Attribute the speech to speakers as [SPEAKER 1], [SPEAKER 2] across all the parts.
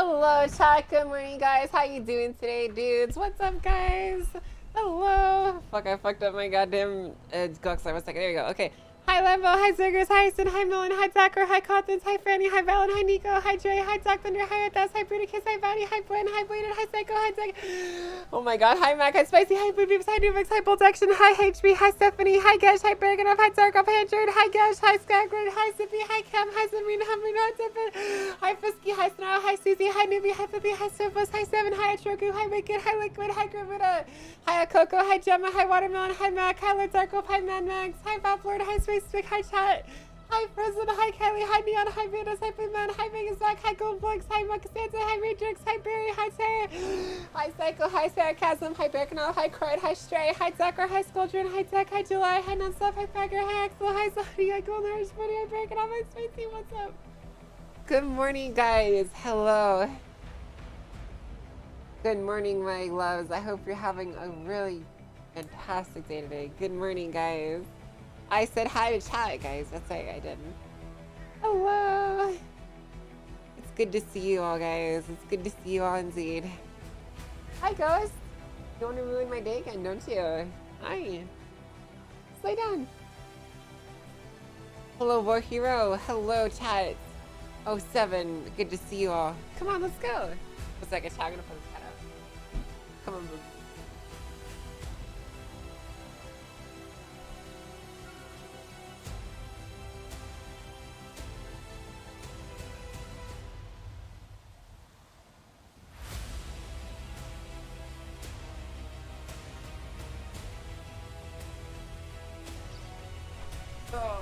[SPEAKER 1] Hello, chat. Good morning, guys. How you doing today, dudes? What's up, guys? Hello. Fuck, I fucked up my goddamn Gluck. Sorry, 1 second. There you go. Okay. Hi, Lambo. Hi, Zergers. Hi, Sin. Hi, Millen. Hi, Zacher. Hi, Cottons. Hi, Franny. Hi, Valen. Hi, Nico. Hi, Dre. Hi, Doc Thunder. Hi, Arthas. Hi, Bruticus. Hi, Vanny. Hi, Bwen. Hi, Bladen. Hi, Psycho. Hi, Zack. Oh my god. Hi, Mac. Hi, Spicy. Hi, Boo Beeps. Hi, Nuvix. Hi, Bolt Action. Hi, HB. Hi, Stephanie. Hi, Gash. Hi, Bergenov. Hi, Zarkov. Hi, Jared. Hi, Gash. Hi, Skagrid. Hi, Zippy. Hi, Cam. Hi, Zamina. Hi, Mina. Hi, Fisky. Hi, Snow. Hi, Susie. Hi, Newbie. Hi, Fippy. Hi, Sofos. Hi, Seven. Hi, Atroku. Hi, Wicked. Hi, Liquid. Hi, Gravita. Hi, Coco. Hi, Gemma. Hi, Watermelon. Hi, Mac. Hi, Lord Zarkov. Hi, Mad Max. Hi, Bob Lord. Hi, Space Stick. Hi, Chat. Hi, President. Hi, Kylie. Hi, Neon. Hi, Venus. Hi, Man. Hi, Vegas Back. Hi, Goldflux. Hi, Muckstanza. Hi, Matrix. Hi, Barry. Hi, Sarah. Hi, Psycho. Hi, Sarcasm. Hi, Berkanal. Hi, Croyd. Hi, Stray. Hi, Zucker. Hi, Scoldron. Hi, Tech. Hi, July. Hi, Nonstop. Hi, Packer. Hi, Axel. Hi, Zodi. Hi, Golden Irish Buddy. Hi, Berkanal. Hi, Spicy. What's up? Good morning, guys. Hello. Good morning, my loves. I hope you're having a really fantastic day today. Good morning, guys. I said hi to chat, guys. That's right, I did. Hello. It's good to see you all, guys. It's good to see you all indeed. Hi, Ghost. You want to ruin my day again, don't you? Hi. Lay down. Hello, War Hero. Hello, chat. Oh, 7. Good to see you all. Come on, let's go. 1 second, chat. I'm gonna put this cat up. Come on, boo. Oh.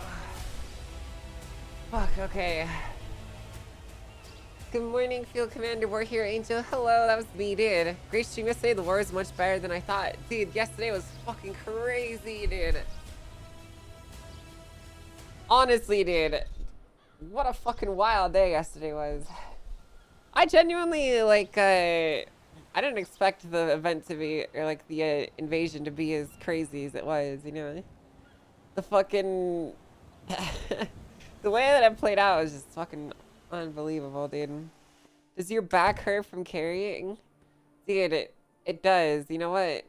[SPEAKER 1] Fuck, okay. Good morning, Field Commander War Hero Angel. Hello, that was me, dude. Great stream yesterday. The war is much better than I thought. Dude, yesterday was fucking crazy, dude. Honestly, dude. What a fucking wild day yesterday was. I genuinely, like, I didn't expect the event to be, or like the invasion to be as crazy as it was, you know? The fucking... the way that it played out was just fucking unbelievable, dude. Does your back hurt from carrying? Dude, it does. You know what?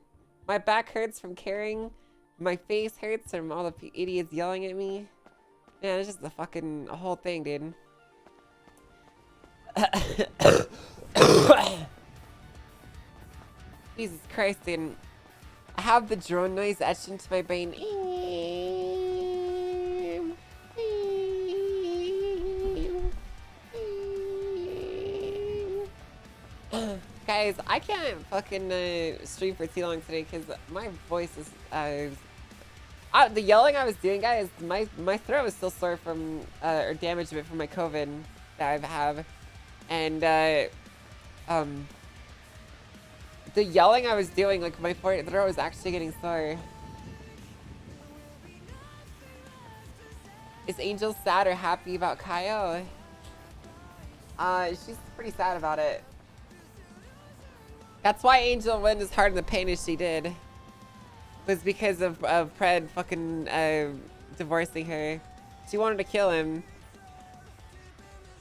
[SPEAKER 1] My back hurts from carrying. My face hurts from all the idiots yelling at me. Man, it's just a whole thing, dude. Jesus Christ, dude. I have the drone noise etched into my brain. Guys, I can't fucking stream for too long today because my voice is the yelling I was doing, guys. My throat was still sore from or damaged a bit from my COVID that I have, and the yelling I was doing, like my throat was actually getting sore. Is Angel sad or happy about Kaio? She's pretty sad about it. That's why Angel went as hard in the pain as she did. Was because of Pred fucking divorcing her. She wanted to kill him.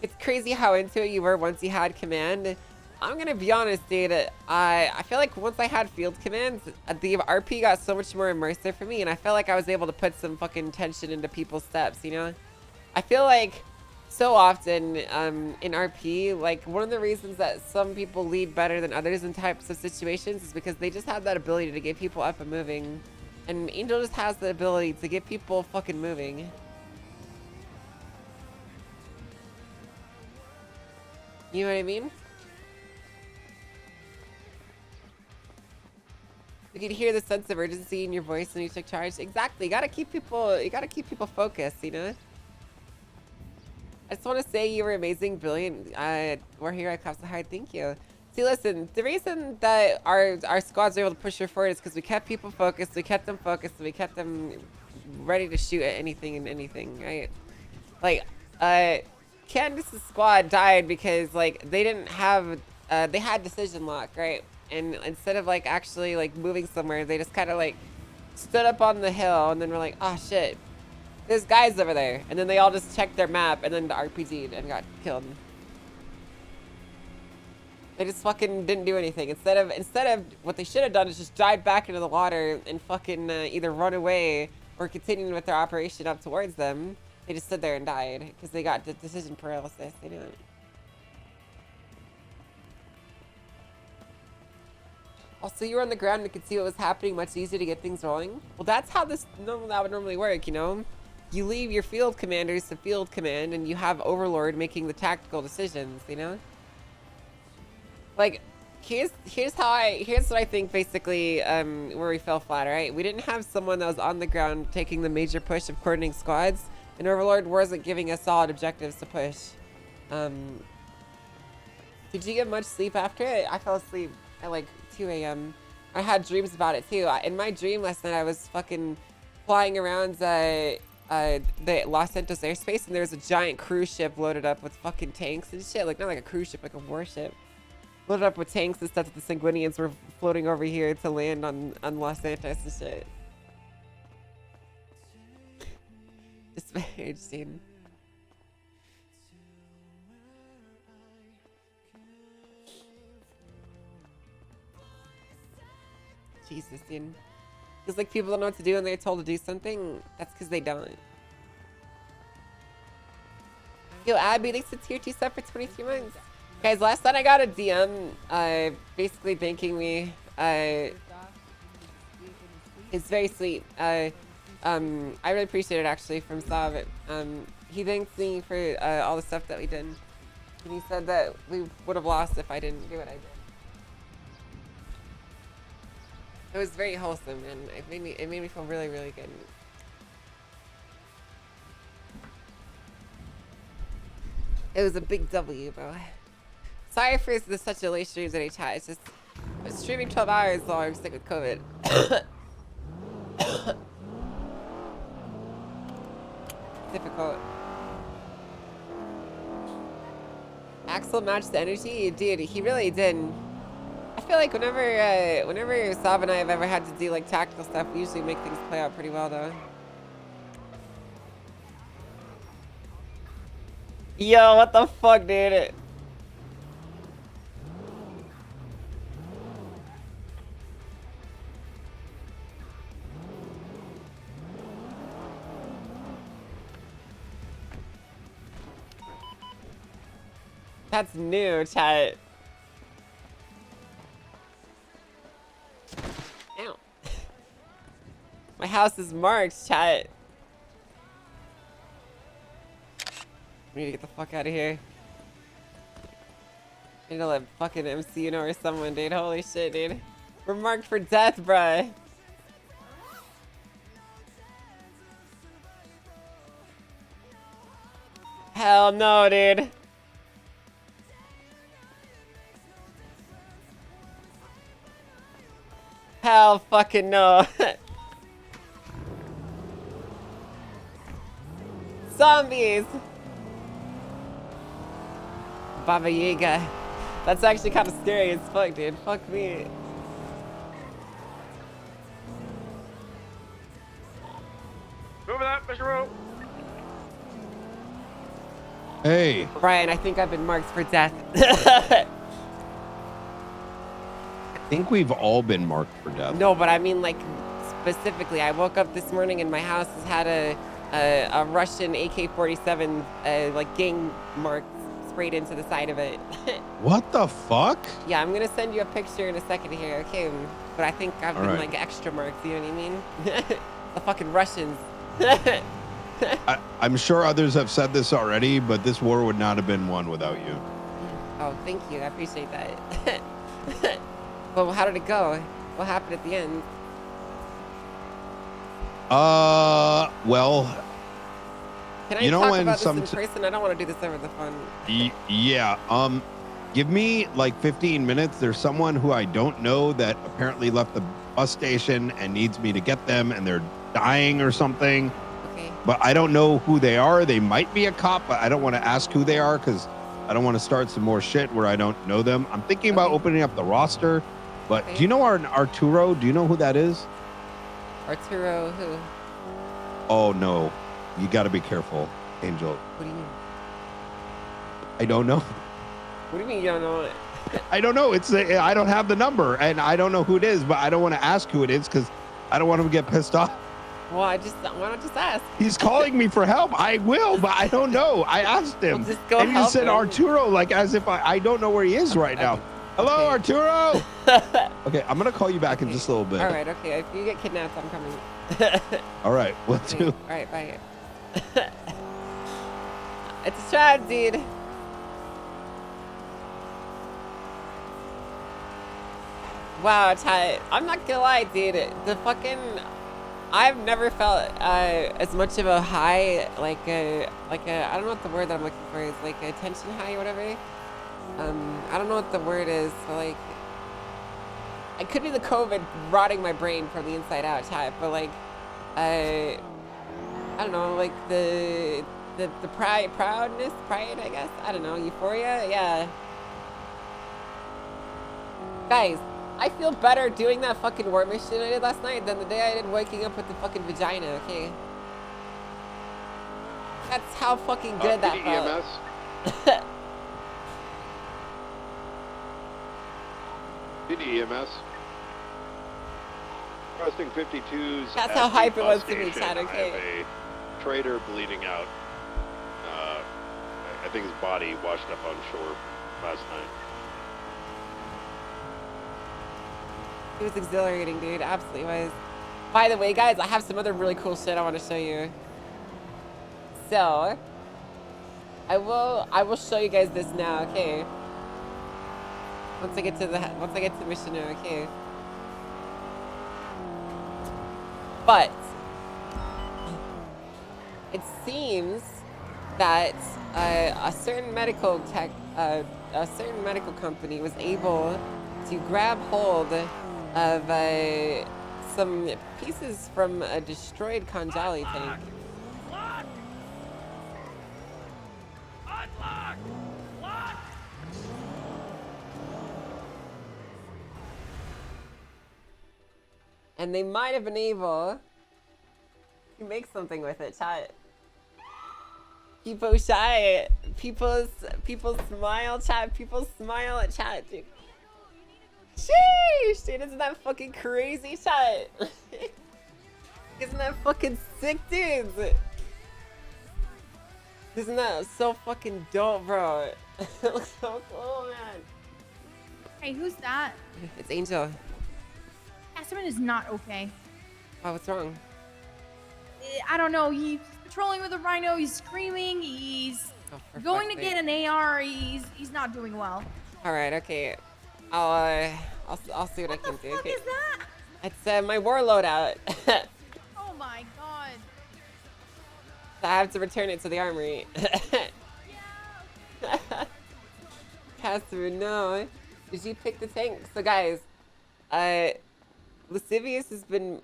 [SPEAKER 1] It's crazy how into it you were once you had command. I'm gonna be honest, dude. I feel like once I had field commands, the RP got so much more immersive for me, and I felt like I was able to put some fucking tension into people's steps, you know? I feel like so often in RP, like one of the reasons that some people lead better than others in types of situations is because they just have that ability to get people up and moving. And Angel just has the ability to get people fucking moving. You know what I mean? You could hear the sense of urgency in your voice when you took charge. Exactly. You gotta keep people focused, you know? I just want to say you were amazing, brilliant. We're here at Cops of Hard. Thank you. See, listen, the reason that our squads were able to push her forward is because we kept people focused, we kept them focused, and we kept them ready to shoot at anything and anything, right? Like, Candace's squad died because, like, they didn't have, they had decision lock, right? And instead of, like, actually, like, moving somewhere, they just kind of, like, stood up on the hill, and then were like, oh, shit. There's guys over there. And then they all just checked their map and then RPG'd and got killed. They just fucking didn't do anything. Instead of what they should have done is just dive back into the water and fucking either run away or continue with their operation up towards them. They just stood there and died because they got decision paralysis. They knew it. Also, you were on the ground and could see what was happening, much easier to get things rolling. Well, that's how that would normally work, you know? You leave your field commanders to field command and you have Overlord making the tactical decisions, you know? Like, here's what I think basically where we fell flat, right? We didn't have someone that was on the ground taking the major push of coordinating squads, and Overlord wasn't giving us solid objectives to push. Did you get much sleep after it? I fell asleep at like 2 a.m. I had dreams about it too. In my dream last night, I was fucking flying around the Los Santos airspace, and there was a giant cruise ship loaded up with fucking tanks and shit. Like, not like a cruise ship, like a warship. Loaded up with tanks and stuff that the Sanguinians were floating over here to land on Los Santos and shit. It's very interesting. Jesus, dude. It's like people don't know what to do and they're told to do something. That's because they don't. Yo, Abby, thanks to tier 2 sub for 23 months. Guys, last night I got a DM basically thanking me. It's very sweet. I really appreciate it actually from Sav. He thanked me for all the stuff that we did. And he said that we would have lost if I didn't do what I did. It was very wholesome and it made me feel really, really good. It was a big W, bro. Sorry for such a late streams any chat. It's just streaming 12 hours long. I'm sick with COVID. Difficult. Axel matched the energy, dude. He really did. I feel like whenever Sav and I have ever had to do like tactical stuff, we usually make things play out pretty well, though. Yo, what the fuck, dude? That's new, chat. Ow. My house is marked, chat. We need to get the fuck out of here. I need to let fucking MC know or someone, dude. Holy shit, dude. We're marked for death, bruh. Hell no, dude. Hell fucking no. Zombies. Baba Yaga. That's actually kind of scary as fuck, dude. Fuck me.
[SPEAKER 2] Move that, Mr. Rowe.
[SPEAKER 3] Hey.
[SPEAKER 1] Brian, I think I've been marked for death.
[SPEAKER 3] I think we've all been marked for death.
[SPEAKER 1] No, but I mean, like, specifically, I woke up this morning and my house has had a Russian AK-47 like gang mark sprayed into the side of it.
[SPEAKER 3] What the fuck?
[SPEAKER 1] Yeah, I'm gonna send you a picture in a second here, okay? But I think I've been like extra marked, you know what I mean? The fucking Russians.
[SPEAKER 3] I'm sure others have said this already, but this war would not have been won without you.
[SPEAKER 1] Oh, thank you. I appreciate that. Well, how did it go? What happened at the end?
[SPEAKER 3] Well,
[SPEAKER 1] can I
[SPEAKER 3] you know,
[SPEAKER 1] talk
[SPEAKER 3] when
[SPEAKER 1] about this in person? I don't want to do this over the phone.
[SPEAKER 3] Yeah. Give me like 15 minutes. There's someone who I don't know that apparently left the bus station and needs me to get them, and they're dying or something.
[SPEAKER 1] Okay.
[SPEAKER 3] But I don't know who they are. They might be a cop, but I don't want to ask who they are because I don't want to start some more shit where I don't know them. I'm thinking about opening up the roster, but do you know Arturo? Do you know who that is?
[SPEAKER 1] Arturo who?
[SPEAKER 3] Oh, no. You got to be careful, Angel.
[SPEAKER 1] What do you mean?
[SPEAKER 3] I don't know.
[SPEAKER 1] What do you mean you don't know it?
[SPEAKER 3] I don't know. I don't have the number, and I don't know who it is, but I don't want to ask who it is because I don't want him to get pissed off.
[SPEAKER 1] Well, why not just ask?
[SPEAKER 3] He's calling me for help. I will, but I don't know. I asked him,
[SPEAKER 1] Well, just go
[SPEAKER 3] and he
[SPEAKER 1] help
[SPEAKER 3] said
[SPEAKER 1] him.
[SPEAKER 3] Arturo, like as if I don't know where he is right now. Hello,
[SPEAKER 1] Okay.
[SPEAKER 3] Arturo. Okay, I'm gonna call you back in just a little bit.
[SPEAKER 1] All right, okay. If you get kidnapped, I'm coming.
[SPEAKER 3] All right, we'll
[SPEAKER 1] Okay,
[SPEAKER 3] do.
[SPEAKER 1] all right, bye. It's a trap, dude. Wow, Ty, I'm not gonna lie, dude. I've never felt as much of a high, like a, I don't know what the word that I'm looking for is, like a tension high or whatever. I don't know what the word is, but like, it could be the COVID rotting my brain from the inside out, Ty, but like, I don't know, like the pride, I guess. I don't know, euphoria, yeah. Guys, I feel better doing that fucking war mission I did last night than the day I did waking up with the fucking vagina, okay? That's how fucking good that felt.
[SPEAKER 4] EMS. EMS. Requesting 52's.
[SPEAKER 1] That's how hype it was to me,
[SPEAKER 4] station.
[SPEAKER 1] Chad, okay?
[SPEAKER 4] I have a trader bleeding out. I think his body washed up on shore last night.
[SPEAKER 1] It was exhilarating, dude. Absolutely was. By the way, guys, I have some other really cool shit I want to show you. So, I will show you guys this now, okay? Once I get to Missioner, okay? But it seems that a certain medical company was able to grab hold of some pieces from a destroyed Kanjali tank.
[SPEAKER 2] Lock! Unlock! Lock!
[SPEAKER 1] And they might have been able to make something with it, chat. People shy. People smile, chat. People smile at chat, dude. Sheesh, dude, isn't that fucking crazy, chat? Isn't that fucking sick, dudes? Isn't that so fucking dope, bro? It looks so cool, man.
[SPEAKER 5] Hey, who's that?
[SPEAKER 1] It's Angel.
[SPEAKER 5] Casterman is not okay.
[SPEAKER 1] Oh, what's wrong?
[SPEAKER 5] I don't know. He's patrolling with a rhino. He's screaming. He's
[SPEAKER 1] Oh, for
[SPEAKER 5] going to
[SPEAKER 1] fuck's
[SPEAKER 5] get
[SPEAKER 1] sake.
[SPEAKER 5] an AR. He's not doing well.
[SPEAKER 1] All right, okay. I'll see what I can
[SPEAKER 5] What the
[SPEAKER 1] do.
[SPEAKER 5] fuck
[SPEAKER 1] Okay.
[SPEAKER 5] is that?
[SPEAKER 1] It's my war loadout.
[SPEAKER 5] Oh my god.
[SPEAKER 1] I have to return it to the armory.
[SPEAKER 5] Yeah.
[SPEAKER 1] Casper, no. Did you pick the tank? So guys, Lascivious has been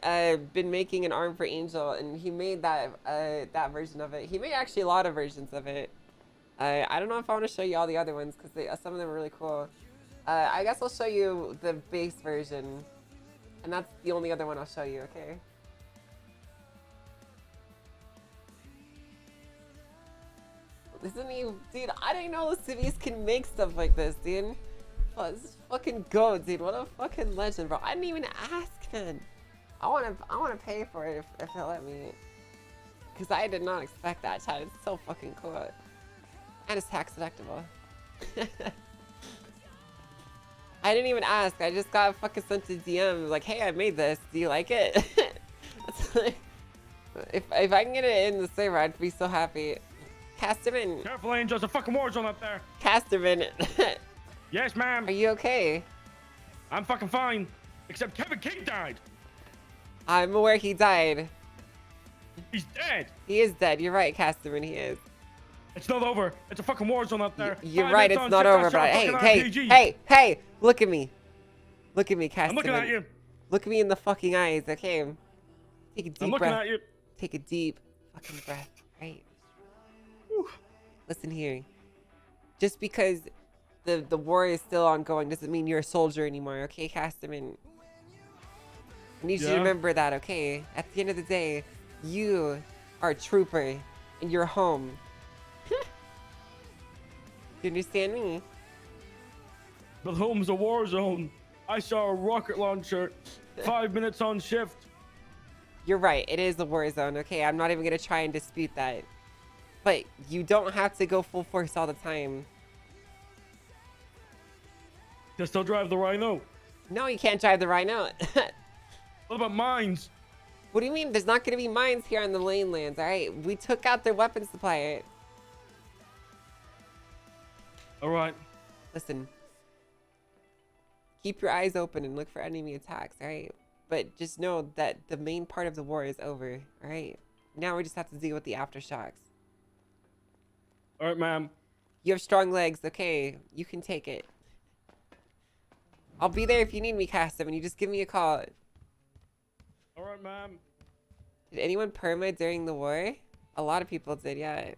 [SPEAKER 1] making an arm for Angel, and he made that version of it. He made actually a lot of versions of it. I don't know if I want to show you all the other ones because some of them are really cool. I guess I'll show you the base version, and that's the only other one I'll show you. Okay. Isn't he, dude? I didn't know Lascivious can make stuff like this, dude. Oh, this is fucking goat, dude. What a fucking legend, bro. I didn't even ask, man. I wanna pay for it if they'll let me, cause I did not expect that, chat. It's so fucking cool, and it's tax deductible. I didn't even ask. I just got fucking sent to DM like, hey, I made this. Do you like it? That's like, if I can get it in the server, I'd be so happy. Casterman.
[SPEAKER 2] Careful, Angel. There's a fucking war zone up there.
[SPEAKER 1] Casterman.
[SPEAKER 2] Yes, ma'am.
[SPEAKER 1] Are you okay?
[SPEAKER 2] I'm fucking fine. Except Kevin King died.
[SPEAKER 1] I'm aware he died.
[SPEAKER 2] He's dead.
[SPEAKER 1] He is dead. You're right, Casterman. He is.
[SPEAKER 2] It's not over. It's a fucking war zone up there.
[SPEAKER 1] You're
[SPEAKER 2] 5
[SPEAKER 1] right.
[SPEAKER 2] minutes
[SPEAKER 1] It's
[SPEAKER 2] on,
[SPEAKER 1] not
[SPEAKER 2] 6
[SPEAKER 1] over.
[SPEAKER 2] hours,
[SPEAKER 1] But
[SPEAKER 2] fucking RPG.
[SPEAKER 1] hey! Look at me. Look at me, Casterman.
[SPEAKER 2] I'm looking at you.
[SPEAKER 1] Look at me in the fucking eyes, okay? Take a deep
[SPEAKER 2] I'm looking
[SPEAKER 1] breath.
[SPEAKER 2] at you.
[SPEAKER 1] Take a deep fucking breath, right? Listen here. Just because the war is still ongoing doesn't mean you're a soldier anymore, okay, Casterman? I need you to
[SPEAKER 2] Yeah.
[SPEAKER 1] remember that, okay? At the end of the day, you are a trooper and you're home. You understand me?
[SPEAKER 2] But home's a war zone. I saw a rocket launcher 5 minutes on shift.
[SPEAKER 1] You're right. It is a war zone. Okay, I'm not even gonna try and dispute that. But you don't have to go full force all the time.
[SPEAKER 2] Can I still drive the Rhino?
[SPEAKER 1] No, you can't drive the Rhino.
[SPEAKER 2] What about mines?
[SPEAKER 1] What do you mean? There's not gonna be mines here on the lane lands. All right, we took out their weapon supply.
[SPEAKER 2] All right.
[SPEAKER 1] Listen. Keep your eyes open and look for enemy attacks. All right. But just know that the main part of the war is over. All right. Now we just have to deal with the aftershocks.
[SPEAKER 2] All right, ma'am.
[SPEAKER 1] You have strong legs. Okay, you can take it. I'll be there if you need me, Cassim, and you just give me a call.
[SPEAKER 2] All right, ma'am.
[SPEAKER 1] Did anyone perma during the war? A lot of people did, yeah.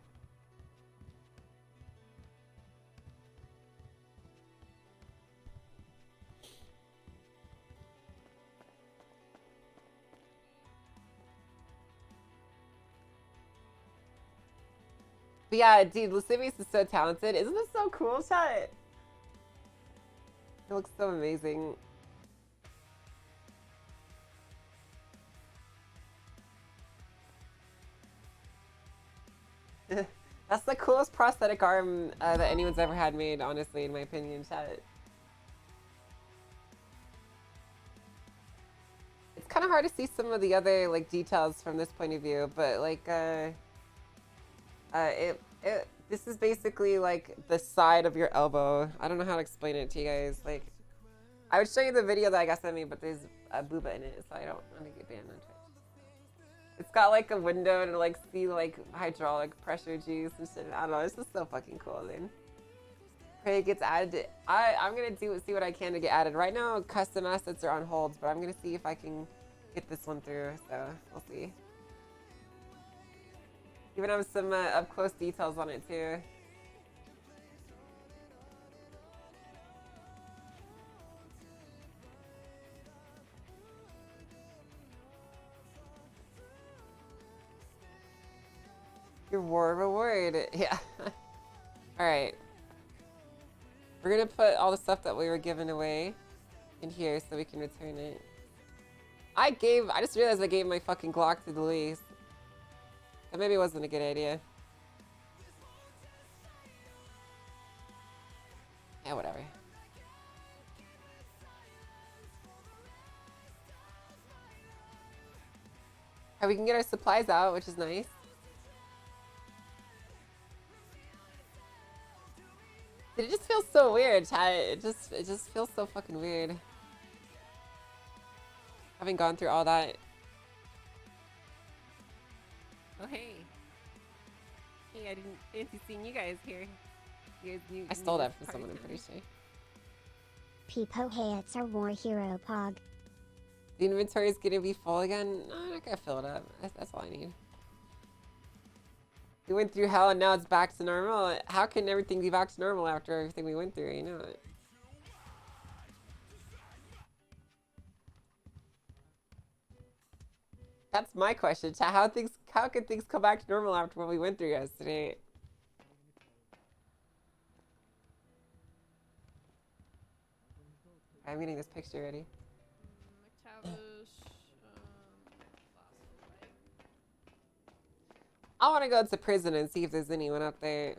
[SPEAKER 1] But yeah, dude, Lascivious is so talented. Isn't this so cool, chat? It looks so amazing. That's the coolest prosthetic arm that anyone's ever had made, honestly, in my opinion, chat. It's kind of hard to see some of the other like details from this point of view, but like this is basically like the side of your elbow. I don't know how to explain it to you guys. Like, I would show you the video that I got sent me, but there's a booba in it, so I don't want to get banned on Twitch. It's got like a window to like see like hydraulic pressure juice and shit. I don't know. It's just so fucking cool, dude. Pray it gets added. I'm gonna see what I can to get added. Right now, custom assets are on hold, but I'm gonna see if I can get this one through. So we'll see. Even have some up close details on it too. Your war reward. Yeah. Alright. We're gonna put all the stuff that we were giving away in here so we can return it. I just realized I gave my fucking Glock to the Luis. That maybe wasn't a good idea. Yeah, whatever. Alright, we can get our supplies out, which is nice. It just feels so weird, chat. It just feels so fucking weird. Having gone through all that. Oh hey. Hey, I didn't fancy seeing you guys here. You guys knew. I stole that from someone, I'm pretty sure.
[SPEAKER 6] Peepo, hey, it's our war hero, Pog.
[SPEAKER 1] The inventory is gonna be full again? No, I'm not gonna fill it up. That's all I need. We went through hell and now it's back to normal. How can everything be back to normal after everything we went through? You know it. That's my question. How could things come back to normal after what we went through yesterday? I'm getting this picture ready. I want to go to prison and see if there's anyone up there.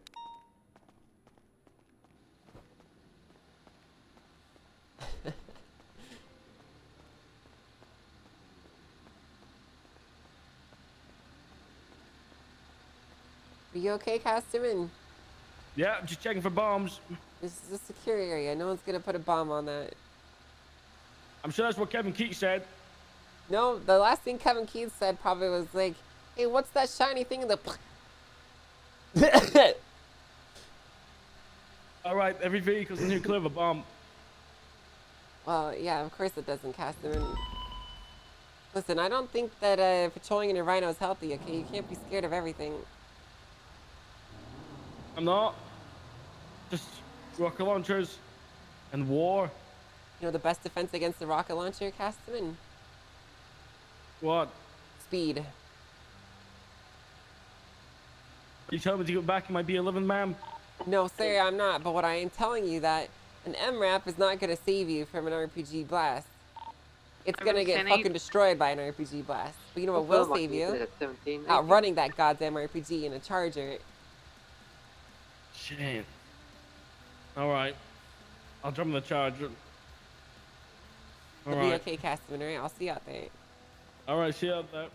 [SPEAKER 1] Are you okay, Casterman?
[SPEAKER 2] Yeah, just checking for bombs.
[SPEAKER 1] This is a secure area. No one's gonna put a bomb on that.
[SPEAKER 2] I'm sure that's what Kevin Keats said.
[SPEAKER 1] No, the last thing Kevin Keats said probably was like, hey, what's that shiny thing in the...
[SPEAKER 2] All right, every vehicle's a nuclear of a bomb.
[SPEAKER 1] Well, yeah, of course it doesn't, Casterman. Listen, I don't think that patrolling in a Rhino is healthy, okay? You can't be scared of everything.
[SPEAKER 2] I'm not. Just rocket launchers and war.
[SPEAKER 1] You know the best defense against the rocket launcher, Casterman?
[SPEAKER 2] What?
[SPEAKER 1] Speed.
[SPEAKER 2] You tell me to go back in my B11, ma'am?
[SPEAKER 1] No, sir, I'm not. But what I am telling you that An MRAP is not gonna save you from an RPG blast. It's gonna get
[SPEAKER 7] 10-8.
[SPEAKER 1] fucking destroyed by an RPG blast. But you know what will save you?
[SPEAKER 8] At 17.
[SPEAKER 1] Outrunning that goddamn RPG in a Charger.
[SPEAKER 2] Shit. All right. I'll jump in the Charger. All
[SPEAKER 1] It'll be
[SPEAKER 2] right.
[SPEAKER 1] okay, Castman, right? I'll see you out there.
[SPEAKER 2] All right. See you out there.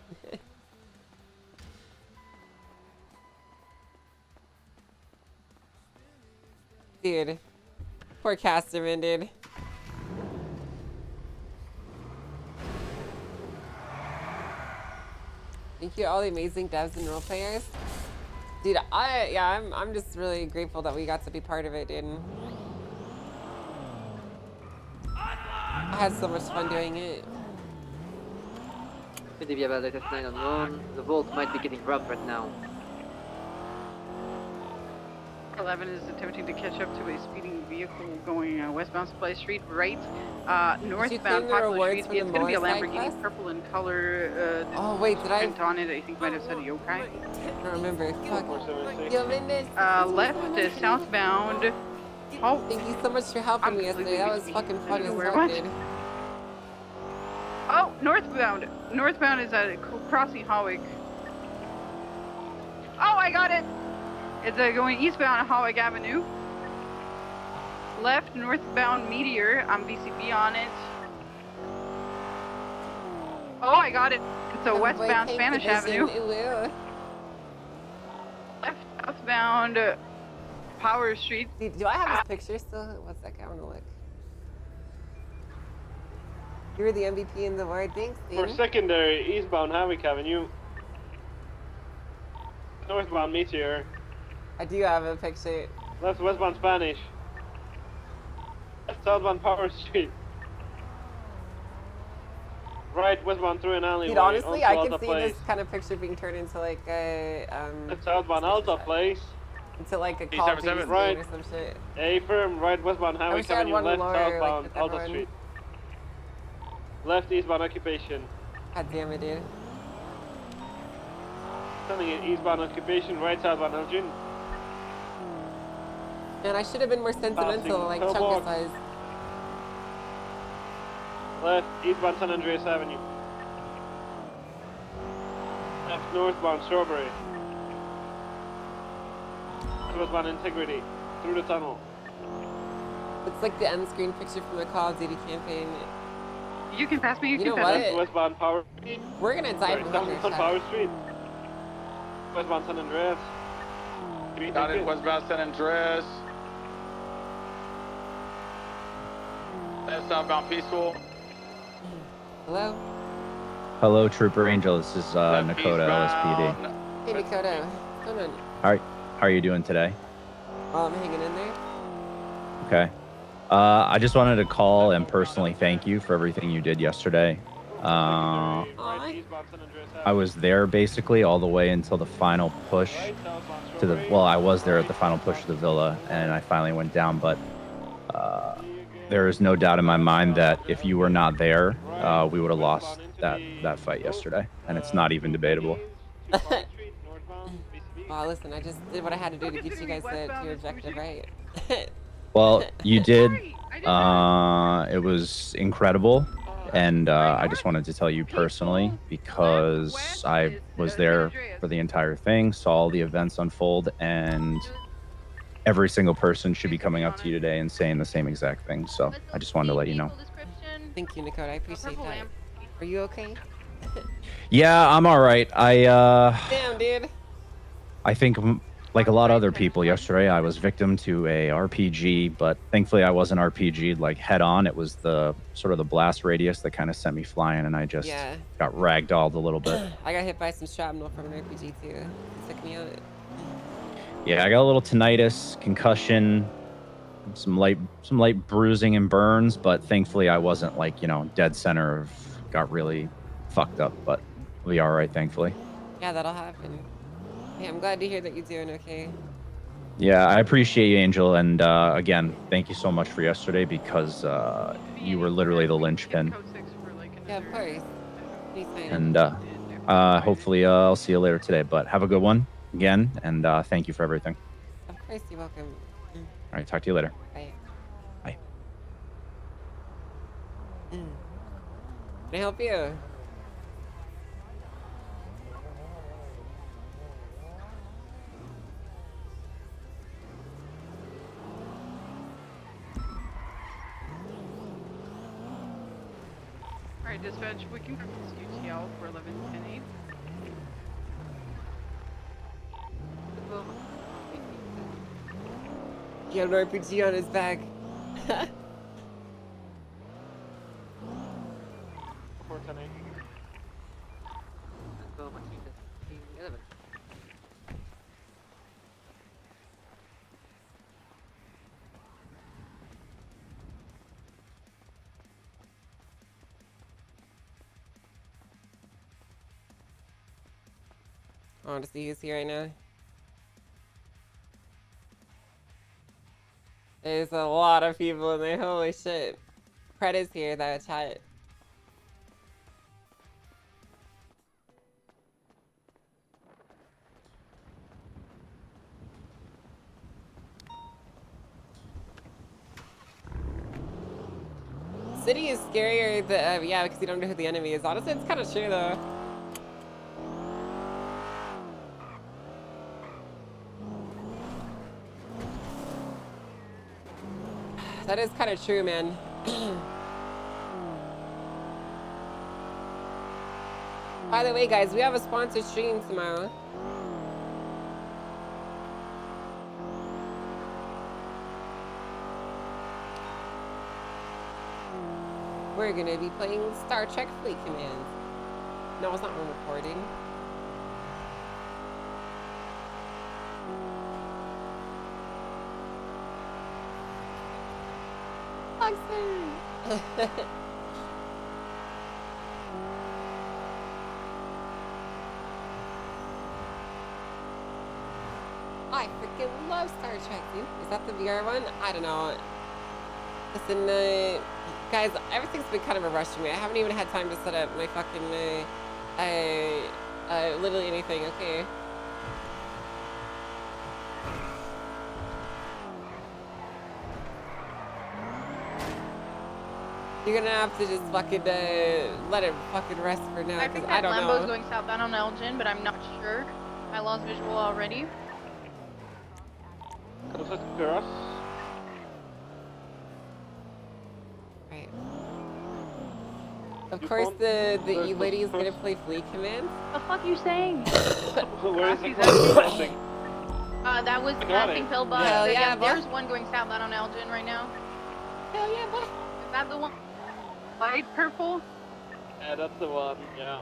[SPEAKER 1] Dude. Poor Casterman, dude. Thank you to all the amazing devs and role players. Dude, I'm just really grateful that we got to be part of it, dude. I had so much fun doing it.
[SPEAKER 8] Maybe about latest 9 on 1. The vault might be getting rough right now.
[SPEAKER 7] 11 is attempting to catch up to a speeding vehicle going westbound Supply Street, right. Northbound
[SPEAKER 1] claim the
[SPEAKER 7] Popular
[SPEAKER 1] rewards
[SPEAKER 7] Street.
[SPEAKER 1] for the
[SPEAKER 7] It's going to be a
[SPEAKER 1] motorcycle
[SPEAKER 7] Lamborghini,
[SPEAKER 1] class?
[SPEAKER 7] purple in color.
[SPEAKER 1] Oh, wait, did I?
[SPEAKER 7] Print on it. I think might have said yokai.
[SPEAKER 1] I don't remember. Fuck.
[SPEAKER 4] 476.
[SPEAKER 1] Yo, Mendes.
[SPEAKER 7] Left is southbound. Oh,
[SPEAKER 1] Thank you so much for helping me yesterday. That was fucking fun as fuck, dude.
[SPEAKER 7] oh, northbound. Northbound is at crossing Hawick. Oh, I got it. It's going eastbound Hawick Avenue. Left northbound Meteor. I'm BCB on it. Oh, I got it. It's a westbound Spanish Avenue. Left southbound Power Street.
[SPEAKER 1] Dude, do I have his picture still? One second, I want to look. You were the MVP in the award. Thanks,
[SPEAKER 4] For
[SPEAKER 1] Dean.
[SPEAKER 4] secondary, eastbound Hawick Avenue. Northbound Meteor.
[SPEAKER 1] I do have a picture.
[SPEAKER 4] Left westbound Spanish. Left southbound Power Street. Right westbound through an alleyway.
[SPEAKER 1] Dude, honestly, I
[SPEAKER 4] onto
[SPEAKER 1] can
[SPEAKER 4] Alta
[SPEAKER 1] see
[SPEAKER 4] Place.
[SPEAKER 1] this kind of picture being turned into like a
[SPEAKER 4] Left southbound Alta Place.
[SPEAKER 1] into like a Call of Duty
[SPEAKER 4] E77,
[SPEAKER 1] game
[SPEAKER 4] right.
[SPEAKER 1] or some shit.
[SPEAKER 4] A firm, right westbound
[SPEAKER 1] I
[SPEAKER 4] Hawick
[SPEAKER 1] wish I had
[SPEAKER 4] Avenue,
[SPEAKER 1] one
[SPEAKER 4] left
[SPEAKER 1] lower,
[SPEAKER 4] southbound
[SPEAKER 1] like, with
[SPEAKER 4] Alta
[SPEAKER 1] everyone.
[SPEAKER 4] Street. Left eastbound Occupation.
[SPEAKER 1] God damn it, dude.
[SPEAKER 4] Turning it eastbound Occupation, right southbound Elgin.
[SPEAKER 1] Man, I should have been more sentimental, like
[SPEAKER 4] Passing
[SPEAKER 1] chunker
[SPEAKER 4] Pillbox.
[SPEAKER 1] size.
[SPEAKER 4] Left eastbound San Andreas Avenue. Left northbound Strawberry. Westbound Integrity. Through the tunnel.
[SPEAKER 1] It's like the end screen picture from the Call of Duty campaign.
[SPEAKER 7] You can pass me. You
[SPEAKER 1] You
[SPEAKER 7] can
[SPEAKER 1] know
[SPEAKER 7] pass
[SPEAKER 1] what?
[SPEAKER 7] me.
[SPEAKER 4] Left westbound Power Street.
[SPEAKER 1] We're gonna die
[SPEAKER 4] Sorry,
[SPEAKER 1] from hunger.
[SPEAKER 4] southbound
[SPEAKER 1] chat.
[SPEAKER 4] Power Street. Westbound San Andreas.
[SPEAKER 9] Down in westbound San Andreas. That's southbound Peaceful.
[SPEAKER 1] Hello?
[SPEAKER 10] Hello, Trooper Angel. This is
[SPEAKER 9] Left
[SPEAKER 10] Nakota, LSPD.
[SPEAKER 9] eastbound.
[SPEAKER 1] Hey, Dakota. What's going on?
[SPEAKER 10] How are you doing today?
[SPEAKER 1] Oh, I'm hanging in there.
[SPEAKER 10] Okay. I just wanted to call and personally thank you for everything you did yesterday.
[SPEAKER 1] Aw.
[SPEAKER 4] Right eastbound San Andreas
[SPEAKER 10] I
[SPEAKER 4] Avenue.
[SPEAKER 10] was there basically all the way until the final push
[SPEAKER 4] Right southbound
[SPEAKER 10] to the.
[SPEAKER 4] Strawberry.
[SPEAKER 10] Well, I was there at the final push to the villa, and I finally went down. But there is no doubt in my mind that if you were not there, we would have lost that fight yesterday, and it's not even debatable.
[SPEAKER 1] Well, listen, I just did what I had to do to get you guys to your objective, right?
[SPEAKER 10] Well, you did.
[SPEAKER 7] Sorry, I didn't
[SPEAKER 10] It was incredible, and I just wanted to tell you personally because I was there for the entire thing, saw all the events unfold, and every single person should be coming up to you today and saying the same exact thing. So I just wanted to let you know.
[SPEAKER 1] Thank you, Dakota. I appreciate
[SPEAKER 7] Purple
[SPEAKER 1] that.
[SPEAKER 7] lamp.
[SPEAKER 1] Are you okay?
[SPEAKER 10] Yeah, I'm all right.
[SPEAKER 1] Damn, dude.
[SPEAKER 10] I think like a lot of other people yesterday, I was victim to a RPG, but thankfully I wasn't RPG'd like head on. It was the sort of the blast radius that kind of sent me flying, and I just
[SPEAKER 1] Yeah.
[SPEAKER 10] got ragdolled a little bit.
[SPEAKER 1] I got hit by some shrapnel from an RPG too. It took me out.
[SPEAKER 10] Yeah, I got a little tinnitus, concussion, some light bruising and burns, but thankfully I wasn't like, dead center of got really fucked up, but we'll be all right, thankfully.
[SPEAKER 1] Yeah, that'll happen. Hey, I'm glad to hear that you're doing okay.
[SPEAKER 10] Yeah, I appreciate you, Angel, and again, thank you so much for yesterday because you were literally the linchpin.
[SPEAKER 1] Yeah, of course. Anytime.
[SPEAKER 10] And hopefully I'll see you later today, but have a good one again, and thank you for everything.
[SPEAKER 1] Of course, you're welcome.
[SPEAKER 10] All right, talk to you later.
[SPEAKER 1] Bye.
[SPEAKER 10] Bye.
[SPEAKER 1] Can I help you?
[SPEAKER 7] Alright, dispatch, we can grab this UTL for 11:10.
[SPEAKER 1] He had an RPG on his back.
[SPEAKER 4] 410.
[SPEAKER 8] Go, Martinez. 11.
[SPEAKER 1] I want to see who's here right now. There's a lot of people in there. Holy shit. Pred is here, that chat. City is scarier, yeah, because you don't know who the enemy is. Honestly, it's kind of true, though. That is kind of true, man. By the way, guys, we have a sponsored stream tomorrow. We're gonna be playing Star Trek Fleet Command. No, it's not one recording. I freaking love Star Trek, dude. Is that the VR one? I don't know. Listen, guys, everything's been kind of a rush for me. I haven't even had time to set up my fucking, literally anything, okay? You're gonna have to just fucking, let it fucking rest for now,
[SPEAKER 5] I
[SPEAKER 1] because
[SPEAKER 5] think
[SPEAKER 1] I
[SPEAKER 5] that
[SPEAKER 1] don't
[SPEAKER 5] Lambo's
[SPEAKER 1] know.
[SPEAKER 5] going southbound on Elgin, but I'm not sure. I lost visual already.
[SPEAKER 4] Closest to us.
[SPEAKER 1] Right. Of
[SPEAKER 4] You
[SPEAKER 1] course,
[SPEAKER 4] found
[SPEAKER 1] the
[SPEAKER 4] the
[SPEAKER 1] lady is gonna
[SPEAKER 4] first-
[SPEAKER 1] play Fleet Command.
[SPEAKER 5] The fuck you saying?
[SPEAKER 4] Where is the
[SPEAKER 7] He's
[SPEAKER 4] closest thing?
[SPEAKER 5] That was
[SPEAKER 4] I got
[SPEAKER 5] that
[SPEAKER 4] it.
[SPEAKER 5] thing filled by.
[SPEAKER 1] Hell yeah, boy.
[SPEAKER 5] there's one going southbound on Elgin right now.
[SPEAKER 1] Hell yeah, boy.
[SPEAKER 5] Is that the one?
[SPEAKER 7] Light purple?
[SPEAKER 4] Yeah, that's the one. Yeah.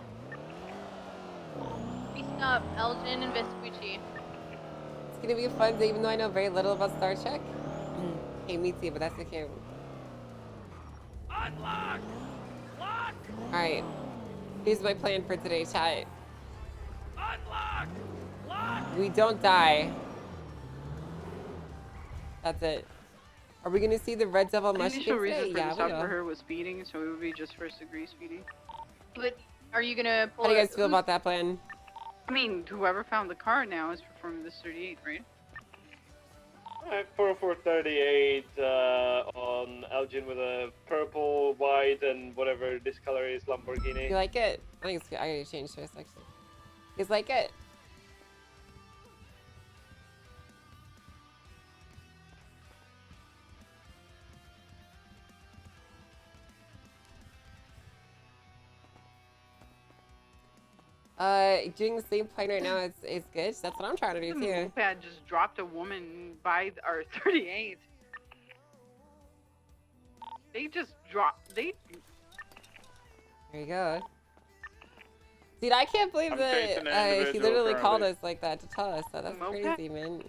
[SPEAKER 5] Facing up Elgin and Vespucci.
[SPEAKER 1] It's gonna be a fun day, even though I know very little about Star Trek. Hey, me too, but that's okay.
[SPEAKER 2] Unlock! Lock!
[SPEAKER 1] Alright. Here's my plan for today, chat.
[SPEAKER 2] Unlock! Lock!
[SPEAKER 1] We don't die. That's it. Are we gonna see the Red Devil
[SPEAKER 7] The
[SPEAKER 1] Mushkins
[SPEAKER 7] initial
[SPEAKER 1] today?
[SPEAKER 7] reason for
[SPEAKER 1] Yeah,
[SPEAKER 7] the
[SPEAKER 1] we
[SPEAKER 7] stop for
[SPEAKER 1] will.
[SPEAKER 7] her was speeding, so it would be just first degree speeding.
[SPEAKER 5] But are you gonna pull?
[SPEAKER 1] How do you guys feel about that plan?
[SPEAKER 7] I mean, whoever found the car now is performing this 38, right?
[SPEAKER 4] 4438 on Elgin with a purple, white, and whatever this color is, Lamborghini.
[SPEAKER 1] You like it? I think it's good. I gotta change this actually. You guys like it? Doing the same plan right now is good. That's what I'm trying to do
[SPEAKER 7] The
[SPEAKER 1] too.
[SPEAKER 7] moped just dropped a woman by our 38. They just dropped.
[SPEAKER 1] There you go. Dude, I can't believe
[SPEAKER 4] I'm chasing an
[SPEAKER 1] that he
[SPEAKER 4] individual
[SPEAKER 1] literally called
[SPEAKER 4] currently.
[SPEAKER 1] us like that to tell us that. That's
[SPEAKER 7] Moped?
[SPEAKER 1] crazy, man.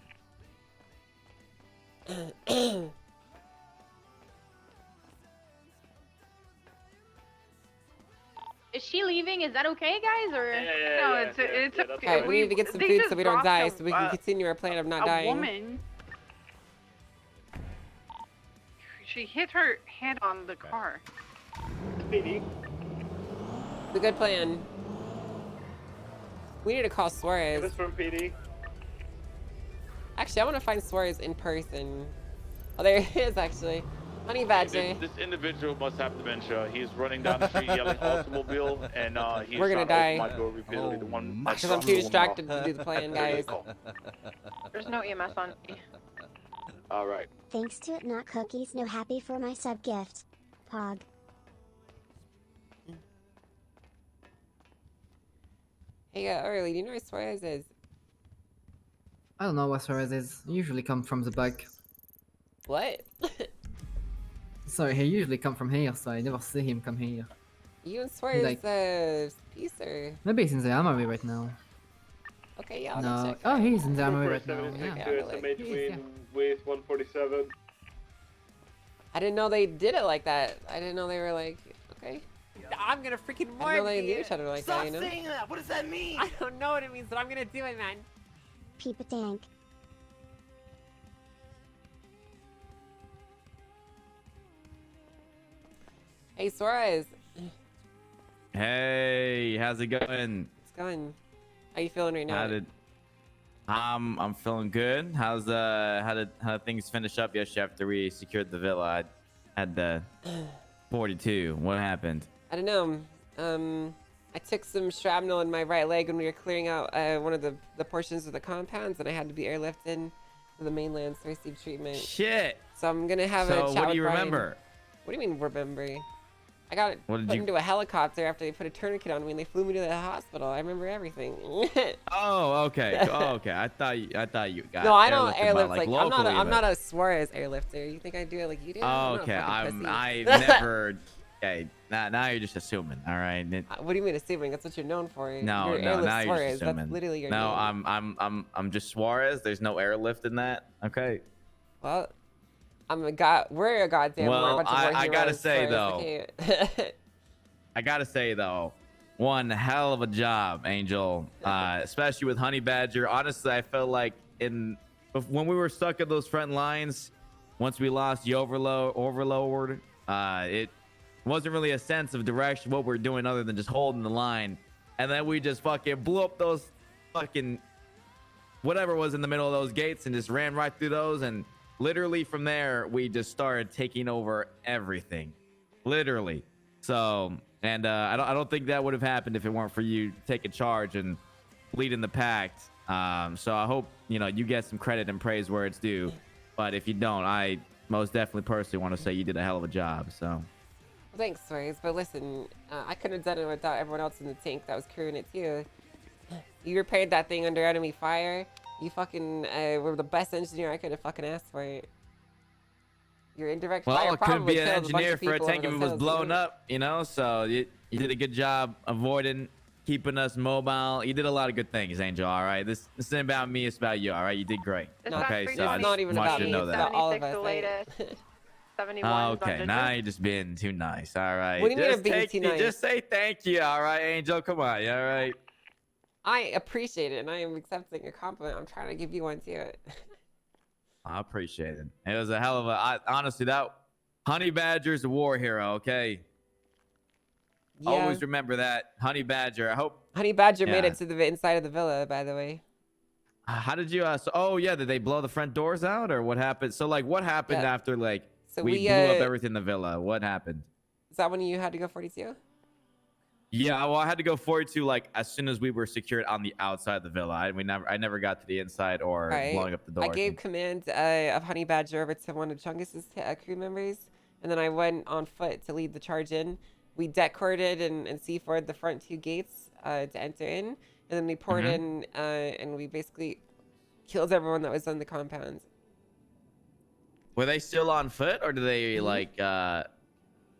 [SPEAKER 5] Is she leaving? Is that okay, guys? Or
[SPEAKER 7] No, it's
[SPEAKER 4] that's
[SPEAKER 7] okay.
[SPEAKER 1] Alright, we need to get some
[SPEAKER 7] they
[SPEAKER 1] food
[SPEAKER 7] just
[SPEAKER 1] so we don't
[SPEAKER 7] dropped
[SPEAKER 1] die, so we can
[SPEAKER 7] a
[SPEAKER 1] continue our plan of not dying.
[SPEAKER 7] woman. She hit her head on the car.
[SPEAKER 4] PD.
[SPEAKER 1] It's a good plan. We need to call Suarez.
[SPEAKER 4] This from PD.
[SPEAKER 1] Actually, I want to find Suarez in person. Oh, there he is, actually. Honey Badger.
[SPEAKER 9] This individual must have dementia. He's running down the street yelling automobile, and he's
[SPEAKER 1] We're gonna
[SPEAKER 9] trying to
[SPEAKER 1] die.
[SPEAKER 9] open my door repeatedly. The one that's
[SPEAKER 1] Because I'm too distracted to do the plan, guys.
[SPEAKER 7] There's no EMS on me.
[SPEAKER 9] All right.
[SPEAKER 6] Thanks to it not cookies no happy for my sub gift. Pog.
[SPEAKER 1] Hey, Early, do you know where Suarez is?
[SPEAKER 11] I don't know where Suarez is. He usually come from the back.
[SPEAKER 1] What?
[SPEAKER 11] Sorry, he usually come from here, so I never see him come here.
[SPEAKER 1] You and Suarez,
[SPEAKER 11] Like-
[SPEAKER 1] peace or?
[SPEAKER 11] Maybe he's in the armory right now.
[SPEAKER 1] Okay, yeah, I'll
[SPEAKER 11] No.
[SPEAKER 1] check.
[SPEAKER 11] Oh, he's in the armory right now.
[SPEAKER 4] 476
[SPEAKER 11] Yeah.
[SPEAKER 4] to estimate win with 147.
[SPEAKER 1] I didn't know they did it like that. I didn't know they were like, okay.
[SPEAKER 12] I'm gonna freaking
[SPEAKER 1] I didn't know
[SPEAKER 12] mark
[SPEAKER 1] they knew
[SPEAKER 12] you.
[SPEAKER 1] each other like
[SPEAKER 12] Stop
[SPEAKER 1] that, you know?
[SPEAKER 12] saying that. What does that mean?
[SPEAKER 1] I don't know what it means, but I'm gonna do it, man.
[SPEAKER 6] Peep a tank.
[SPEAKER 1] Hey, Suarez.
[SPEAKER 13] Hey, how's it going?
[SPEAKER 1] It's going. How you feeling right now?
[SPEAKER 13] I'm feeling good. How did things finish up yesterday after we secured the villa? I had the 42. What happened?
[SPEAKER 1] I don't know. I took some shrapnel in my right leg when we were clearing out one of the portions of the compounds, and I had to be airlifted to the mainland to receive treatment.
[SPEAKER 13] Shit.
[SPEAKER 1] So I'm gonna have a
[SPEAKER 13] So
[SPEAKER 1] chat
[SPEAKER 13] what do
[SPEAKER 1] with
[SPEAKER 13] you
[SPEAKER 1] Brian.
[SPEAKER 13] remember?
[SPEAKER 1] What do you mean remember? I got
[SPEAKER 13] What
[SPEAKER 1] put
[SPEAKER 13] did you-
[SPEAKER 1] into a helicopter after they put a tourniquet on me and they flew me to the hospital. I remember everything.
[SPEAKER 13] Oh, okay. Oh, okay. I thought you got.
[SPEAKER 1] No, I don't
[SPEAKER 13] airlifted by,
[SPEAKER 1] airlift
[SPEAKER 13] like
[SPEAKER 1] I'm
[SPEAKER 13] locally,
[SPEAKER 1] I'm
[SPEAKER 13] but-
[SPEAKER 1] not a Suarez airlifter. You think I do it like you do?
[SPEAKER 13] Oh,
[SPEAKER 1] I'm not a
[SPEAKER 13] okay.
[SPEAKER 1] fucking pussy.
[SPEAKER 13] I've never. Okay. Now you're just assuming. All right.
[SPEAKER 1] What do you mean assuming? That's what you're known for.
[SPEAKER 13] No,
[SPEAKER 1] you're
[SPEAKER 13] no.
[SPEAKER 1] airlift
[SPEAKER 13] Now you're
[SPEAKER 1] Suarez.
[SPEAKER 13] just assuming.
[SPEAKER 1] That's literally your
[SPEAKER 13] no,
[SPEAKER 1] name.
[SPEAKER 13] I'm just Suarez. There's no airlift in that. Okay.
[SPEAKER 1] Well, I'm a god. We're a goddamn.
[SPEAKER 13] Well,
[SPEAKER 1] we're a bunch of war
[SPEAKER 13] I gotta
[SPEAKER 1] heroes,
[SPEAKER 13] say,
[SPEAKER 1] Suarez,
[SPEAKER 13] though,
[SPEAKER 1] okay?
[SPEAKER 13] I gotta say though, one hell of a job, Angel. Especially with Honey Badger. Honestly, I felt like when we were stuck at those front lines, once we lost the overlord, it wasn't really a sense of direction what we're doing other than just holding the line, and then we just fucking blew up those fucking whatever was in the middle of those gates and just ran right through those, and literally from there we just started taking over everything, literally. So, and I don't think that would have happened if it weren't for you taking charge and leading the pact. So I hope you get some credit and praise where it's due, but if you don't, I most definitely personally want to say you did a hell of a job. So.
[SPEAKER 1] Thanks, Suarez. But listen, I couldn't have done it without everyone else in the tank that was crewing it too. You repaired that thing under enemy fire. You fucking were the best engineer I could have fucking asked for. Your indirect fire
[SPEAKER 13] Well, it could
[SPEAKER 1] probably
[SPEAKER 13] be an
[SPEAKER 1] killed a bunch
[SPEAKER 13] engineer
[SPEAKER 1] of
[SPEAKER 13] for a
[SPEAKER 1] people
[SPEAKER 13] tank
[SPEAKER 1] over
[SPEAKER 13] if it
[SPEAKER 1] those
[SPEAKER 13] was
[SPEAKER 1] hills,
[SPEAKER 13] blown up, So you did a good job avoiding, keeping us mobile. You did a lot of good things, Angel. All right, this isn't about me. It's about you. All right, you did great. Okay, so I
[SPEAKER 1] not even
[SPEAKER 13] just want
[SPEAKER 1] about
[SPEAKER 13] you to
[SPEAKER 1] me.
[SPEAKER 13] know
[SPEAKER 1] It's
[SPEAKER 13] that.
[SPEAKER 1] about all of
[SPEAKER 7] 76
[SPEAKER 1] us.
[SPEAKER 7] the latest. 71
[SPEAKER 13] Oh,
[SPEAKER 7] is on
[SPEAKER 13] okay,
[SPEAKER 7] Ginger.
[SPEAKER 13] now you're just being too nice. All right.
[SPEAKER 1] What do you mean
[SPEAKER 13] just
[SPEAKER 1] I'm being
[SPEAKER 13] take
[SPEAKER 1] too
[SPEAKER 13] the-
[SPEAKER 1] nice?
[SPEAKER 13] Just say thank you. All right, Angel. Come on. All right.
[SPEAKER 1] I appreciate it, and I am accepting a compliment. I'm trying to give you one too.
[SPEAKER 13] I appreciate it. It was a hell of a. Honestly, that Honey Badger's a war hero. Okay.
[SPEAKER 1] Yeah.
[SPEAKER 13] Always remember that, Honey Badger. I hope.
[SPEAKER 1] Honey Badger made
[SPEAKER 13] Yeah.
[SPEAKER 1] it to the inside of the villa, by the way.
[SPEAKER 13] How did you? Oh yeah, did they blow the front doors out, or what happened? So like, what happened
[SPEAKER 1] Yeah.
[SPEAKER 13] after like
[SPEAKER 1] So
[SPEAKER 13] we
[SPEAKER 1] we,
[SPEAKER 13] blew up
[SPEAKER 1] uh,
[SPEAKER 13] everything in the villa? What happened?
[SPEAKER 1] Is that when you had to go 42?
[SPEAKER 13] Yeah, well, I had to go 42 like as soon as we were secured on the outside of the villa. I never got to the inside or
[SPEAKER 1] Right.
[SPEAKER 13] blowing up the door.
[SPEAKER 1] I gave command of Honey Badger over to one of Chungus's crew members, and then I went on foot to lead the charge in. We deck corded and C4'd the front two gates to enter in, and then we poured in and we basically killed everyone that was on the compounds.
[SPEAKER 13] Were they still on foot, or did they like?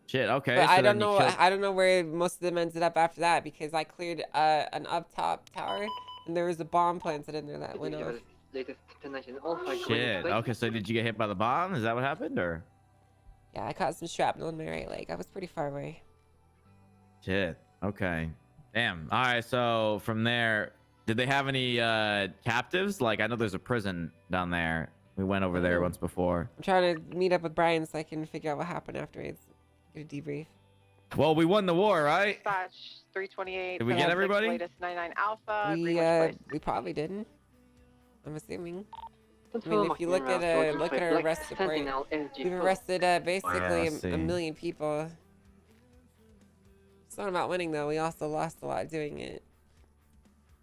[SPEAKER 13] Shit. Okay.
[SPEAKER 1] But
[SPEAKER 13] so
[SPEAKER 1] I
[SPEAKER 13] then
[SPEAKER 1] don't
[SPEAKER 13] you
[SPEAKER 1] know.
[SPEAKER 13] killed-
[SPEAKER 1] I don't know where most of them ended up after that because I cleared an up top tower, and there was a bomb planted in there that went off.
[SPEAKER 8] Latest detonation. All five
[SPEAKER 13] Shit. Okay, so did you get hit by the bomb? Is that what happened, or?
[SPEAKER 1] Yeah, I caught some shrapnel in my right leg. I was pretty far away.
[SPEAKER 13] Shit. Okay. Damn. All right. So from there, did they have any captives? Like I know there's a prison down there. We went over there once before.
[SPEAKER 1] I'm trying to meet up with Brian so I can figure out what happened afterwards. Get a debrief.
[SPEAKER 13] Well, we won the war, right?
[SPEAKER 7] Dispatch 328.
[SPEAKER 13] Did we get everybody?
[SPEAKER 7] Latest 99 Alpha.
[SPEAKER 1] We
[SPEAKER 7] Greenwich Place.
[SPEAKER 1] we probably didn't. I'm assuming. I mean, if you look at our arrest report, we've arrested basically
[SPEAKER 13] let's
[SPEAKER 1] a
[SPEAKER 13] see.
[SPEAKER 1] million people. It's not about winning though. We also lost a lot doing it.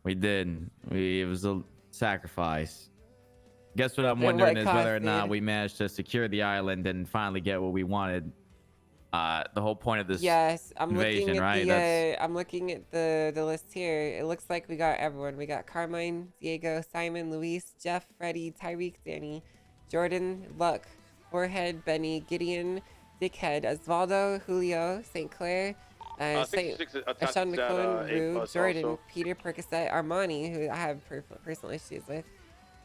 [SPEAKER 13] We did. It was a sacrifice. Guess what I'm
[SPEAKER 1] At
[SPEAKER 13] wondering
[SPEAKER 1] what
[SPEAKER 13] is whether or
[SPEAKER 1] cost,
[SPEAKER 13] not
[SPEAKER 1] dude?
[SPEAKER 13] we managed to secure the island and finally get what we wanted. The whole point of this
[SPEAKER 1] Yes, I'm
[SPEAKER 13] invasion,
[SPEAKER 1] looking at
[SPEAKER 13] right?
[SPEAKER 1] the I'm looking at the list here. It looks like we got everyone. We got Carmine, Diego, Simon, Luis, Jeff, Freddie, Tyreek, Danny, Jordan, Luck, Warhead, Benny, Gideon, Dickhead, Osvaldo, Julio, St. Clair, St.
[SPEAKER 9] 66 attached
[SPEAKER 1] Sean
[SPEAKER 9] to that,
[SPEAKER 1] McClone,
[SPEAKER 9] 8
[SPEAKER 1] Rue,
[SPEAKER 9] plus
[SPEAKER 1] Jordan,
[SPEAKER 9] also.
[SPEAKER 1] Peter Percocet, Armani, who I have personal issues with,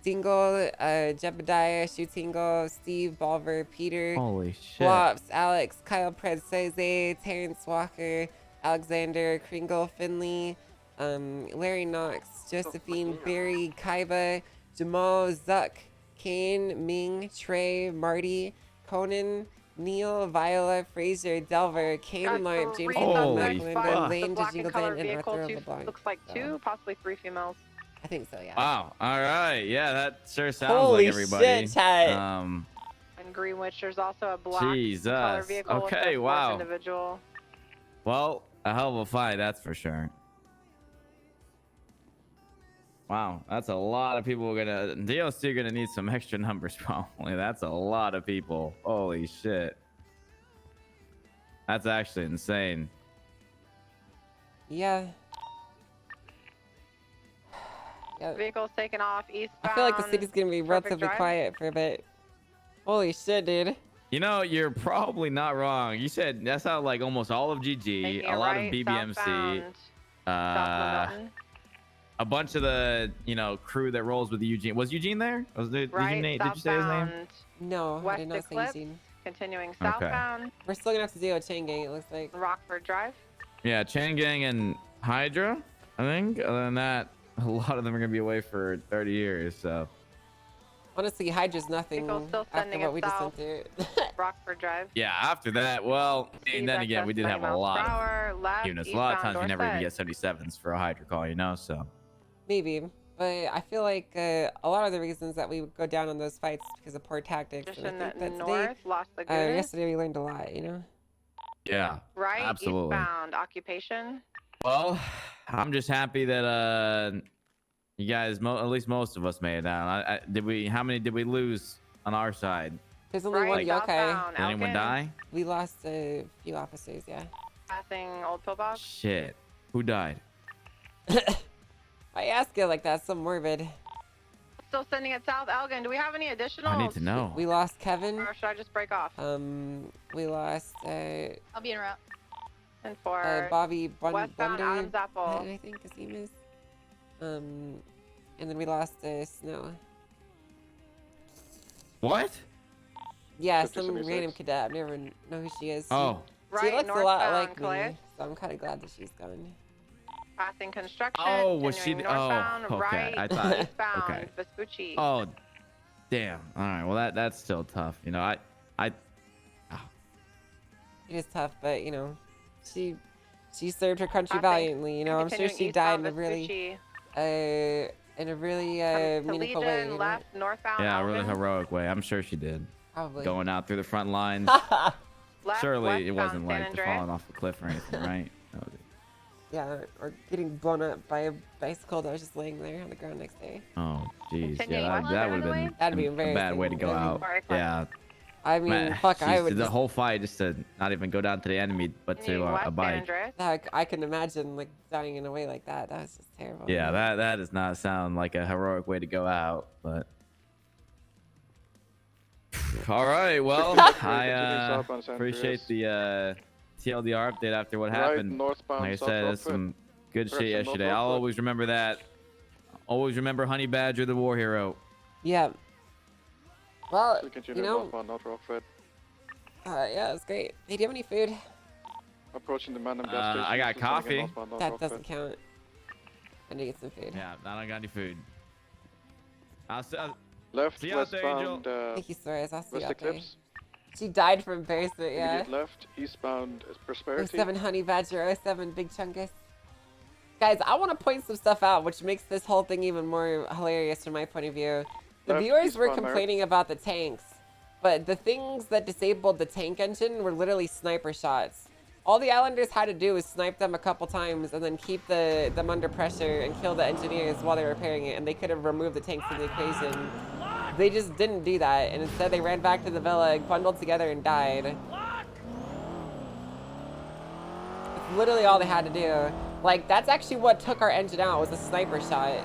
[SPEAKER 1] Dingle, Jebediah, Shootingle, Steve, Balver, Peter,
[SPEAKER 13] Holy shit.
[SPEAKER 1] Flops, Alex, Kyle Predseze, Terrence Walker, Alexander, Kringle, Finley, Larry Knox, Josephine, Barry, Kaiba, Jamal, Zuck, Kane, Ming, Trey, Marty, Conan, Neil, Viola, Fraser, Delver, Kane, Lawrence, James,
[SPEAKER 13] Holy
[SPEAKER 1] Lynn,
[SPEAKER 13] fuck.
[SPEAKER 1] Lane,
[SPEAKER 7] Black and color
[SPEAKER 1] Jingleton, and
[SPEAKER 7] vehicle,
[SPEAKER 1] Arthur
[SPEAKER 7] two,
[SPEAKER 1] LeBlanc.
[SPEAKER 7] looks like two, possibly 3 females.
[SPEAKER 1] I think so, yeah.
[SPEAKER 13] Wow. All right. Yeah, that sure sounds
[SPEAKER 1] Holy
[SPEAKER 13] like everybody.
[SPEAKER 1] shit, chat.
[SPEAKER 7] In Greenwich, there's also a black
[SPEAKER 13] Jesus.
[SPEAKER 7] color vehicle with
[SPEAKER 13] Okay,
[SPEAKER 7] a fourth
[SPEAKER 13] wow.
[SPEAKER 7] individual.
[SPEAKER 13] Well, a hell of a fight, that's for sure. Wow, that's a lot of people. DLC are gonna need some extra numbers probably. That's a lot of people. Holy shit. That's actually insane.
[SPEAKER 1] Yeah. Yeah.
[SPEAKER 7] Vehicle's taken off eastbound.
[SPEAKER 1] I feel like the city's gonna be
[SPEAKER 7] Perfect
[SPEAKER 1] relatively
[SPEAKER 7] Drive.
[SPEAKER 1] quiet for a bit. Holy shit, dude.
[SPEAKER 13] You know, you're probably not wrong. You said that's how like almost all of GG,
[SPEAKER 7] Making
[SPEAKER 13] a
[SPEAKER 7] a
[SPEAKER 13] lot
[SPEAKER 7] right,
[SPEAKER 13] of BBMC,
[SPEAKER 7] southbound, south of Milton.
[SPEAKER 13] a bunch of the crew that rolls with Eugene. Was Eugene there? Was there?
[SPEAKER 7] Right,
[SPEAKER 13] did you say his name?
[SPEAKER 7] southbound,
[SPEAKER 1] No, I
[SPEAKER 7] West
[SPEAKER 1] did not say
[SPEAKER 7] Eclipse,
[SPEAKER 1] Eugene.
[SPEAKER 7] continuing southbound,
[SPEAKER 1] We're still gonna have to deal with Chain Gang, it looks like.
[SPEAKER 7] Rockford Drive.
[SPEAKER 13] Yeah, Chain Gang and Hydra, I think. Other than that, a lot of them are gonna be away for 30 years. So
[SPEAKER 1] Honestly, Hydra's nothing
[SPEAKER 7] Vehicle's still
[SPEAKER 1] after
[SPEAKER 7] sending
[SPEAKER 1] what we just
[SPEAKER 7] itself.
[SPEAKER 1] went through.
[SPEAKER 7] Rockford Drive.
[SPEAKER 13] yeah, after that, well, and then
[SPEAKER 7] Speed
[SPEAKER 13] again, we did
[SPEAKER 7] excess
[SPEAKER 13] have
[SPEAKER 7] 20
[SPEAKER 13] a
[SPEAKER 7] miles per
[SPEAKER 13] lot of
[SPEAKER 7] hour, left,
[SPEAKER 13] units. A lot of
[SPEAKER 7] eastbound
[SPEAKER 13] times we never even
[SPEAKER 7] Dorset.
[SPEAKER 13] get 77s for a Hydra call, you know. So
[SPEAKER 1] Maybe. But I feel like a lot of the reasons that we would go down on those fights is because of poor tactics. And I
[SPEAKER 7] Position
[SPEAKER 1] think that
[SPEAKER 7] north,
[SPEAKER 1] today,
[SPEAKER 7] Las Lagunas.
[SPEAKER 1] yesterday we learned a lot, you know?
[SPEAKER 13] yeah,
[SPEAKER 7] Right,
[SPEAKER 13] absolutely.
[SPEAKER 7] eastbound occupation.
[SPEAKER 13] Well, I'm just happy that you guys, at least most of us made it down. How many did we lose on our side?
[SPEAKER 1] There's only
[SPEAKER 7] Right,
[SPEAKER 1] one yokai.
[SPEAKER 7] southbound,
[SPEAKER 13] Did anyone
[SPEAKER 7] Elgin,
[SPEAKER 13] die?
[SPEAKER 1] We lost a few officers, yeah.
[SPEAKER 7] Passing Old Pillbox.
[SPEAKER 13] Shit, who died?
[SPEAKER 1] I ask it like that, so morbid.
[SPEAKER 7] Still sending it south, Elgin. Do we have any additional?
[SPEAKER 13] I need to know.
[SPEAKER 1] We lost Kevin.
[SPEAKER 7] Or should I just break off?
[SPEAKER 1] We lost
[SPEAKER 5] I'll be en route.
[SPEAKER 7] And for
[SPEAKER 1] Bobby
[SPEAKER 7] westbound
[SPEAKER 1] Blunder,
[SPEAKER 7] Adams Apple.
[SPEAKER 1] I think his name is. And then we lost Snow.
[SPEAKER 13] What?
[SPEAKER 1] Yeah,
[SPEAKER 9] Fifty
[SPEAKER 1] some
[SPEAKER 9] seventy
[SPEAKER 1] random
[SPEAKER 9] six.
[SPEAKER 1] cadet. I never know who she is.
[SPEAKER 13] Oh,
[SPEAKER 1] She
[SPEAKER 7] Right,
[SPEAKER 1] looks a lot
[SPEAKER 7] northbound
[SPEAKER 1] like
[SPEAKER 7] Calais.
[SPEAKER 1] me, so I'm kind of glad that she's gone.
[SPEAKER 7] Passing construction.
[SPEAKER 13] Oh, was she
[SPEAKER 7] continuing
[SPEAKER 13] the- oh,
[SPEAKER 7] northbound,
[SPEAKER 13] okay,
[SPEAKER 7] right,
[SPEAKER 13] I thought-
[SPEAKER 7] eastbound,
[SPEAKER 13] okay.
[SPEAKER 7] Vespucci.
[SPEAKER 13] oh, damn. All right, well that's still tough. You know, I
[SPEAKER 1] It is tough, but you know, she served her country
[SPEAKER 7] Passing-
[SPEAKER 1] valiantly. You know, I'm sure
[SPEAKER 7] continuing
[SPEAKER 1] she died
[SPEAKER 7] eastbound
[SPEAKER 1] in a really
[SPEAKER 7] Vespucci.
[SPEAKER 1] meaningful
[SPEAKER 7] To
[SPEAKER 1] way.
[SPEAKER 7] Legion,
[SPEAKER 1] You know?
[SPEAKER 7] left, northbound.
[SPEAKER 13] yeah, a really
[SPEAKER 7] Elgin.
[SPEAKER 13] heroic way. I'm sure she did.
[SPEAKER 1] Probably.
[SPEAKER 13] Going out through the front lines.
[SPEAKER 7] Left,
[SPEAKER 13] Surely it
[SPEAKER 7] westbound
[SPEAKER 13] wasn't
[SPEAKER 7] San
[SPEAKER 13] like
[SPEAKER 7] Andreas.
[SPEAKER 13] falling off a cliff or anything, right? No,
[SPEAKER 1] Yeah, or getting blown up by a bicycle that was just laying there on the ground next day.
[SPEAKER 13] oh, jeez.
[SPEAKER 7] Continuing
[SPEAKER 13] Yeah,
[SPEAKER 7] west
[SPEAKER 13] that
[SPEAKER 7] on
[SPEAKER 13] would
[SPEAKER 7] the
[SPEAKER 13] have
[SPEAKER 7] way?
[SPEAKER 13] been
[SPEAKER 1] That'd be
[SPEAKER 13] a bad
[SPEAKER 1] embarrassing.
[SPEAKER 13] way to go
[SPEAKER 1] Yeah.
[SPEAKER 13] out.
[SPEAKER 7] Sorry,
[SPEAKER 13] Yeah.
[SPEAKER 1] I mean,
[SPEAKER 13] Man,
[SPEAKER 1] fuck, I
[SPEAKER 13] jeez,
[SPEAKER 1] would
[SPEAKER 13] the
[SPEAKER 1] just,
[SPEAKER 13] whole fight just to not even go down to the enemy, but to
[SPEAKER 7] Continuing west,
[SPEAKER 13] a
[SPEAKER 7] San
[SPEAKER 13] bike.
[SPEAKER 7] Andreas.
[SPEAKER 1] heck, I can imagine like dying in a way like that. That was just terrible.
[SPEAKER 13] Yeah, that does not sound like a heroic way to go out, but. All right, well, I
[SPEAKER 9] southbound San
[SPEAKER 13] appreciate
[SPEAKER 9] Andreas.
[SPEAKER 13] the TLDR update after what
[SPEAKER 9] Right,
[SPEAKER 13] happened.
[SPEAKER 9] northbound,
[SPEAKER 13] Like I
[SPEAKER 9] South
[SPEAKER 13] said, that's
[SPEAKER 9] Rockford.
[SPEAKER 13] some good shit
[SPEAKER 9] Direction, North
[SPEAKER 13] yesterday. I'll
[SPEAKER 9] Rockford.
[SPEAKER 13] always remember that. Always remember Honey Badger, the war hero.
[SPEAKER 1] Yeah. Well,
[SPEAKER 9] Still
[SPEAKER 1] you
[SPEAKER 9] continuing
[SPEAKER 1] know,
[SPEAKER 9] northbound, North Rockford.
[SPEAKER 1] yeah, it's great. Hey, do you have any food?
[SPEAKER 9] Approaching the Mandem gas
[SPEAKER 13] I
[SPEAKER 9] station.
[SPEAKER 13] got
[SPEAKER 9] still sending it
[SPEAKER 13] coffee.
[SPEAKER 9] northbound, North
[SPEAKER 1] That
[SPEAKER 9] Rockford.
[SPEAKER 1] doesn't count. I need to get some food.
[SPEAKER 13] Yeah, I don't got any food. I'll
[SPEAKER 9] Left,
[SPEAKER 13] See you out there,
[SPEAKER 9] westbound,
[SPEAKER 1] Thank you, Suarez. I'll see you
[SPEAKER 9] West
[SPEAKER 1] out there.
[SPEAKER 9] Eclipse.
[SPEAKER 1] She died from embarrassment, yeah.
[SPEAKER 9] Immediate left, eastbound Prosperity.
[SPEAKER 1] 07 Honey Badger, 07 Big Chungus. Guys, I want to point some stuff out, which makes this whole thing even more hilarious from my point of view. The
[SPEAKER 9] Left
[SPEAKER 1] viewers were
[SPEAKER 9] respawn there.
[SPEAKER 1] complaining about the tanks, but the things that disabled the tank engine were literally sniper shots. All the Islanders had to do was snipe them a couple times and then keep them under pressure and kill the engineers while they were repairing it, and they could have removed the tanks from the equation. They just didn't do that, and instead they ran back to the villa, bundled together, and died. It's literally all they had to do. Like, that's actually what took our engine out, was a sniper shot.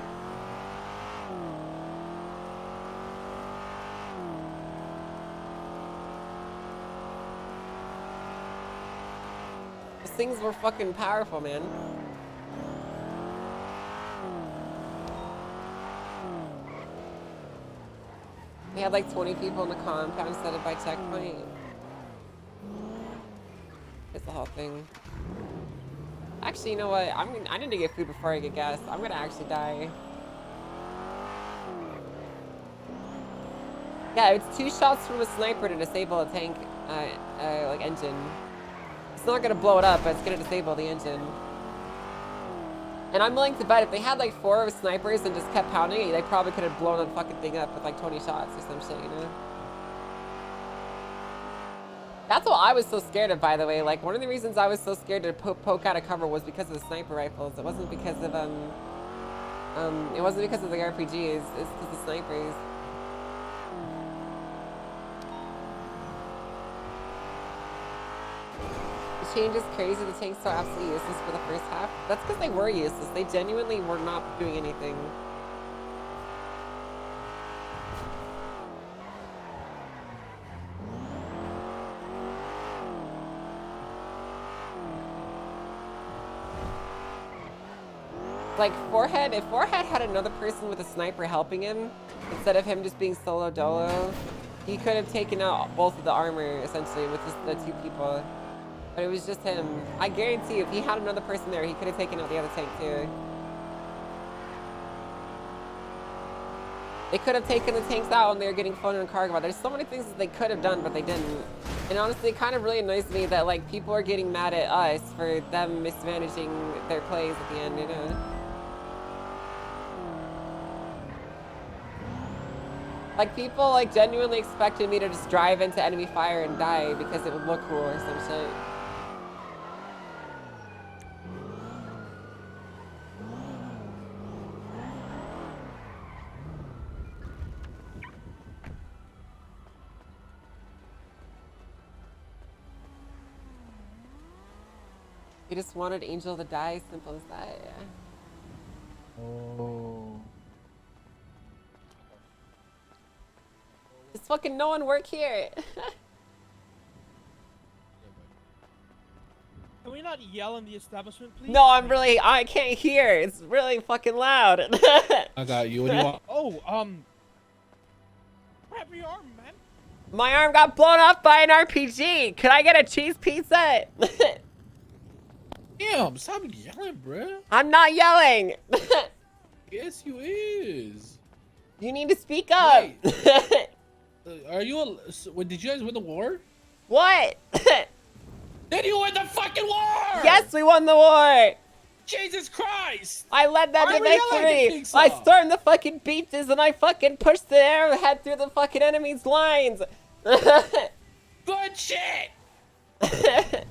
[SPEAKER 1] Those things were fucking powerful, man. They had like 20 people in the compound set up by checkpoint. It's the whole thing. Actually, you know what? I need to get food before I get gas. I'm gonna actually die. Yeah, it's 2 shots from a sniper to disable a tank, like engine. It's not gonna blow it up, but it's gonna disable the engine. And I'm willing to bet if they had like 4 snipers and just kept pounding it, they probably could have blown the fucking thing up with like 20 shots or some shit, you know? That's what I was so scared of, by the way. Like, one of the reasons I was so scared to poke out of cover was because of the sniper rifles. It wasn't because of, it wasn't because of the RPGs. It's because of the snipers. The change is crazy. The tanks are absolutely useless for the first half. That's because they were useless. They genuinely were not doing anything. Like, Forehead, if Forehead had another person with a sniper helping him, instead of him just being solo dolo, he could have taken out both of the armor, essentially, with just the 2 people. But it was just him. I guarantee you, if he had another person there, he could have taken out the other tank, too. They could have taken the tanks out when they were getting flown in cargo. There's so many things that they could have done, but they didn't. And honestly, it kind of really annoys me that, like, people are getting mad at us for them mismanaging their plays at the end, you know? Like, people, like, genuinely expected me to just drive into enemy fire and die because it would look cool or some shit. You just wanted Angel to die, simple as that, yeah.
[SPEAKER 14] Oh.
[SPEAKER 1] Just fucking no one work here.
[SPEAKER 15] Can we not yell in the establishment, please?
[SPEAKER 1] No, I can't hear. It's really fucking loud.
[SPEAKER 14] I got you. What do you want?
[SPEAKER 15] Oh, grab your arm, man.
[SPEAKER 1] My arm got blown off by an RPG. Could I get a cheese pizza?
[SPEAKER 14] Damn, stop yelling, bruh.
[SPEAKER 1] I'm not yelling.
[SPEAKER 14] Yes, you is.
[SPEAKER 1] You need to speak up.
[SPEAKER 14] Are you did you guys win the war?
[SPEAKER 1] What?
[SPEAKER 14] Did you win the fucking war?
[SPEAKER 1] Yes, we won the war.
[SPEAKER 14] Jesus Christ!
[SPEAKER 1] I led them to
[SPEAKER 14] Why were you yelling
[SPEAKER 1] victory.
[SPEAKER 14] at
[SPEAKER 1] I
[SPEAKER 14] Pixar?
[SPEAKER 1] stormed the fucking beaches and I fucking pushed the arrowhead through the fucking enemy's lines.
[SPEAKER 14] Good shit.
[SPEAKER 15] Can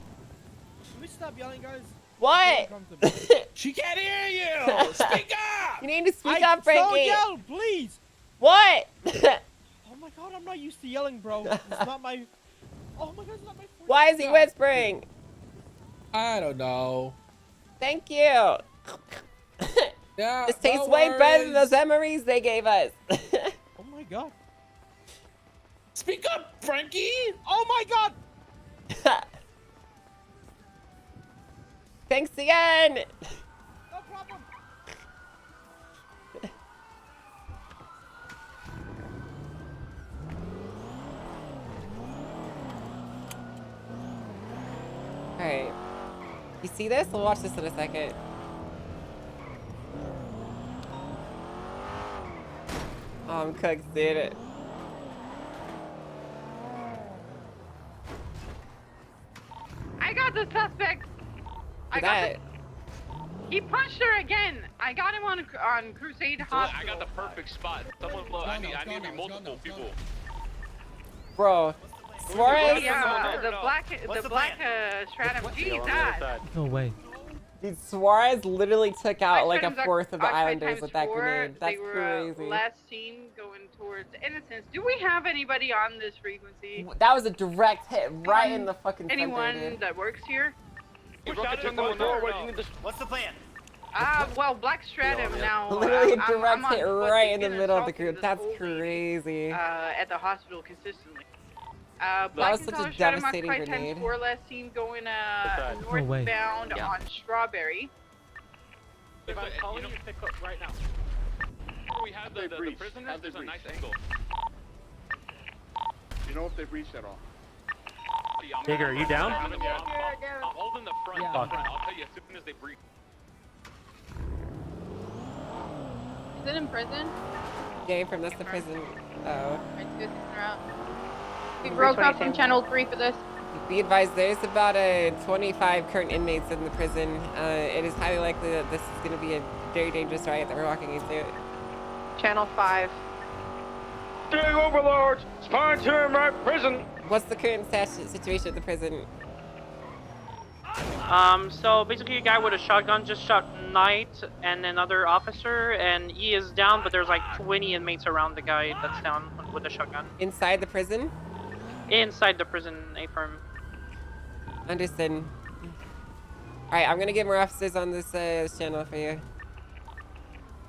[SPEAKER 15] we stop yelling, guys?
[SPEAKER 1] What?
[SPEAKER 14] She can't hear you. Speak up.
[SPEAKER 1] You need to speak up, Frankie.
[SPEAKER 15] Don't yell, please.
[SPEAKER 1] What?
[SPEAKER 15] Oh my god, I'm not used to yelling, bro. It's not my. Oh my god, it's not my.
[SPEAKER 1] Why is he whispering?
[SPEAKER 14] I don't know.
[SPEAKER 1] Thank you.
[SPEAKER 14] Yeah.
[SPEAKER 1] This tastes
[SPEAKER 14] no
[SPEAKER 1] way better than
[SPEAKER 14] worries.
[SPEAKER 1] those MREs they gave us.
[SPEAKER 15] Oh my god.
[SPEAKER 14] Speak up, Frankie.
[SPEAKER 15] Oh my god.
[SPEAKER 1] Thanks again.
[SPEAKER 15] No problem.
[SPEAKER 1] Alright. You see this? We'll watch this in a second. Oh, I'm cooked, dude.
[SPEAKER 7] I got the suspect. I got
[SPEAKER 1] That.
[SPEAKER 7] the, He punched her again. I got him on Crusade Hospital.
[SPEAKER 9] I got the perfect spot. Someone look. I need to be multiple people.
[SPEAKER 1] Bro, Suarez.
[SPEAKER 7] Yeah, the black Stratum. Jesus.
[SPEAKER 16] No way.
[SPEAKER 1] Dude, Suarez literally took out like a
[SPEAKER 7] Stratums
[SPEAKER 1] fourth of the
[SPEAKER 7] occupied
[SPEAKER 1] Islanders
[SPEAKER 7] times
[SPEAKER 1] with that
[SPEAKER 7] 4.
[SPEAKER 1] grenade. That's
[SPEAKER 7] They were
[SPEAKER 1] crazy.
[SPEAKER 7] last seen going towards Innocence. Do we have anybody on this frequency?
[SPEAKER 1] That was a direct hit right in the fucking center,
[SPEAKER 7] Anyone
[SPEAKER 1] dude.
[SPEAKER 7] that works here?
[SPEAKER 12] What's the plan?
[SPEAKER 7] Well, Black Stratum now.
[SPEAKER 1] Literally a
[SPEAKER 7] I'm
[SPEAKER 1] direct
[SPEAKER 7] on
[SPEAKER 1] hit
[SPEAKER 7] foot.
[SPEAKER 1] right
[SPEAKER 7] He's
[SPEAKER 1] in the
[SPEAKER 7] been
[SPEAKER 1] middle of the
[SPEAKER 7] assaulting
[SPEAKER 1] group.
[SPEAKER 7] this
[SPEAKER 1] That's
[SPEAKER 7] whole week,
[SPEAKER 1] crazy.
[SPEAKER 7] at the hospital consistently.
[SPEAKER 1] That
[SPEAKER 7] Black
[SPEAKER 1] was
[SPEAKER 7] and
[SPEAKER 1] such a
[SPEAKER 7] Color Stratum
[SPEAKER 1] devastating
[SPEAKER 7] occupied
[SPEAKER 1] grenade.
[SPEAKER 7] times 4 last seen going
[SPEAKER 16] No way.
[SPEAKER 7] northbound on Strawberry.
[SPEAKER 9] If I'm calling you, pick up right now. We have the prisoners. There's a nice angle.
[SPEAKER 17] You know if they've reached at all?
[SPEAKER 16] Digger, are you down?
[SPEAKER 9] I'm holding the front.
[SPEAKER 16] Yeah.
[SPEAKER 9] I'll tell you as soon as they breach.
[SPEAKER 5] Is it in prison?
[SPEAKER 1] Game from that's the prison. Oh.
[SPEAKER 5] We broke up from Channel 3 for this.
[SPEAKER 1] Be advised, there's about 25 current inmates in the prison. It is highly likely that this is going to be a very dangerous riot that we're walking into.
[SPEAKER 7] Channel 5.
[SPEAKER 4] Gang overlords! Spine to him right prison!
[SPEAKER 1] What's the current situation at the prison?
[SPEAKER 18] So basically a guy with a shotgun just shot Knight and another officer, and he is down, but there's like 20 inmates around the guy that's down with a shotgun.
[SPEAKER 1] Inside the prison?
[SPEAKER 18] Inside the prison, A-firm.
[SPEAKER 1] Understood. Alright, I'm gonna get more officers on this channel for you.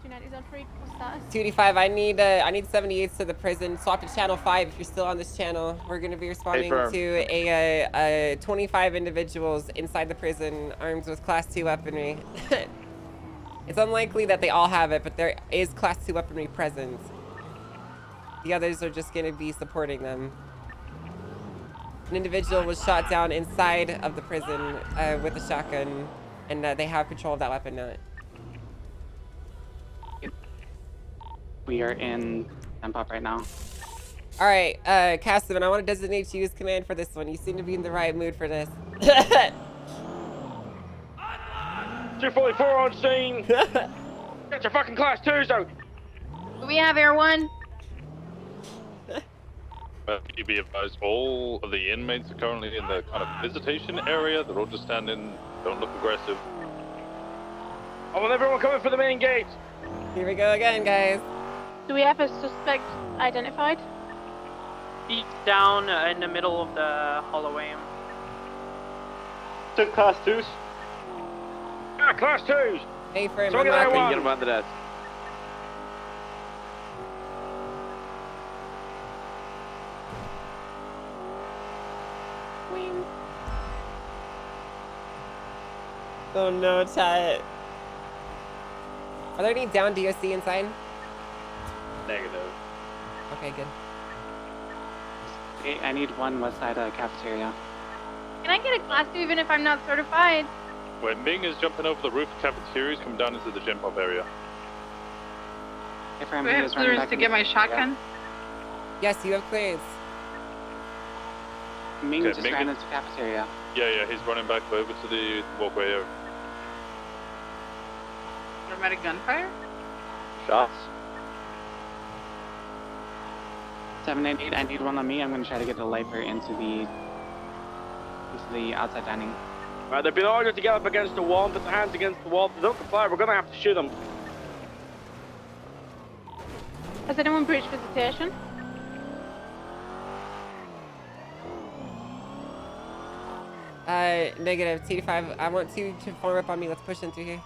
[SPEAKER 5] 290's on free status.
[SPEAKER 1] 285, I need 78s to the prison. Swap to channel 5 if you're still on this channel. We're gonna be responding
[SPEAKER 4] Affirm.
[SPEAKER 1] to a 25 individuals inside the prison armed with class 2 weaponry. It's unlikely that they all have it, but there is class 2 weaponry present. The others are just gonna be supporting them. An individual was shot down inside of the prison with a shotgun, and they have control of that weapon now.
[SPEAKER 18] We are in Pop right now.
[SPEAKER 1] All right, Cassivan, I want to designate you as command for this one. You seem to be in the right mood for this.
[SPEAKER 4] 244 on scene! Get your fucking class 2s out!
[SPEAKER 5] Do we have Air 1?
[SPEAKER 9] You be advised, all of the inmates are currently in the kind of visitation area. They're all just standing, don't look aggressive.
[SPEAKER 4] I want everyone coming for the main gate!
[SPEAKER 1] Here we go again, guys.
[SPEAKER 5] Do we have a suspect identified?
[SPEAKER 18] He's down in the middle of the hallway.
[SPEAKER 4] Took class 2s. Ah, class 2s!
[SPEAKER 1] Hey, for
[SPEAKER 4] So get that one.
[SPEAKER 9] Get him on the desk.
[SPEAKER 1] Oh no, chat. Are there any down DOC inside?
[SPEAKER 4] Negative.
[SPEAKER 1] Okay, good.
[SPEAKER 18] I need one west side cafeteria.
[SPEAKER 5] Can I get a class 2 even if I'm not certified?
[SPEAKER 9] When Ming is jumping over the roof of cafeterias, come down into the gym pop area.
[SPEAKER 18] If
[SPEAKER 7] Do I have clearance to get my shotgun?
[SPEAKER 1] Yes, you have clearance.
[SPEAKER 18] Ming
[SPEAKER 9] Okay,
[SPEAKER 18] just
[SPEAKER 9] Ming
[SPEAKER 18] ran
[SPEAKER 9] is-
[SPEAKER 18] into cafeteria.
[SPEAKER 9] Yeah, he's running back over to the walkway area.
[SPEAKER 7] Automatic gunfire?
[SPEAKER 9] Shots.
[SPEAKER 18] 788, I need one on me. I'm gonna try to get the Liper into the outside dining.
[SPEAKER 4] Right, they've been ordered to get up against the wall and put their hands against the wall. If they don't comply, we're gonna have to shoot them.
[SPEAKER 5] Has anyone breached visitation?
[SPEAKER 1] Negative. T5. I want two to form up on me. Let's push in through here.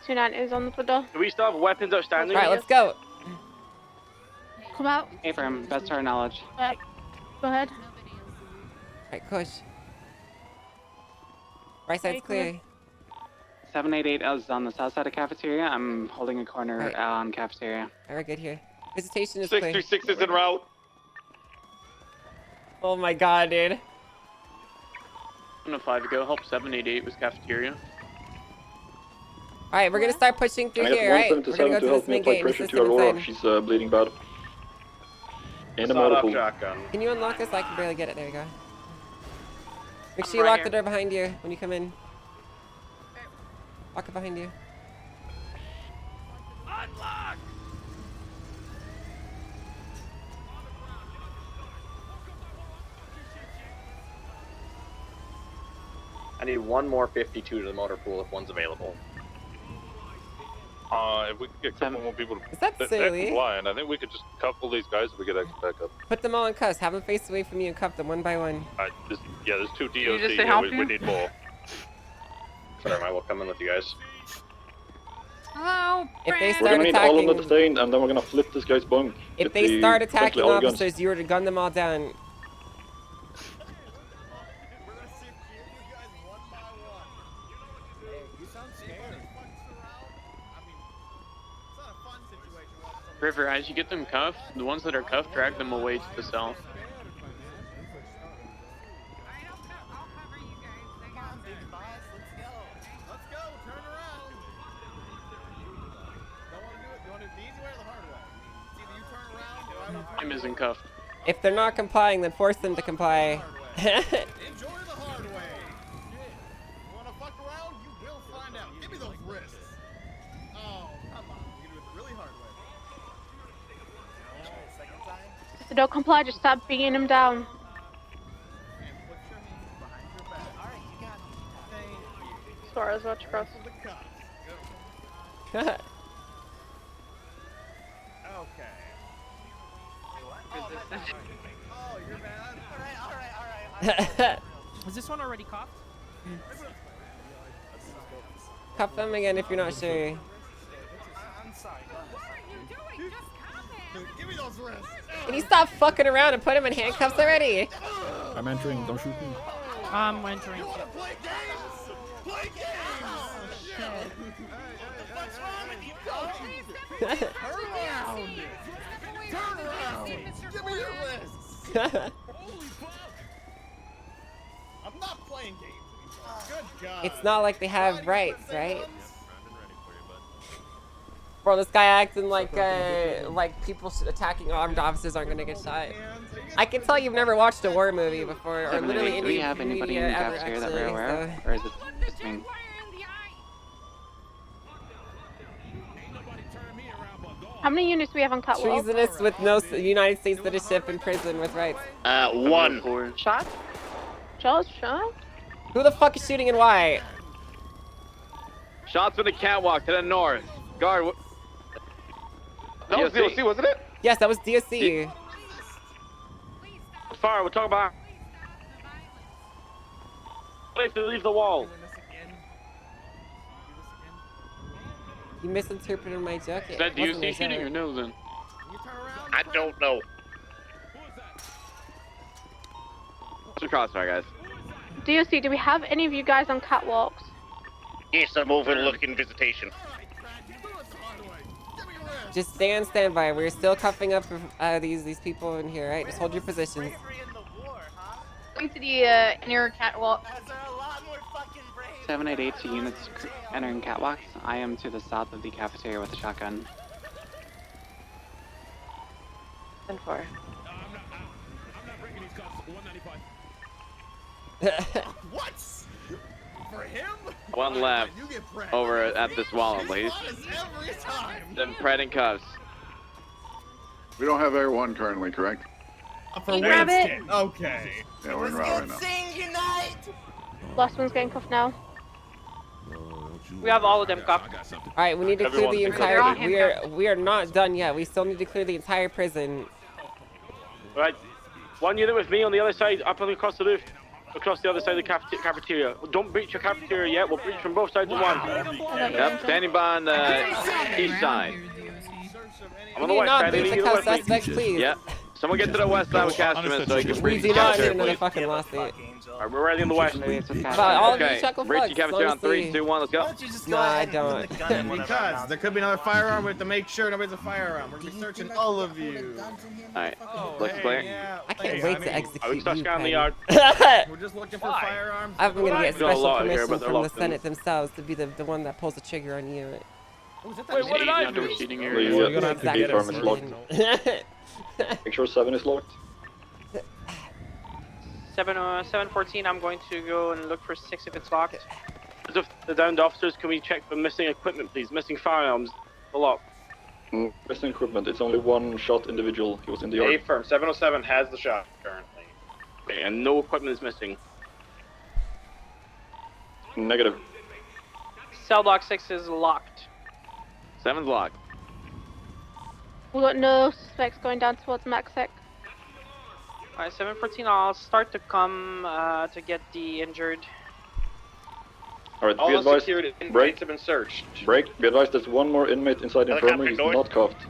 [SPEAKER 5] 290 is on the door.
[SPEAKER 4] Do we still have weapons outstanding?
[SPEAKER 1] All right, let's go.
[SPEAKER 5] Come out.
[SPEAKER 18] A-firm, best to our knowledge.
[SPEAKER 5] Go ahead.
[SPEAKER 1] All right, push. Right side's
[SPEAKER 5] Okay, come in.
[SPEAKER 1] clear.
[SPEAKER 18] 788 is on the south side of cafeteria. I'm holding a corner
[SPEAKER 1] Right.
[SPEAKER 18] on cafeteria.
[SPEAKER 1] All right, we're good here. Visitation is clear.
[SPEAKER 4] 626 is en route.
[SPEAKER 1] Oh my god, dude.
[SPEAKER 9] 5 to go. Help 788 with cafeteria.
[SPEAKER 1] All right, we're gonna start pushing through here. All right, we're gonna go to this main gate and assist them inside.
[SPEAKER 9] She's bleeding bad. And a
[SPEAKER 4] Sawed off
[SPEAKER 9] medical.
[SPEAKER 4] shotgun.
[SPEAKER 1] Can you unlock this? I can barely get it. There you go. Make
[SPEAKER 7] I'm
[SPEAKER 1] sure you
[SPEAKER 7] right
[SPEAKER 1] lock
[SPEAKER 7] here.
[SPEAKER 1] the door behind you when you come in. Walk up behind you.
[SPEAKER 12] Unlock!
[SPEAKER 17] I need one more 52 to the motor pool if one's available.
[SPEAKER 9] If we could get a couple more people to
[SPEAKER 1] Is that silly?
[SPEAKER 9] compliant, I think we could just cuff all these guys if we get extra backup.
[SPEAKER 1] Put them all in cuffs. Have them face away from you and cuff them one by one.
[SPEAKER 9] Yeah, there's 2 DOC
[SPEAKER 7] you just say
[SPEAKER 9] here.
[SPEAKER 7] help
[SPEAKER 9] We
[SPEAKER 7] you?
[SPEAKER 9] need more.
[SPEAKER 17] Sorry, I will come in with you guys.
[SPEAKER 5] Hello,
[SPEAKER 1] If they
[SPEAKER 4] We're
[SPEAKER 1] start
[SPEAKER 4] gonna need all of
[SPEAKER 1] attacking,
[SPEAKER 4] them to stay, and then we're gonna flip this guy's bunk.
[SPEAKER 1] if
[SPEAKER 4] Get
[SPEAKER 1] they
[SPEAKER 4] the-
[SPEAKER 1] start
[SPEAKER 4] essentially
[SPEAKER 1] attacking
[SPEAKER 4] all the guns.
[SPEAKER 1] officers, you were to gun them all down.
[SPEAKER 18] River, as you get them cuffed, the ones that are cuffed, drag them away to the cell. Him isn't cuffed.
[SPEAKER 1] If they're not complying, then force them to comply.
[SPEAKER 12] Enjoy the hard way. You wanna fuck around? You will find out. Give me those wrists. Oh, come on. You're gonna do it the really hard way. Second time.
[SPEAKER 19] If they don't comply, just stop beating them down.
[SPEAKER 12] And put your hands behind your back. All right, you got it. Thank you.
[SPEAKER 19] Suarez, watch across.
[SPEAKER 12] The cup. Okay. Oh, you're bad. All right.
[SPEAKER 15] Was this one already cocked?
[SPEAKER 1] Cuff them again if you're not sure.
[SPEAKER 12] I'm sorry. Give me those wrists.
[SPEAKER 1] Can you stop fucking around and put him in handcuffs already?
[SPEAKER 20] I'm entering. Don't shoot me.
[SPEAKER 15] I'm entering.
[SPEAKER 12] Play games. Play games. What's wrong with you? Turn around. Turn around. Give me your wrists. Holy fuck. I'm not playing games anymore. Good God.
[SPEAKER 1] It's not like they have rights, right? Bro, this guy acting like people attacking armed officers aren't gonna get shot. I can tell you've never watched a war movie before, or literally any
[SPEAKER 21] Do we have anybody in the
[SPEAKER 1] media ever
[SPEAKER 21] cafeteria that we're
[SPEAKER 1] actually,
[SPEAKER 21] aware of? Or is it just me?
[SPEAKER 19] How many units do we have on catwalk?
[SPEAKER 1] Treasonous with no United States citizenship in prison with rights.
[SPEAKER 17] One.
[SPEAKER 19] Shot? Just shot?
[SPEAKER 1] Who the fuck is shooting and why?
[SPEAKER 13] Shots from the catwalk to the north. Guard.
[SPEAKER 17] That was DOC, wasn't it?
[SPEAKER 1] Yes, that was DSC.
[SPEAKER 2] Fire, we're talking about. Place to leave the wall.
[SPEAKER 1] You misinterpreted my joke.
[SPEAKER 18] Is that DOC shooting or no then?
[SPEAKER 17] I don't know.
[SPEAKER 13] What's your crossfire, guys?
[SPEAKER 19] DOC, do we have any of you guys on catwalks?
[SPEAKER 17] Yes, I'm overlooking visitation.
[SPEAKER 1] Just stay on standby. We're still cuffing up these people in here, right? Just hold your positions.
[SPEAKER 19] Going to the inner catwalk.
[SPEAKER 21] 788 to units entering catwalks. I am to the south of the cafeteria with a shotgun.
[SPEAKER 19] 10-4.
[SPEAKER 12] What? For him?
[SPEAKER 13] One left
[SPEAKER 12] You get pranked.
[SPEAKER 13] over at this wall, please.
[SPEAKER 12] Every time.
[SPEAKER 13] Then Pred in cuffs.
[SPEAKER 20] We don't have Air 1 currently, correct?
[SPEAKER 12] For
[SPEAKER 19] grab it.
[SPEAKER 12] Winston. Okay.
[SPEAKER 20] Yeah, we're in route right now.
[SPEAKER 12] Sing unite.
[SPEAKER 19] Last one's getting cuffed now.
[SPEAKER 18] We have all of them cuffed.
[SPEAKER 1] All right, we need to clear the entire. We are not done yet. We still need to clear the entire prison.
[SPEAKER 2] Right. One unit with me on the other side, up and across the roof. Across the other side of the cafeteria. Don't breach your cafeteria yet. We'll breach from both sides at once.
[SPEAKER 13] Yep, standing by on the east side.
[SPEAKER 2] I'm on the
[SPEAKER 1] We do
[SPEAKER 2] west
[SPEAKER 1] not
[SPEAKER 2] side.
[SPEAKER 1] breach the
[SPEAKER 2] Leading
[SPEAKER 1] cuff
[SPEAKER 2] the west
[SPEAKER 1] suspect, please.
[SPEAKER 13] Yep. Someone get to the west side with Casterman so he can
[SPEAKER 1] We
[SPEAKER 13] breach
[SPEAKER 1] do
[SPEAKER 13] the
[SPEAKER 1] not need
[SPEAKER 13] cafeteria,
[SPEAKER 1] another
[SPEAKER 13] please.
[SPEAKER 1] fucking lawsuit.
[SPEAKER 2] Alright, we're ready in the west.
[SPEAKER 1] But all of you
[SPEAKER 13] Okay,
[SPEAKER 1] chuckle
[SPEAKER 13] breach
[SPEAKER 1] fucks,
[SPEAKER 13] the cafeteria on 3,
[SPEAKER 1] honestly.
[SPEAKER 13] 2, 1, let's go.
[SPEAKER 1] No, I don't.
[SPEAKER 12] Because there could be another firearm. We have to make sure nobody's a firearm. We're gonna be searching all of you.
[SPEAKER 13] Alright, looks clear.
[SPEAKER 12] Yeah,
[SPEAKER 1] I can't
[SPEAKER 12] thanks.
[SPEAKER 1] wait
[SPEAKER 12] I
[SPEAKER 1] to
[SPEAKER 12] mean,
[SPEAKER 1] execute you,
[SPEAKER 2] Touchdown in the
[SPEAKER 1] Penny.
[SPEAKER 2] yard.
[SPEAKER 12] We're just looking for firearms.
[SPEAKER 1] I'm gonna get
[SPEAKER 2] There's a
[SPEAKER 1] special
[SPEAKER 2] lot here,
[SPEAKER 1] permission
[SPEAKER 2] but they're
[SPEAKER 1] from the
[SPEAKER 2] locked in.
[SPEAKER 1] Senate themselves to be the one that pulls the trigger on you.
[SPEAKER 2] Wait, what did I do?
[SPEAKER 4] You're gonna have to
[SPEAKER 1] Exactly.
[SPEAKER 4] confirm it's locked. Make sure 7 is locked.
[SPEAKER 18] 714. I'm going to go and look for 6 if it's locked.
[SPEAKER 2] Of the downed officers, can we check for missing equipment, please? Missing firearms. A lot.
[SPEAKER 3] Missing equipment. It's only one shot individual. He was in the yard.
[SPEAKER 17] Affirm. 707 has the shot currently.
[SPEAKER 2] Okay, and no equipment is missing.
[SPEAKER 3] Negative.
[SPEAKER 18] Cell block 6 is locked.
[SPEAKER 22] 7's locked.
[SPEAKER 19] We got no suspects going down towards MaxSec.
[SPEAKER 18] Alright, 714, I'll start to come to get the injured.
[SPEAKER 3] Alright,
[SPEAKER 17] All
[SPEAKER 3] be
[SPEAKER 17] the
[SPEAKER 3] advised.
[SPEAKER 17] security inmates
[SPEAKER 3] Break.
[SPEAKER 17] have been searched.
[SPEAKER 3] Break. Be advised. There's one more inmate inside the infirmary. He's not cuffed.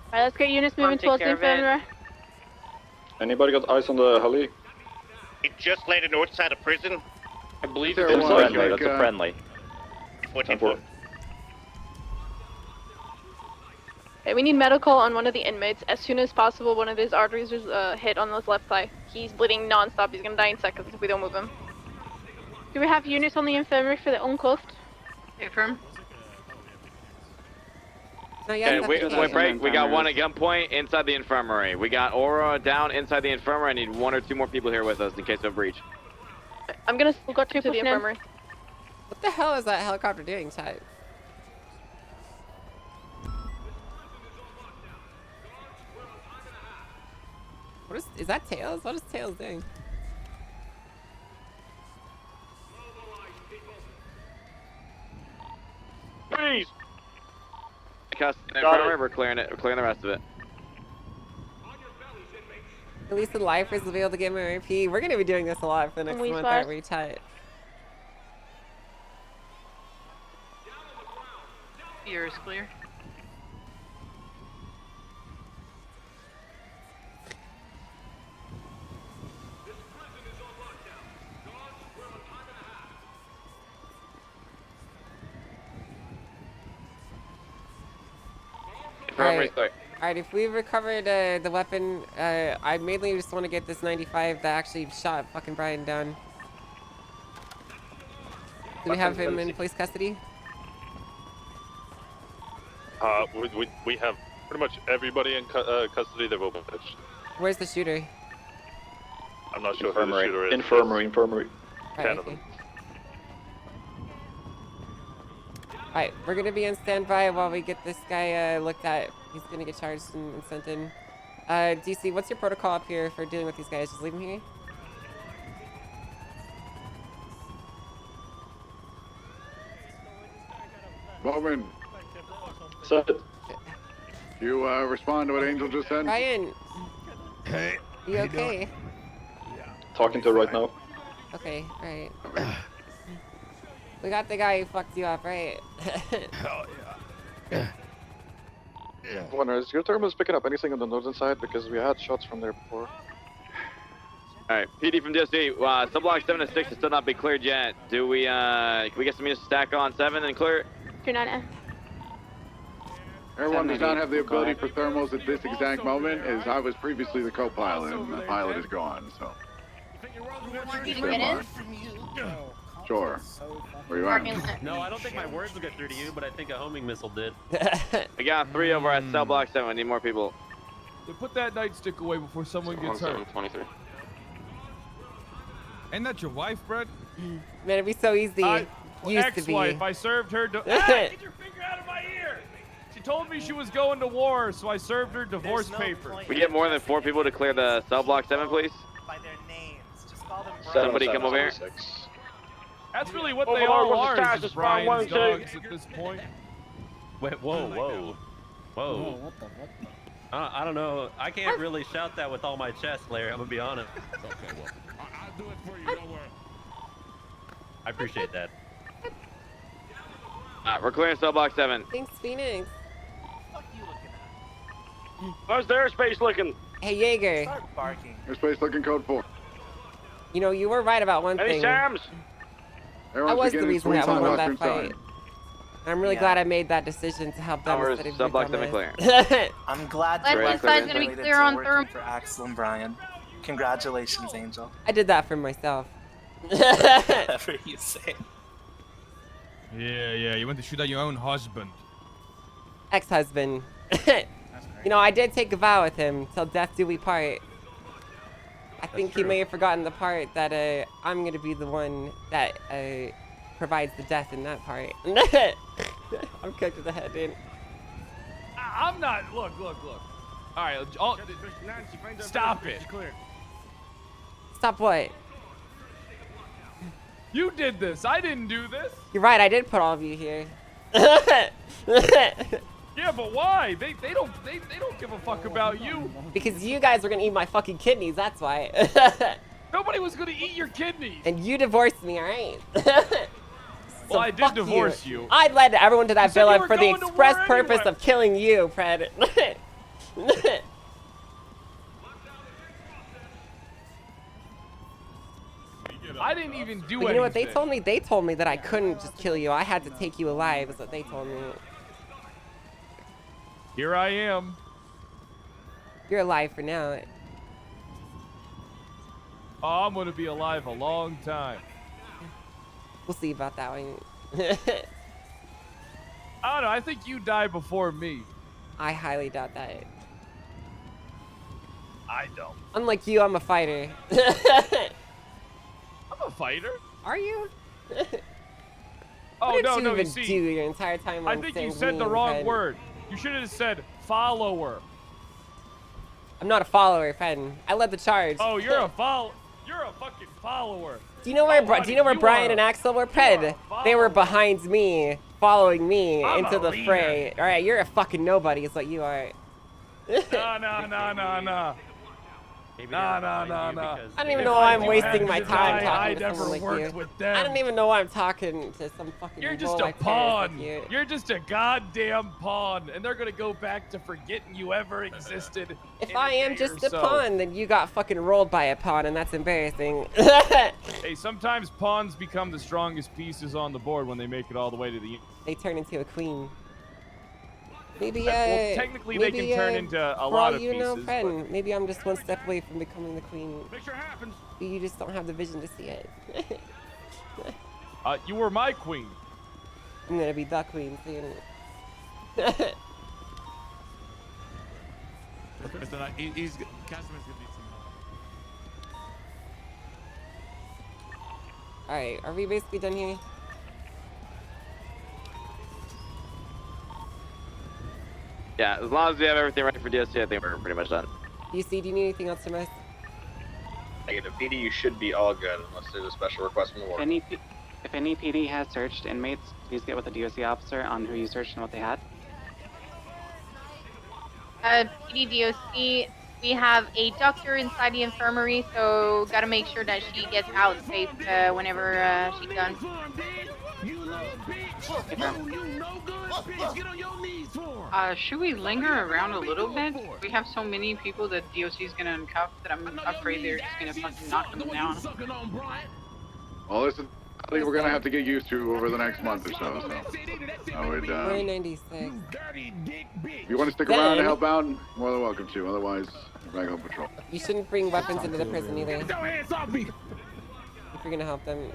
[SPEAKER 19] Alright, let's get units moving
[SPEAKER 18] take
[SPEAKER 19] towards the
[SPEAKER 18] care of it.
[SPEAKER 19] infirmary.
[SPEAKER 3] Anybody got eyes on the heli?
[SPEAKER 23] It just landed north side of prison.
[SPEAKER 2] I believe
[SPEAKER 20] There
[SPEAKER 2] it's
[SPEAKER 20] was,
[SPEAKER 2] friendly.
[SPEAKER 20] like,
[SPEAKER 2] That's a friendly.
[SPEAKER 23] 14-4.
[SPEAKER 19] Okay, we need medical on one of the inmates. As soon as possible, one of his arteries was hit on his left thigh. He's bleeding non-stop. He's gonna die in seconds if we don't move him. Do we have units on the infirmary for the uncuffed?
[SPEAKER 7] Affirm.
[SPEAKER 22] Okay, wait, break. We got one at gunpoint inside the infirmary. We got Aura down inside the infirmary. I need 1 or 2 more people here with us in case of a breach.
[SPEAKER 19] I'm gonna go to the infirmary.
[SPEAKER 1] What the hell is that helicopter doing, Ty? What is that Tails? What is Tails doing?
[SPEAKER 2] Freeze!
[SPEAKER 22] Infirmary, we're clearing it. We're clearing the rest of it.
[SPEAKER 1] At least the lifers will be able to get my RP. We're gonna be doing this a lot for the next
[SPEAKER 19] We
[SPEAKER 1] month,
[SPEAKER 19] start.
[SPEAKER 1] aren't we, Ty?
[SPEAKER 7] Ear is clear.
[SPEAKER 22] Infirmary, sorry.
[SPEAKER 1] Alright, if we've recovered the weapon, I mainly just want to get this 95 that actually shot fucking Brian down. Do we have him in police custody?
[SPEAKER 9] We have pretty much everybody in custody. They've opened it.
[SPEAKER 1] Where's the shooter?
[SPEAKER 9] I'm not sure who the shooter is.
[SPEAKER 3] Infirmary.
[SPEAKER 9] 10 of them.
[SPEAKER 1] Alright, we're gonna be on standby while we get this guy looked at. He's gonna get charged and sent in. DC, what's your protocol up here for dealing with these guys? Just leave them here?
[SPEAKER 20] Bowman,
[SPEAKER 3] Set it.
[SPEAKER 20] you respond to what Angel just said?
[SPEAKER 1] Brian!
[SPEAKER 20] Hey.
[SPEAKER 1] You okay?
[SPEAKER 3] Talking to her right now.
[SPEAKER 1] Okay, alright. We got the guy who fucked you up, right?
[SPEAKER 24] Hell yeah. Wonder, is your thermal picking up anything on the northern side? Because we had shots from there before.
[SPEAKER 22] Alright, PD from DSC. Subblock 7 and 6 has still not been cleared yet. Do we, can we get some units to stack on 7 and clear it?
[SPEAKER 19] 2-9.
[SPEAKER 20] Everyone does not have the ability for thermals at this exact moment, as I was previously the co-pilot, and the pilot is gone, so.
[SPEAKER 19] You
[SPEAKER 20] Stand by. Sure. Where you at?
[SPEAKER 16] No, I don't think my words will get through to you, but I think a homing missile did.
[SPEAKER 22] We got 3 over at cell block 7. We need more people.
[SPEAKER 25] Put that nightstick away before someone gets hurt.
[SPEAKER 22] 23.
[SPEAKER 25] Ain't that your wife, Brett?
[SPEAKER 1] Man, it'd be so easy. Used to be.
[SPEAKER 25] Ex-wife. I served her. Get your finger out of my ear! She told me she was going to war, so I served her divorce papers.
[SPEAKER 22] We get more than 4 people to clear the cell block 7, please.
[SPEAKER 12] By their names. Just call them
[SPEAKER 22] Somebody come over here.
[SPEAKER 25] That's really what
[SPEAKER 2] Over
[SPEAKER 25] they
[SPEAKER 2] there,
[SPEAKER 25] all
[SPEAKER 2] what's the
[SPEAKER 25] are,
[SPEAKER 2] status?
[SPEAKER 25] is just
[SPEAKER 2] Round
[SPEAKER 25] Brian's
[SPEAKER 2] 1 and 2.
[SPEAKER 25] dogs at this point.
[SPEAKER 16] Wait, whoa. I don't know. I can't really shout that with all my chest, Larry. I'm gonna be honest.
[SPEAKER 25] Okay, well, I'll do it for you. Don't worry.
[SPEAKER 16] I appreciate that.
[SPEAKER 22] Alright, we're clearing cell block 7.
[SPEAKER 1] Thanks, Phoenix.
[SPEAKER 2] How's their space looking?
[SPEAKER 1] Hey, Jaeger.
[SPEAKER 12] Start barking.
[SPEAKER 20] Airspace looking code 4.
[SPEAKER 1] You know, you were right about one
[SPEAKER 2] Any
[SPEAKER 1] thing.
[SPEAKER 2] Sams?
[SPEAKER 1] I
[SPEAKER 20] Everyone's
[SPEAKER 1] was the
[SPEAKER 20] beginning
[SPEAKER 1] reason that
[SPEAKER 20] sweeps
[SPEAKER 1] we
[SPEAKER 20] on
[SPEAKER 1] won
[SPEAKER 20] the
[SPEAKER 1] that
[SPEAKER 20] western
[SPEAKER 1] fight.
[SPEAKER 20] side.
[SPEAKER 1] I'm really glad I made that decision to help them
[SPEAKER 22] Ours,
[SPEAKER 1] instead of
[SPEAKER 22] cell block
[SPEAKER 1] you
[SPEAKER 22] 7 clear.
[SPEAKER 1] dumbass.
[SPEAKER 12] I'm glad
[SPEAKER 22] Left
[SPEAKER 12] you're
[SPEAKER 22] side's
[SPEAKER 19] gonna be
[SPEAKER 12] related
[SPEAKER 19] clear
[SPEAKER 12] to
[SPEAKER 19] on
[SPEAKER 12] working
[SPEAKER 19] therm.
[SPEAKER 12] for Axel and Brian. Congratulations, Angel.
[SPEAKER 1] I did that for myself.
[SPEAKER 12] Whatever you say.
[SPEAKER 25] Yeah, you went to shoot at your own husband.
[SPEAKER 1] Ex-husband. You know, I did take a vow with him, till death do we part. I think he may have forgotten the part that I'm gonna be the one that provides the death in that part. I'm cooked to the head, dude.
[SPEAKER 25] I'm not. Look. All right. Stop it.
[SPEAKER 1] Stop what?
[SPEAKER 25] You did this. I didn't do this.
[SPEAKER 1] You're right. I did put all of you here.
[SPEAKER 25] Yeah, but why? They don't give a fuck about you.
[SPEAKER 1] Because you guys were gonna eat my fucking kidneys. That's why.
[SPEAKER 25] Nobody was gonna eat your kidneys.
[SPEAKER 1] And you divorced me, all right?
[SPEAKER 25] Well, I did divorce you.
[SPEAKER 1] I led everyone to that
[SPEAKER 25] said you
[SPEAKER 1] villa
[SPEAKER 25] were
[SPEAKER 1] for the
[SPEAKER 25] going to
[SPEAKER 1] express
[SPEAKER 25] war
[SPEAKER 1] purpose
[SPEAKER 25] anyway.
[SPEAKER 1] of killing you, Fred.
[SPEAKER 25] I didn't even do
[SPEAKER 1] But you know what they
[SPEAKER 25] anything.
[SPEAKER 1] told me? They told me that I couldn't just kill you. I had to take you alive, is what they told me.
[SPEAKER 25] Here I am.
[SPEAKER 1] You're alive for now.
[SPEAKER 25] Oh, I'm gonna be alive a long time.
[SPEAKER 1] We'll see about that one.
[SPEAKER 25] I don't know. I think you die before me.
[SPEAKER 1] I highly doubt that.
[SPEAKER 25] I don't.
[SPEAKER 1] Unlike you, I'm a fighter.
[SPEAKER 25] I'm a fighter.
[SPEAKER 1] Are you?
[SPEAKER 25] Oh,
[SPEAKER 1] what did
[SPEAKER 25] no,
[SPEAKER 1] you
[SPEAKER 25] no, you
[SPEAKER 1] even
[SPEAKER 25] see,
[SPEAKER 1] do your entire time
[SPEAKER 25] I
[SPEAKER 1] on
[SPEAKER 25] think you
[SPEAKER 1] Sanguine,
[SPEAKER 25] said the wrong
[SPEAKER 1] Fred?
[SPEAKER 25] word. You should have said follower.
[SPEAKER 1] I'm not a follower, Fred. I led the charge.
[SPEAKER 25] Oh, you're a follower. You're a fucking follower.
[SPEAKER 1] Do you know where
[SPEAKER 25] honey,
[SPEAKER 1] Do you know where
[SPEAKER 25] you
[SPEAKER 1] Brian
[SPEAKER 25] are
[SPEAKER 1] and Axel were? Pred. They were behind me, following me
[SPEAKER 25] I'm
[SPEAKER 1] into
[SPEAKER 25] a
[SPEAKER 1] the
[SPEAKER 25] leader.
[SPEAKER 1] fray. All right, you're a fucking nobody, is what you are.
[SPEAKER 25] No.
[SPEAKER 1] I don't even know why I'm wasting my time talking to someone like you. I don't even know why I'm talking to some fucking.
[SPEAKER 25] You're just a pawn. You're just a goddamn pawn, and they're gonna go back to forgetting you ever existed.
[SPEAKER 1] If
[SPEAKER 25] in
[SPEAKER 1] I
[SPEAKER 25] a
[SPEAKER 1] am
[SPEAKER 25] day
[SPEAKER 1] just
[SPEAKER 25] or
[SPEAKER 1] a
[SPEAKER 25] so.
[SPEAKER 1] pawn, then you got fucking rolled by a pawn, and that's embarrassing.
[SPEAKER 25] Hey, sometimes pawns become the strongest pieces on the board when they make it all the way to the.
[SPEAKER 1] They turn into a queen. Maybe
[SPEAKER 25] Well, technically they can turn into a
[SPEAKER 1] for
[SPEAKER 25] lot
[SPEAKER 1] all
[SPEAKER 25] of
[SPEAKER 1] you know,
[SPEAKER 25] pieces,
[SPEAKER 1] friend, maybe I'm just one step away from becoming the queen.
[SPEAKER 25] Picture happens.
[SPEAKER 1] You just don't have the vision to see it.
[SPEAKER 25] You were my queen.
[SPEAKER 1] I'm gonna be the queen soon.
[SPEAKER 12] He's Casimir's gonna be
[SPEAKER 1] Alright, are we basically done here?
[SPEAKER 22] Yeah, as long as we have everything ready for DSC, I think we're pretty much done.
[SPEAKER 1] DC, do you need anything else from us?
[SPEAKER 17] Negative. PD, you should be all good unless there's a special request from the warden.
[SPEAKER 21] If any PD has searched inmates, please get with the DOC officer on who you searched and what they had.
[SPEAKER 5] PDDOC, we have a doctor inside the infirmary, so gotta make sure that she gets out safe whenever she's done.
[SPEAKER 7] Should we linger around a little bit? We have so many people that DOC is gonna uncuff that I'm afraid they're just gonna fucking knock them down.
[SPEAKER 20] Well, listen, I think we're gonna have to get used to over the next month or so. I would,
[SPEAKER 1] We're in 96.
[SPEAKER 20] if you want to stick around and help out, more than welcome to. Otherwise, you're back on patrol.
[SPEAKER 1] You shouldn't bring weapons into the prison either. If you're gonna help them.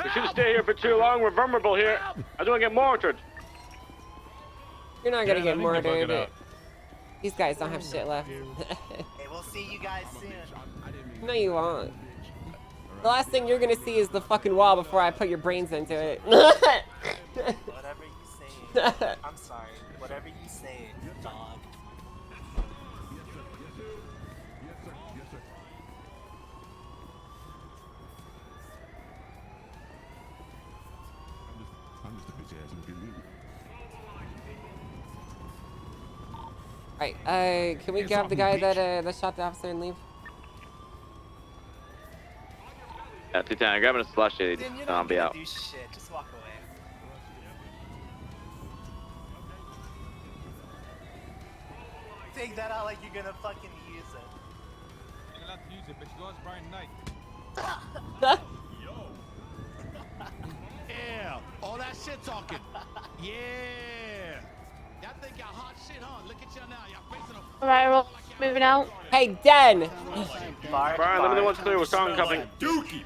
[SPEAKER 2] We shouldn't stay here for too long. We're vulnerable here. I don't want to get mortared.
[SPEAKER 1] You're not gonna
[SPEAKER 2] Yeah,
[SPEAKER 1] get
[SPEAKER 2] I think you're fucking
[SPEAKER 1] murdered.
[SPEAKER 2] up.
[SPEAKER 1] These guys don't have shit left.
[SPEAKER 6] Hey, we'll see you guys soon.
[SPEAKER 1] No, you won't. The last thing you're gonna see is the fucking wall before I put your brains into it.
[SPEAKER 6] Whatever you say. I'm sorry. Whatever you say, dog.
[SPEAKER 12] I'm just a bitch ass nigga.
[SPEAKER 1] Alright, can we grab the guy that shot the officer and leave?
[SPEAKER 22] Yeah, T-Town, grabbing a slushy. I'll be out.
[SPEAKER 6] Do shit. Just walk away. Take that out like you're gonna fucking use it.
[SPEAKER 25] You're allowed to use it, but she goes Brian Knight.
[SPEAKER 12] Yeah, all that shit talking. Yeah. Y'all think y'all hot shit, huh? Look at y'all now. Y'all facing a
[SPEAKER 19] Alright, we're moving out.
[SPEAKER 1] Hey, Den!
[SPEAKER 2] Brian, let me know what's clear. We're strong coming.
[SPEAKER 12] Dookie.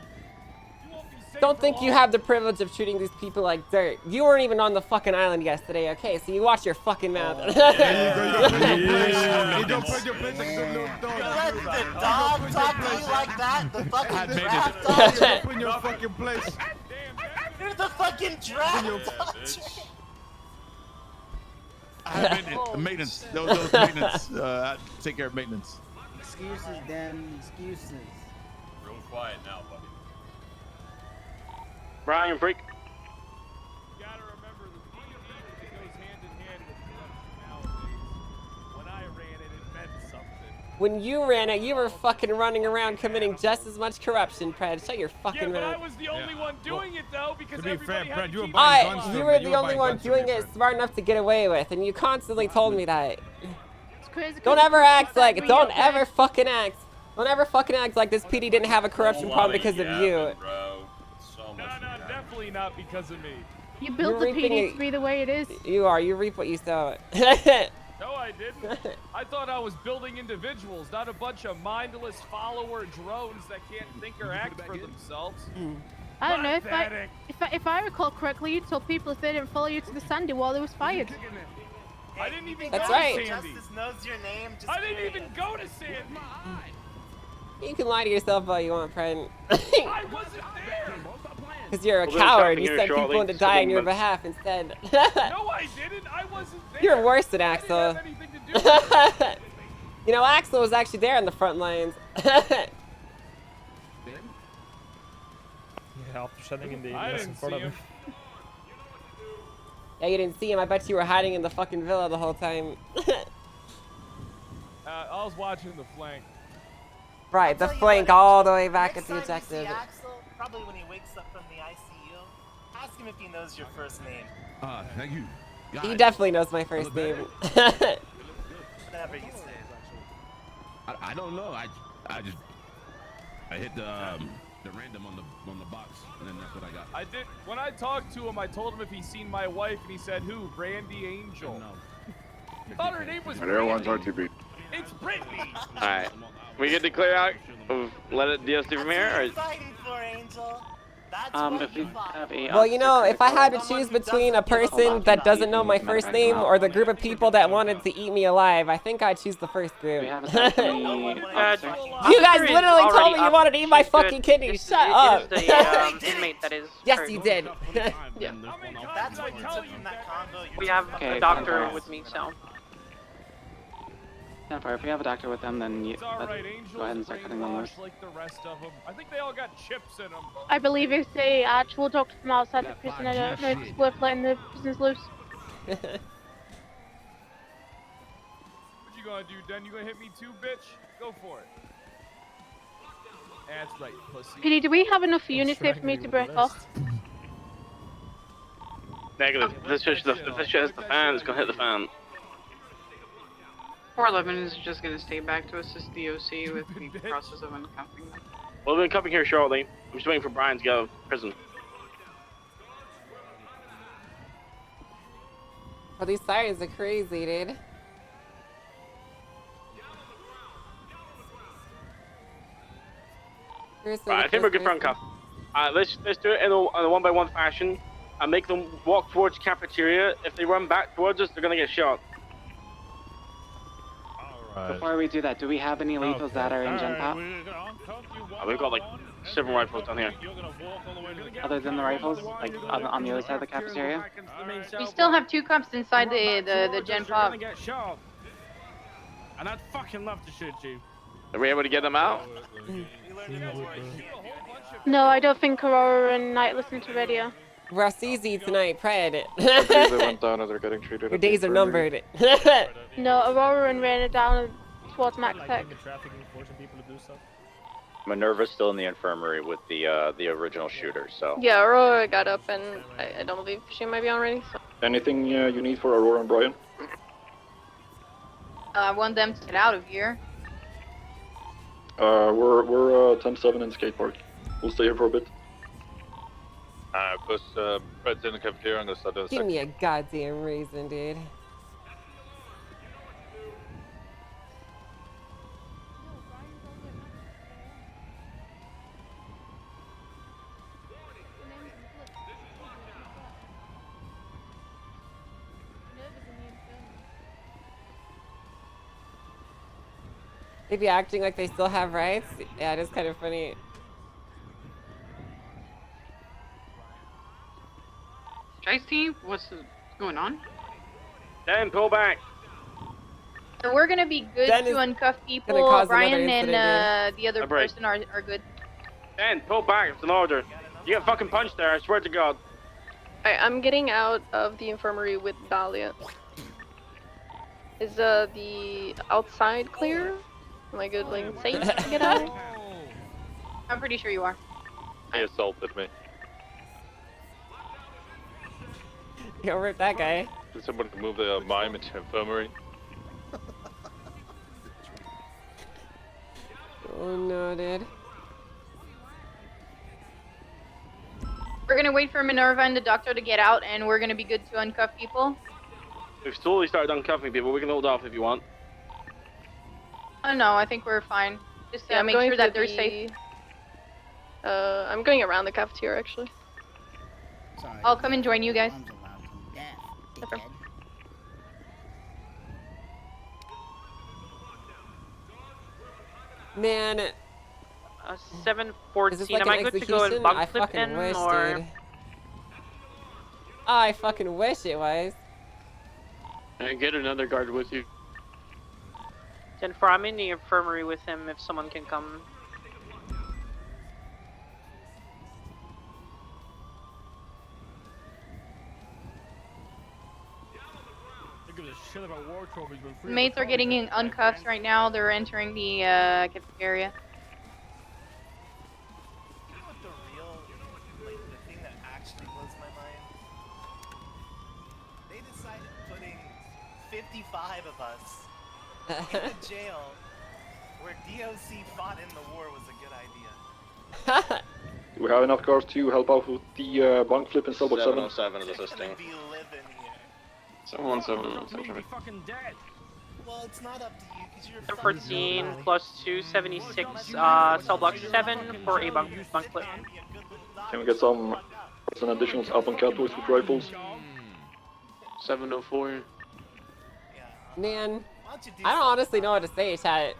[SPEAKER 1] Don't think you have the privilege of treating these people like dirt. You weren't even on the fucking island yesterday, okay? So you watch your fucking mouth.
[SPEAKER 12] You don't put your place like the little dog.
[SPEAKER 6] You let the dog talk to you like that? The fucking draft
[SPEAKER 12] You
[SPEAKER 6] dog?
[SPEAKER 12] don't put in your fucking place.
[SPEAKER 6] You're the fucking draft dog.
[SPEAKER 12] Maintenance. Those maintenance. I take care of maintenance.
[SPEAKER 8] Excuses, damn excuses.
[SPEAKER 16] Real quiet now, buddy.
[SPEAKER 2] Brian, freak.
[SPEAKER 25] You gotta remember the PD goes hand in hand with corruption nowadays. When I ran it, it meant something.
[SPEAKER 1] When you ran it, you were fucking running around committing just as much corruption, Pred. Shut your fucking
[SPEAKER 25] Yeah, but
[SPEAKER 1] mouth.
[SPEAKER 25] I was the only one doing it though, because
[SPEAKER 12] to be
[SPEAKER 25] everybody
[SPEAKER 12] fair,
[SPEAKER 25] had
[SPEAKER 12] Brad,
[SPEAKER 25] to
[SPEAKER 12] you were
[SPEAKER 25] keep
[SPEAKER 12] buying guns
[SPEAKER 1] You
[SPEAKER 12] from
[SPEAKER 1] were
[SPEAKER 12] me.
[SPEAKER 1] the
[SPEAKER 12] You
[SPEAKER 1] only one
[SPEAKER 12] buying guns
[SPEAKER 1] doing
[SPEAKER 12] from me,
[SPEAKER 1] it
[SPEAKER 12] Fred.
[SPEAKER 1] smart enough to get away with, and you constantly told me that.
[SPEAKER 19] It's crazy.
[SPEAKER 1] Don't ever act like, don't ever fucking act like this PD didn't have a corruption problem because of you.
[SPEAKER 16] Bro. So much
[SPEAKER 25] No, definitely not because of me.
[SPEAKER 19] You built
[SPEAKER 1] You're
[SPEAKER 19] the
[SPEAKER 1] reaping
[SPEAKER 19] PD
[SPEAKER 1] it-
[SPEAKER 19] to be the way it is.
[SPEAKER 1] You reap what you sow.
[SPEAKER 25] No, I didn't. I thought I was building individuals, not a bunch of mindless follower drones that can't think or act for themselves.
[SPEAKER 19] I don't know,
[SPEAKER 25] Pathetic.
[SPEAKER 19] if I recall correctly, you told people if they didn't follow you to the Sandy Wall, they was fired.
[SPEAKER 25] I didn't even
[SPEAKER 1] That's
[SPEAKER 25] go
[SPEAKER 1] right.
[SPEAKER 25] to Sandy.
[SPEAKER 6] Justice knows your name. Just
[SPEAKER 25] I didn't
[SPEAKER 6] curious.
[SPEAKER 25] even go to Sandy.
[SPEAKER 1] You can lie to yourself all you want, Pred.
[SPEAKER 25] I wasn't there.
[SPEAKER 1] Because you're a
[SPEAKER 2] We'll be
[SPEAKER 1] coward.
[SPEAKER 2] coming
[SPEAKER 1] You
[SPEAKER 2] here
[SPEAKER 1] sent people
[SPEAKER 2] shortly.
[SPEAKER 1] in to die on your
[SPEAKER 2] Government.
[SPEAKER 1] behalf instead.
[SPEAKER 25] No, I didn't. I wasn't there.
[SPEAKER 1] You're worse than
[SPEAKER 25] I didn't
[SPEAKER 1] Axel.
[SPEAKER 25] have anything to do with it.
[SPEAKER 1] You know, Axel was actually there on the front lines.
[SPEAKER 10] Yeah, after sending in the
[SPEAKER 25] I
[SPEAKER 10] message
[SPEAKER 25] didn't
[SPEAKER 10] for
[SPEAKER 25] see
[SPEAKER 10] them.
[SPEAKER 25] him.
[SPEAKER 1] Yeah, you didn't see him. I bet you were hiding in the fucking villa the whole time.
[SPEAKER 25] I was watching the flank.
[SPEAKER 1] Right, the
[SPEAKER 6] Tell you
[SPEAKER 1] flank
[SPEAKER 6] what,
[SPEAKER 1] all the way back at
[SPEAKER 6] next
[SPEAKER 1] the
[SPEAKER 6] time you
[SPEAKER 1] objective.
[SPEAKER 6] see Axel, probably when he wakes up from the ICU, ask him if he knows your first name.
[SPEAKER 12] Thank you.
[SPEAKER 1] He definitely knows my first name.
[SPEAKER 6] Whatever you say.
[SPEAKER 12] I don't know. I hit the random on the box, and then that's what I got.
[SPEAKER 25] I did. When I talked to him, I told him if he's seen my wife, and he said, "Who? Brandy Angel." I thought her name was.
[SPEAKER 20] Everyone's
[SPEAKER 25] Brandy.
[SPEAKER 20] RTB.
[SPEAKER 25] It's Brittany.
[SPEAKER 22] All right. We get to clear out. Let it DOC from here.
[SPEAKER 6] That's what
[SPEAKER 22] Or
[SPEAKER 6] you're fighting for, Angel. That's
[SPEAKER 21] If
[SPEAKER 6] what
[SPEAKER 21] we
[SPEAKER 6] you fought
[SPEAKER 21] have
[SPEAKER 6] for.
[SPEAKER 21] a
[SPEAKER 1] Well, you know, if I had to
[SPEAKER 6] Someone
[SPEAKER 1] choose
[SPEAKER 6] who
[SPEAKER 1] between a
[SPEAKER 6] doesn't give a
[SPEAKER 1] person
[SPEAKER 6] fuck
[SPEAKER 1] that
[SPEAKER 6] about
[SPEAKER 1] doesn't
[SPEAKER 6] you.
[SPEAKER 1] know my first name or the group of people that wanted to eat me alive, I think I'd choose the first group.
[SPEAKER 21] we have a
[SPEAKER 1] You
[SPEAKER 21] officer.
[SPEAKER 1] guys
[SPEAKER 18] Officer is
[SPEAKER 1] literally told
[SPEAKER 18] already
[SPEAKER 1] me you
[SPEAKER 18] up.
[SPEAKER 1] wanted to eat my
[SPEAKER 18] She's good.
[SPEAKER 1] fucking kidneys.
[SPEAKER 18] It
[SPEAKER 1] Shut
[SPEAKER 18] is
[SPEAKER 1] up.
[SPEAKER 18] the inmate that is.
[SPEAKER 1] Yes,
[SPEAKER 18] hurt.
[SPEAKER 1] you did.
[SPEAKER 6] Yeah. That's what you took from that convo.
[SPEAKER 18] We have
[SPEAKER 21] Okay,
[SPEAKER 18] a doctor
[SPEAKER 21] Jennifer.
[SPEAKER 18] with me, so.
[SPEAKER 21] Jennifer, if we have a doctor with them, then
[SPEAKER 25] It's all right. Angel's
[SPEAKER 21] go ahead and start cutting them loose.
[SPEAKER 25] brainwashed like the rest of them. I think they all got chips in them.
[SPEAKER 19] I believe it's a actual doctor from outside the prison. I don't know if it's worth letting the prisoners loose.
[SPEAKER 25] What you gonna do, Den? You gonna hit me too, bitch? Go for it. That's right, pussy.
[SPEAKER 19] PD, do we have enough units here for me to break off?
[SPEAKER 2] Negative. If this hits the fan, it's gonna hit the fan.
[SPEAKER 7] 411 is just gonna stay back to assist the OC with the process of uncuffing them.
[SPEAKER 2] We'll be coming here shortly. I'm just waiting for Brian to go to prison.
[SPEAKER 1] Oh, these sirens are crazy, dude. Seriously,
[SPEAKER 2] Right, I
[SPEAKER 1] the
[SPEAKER 2] think we're
[SPEAKER 1] first
[SPEAKER 2] good for
[SPEAKER 1] person.
[SPEAKER 2] uncuff. Let's do it in a one-by-one fashion and make them walk towards cafeteria. If they run back towards us, they're gonna get shot.
[SPEAKER 21] Before we do that, do we have any lethals that are in Gen Pop?
[SPEAKER 2] We've got like 7 rifles down here.
[SPEAKER 21] Other than the rifles, like on the other side of the cafeteria?
[SPEAKER 5] We still have 2 cups inside the Gen Pop.
[SPEAKER 25] And I'd fucking love to shoot you.
[SPEAKER 22] Are we able to get them out?
[SPEAKER 19] No, I don't think Aurora and Knight listen to radio.
[SPEAKER 1] Russ easy tonight, Pred.
[SPEAKER 24] They went down and they're getting treated.
[SPEAKER 1] Your
[SPEAKER 24] at the
[SPEAKER 1] days are
[SPEAKER 24] infirmary.
[SPEAKER 1] numbered.
[SPEAKER 19] No, Aurora and Rain are down towards Max Tech.
[SPEAKER 17] Minerva's still in the infirmary with the original shooter, so.
[SPEAKER 19] Yeah, Aurora got up and I don't believe she might be on ready. So.
[SPEAKER 3] Anything you need for Aurora and Brian?
[SPEAKER 5] I want them to get out of here.
[SPEAKER 3] We're 10-7 in skate park. We'll stay here for a bit.
[SPEAKER 9] Of course, Fred's in the cafeteria. I'm gonna start doing a
[SPEAKER 1] Give
[SPEAKER 9] second.
[SPEAKER 1] me a goddamn reason, dude. They be acting like they still have rights. Yeah, it is kind of funny.
[SPEAKER 7] Shiesty, what's going on?
[SPEAKER 2] Dan, pull back.
[SPEAKER 5] So we're gonna be good
[SPEAKER 1] Dan
[SPEAKER 5] to
[SPEAKER 1] is
[SPEAKER 5] uncuff
[SPEAKER 1] gonna
[SPEAKER 5] people.
[SPEAKER 1] cause
[SPEAKER 5] Brian
[SPEAKER 1] another
[SPEAKER 5] and
[SPEAKER 1] incident,
[SPEAKER 5] the other
[SPEAKER 2] A break.
[SPEAKER 5] person are good.
[SPEAKER 2] Dan, pull back. It's an order. You get fucking punched there. I swear to God.
[SPEAKER 19] Alright, I'm getting out of the infirmary with Dahlia. Is the outside clear? Am I good, like, safe to get out?
[SPEAKER 5] I'm pretty sure you are.
[SPEAKER 9] He assaulted me.
[SPEAKER 1] Yo, rip that guy.
[SPEAKER 9] Did someone move the mime into infirmary?
[SPEAKER 1] Oh no, dude.
[SPEAKER 5] We're gonna wait for Minerva and the doctor to get out, and we're gonna be good to uncuff people.
[SPEAKER 2] We've slowly started uncuffing people. We can hold off if you want.
[SPEAKER 5] Oh no, I think we're fine. Just
[SPEAKER 19] Yeah, I'm
[SPEAKER 5] make
[SPEAKER 19] going
[SPEAKER 5] sure that
[SPEAKER 19] through
[SPEAKER 5] they're safe.
[SPEAKER 19] I'm going around the cafeteria, actually.
[SPEAKER 8] Sorry.
[SPEAKER 5] I'll come and join you guys.
[SPEAKER 8] Arms allowed to death,
[SPEAKER 5] Okay.
[SPEAKER 8] dickhead.
[SPEAKER 1] Man,
[SPEAKER 18] 714.
[SPEAKER 1] is this like
[SPEAKER 18] Am I
[SPEAKER 1] an
[SPEAKER 18] good to go
[SPEAKER 1] execution?
[SPEAKER 18] and bug
[SPEAKER 1] I
[SPEAKER 18] flip
[SPEAKER 1] fucking
[SPEAKER 18] in,
[SPEAKER 1] wish,
[SPEAKER 18] or
[SPEAKER 1] dude. I fucking wish it was.
[SPEAKER 10] And get another guard with you.
[SPEAKER 18] 10-4? I'm in the infirmary with him. If someone can come.
[SPEAKER 5] Mates are getting in uncuffs right now. They're entering the cafeteria.
[SPEAKER 6] You know what the real, like, the thing that actually blows my mind? They decided putting 55 of us in the jail where DOC fought in the war was a good idea.
[SPEAKER 3] Do we have enough guards to help out with the bunk flip in cell block 7?
[SPEAKER 17] 707 is assisting.
[SPEAKER 6] Be living here.
[SPEAKER 17] 717 is
[SPEAKER 6] Well, it's not up to you because you're
[SPEAKER 18] 14 plus 276. Cell block 7 for a bunk flip.
[SPEAKER 3] Can we get some additionals up on catwalks with rifles?
[SPEAKER 10] 704.
[SPEAKER 1] Man, I don't honestly know what to say, chat.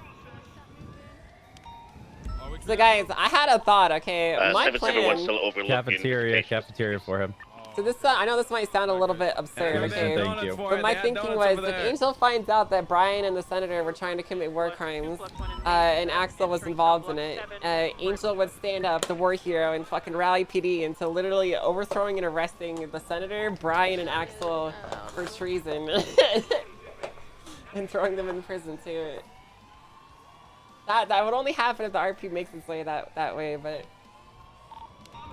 [SPEAKER 1] So guys, I had a thought, okay? My
[SPEAKER 23] 771
[SPEAKER 1] plan...
[SPEAKER 23] still overlooking.
[SPEAKER 16] Cafeteria for him.
[SPEAKER 1] So this, I know this might sound a little bit absurd, okay?
[SPEAKER 16] Thank you.
[SPEAKER 1] But my thinking was, if Angel finds out that Brian and the Senator were trying to commit war crimes, and Axel was involved in it, Angel would stand up, the war hero, and fucking rally PD into literally overthrowing and arresting the Senator, Brian, and Axel for treason. And throwing them in prison, too. That would only happen if the RP makes its way that way, but...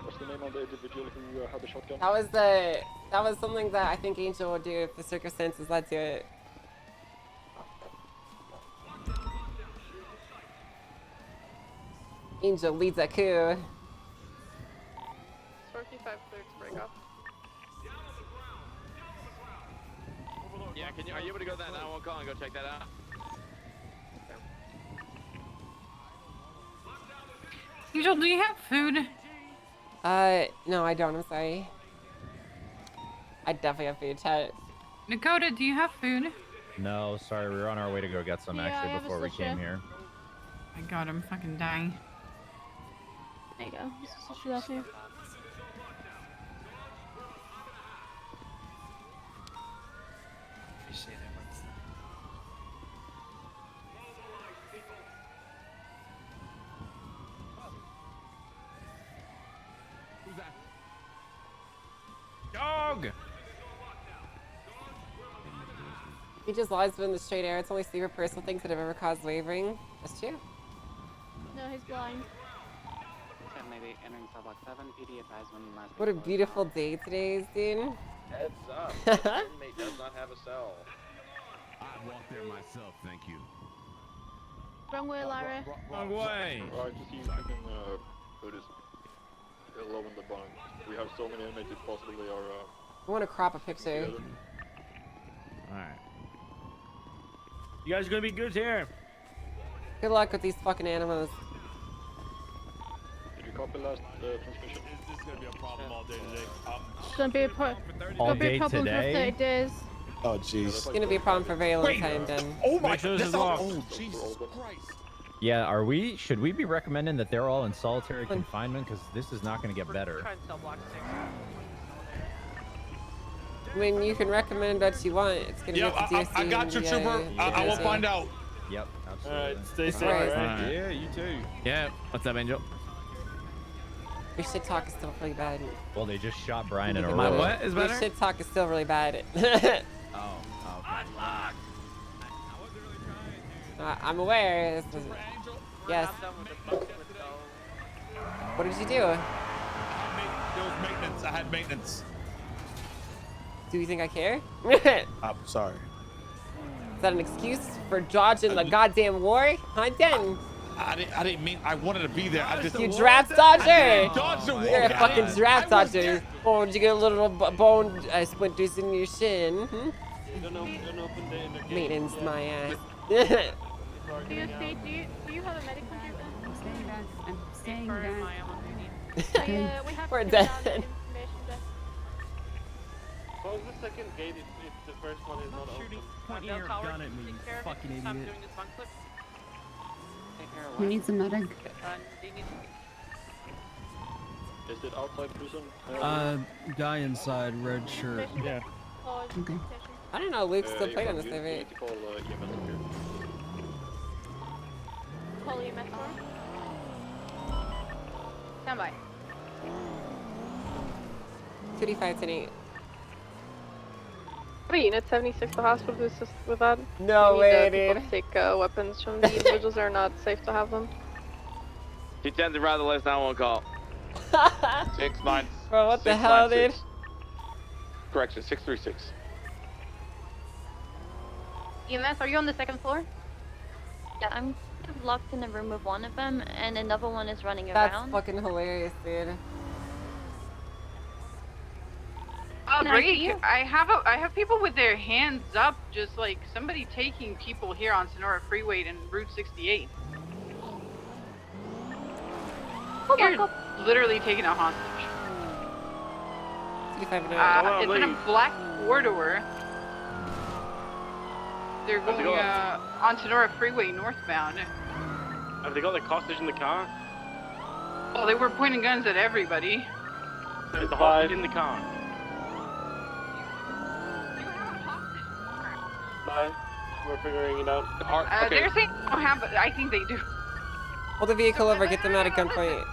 [SPEAKER 3] What's the name of the individual who had the shotgun?
[SPEAKER 1] That was something that I think Angel would do if the circumstances led to it. Angel leads a coup.
[SPEAKER 19] 45 clear to break off.
[SPEAKER 22] Yeah, are you able to go to that 911 call and go check that out?
[SPEAKER 7] Angel, do you have food?
[SPEAKER 1] No, I don't. I'm sorry. I definitely have food, chat.
[SPEAKER 7] Dakota, do you have food?
[SPEAKER 16] No, sorry, we were on our way to go get some
[SPEAKER 19] Yeah, I
[SPEAKER 16] actually
[SPEAKER 19] have a
[SPEAKER 16] before we
[SPEAKER 19] slushy.
[SPEAKER 16] came here.
[SPEAKER 7] My god, I'm fucking dying.
[SPEAKER 19] There you go. This is what you left here.
[SPEAKER 6] Appreciate it.
[SPEAKER 25] Who's that? Dog!
[SPEAKER 1] He just lies within the straight air. It's only sleeper personal things that have ever caused wavering. That's true.
[SPEAKER 19] No, he's blind.
[SPEAKER 21] Maybe entering cell block 7. PD advised when last.
[SPEAKER 1] What a beautiful day today is, dude.
[SPEAKER 22] Heads up. Inmate does not have a cell.
[SPEAKER 12] I'd walk there myself, thank you.
[SPEAKER 19] Wrong way, Lara.
[SPEAKER 25] Wrong way.
[SPEAKER 3] Right, just use fucking put his low in the bunk. We have so many inmates, it possibly are.
[SPEAKER 1] I want to crop a picture.
[SPEAKER 25] Alright. You guys gonna be good here.
[SPEAKER 1] Good luck with these fucking animals.
[SPEAKER 3] Did you copy last transmission?
[SPEAKER 25] This is gonna be a problem all day today.
[SPEAKER 19] It's gonna be a
[SPEAKER 16] All day
[SPEAKER 19] problem
[SPEAKER 16] today?
[SPEAKER 19] for 30 days.
[SPEAKER 8] Oh, jeez.
[SPEAKER 1] It's gonna be a problem for a very long time, then.
[SPEAKER 25] Oh my god,
[SPEAKER 12] this is
[SPEAKER 25] oh,
[SPEAKER 12] locked.
[SPEAKER 25] Jesus Christ.
[SPEAKER 4] Yeah, should we be recommending that they're all in solitary confinement? Because this is not going to get better.
[SPEAKER 1] I mean, you can recommend what you want. It's gonna
[SPEAKER 11] Yep,
[SPEAKER 1] be up to DOC.
[SPEAKER 11] I got you, Trooper. I will find out.
[SPEAKER 4] Yep, absolutely.
[SPEAKER 11] Alright, stay safe,
[SPEAKER 1] Alright.
[SPEAKER 11] alright?
[SPEAKER 13] Yeah, you too.
[SPEAKER 14] Yeah. What's up, Angel?
[SPEAKER 1] Your shit talk is still really bad.
[SPEAKER 4] Well, they just shot Brian in a row.
[SPEAKER 14] My what is
[SPEAKER 1] Your
[SPEAKER 14] better?
[SPEAKER 1] shit talk is still really bad.
[SPEAKER 14] Okay.
[SPEAKER 1] I'm aware. This is, yes. What did you do?
[SPEAKER 11] There was maintenance. I had maintenance.
[SPEAKER 1] Do you think I care?
[SPEAKER 11] I'm sorry.
[SPEAKER 1] Is that an excuse for dodging the goddamn war? Huh, then?
[SPEAKER 11] I didn't mean I wanted to be there. I just
[SPEAKER 1] You draft dodger!
[SPEAKER 11] dodged the war.
[SPEAKER 1] You're a fucking draft dodger. Oh, did you get a little bone splinters in your shin? Hmm? Maintenance my ass.
[SPEAKER 19] DOC, do you have a medical here?
[SPEAKER 15] I'm staying back. I'm staying back.
[SPEAKER 19] We have
[SPEAKER 1] We're
[SPEAKER 19] to
[SPEAKER 1] dead.
[SPEAKER 19] get on the information desk.
[SPEAKER 10] Close the second gate if the first one is not open.
[SPEAKER 16] Point your gun at me, fucking idiot.
[SPEAKER 15] Who needs a medic?
[SPEAKER 3] Is it outside prison?
[SPEAKER 13] Guy inside, red shirt.
[SPEAKER 3] Yeah.
[SPEAKER 15] Okay.
[SPEAKER 1] I don't know, Luke's still playing on this thing, right?
[SPEAKER 3] Call EMS up here.
[SPEAKER 19] Call EMS for. Stand by.
[SPEAKER 1] 2D5 tonight.
[SPEAKER 19] Wait, Unit 76, the hospital to assist with that.
[SPEAKER 1] No
[SPEAKER 19] We
[SPEAKER 1] way,
[SPEAKER 19] need, people
[SPEAKER 1] dude.
[SPEAKER 19] to take weapons from the individuals that are not safe to have them.
[SPEAKER 22] T10's around the list, 911 call.
[SPEAKER 3] 6-9.
[SPEAKER 1] Bro, what the hell, dude?
[SPEAKER 3] Correction, 636.
[SPEAKER 5] EMS, are you on the second floor?
[SPEAKER 26] Yeah, I'm locked in a room with one of them, and another one is running
[SPEAKER 1] That's
[SPEAKER 26] around.
[SPEAKER 1] fucking hilarious, dude.
[SPEAKER 7] Oh,
[SPEAKER 26] Can I see you?
[SPEAKER 7] break! I have people with their hands up, just like somebody taking people here on Sonora Freeway and Route 68. You're literally taking a hostage.
[SPEAKER 1] 2D5
[SPEAKER 7] It's in a black corridor. They're going on Sonora Freeway northbound.
[SPEAKER 2] Have they got the hostage in the car?
[SPEAKER 7] Oh, they were pointing guns at everybody.
[SPEAKER 2] Is the hostage in the car?
[SPEAKER 10] Bye. We're figuring it out.
[SPEAKER 7] They're saying they don't have, but I think they do.
[SPEAKER 1] Hold the vehicle over, get them out at gunpoint.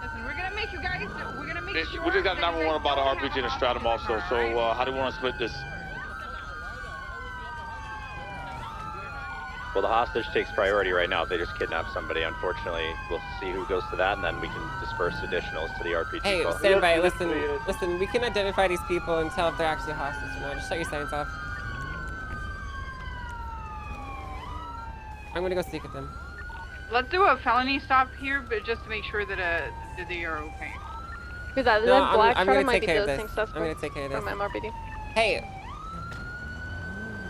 [SPEAKER 7] Listen, we're gonna make you guys. We're gonna make sure.
[SPEAKER 3] We just got 911 about an RPG and a Stratum also, so how do we want to split this?
[SPEAKER 4] Well, the hostage takes priority right now. If they just kidnap somebody, unfortunately, we'll see who goes to that, and then we can disperse additionals to the RPG.
[SPEAKER 1] Hey,
[SPEAKER 4] call.
[SPEAKER 1] stand by. Listen, we can identify these people and tell if they're actually hostage or not. Just shut your signs off. I'm gonna go speak with them.
[SPEAKER 7] Let's do a felony stop here, but just to make sure that that they are okay.
[SPEAKER 19] Who's that?
[SPEAKER 1] No,
[SPEAKER 19] That black
[SPEAKER 1] I'm
[SPEAKER 19] truck
[SPEAKER 1] gonna
[SPEAKER 19] might
[SPEAKER 1] take
[SPEAKER 19] be
[SPEAKER 1] care of
[SPEAKER 19] dosing
[SPEAKER 1] this.
[SPEAKER 19] suspect
[SPEAKER 1] I'm gonna take care of this.
[SPEAKER 19] from MRPD.
[SPEAKER 1] Hey.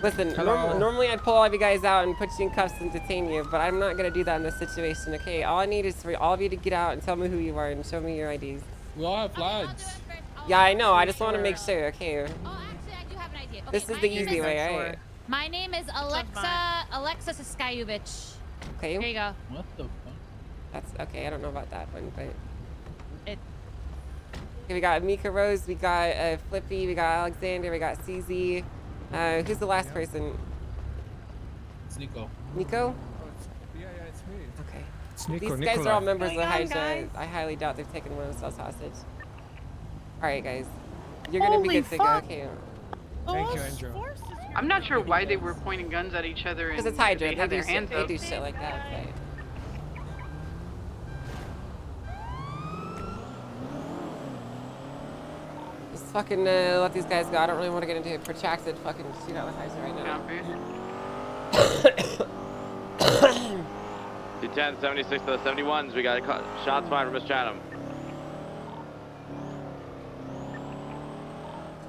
[SPEAKER 1] Listen,
[SPEAKER 13] Hello.
[SPEAKER 1] normally I'd pull all of you guys out and put you in cuffs and detain you, but I'm not gonna do that in this situation, okay? All I need is for all of you to get out and tell me who you are and show me your IDs.
[SPEAKER 13] We all have flags.
[SPEAKER 1] Yeah, I know. I just want to make sure, okay?
[SPEAKER 27] Oh, actually, I do have an idea. Okay,
[SPEAKER 1] This is
[SPEAKER 27] my
[SPEAKER 1] the
[SPEAKER 27] name
[SPEAKER 1] easy way, right?
[SPEAKER 27] My name is Alexa Saskayevich.
[SPEAKER 1] Okay.
[SPEAKER 27] Here you go.
[SPEAKER 13] What the fuck?
[SPEAKER 1] That's okay. I don't know about that one, but
[SPEAKER 27] It.
[SPEAKER 1] okay, we got Mika Rose, we got Flippy, we got Alexander, we got CZ. Who's the last person?
[SPEAKER 13] It's Nico.
[SPEAKER 1] Nico?
[SPEAKER 13] Yeah, it's me.
[SPEAKER 1] Okay.
[SPEAKER 13] It's Nico,
[SPEAKER 1] These guys are all members of the
[SPEAKER 27] Hang on,
[SPEAKER 1] Hydra.
[SPEAKER 27] guys.
[SPEAKER 1] I highly doubt they've taken one of themselves hostage. All right, guys. You're gonna be
[SPEAKER 27] Holy
[SPEAKER 1] good to go.
[SPEAKER 27] fuck.
[SPEAKER 1] Okay.
[SPEAKER 13] Thank you, Andrew.
[SPEAKER 7] I'm not sure why they were pointing guns at each other.
[SPEAKER 1] Because
[SPEAKER 7] and
[SPEAKER 1] it's Hydra.
[SPEAKER 7] They
[SPEAKER 1] They
[SPEAKER 7] had
[SPEAKER 1] do
[SPEAKER 7] their
[SPEAKER 1] shit.
[SPEAKER 7] hands
[SPEAKER 1] They
[SPEAKER 7] up.
[SPEAKER 1] do shit like that. But... Just fucking let these guys go. I don't really want to get into a protracted fucking shootout with Hydra right now.
[SPEAKER 22] T10, 76 to the 71s. We got shots fired from Miss Chatham.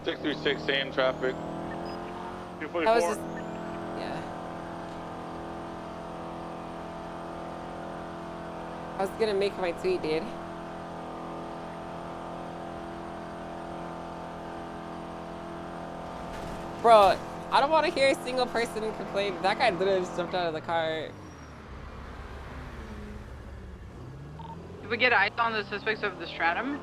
[SPEAKER 3] 636, same traffic.
[SPEAKER 1] That was just, yeah. I was gonna make my tweet, dude. Bro, I don't want to hear a single person complain. That guy literally just jumped out of the car.
[SPEAKER 7] Did we get eyes on the suspects of the Stratum?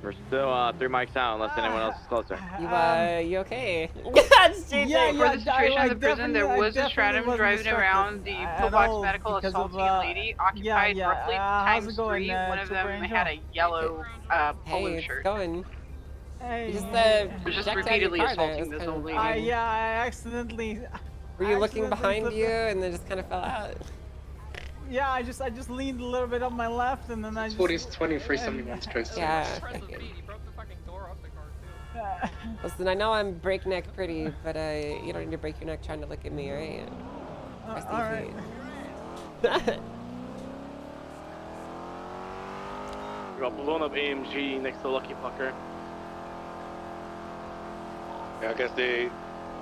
[SPEAKER 22] We're still 3 mics out unless anyone else is closer.
[SPEAKER 1] You okay?
[SPEAKER 7] Yeah, for the situation in the prison, there was a Stratum driving around the pillbox medical assaulting a lady occupied roughly times 3. One of them had a yellow polo shirt.
[SPEAKER 1] Going.
[SPEAKER 12] Hey,
[SPEAKER 7] just repeatedly assaulting this old lady.
[SPEAKER 12] I accidentally.
[SPEAKER 1] Were you looking behind you and then just kind of fell out?
[SPEAKER 12] Yeah, I just leaned a little bit on my left and then I just.
[SPEAKER 9] 2371 straight.
[SPEAKER 1] Yeah. Listen, I know I'm breakneck pretty, but you don't need to break your neck trying to look at me, right?
[SPEAKER 12] Alright.
[SPEAKER 2] We got blown up AMG next to Lucky Fucker.
[SPEAKER 3] Yeah, I guess they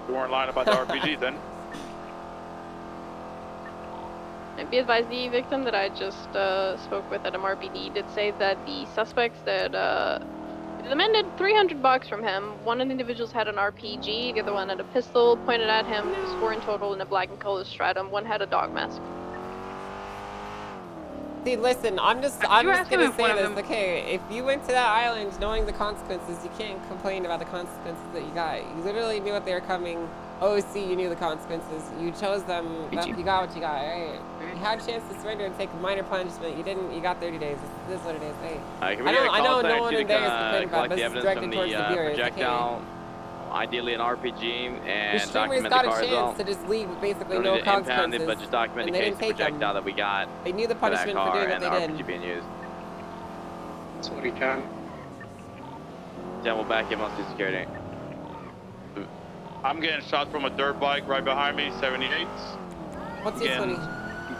[SPEAKER 3] weren't lying about the RPG then.
[SPEAKER 19] Be advised, the victim that I just spoke with at MRPD did say that the suspects that demanded $300 from him. One of the individuals had an RPG, the other one had a pistol pointed at him. It was 4 in total in a black and color Stratum. One had a dog mask.
[SPEAKER 1] See, listen, I'm just gonna say this, okay? If you went to that island knowing the consequences, you can't complain about the consequences that you got. You literally knew what they were coming. OC, you knew the consequences. You chose them. You got what you got, right? You had a chance to surrender and take a minor punishment. You didn't. You got 30 days. This is what it is. Hey,
[SPEAKER 22] I know
[SPEAKER 1] no one in there is complaining about, but
[SPEAKER 22] the
[SPEAKER 1] this is
[SPEAKER 22] evidence
[SPEAKER 1] directed
[SPEAKER 22] from
[SPEAKER 1] towards the viewers.
[SPEAKER 22] projectile, ideally an RPG,
[SPEAKER 1] The
[SPEAKER 22] and
[SPEAKER 1] streamers
[SPEAKER 22] document
[SPEAKER 1] got
[SPEAKER 22] the
[SPEAKER 1] a
[SPEAKER 22] car as well.
[SPEAKER 1] chance to just leave with basically
[SPEAKER 22] Don't
[SPEAKER 1] no
[SPEAKER 22] need to impound
[SPEAKER 1] consequences.
[SPEAKER 22] it, but just document
[SPEAKER 1] and
[SPEAKER 22] in
[SPEAKER 1] they
[SPEAKER 22] case
[SPEAKER 1] didn't
[SPEAKER 22] the
[SPEAKER 1] take them.
[SPEAKER 22] projectile that we got.
[SPEAKER 1] They knew the
[SPEAKER 22] for that
[SPEAKER 1] punishment for
[SPEAKER 22] car
[SPEAKER 1] doing what
[SPEAKER 22] and
[SPEAKER 1] they
[SPEAKER 22] the
[SPEAKER 1] did.
[SPEAKER 22] RPG being used.
[SPEAKER 9] That's what he can.
[SPEAKER 22] Then we'll back him on to security.
[SPEAKER 3] I'm getting shot from a dirt bike right behind me, 78.
[SPEAKER 1] What's your 20?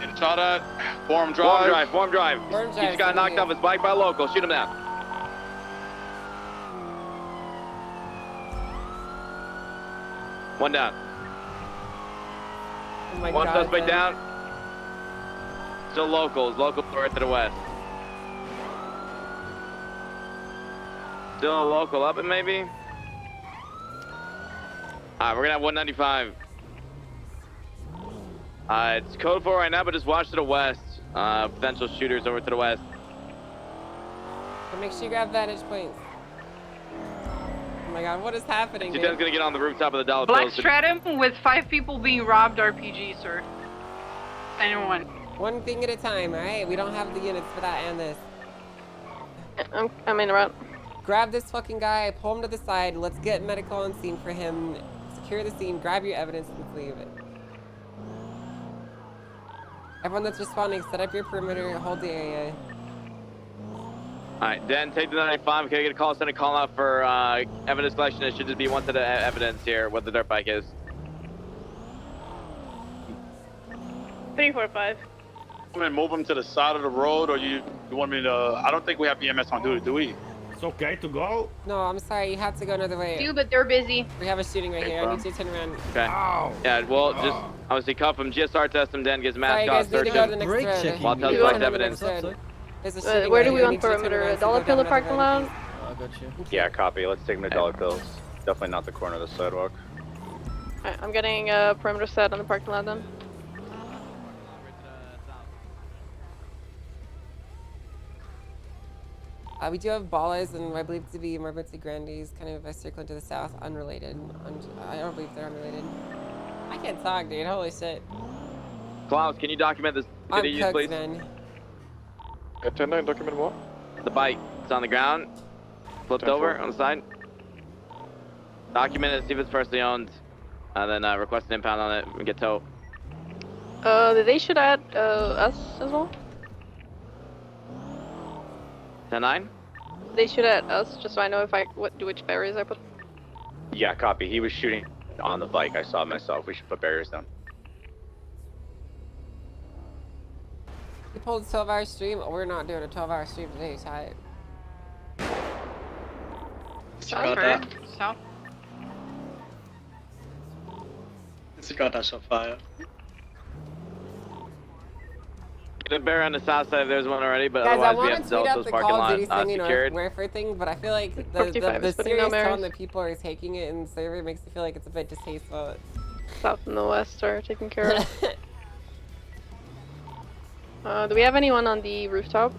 [SPEAKER 3] Getting shot at. Form drive.
[SPEAKER 22] Form drive.
[SPEAKER 1] Form
[SPEAKER 22] He
[SPEAKER 1] drive,
[SPEAKER 22] just got knocked off his bike by a local. Shoot him down. One down.
[SPEAKER 1] Oh my
[SPEAKER 22] One
[SPEAKER 1] God,
[SPEAKER 22] suspect
[SPEAKER 1] man.
[SPEAKER 22] down. Still locals. Local right to the west. Still a local up it maybe. Alright, we're gonna have 195. It's code 4 right now, but just watch to the west. Potential shooters over to the west.
[SPEAKER 1] So make sure you grab vantage points. Oh my God, what is happening?
[SPEAKER 22] T10's gonna get on the rooftop of the dollar
[SPEAKER 7] Black
[SPEAKER 22] bills.
[SPEAKER 7] Stratum with 5 people being robbed RPG, sir. Anyone?
[SPEAKER 1] One thing at a time, alright? We don't have the units for that and this.
[SPEAKER 19] I'm in the route.
[SPEAKER 1] Grab this fucking guy, pull him to the side, let's get medical on scene for him. Secure the scene, grab your evidence, and leave it. Everyone that's responding, set up your perimeter, hold the area.
[SPEAKER 22] Alright, then take the 95. Can I get a call? Send a call out for evidence collection. It should just be one set of evidence here, what the dirt bike is.
[SPEAKER 19] 345.
[SPEAKER 3] I'm gonna move him to the side of the road, or you want me to? I don't think we have EMS on duty, do we?
[SPEAKER 11] It's okay to go.
[SPEAKER 1] No, I'm sorry, you have to go another way.
[SPEAKER 5] Do, but they're busy.
[SPEAKER 1] We have a shooting right here, I need you to turn around.
[SPEAKER 22] Okay. Yeah, well, just obviously cuff him, GSR test him, then get his
[SPEAKER 1] Sorry
[SPEAKER 22] mask off,
[SPEAKER 1] guys, need
[SPEAKER 22] search
[SPEAKER 1] to go to the
[SPEAKER 22] him.
[SPEAKER 1] next road.
[SPEAKER 22] While test
[SPEAKER 1] You
[SPEAKER 22] collects
[SPEAKER 1] want
[SPEAKER 22] evidence.
[SPEAKER 1] There's a shooting
[SPEAKER 19] Where
[SPEAKER 1] right
[SPEAKER 19] do we
[SPEAKER 1] here, I
[SPEAKER 19] want
[SPEAKER 1] need you to turn
[SPEAKER 19] perimeter?
[SPEAKER 1] around, so
[SPEAKER 19] Dollar
[SPEAKER 1] go
[SPEAKER 19] Pillar
[SPEAKER 1] down
[SPEAKER 19] parking
[SPEAKER 1] another road,
[SPEAKER 19] lot?
[SPEAKER 13] I got you.
[SPEAKER 4] Yeah, copy. Let's take him to Dollar Pills. Definitely not the corner of the sidewalk.
[SPEAKER 19] Alright, I'm getting a perimeter set on the parking lot then.
[SPEAKER 1] We do have Ballas and I believe to be Emergency Grandies, kind of circling to the south, unrelated. I don't believe they're unrelated. I can't talk, dude. Holy shit.
[SPEAKER 22] Klaus, can you document this
[SPEAKER 1] I'm
[SPEAKER 22] video,
[SPEAKER 1] cooked,
[SPEAKER 22] please?
[SPEAKER 1] man.
[SPEAKER 3] 10-9, document what?
[SPEAKER 22] The bike. It's on the ground. Flipped
[SPEAKER 3] 10-4.
[SPEAKER 22] over on the side. Document it, see if it's personally owned. And then request an impound on it and get towed.
[SPEAKER 19] Did they shoot at us as well?
[SPEAKER 22] 10-9?
[SPEAKER 19] They shoot at us, just so I know if which barriers I put.
[SPEAKER 4] Yeah, copy. He was shooting on the bike. I saw it myself. We should put barriers down.
[SPEAKER 1] You pulled a 12-hour stream? We're not doing a 12-hour stream today, Ty.
[SPEAKER 7] South, right? South.
[SPEAKER 9] Disregard that shot fire.
[SPEAKER 22] Get a bear on the south side if there's one already, but
[SPEAKER 1] Guys, I
[SPEAKER 22] otherwise we
[SPEAKER 1] want
[SPEAKER 22] have
[SPEAKER 1] to
[SPEAKER 22] to
[SPEAKER 1] tweet out
[SPEAKER 22] those
[SPEAKER 1] the
[SPEAKER 22] parking
[SPEAKER 1] Call of
[SPEAKER 22] lot
[SPEAKER 1] Duty singing
[SPEAKER 22] secured.
[SPEAKER 1] Warfare thing, but I feel like the
[SPEAKER 19] 45 is putting
[SPEAKER 1] serious
[SPEAKER 19] no mirrors.
[SPEAKER 1] tone that people are taking it in the server makes me feel like it's a bit distasteful.
[SPEAKER 19] South and the west are taken care of. Do we have anyone on the rooftop?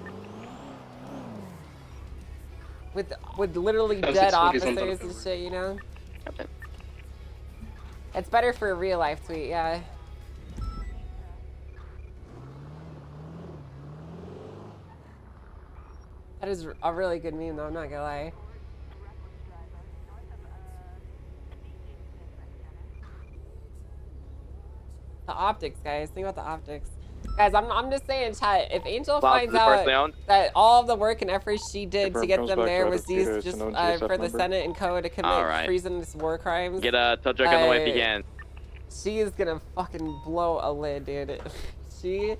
[SPEAKER 1] With literally
[SPEAKER 9] That's
[SPEAKER 1] dead
[SPEAKER 9] its sweeties on
[SPEAKER 1] officers
[SPEAKER 9] top.
[SPEAKER 1] and shit, you know?
[SPEAKER 19] Okay.
[SPEAKER 1] It's better for a real life tweet, yeah. That is a really good meme though, I'm not gonna lie. The optics, guys. Think about the optics. Guys, I'm just saying, chat, if Angel
[SPEAKER 22] Clouds
[SPEAKER 1] finds
[SPEAKER 22] is personally
[SPEAKER 1] out
[SPEAKER 22] owned.
[SPEAKER 1] that all of the work and effort she did to
[SPEAKER 3] Confirm
[SPEAKER 1] get
[SPEAKER 3] comes
[SPEAKER 1] them
[SPEAKER 3] back
[SPEAKER 1] there
[SPEAKER 3] to
[SPEAKER 1] was
[SPEAKER 3] Peter,
[SPEAKER 1] used
[SPEAKER 3] it's
[SPEAKER 1] just
[SPEAKER 3] a known GSF
[SPEAKER 1] for the
[SPEAKER 3] member.
[SPEAKER 1] Senate and Co to commit
[SPEAKER 22] Alright.
[SPEAKER 1] treasonous war crimes,
[SPEAKER 22] Get a tow truck on the way if you can.
[SPEAKER 1] she is gonna fucking blow a lid, dude. She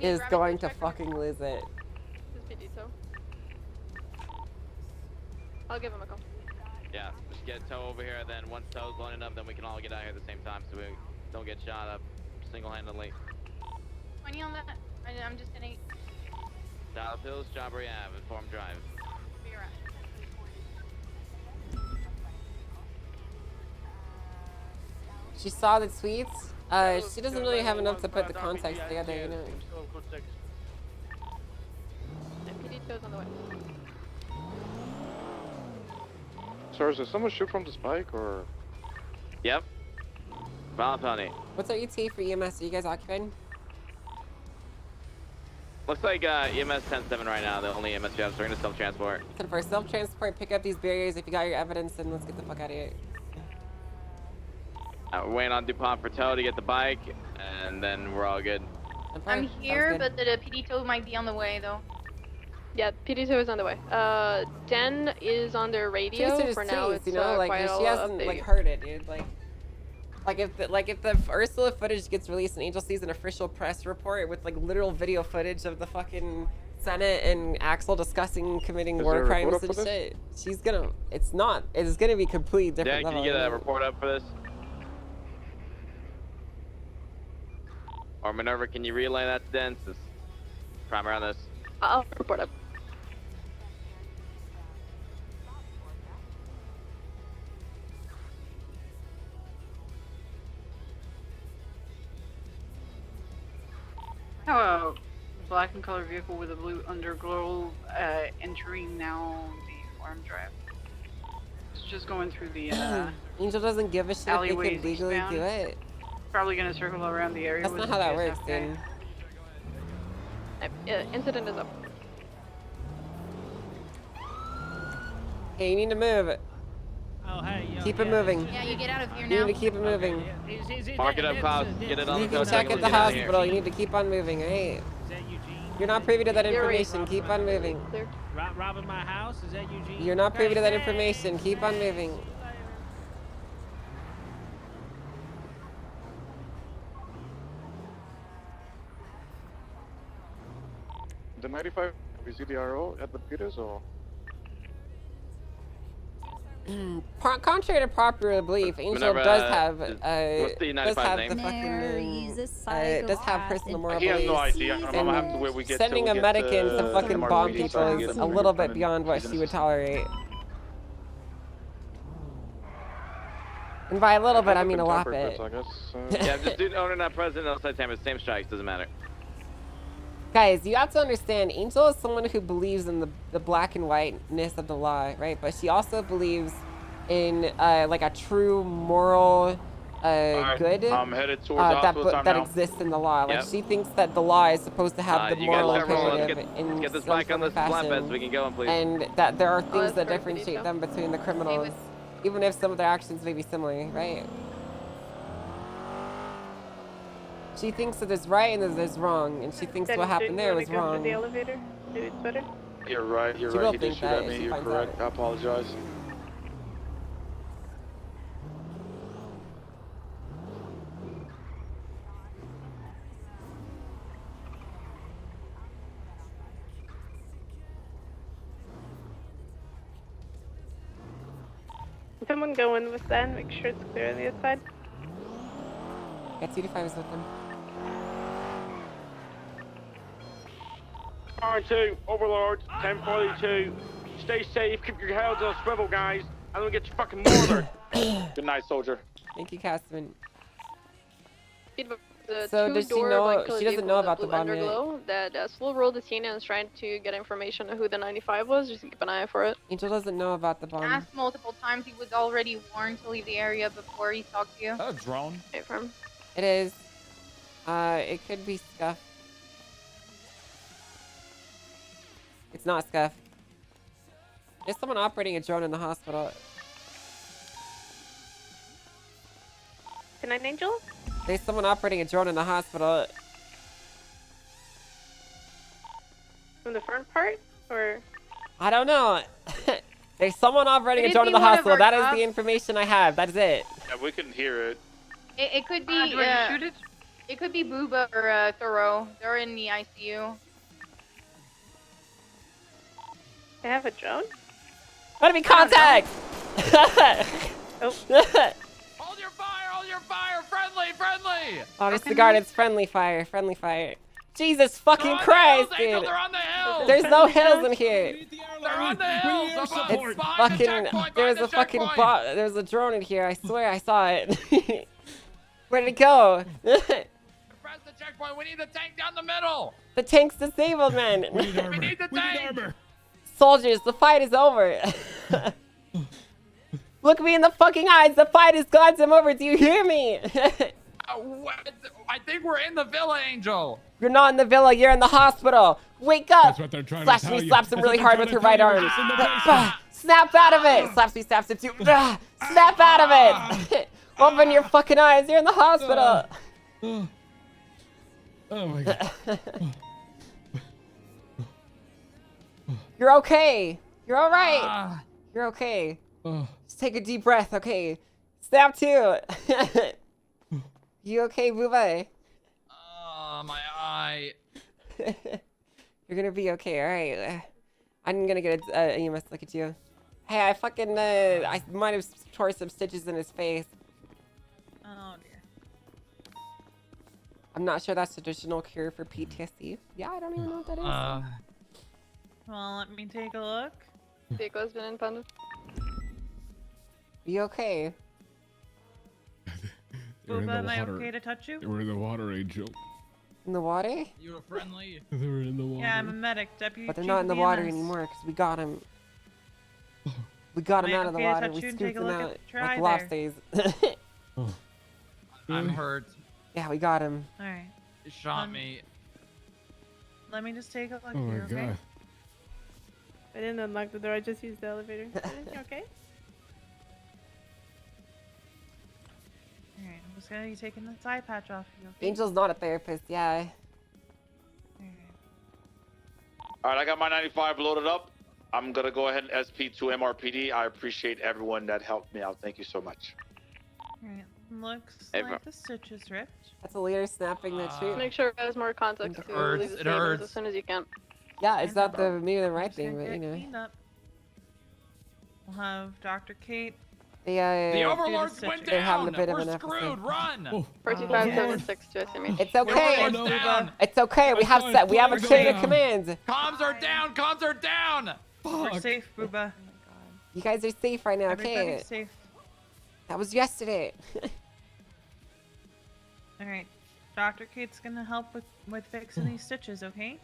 [SPEAKER 1] is going to fucking lose it.
[SPEAKER 19] This is Pedito. I'll give him a call.
[SPEAKER 22] Yeah, just get a tow over here, then once tow's lining up, then we can all get out here at the same time so we don't get shot up single-handedly.
[SPEAKER 5] 20 on that. I'm just gonna.
[SPEAKER 22] Dollar Hills, Strawberry Ave, Inform Drive.
[SPEAKER 5] Be right.
[SPEAKER 1] She saw the tweets. She doesn't really have enough to put the context together, you know.
[SPEAKER 19] Pedito's on the way.
[SPEAKER 3] Sir, is someone shoot from this bike or?
[SPEAKER 22] Yep. Violent felony.
[SPEAKER 1] What's our ETA for EMS? Are you guys occupied?
[SPEAKER 22] Looks like EMS 10-7 right now, the only EMS we have, so we're gonna self-transport.
[SPEAKER 1] So for self-transport, pick up these barriers if you got your evidence, and let's get the fuck out of here.
[SPEAKER 22] We're waiting on DuPont for tow to get the bike, and then we're all good.
[SPEAKER 5] I'm here, but the Pedito might be on the way though.
[SPEAKER 19] Yeah, Pedito is on the way. Den is on their radio
[SPEAKER 1] Chase
[SPEAKER 19] for now.
[SPEAKER 1] tease,
[SPEAKER 19] It's
[SPEAKER 1] you know, like
[SPEAKER 19] quite
[SPEAKER 1] she
[SPEAKER 19] a
[SPEAKER 1] hasn't
[SPEAKER 19] update.
[SPEAKER 1] like heard it, dude. Like if the Ursula footage gets released and Angel sees an official press report with like literal video footage of the fucking Senate and Axel discussing committing
[SPEAKER 3] Is
[SPEAKER 1] war
[SPEAKER 3] there a report
[SPEAKER 1] crimes
[SPEAKER 3] up
[SPEAKER 1] and
[SPEAKER 3] for this?
[SPEAKER 1] shit, she's gonna. It's gonna be completely different.
[SPEAKER 22] Dan, can you
[SPEAKER 1] level,
[SPEAKER 22] get a
[SPEAKER 1] know?
[SPEAKER 22] report up for this? Or Minerva, can you relay that to Den? Since primer on this.
[SPEAKER 19] I'll report up.
[SPEAKER 7] How a black and color vehicle with a blue underglow entering now the farm drive. It's just going through the
[SPEAKER 1] Angel doesn't give a shit if they
[SPEAKER 7] alleyways
[SPEAKER 1] could legally
[SPEAKER 7] eastbound.
[SPEAKER 1] do it.
[SPEAKER 7] Probably gonna circle around the area.
[SPEAKER 1] That's
[SPEAKER 7] with
[SPEAKER 1] not how that
[SPEAKER 7] the
[SPEAKER 1] works,
[SPEAKER 7] GSF guy.
[SPEAKER 1] dude.
[SPEAKER 19] Incident is up.
[SPEAKER 1] Okay, you need to move.
[SPEAKER 8] Oh, hey, yo,
[SPEAKER 1] Keep it moving.
[SPEAKER 27] Yeah, you get out of here
[SPEAKER 1] You
[SPEAKER 27] now.
[SPEAKER 1] need to keep it moving.
[SPEAKER 22] Mark it up, Klaus. Get it on
[SPEAKER 1] You
[SPEAKER 22] the
[SPEAKER 1] can
[SPEAKER 22] tow
[SPEAKER 1] check
[SPEAKER 22] truck
[SPEAKER 1] at
[SPEAKER 22] and
[SPEAKER 1] the
[SPEAKER 22] get out of here.
[SPEAKER 1] hospital. You need to keep on moving, alright? You're not privy to that
[SPEAKER 19] You're right.
[SPEAKER 1] information. Keep on moving.
[SPEAKER 8] Robbing my house? Is that Eugene?
[SPEAKER 1] You're not privy to that information. Keep on moving.
[SPEAKER 3] The 95, we see the RO at the Peters or?
[SPEAKER 1] Contrary to popular belief, Angel
[SPEAKER 22] Minerva,
[SPEAKER 1] does have
[SPEAKER 22] what's the
[SPEAKER 1] does
[SPEAKER 22] 95
[SPEAKER 1] have
[SPEAKER 22] name?
[SPEAKER 1] the fucking
[SPEAKER 27] Mary's
[SPEAKER 1] does have personal moral
[SPEAKER 3] He has no
[SPEAKER 1] beliefs.
[SPEAKER 3] idea. I'm
[SPEAKER 1] And
[SPEAKER 3] gonna have to wait. We get
[SPEAKER 1] sending
[SPEAKER 3] till
[SPEAKER 1] a
[SPEAKER 3] we
[SPEAKER 1] medic
[SPEAKER 3] get
[SPEAKER 1] in to fucking
[SPEAKER 3] MRPD
[SPEAKER 1] bomb
[SPEAKER 3] so
[SPEAKER 1] people
[SPEAKER 3] I can
[SPEAKER 1] is
[SPEAKER 3] get
[SPEAKER 1] a
[SPEAKER 3] some
[SPEAKER 1] little bit
[SPEAKER 3] independent
[SPEAKER 1] beyond what she would
[SPEAKER 3] business.
[SPEAKER 1] tolerate. And by a little bit, I mean a lot bit.
[SPEAKER 3] I guess.
[SPEAKER 22] Yeah, just do owner not present outside time. It's same strikes, doesn't matter.
[SPEAKER 1] Guys, you have to understand, Angel is someone who believes in the black and whiteness of the law, right? But she also believes in like a true moral good
[SPEAKER 3] I'm headed towards the hospital time
[SPEAKER 1] that
[SPEAKER 3] now.
[SPEAKER 1] exists in the law. Like
[SPEAKER 22] Yep.
[SPEAKER 1] she thinks that the law is supposed to have the
[SPEAKER 22] You guys
[SPEAKER 1] moral
[SPEAKER 22] got rolling. Let's
[SPEAKER 1] imperative
[SPEAKER 22] get,
[SPEAKER 1] in
[SPEAKER 22] let's get this
[SPEAKER 1] some
[SPEAKER 22] bike on
[SPEAKER 1] form or
[SPEAKER 22] this blunt
[SPEAKER 1] fashion,
[SPEAKER 22] so we can go in, please.
[SPEAKER 1] and that there are things
[SPEAKER 19] that's
[SPEAKER 1] that
[SPEAKER 19] very
[SPEAKER 1] differentiate
[SPEAKER 19] finito.
[SPEAKER 1] them between the criminals, even if some of their actions may be similar, right? She thinks that there's right and that there's wrong, and she thinks what happened there was wrong.
[SPEAKER 7] The elevator. Maybe it's better.
[SPEAKER 3] You're right. You're
[SPEAKER 1] She
[SPEAKER 3] right.
[SPEAKER 1] will
[SPEAKER 3] He did
[SPEAKER 1] think
[SPEAKER 3] shoot
[SPEAKER 1] that
[SPEAKER 3] at
[SPEAKER 1] if
[SPEAKER 3] me.
[SPEAKER 1] she
[SPEAKER 3] You're
[SPEAKER 1] finds
[SPEAKER 3] correct.
[SPEAKER 1] out.
[SPEAKER 3] I apologize.
[SPEAKER 7] Someone go in with that and make sure it's clear on the outside.
[SPEAKER 1] Yeah, 2-5 is with them.
[SPEAKER 2] R2, Overlord, 1042. Stay safe, keep your heads on a swivel, guys. I don't get you fucking murdered.
[SPEAKER 3] Good night, soldier.
[SPEAKER 1] Thank you, Castman.
[SPEAKER 19] Feedback. The
[SPEAKER 1] So does she
[SPEAKER 19] two-door
[SPEAKER 1] know?
[SPEAKER 19] black-colored
[SPEAKER 1] She doesn't
[SPEAKER 19] vehicle
[SPEAKER 1] know
[SPEAKER 19] with
[SPEAKER 1] about
[SPEAKER 19] the
[SPEAKER 1] the
[SPEAKER 19] blue
[SPEAKER 1] bomb yet.
[SPEAKER 19] underglow that Slow rolled the scene and is trying to get information on who the 95 was. Just keep an eye out for it.
[SPEAKER 1] Angel doesn't know about the bomb.
[SPEAKER 5] Asked multiple times. He was already warned to leave the area before he talked to you.
[SPEAKER 11] A drone.
[SPEAKER 19] Wait for him.
[SPEAKER 1] It is. It could be Scuff. It's not Scuff. There's someone operating a drone in the hospital.
[SPEAKER 19] Good night, Angel.
[SPEAKER 1] There's someone operating a drone in the hospital.
[SPEAKER 19] From the front part, or
[SPEAKER 1] I don't know. There's someone operating a
[SPEAKER 5] Could it
[SPEAKER 1] drone in
[SPEAKER 5] be
[SPEAKER 1] the
[SPEAKER 5] one of
[SPEAKER 1] hospital.
[SPEAKER 5] our
[SPEAKER 1] That is
[SPEAKER 5] cops?
[SPEAKER 1] the information I have. That is it.
[SPEAKER 3] Yeah, we can hear it.
[SPEAKER 5] It could be.
[SPEAKER 7] Do I shoot it?
[SPEAKER 5] It could be Booba or Thoreau. They're in the ICU.
[SPEAKER 19] I have a drone.
[SPEAKER 1] Enemy contact!
[SPEAKER 19] Oh.
[SPEAKER 25] Hold your fire! Hold your fire! Friendly! Friendly!
[SPEAKER 1] Oh, disregard. It's friendly fire. Friendly fire. Jesus fucking
[SPEAKER 25] They're on
[SPEAKER 1] Christ,
[SPEAKER 25] the hills, Angel,
[SPEAKER 1] dude.
[SPEAKER 25] they're on the hills!
[SPEAKER 1] There's no hills in here.
[SPEAKER 25] They're on the hills!
[SPEAKER 1] It's
[SPEAKER 25] Behind the
[SPEAKER 1] fucking.
[SPEAKER 25] checkpoint,
[SPEAKER 1] There's
[SPEAKER 25] behind
[SPEAKER 1] a
[SPEAKER 25] the
[SPEAKER 1] fucking
[SPEAKER 25] checkpoint.
[SPEAKER 1] there's a drone in here. I swear I saw it. Where did it go?
[SPEAKER 25] Press the checkpoint. We need the tank down the middle.
[SPEAKER 1] The tank's disabled, man.
[SPEAKER 25] We need the tank.
[SPEAKER 1] Soldiers, the fight is over. Look me in the fucking eyes. The fight is goddamn over. Do you hear me?
[SPEAKER 25] I think we're in the villa, Angel.
[SPEAKER 1] You're not in the villa. You're in the hospital. Wake up.
[SPEAKER 11] That's what they're trying to
[SPEAKER 1] Slaps
[SPEAKER 11] tell
[SPEAKER 1] me,
[SPEAKER 11] you.
[SPEAKER 1] slaps him
[SPEAKER 11] That's
[SPEAKER 1] really
[SPEAKER 11] what
[SPEAKER 1] hard
[SPEAKER 11] they're
[SPEAKER 1] with her
[SPEAKER 11] trying
[SPEAKER 1] right
[SPEAKER 11] to
[SPEAKER 1] arm.
[SPEAKER 11] tell you. It's in the basement.
[SPEAKER 1] Snap out of it. Slaps me, slaps him too. Snap out of it. Open your fucking eyes. You're in the hospital.
[SPEAKER 11] Oh my god.
[SPEAKER 1] You're okay. You're all right. You're okay. Just take a deep breath, okay? Snap two. You okay, Booba?
[SPEAKER 25] Oh, my eye.
[SPEAKER 1] You're gonna be okay, alright. I'm gonna get a EMS look at you. Hey, I fucking, I might have tore some stitches in his face.
[SPEAKER 27] Oh dear.
[SPEAKER 1] I'm not sure that's traditional cure for PTSD. Yeah, I don't even know what that is.
[SPEAKER 27] Well, let me take a look.
[SPEAKER 19] Vehicle has been impounded.
[SPEAKER 1] You okay?
[SPEAKER 11] They were in
[SPEAKER 27] Booba, am
[SPEAKER 11] the
[SPEAKER 27] I
[SPEAKER 11] water.
[SPEAKER 27] okay to touch you?
[SPEAKER 11] They were in the water, Angel.
[SPEAKER 1] In the water?
[SPEAKER 25] You were friendly.
[SPEAKER 11] They were in the water.
[SPEAKER 27] Yeah, I'm a medic, deputy.
[SPEAKER 1] But they're
[SPEAKER 27] chief
[SPEAKER 1] not in
[SPEAKER 27] of
[SPEAKER 1] the water
[SPEAKER 27] EMS.
[SPEAKER 1] anymore because we got him. We got him
[SPEAKER 27] Am I
[SPEAKER 1] out of the
[SPEAKER 27] okay to
[SPEAKER 1] water.
[SPEAKER 27] touch
[SPEAKER 1] We
[SPEAKER 27] you and
[SPEAKER 1] scooped
[SPEAKER 27] take a
[SPEAKER 1] him
[SPEAKER 27] look at
[SPEAKER 1] out
[SPEAKER 27] your
[SPEAKER 1] like
[SPEAKER 27] eye
[SPEAKER 1] lobsters.
[SPEAKER 25] I'm hurt.
[SPEAKER 1] Yeah, we got him.
[SPEAKER 27] Alright.
[SPEAKER 25] He shot me.
[SPEAKER 27] Let me just take a look
[SPEAKER 11] Oh my
[SPEAKER 27] here, okay?
[SPEAKER 11] god.
[SPEAKER 6] I didn't unlock the door. I just used the elevator. You okay?
[SPEAKER 27] Alright, I'm just gonna be taking this eye patch off you, okay?
[SPEAKER 1] Angel's not a therapist, yeah.
[SPEAKER 3] All right, I got my 95 loaded up. I'm gonna go ahead and SP to MRPD. I appreciate everyone that helped me out. Thank you so much.
[SPEAKER 27] Alright, looks
[SPEAKER 3] Hey,
[SPEAKER 27] like
[SPEAKER 3] bro.
[SPEAKER 27] the stitch is ripped.
[SPEAKER 1] That's a leader snapping that shit.
[SPEAKER 19] Make sure it has more context
[SPEAKER 1] It
[SPEAKER 19] to
[SPEAKER 1] hurts,
[SPEAKER 19] leave the
[SPEAKER 1] it
[SPEAKER 19] statements
[SPEAKER 1] hurts.
[SPEAKER 19] as soon as you can.
[SPEAKER 1] Yeah, it's not the maybe the right
[SPEAKER 27] Just gonna
[SPEAKER 1] thing, but
[SPEAKER 27] get
[SPEAKER 1] you know.
[SPEAKER 27] cleaned up. We'll have Dr. Kate.
[SPEAKER 1] The
[SPEAKER 25] Overlords went
[SPEAKER 1] They're having a
[SPEAKER 25] down.
[SPEAKER 1] bit of
[SPEAKER 25] We're
[SPEAKER 1] an
[SPEAKER 25] screwed.
[SPEAKER 1] episode.
[SPEAKER 25] Run.
[SPEAKER 19] 42576 to estimate.
[SPEAKER 1] It's okay.
[SPEAKER 25] Overlords down.
[SPEAKER 1] It's okay. We have set. We have a chain of command.
[SPEAKER 25] Comms are down. Comms are down.
[SPEAKER 27] We're safe, Booba.
[SPEAKER 1] You guys are safe right now, okay?
[SPEAKER 27] Everybody's safe.
[SPEAKER 1] That was yesterday.
[SPEAKER 27] Alright. Dr. Kate's gonna help with fixing these stitches, okay?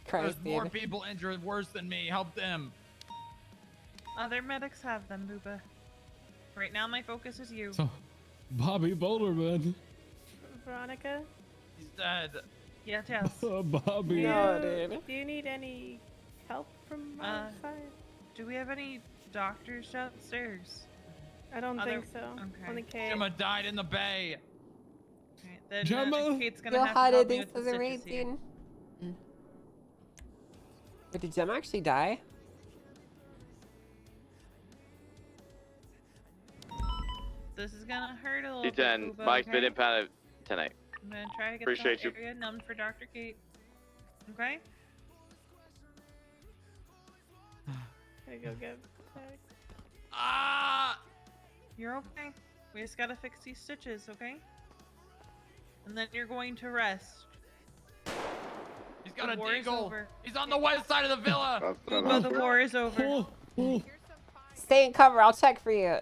[SPEAKER 1] Christ,
[SPEAKER 25] There's more
[SPEAKER 1] dude.
[SPEAKER 25] people injured worse than me. Help them.
[SPEAKER 27] Other medics have them, Booba. Right now, my focus is you.
[SPEAKER 11] So, Bobby Boulder, man.
[SPEAKER 6] Veronica?
[SPEAKER 25] He's dead.
[SPEAKER 27] Yes, yes.
[SPEAKER 11] Bobby.
[SPEAKER 6] Do you need any help from my side?
[SPEAKER 27] Do we have any doctors downstairs?
[SPEAKER 6] I don't
[SPEAKER 27] Other-
[SPEAKER 6] think so.
[SPEAKER 27] okay.
[SPEAKER 6] Only Kate.
[SPEAKER 25] Gemma died in the bay.
[SPEAKER 27] Alright, then
[SPEAKER 11] Gemma?
[SPEAKER 27] Kate's gonna
[SPEAKER 1] Yo,
[SPEAKER 27] have to
[SPEAKER 1] how
[SPEAKER 27] help
[SPEAKER 1] did
[SPEAKER 27] me
[SPEAKER 1] this
[SPEAKER 27] with the
[SPEAKER 1] was a
[SPEAKER 27] stitches here.
[SPEAKER 1] rating? But did Gemma actually die?
[SPEAKER 27] This is gonna hurt a little bit,
[SPEAKER 22] D10,
[SPEAKER 27] Booba,
[SPEAKER 22] Mike's been
[SPEAKER 27] okay?
[SPEAKER 22] impounded tonight.
[SPEAKER 27] I'm gonna try to get
[SPEAKER 22] Appreciate
[SPEAKER 27] the
[SPEAKER 22] you.
[SPEAKER 27] area numbed for Dr. Kate. Okay?
[SPEAKER 6] I go get
[SPEAKER 25] Ah!
[SPEAKER 27] You're okay. We just gotta fix these stitches, okay? And then you're going to rest.
[SPEAKER 25] He's got
[SPEAKER 27] The
[SPEAKER 25] a
[SPEAKER 27] war is
[SPEAKER 25] deagle.
[SPEAKER 27] over.
[SPEAKER 25] He's on the west side of the villa.
[SPEAKER 27] Booba, the war is over.
[SPEAKER 1] Stay in cover. I'll check for you.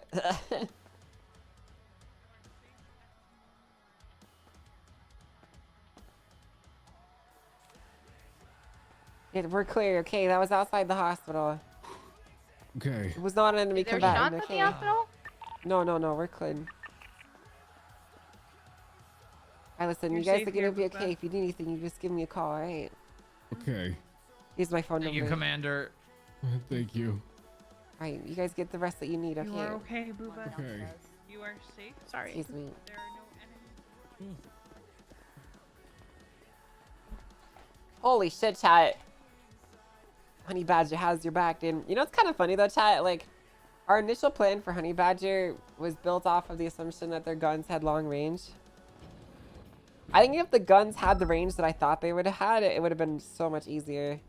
[SPEAKER 1] We're clear. Okay, that was outside the hospital.
[SPEAKER 14] Okay.
[SPEAKER 1] It was not an enemy
[SPEAKER 5] Is there
[SPEAKER 1] combatant.
[SPEAKER 5] shots at
[SPEAKER 1] Okay.
[SPEAKER 5] the hospital?
[SPEAKER 1] No, we're clean. Alright, listen,
[SPEAKER 27] You're
[SPEAKER 1] you guys
[SPEAKER 27] safe
[SPEAKER 1] are gonna
[SPEAKER 27] here,
[SPEAKER 1] be
[SPEAKER 27] Booba.
[SPEAKER 1] okay. If you need anything, you just give me a call, alright?
[SPEAKER 14] Okay.
[SPEAKER 1] Here's my phone
[SPEAKER 13] Thank
[SPEAKER 1] number.
[SPEAKER 13] you, Commander.
[SPEAKER 14] Thank you.
[SPEAKER 1] Alright, you guys get the rest that you need, okay?
[SPEAKER 27] You are okay, Booba.
[SPEAKER 14] Okay.
[SPEAKER 27] You are safe. Sorry.
[SPEAKER 1] Excuse me.
[SPEAKER 27] There are no enemies.
[SPEAKER 1] Holy shit, chat. Honey Badger has your back, dude. You know, it's kind of funny though, chat. Like, our initial plan for Honey Badger was built off of the assumption that their guns had long range. I think if the guns had the range that I thought they would have had, it would have been so much easier.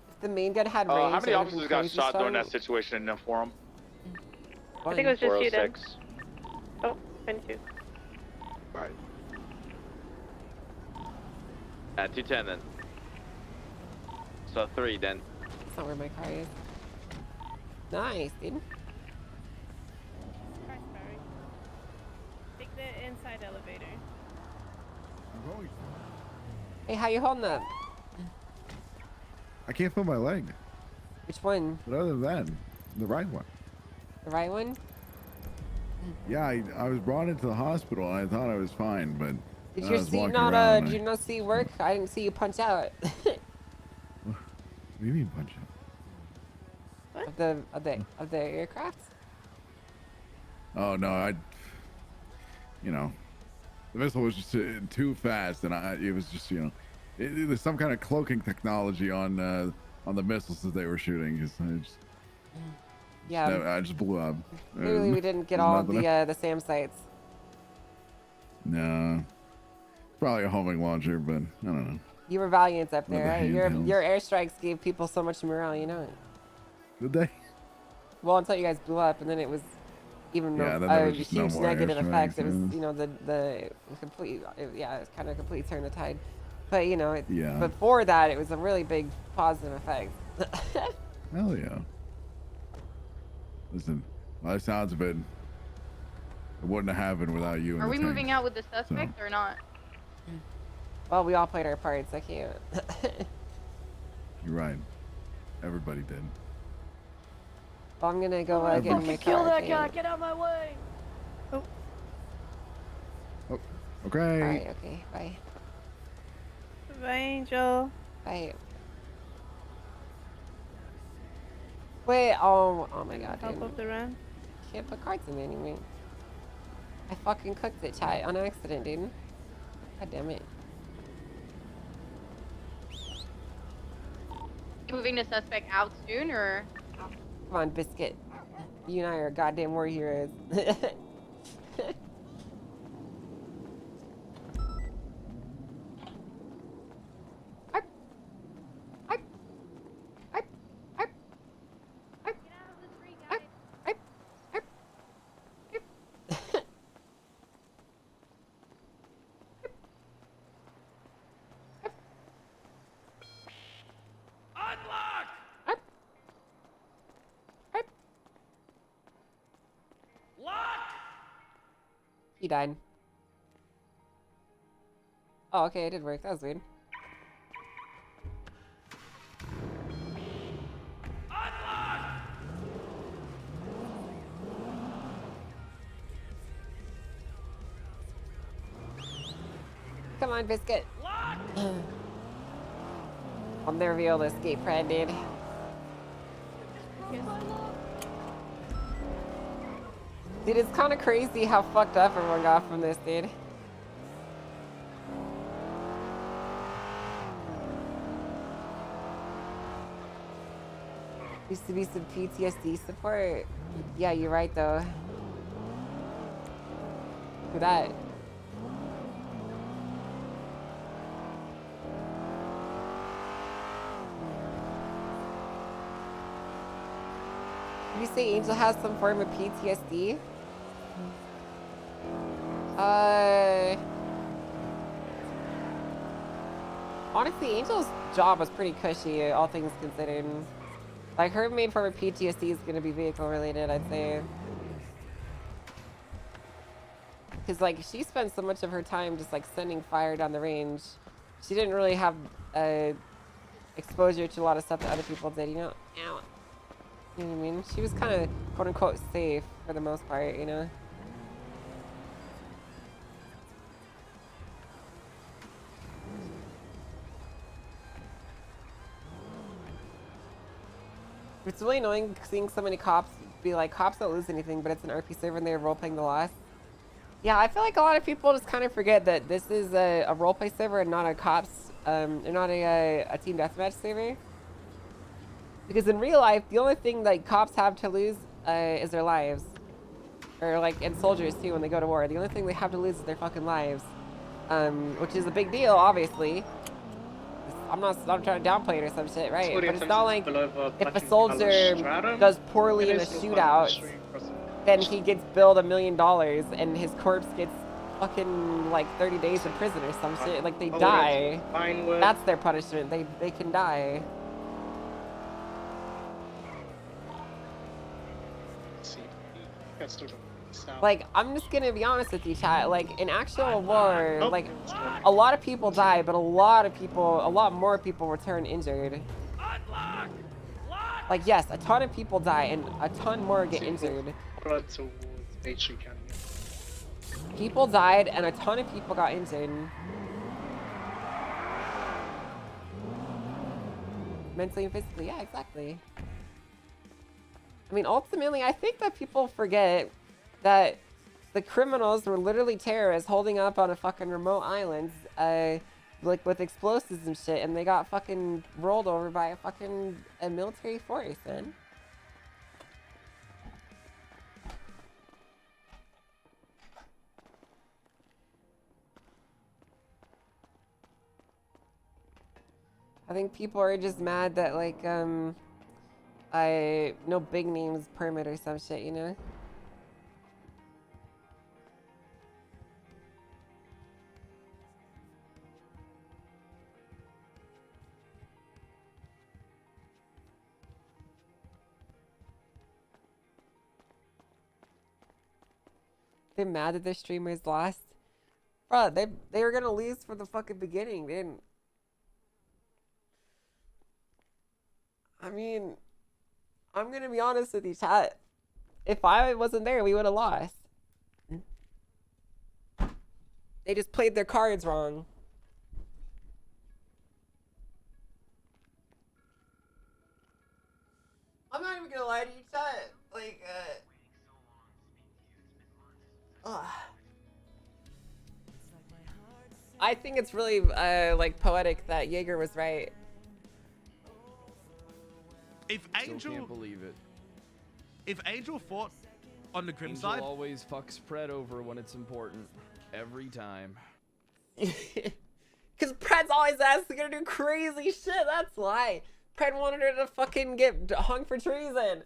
[SPEAKER 1] If the main gun had range,
[SPEAKER 3] How many
[SPEAKER 1] it would've
[SPEAKER 3] officers
[SPEAKER 1] been
[SPEAKER 3] got
[SPEAKER 1] crazy
[SPEAKER 3] shot during
[SPEAKER 1] strong.
[SPEAKER 3] that situation in the forum?
[SPEAKER 19] I think it was just you then.
[SPEAKER 3] 406.
[SPEAKER 19] Oh, 22.
[SPEAKER 3] Right.
[SPEAKER 22] 210 then. So 3 then.
[SPEAKER 1] That's not where my car is. Nice, dude.
[SPEAKER 6] Take the inside elevator.
[SPEAKER 14] I'm going.
[SPEAKER 1] Hey, how you holding up?
[SPEAKER 14] I can't feel my leg.
[SPEAKER 1] Which one?
[SPEAKER 14] But other than that, the right one.
[SPEAKER 1] The right one?
[SPEAKER 14] Yeah, I was brought into the hospital and I thought I was fine, but
[SPEAKER 1] Did
[SPEAKER 14] I
[SPEAKER 1] your
[SPEAKER 14] was
[SPEAKER 1] seat
[SPEAKER 14] walking
[SPEAKER 1] not
[SPEAKER 14] around and
[SPEAKER 1] did you not see work? I didn't see you punch out.
[SPEAKER 14] What do you mean punch out?
[SPEAKER 1] of the aircraft?
[SPEAKER 14] Oh no, the missile was just too fast, and it was just there's some kind of cloaking technology on the missiles that they were shooting.
[SPEAKER 1] Yeah.
[SPEAKER 14] I just blew up.
[SPEAKER 1] Clearly we didn't get
[SPEAKER 14] There's
[SPEAKER 1] all of
[SPEAKER 14] nothing
[SPEAKER 1] the SAM sites.
[SPEAKER 14] No, probably a homing launcher, but I don't know.
[SPEAKER 1] You were valiant up there,
[SPEAKER 14] the
[SPEAKER 1] right?
[SPEAKER 14] handhelds.
[SPEAKER 1] Your airstrikes gave people so much morale, you know.
[SPEAKER 14] Did they?
[SPEAKER 1] Well, until you guys blew up, and then it was even
[SPEAKER 14] Yeah, then there
[SPEAKER 1] a
[SPEAKER 14] was just no
[SPEAKER 1] huge
[SPEAKER 14] more
[SPEAKER 1] negative effect. It was,
[SPEAKER 14] airstrikes,
[SPEAKER 1] the complete, it's kind of completely turned the tide. But
[SPEAKER 14] Yeah.
[SPEAKER 1] before that, it was a really big positive effect.
[SPEAKER 14] Hell yeah. Listen, by the sounds of it, it wouldn't have happened without you.
[SPEAKER 5] Are we moving out with the suspect or not?
[SPEAKER 1] Well, we all played our parts. I can't.
[SPEAKER 14] You're right. Everybody did.
[SPEAKER 1] Well, I'm gonna go get in my car.
[SPEAKER 17] Kill that
[SPEAKER 1] okay?
[SPEAKER 17] guy! Get out of my way!
[SPEAKER 14] Okay.
[SPEAKER 1] Alright, okay, bye.
[SPEAKER 6] Bye, Angel.
[SPEAKER 1] Bye. Wait, oh my god,
[SPEAKER 6] Top
[SPEAKER 1] dude.
[SPEAKER 6] of the run.
[SPEAKER 1] Can't put cards in anyway. I fucking cooked it, chat, on accident, dude. God damn it.
[SPEAKER 5] Moving the suspect out soon, or?
[SPEAKER 1] Come on, Biscuit. You and I are goddamn war heroes. He died. Oh, okay, it did work. That was weird. Come on, Biscuit. I'll never be able to escape Fred, dude. Dude, it's kind of crazy how fucked up everyone got from this, dude. Used to be some PTSD support. Yeah, you're right, though. For that. Did you say Angel has some form of PTSD? Honestly, Angel's job was pretty cushy, all things considered. Like, her main form of PTSD is going to be vehicle related, I'd say. Because, like, she spent so much of her time just, like, sending fire down the range. She didn't really have exposure to a lot of stuff that other people did, you know? Ow. You know what I mean? She was kind of, quote-unquote, safe for the most part, you know? It's really annoying seeing so many cops be like, cops don't lose anything, but it's an RP server and they're role-playing the loss. Yeah, I feel like a lot of people just kind of forget that this is a roleplay server and not a cops, not a team deathmatch server. Because in real life, the only thing that cops have to lose is their lives. Or like, and soldiers too, when they go to war. The only thing they have to lose is their fucking lives. Which is a big deal, obviously. I'm not trying to downplay it or some shit, right? But it's not like if a soldier does poorly in a shootout, then he gets billed $1 million and his corpse gets fucking like 30 days in prison or some shit. Like they die. That's their punishment. They can die. Like, I'm just gonna be honest with you, chat. Like, in actual war, like, a lot of people die, but a lot more people return injured. Like, yes, a ton of people die, and a ton more get injured. People died, and a ton of people got injured. Mentally and physically, yeah, exactly. I mean, ultimately, I think that people forget that the criminals were literally terrorists holding up on a fucking remote island, like with explosives and shit, and they got fucking rolled over by a military force, man. I think people are just mad that, like, no big names permit or some shit, you know? They're mad that their streamers lost. Bro, they were gonna lose from the fucking beginning. They didn't. I mean, I'm gonna be honest with you, chat. If I wasn't there, we would have lost. They just played their cards wrong. I'm not even gonna lie to you, chat. Like, I think it's really, like, poetic that Jaeger was right.
[SPEAKER 16] If Angel
[SPEAKER 25] can't believe it.
[SPEAKER 16] If Angel fought on the Grim
[SPEAKER 25] Angel
[SPEAKER 16] side,
[SPEAKER 25] always fucks Pred over when it's important. Every time.
[SPEAKER 1] Because Pred's always asking her to do crazy shit, that's why. Pred wanted her to fucking get hung for treason.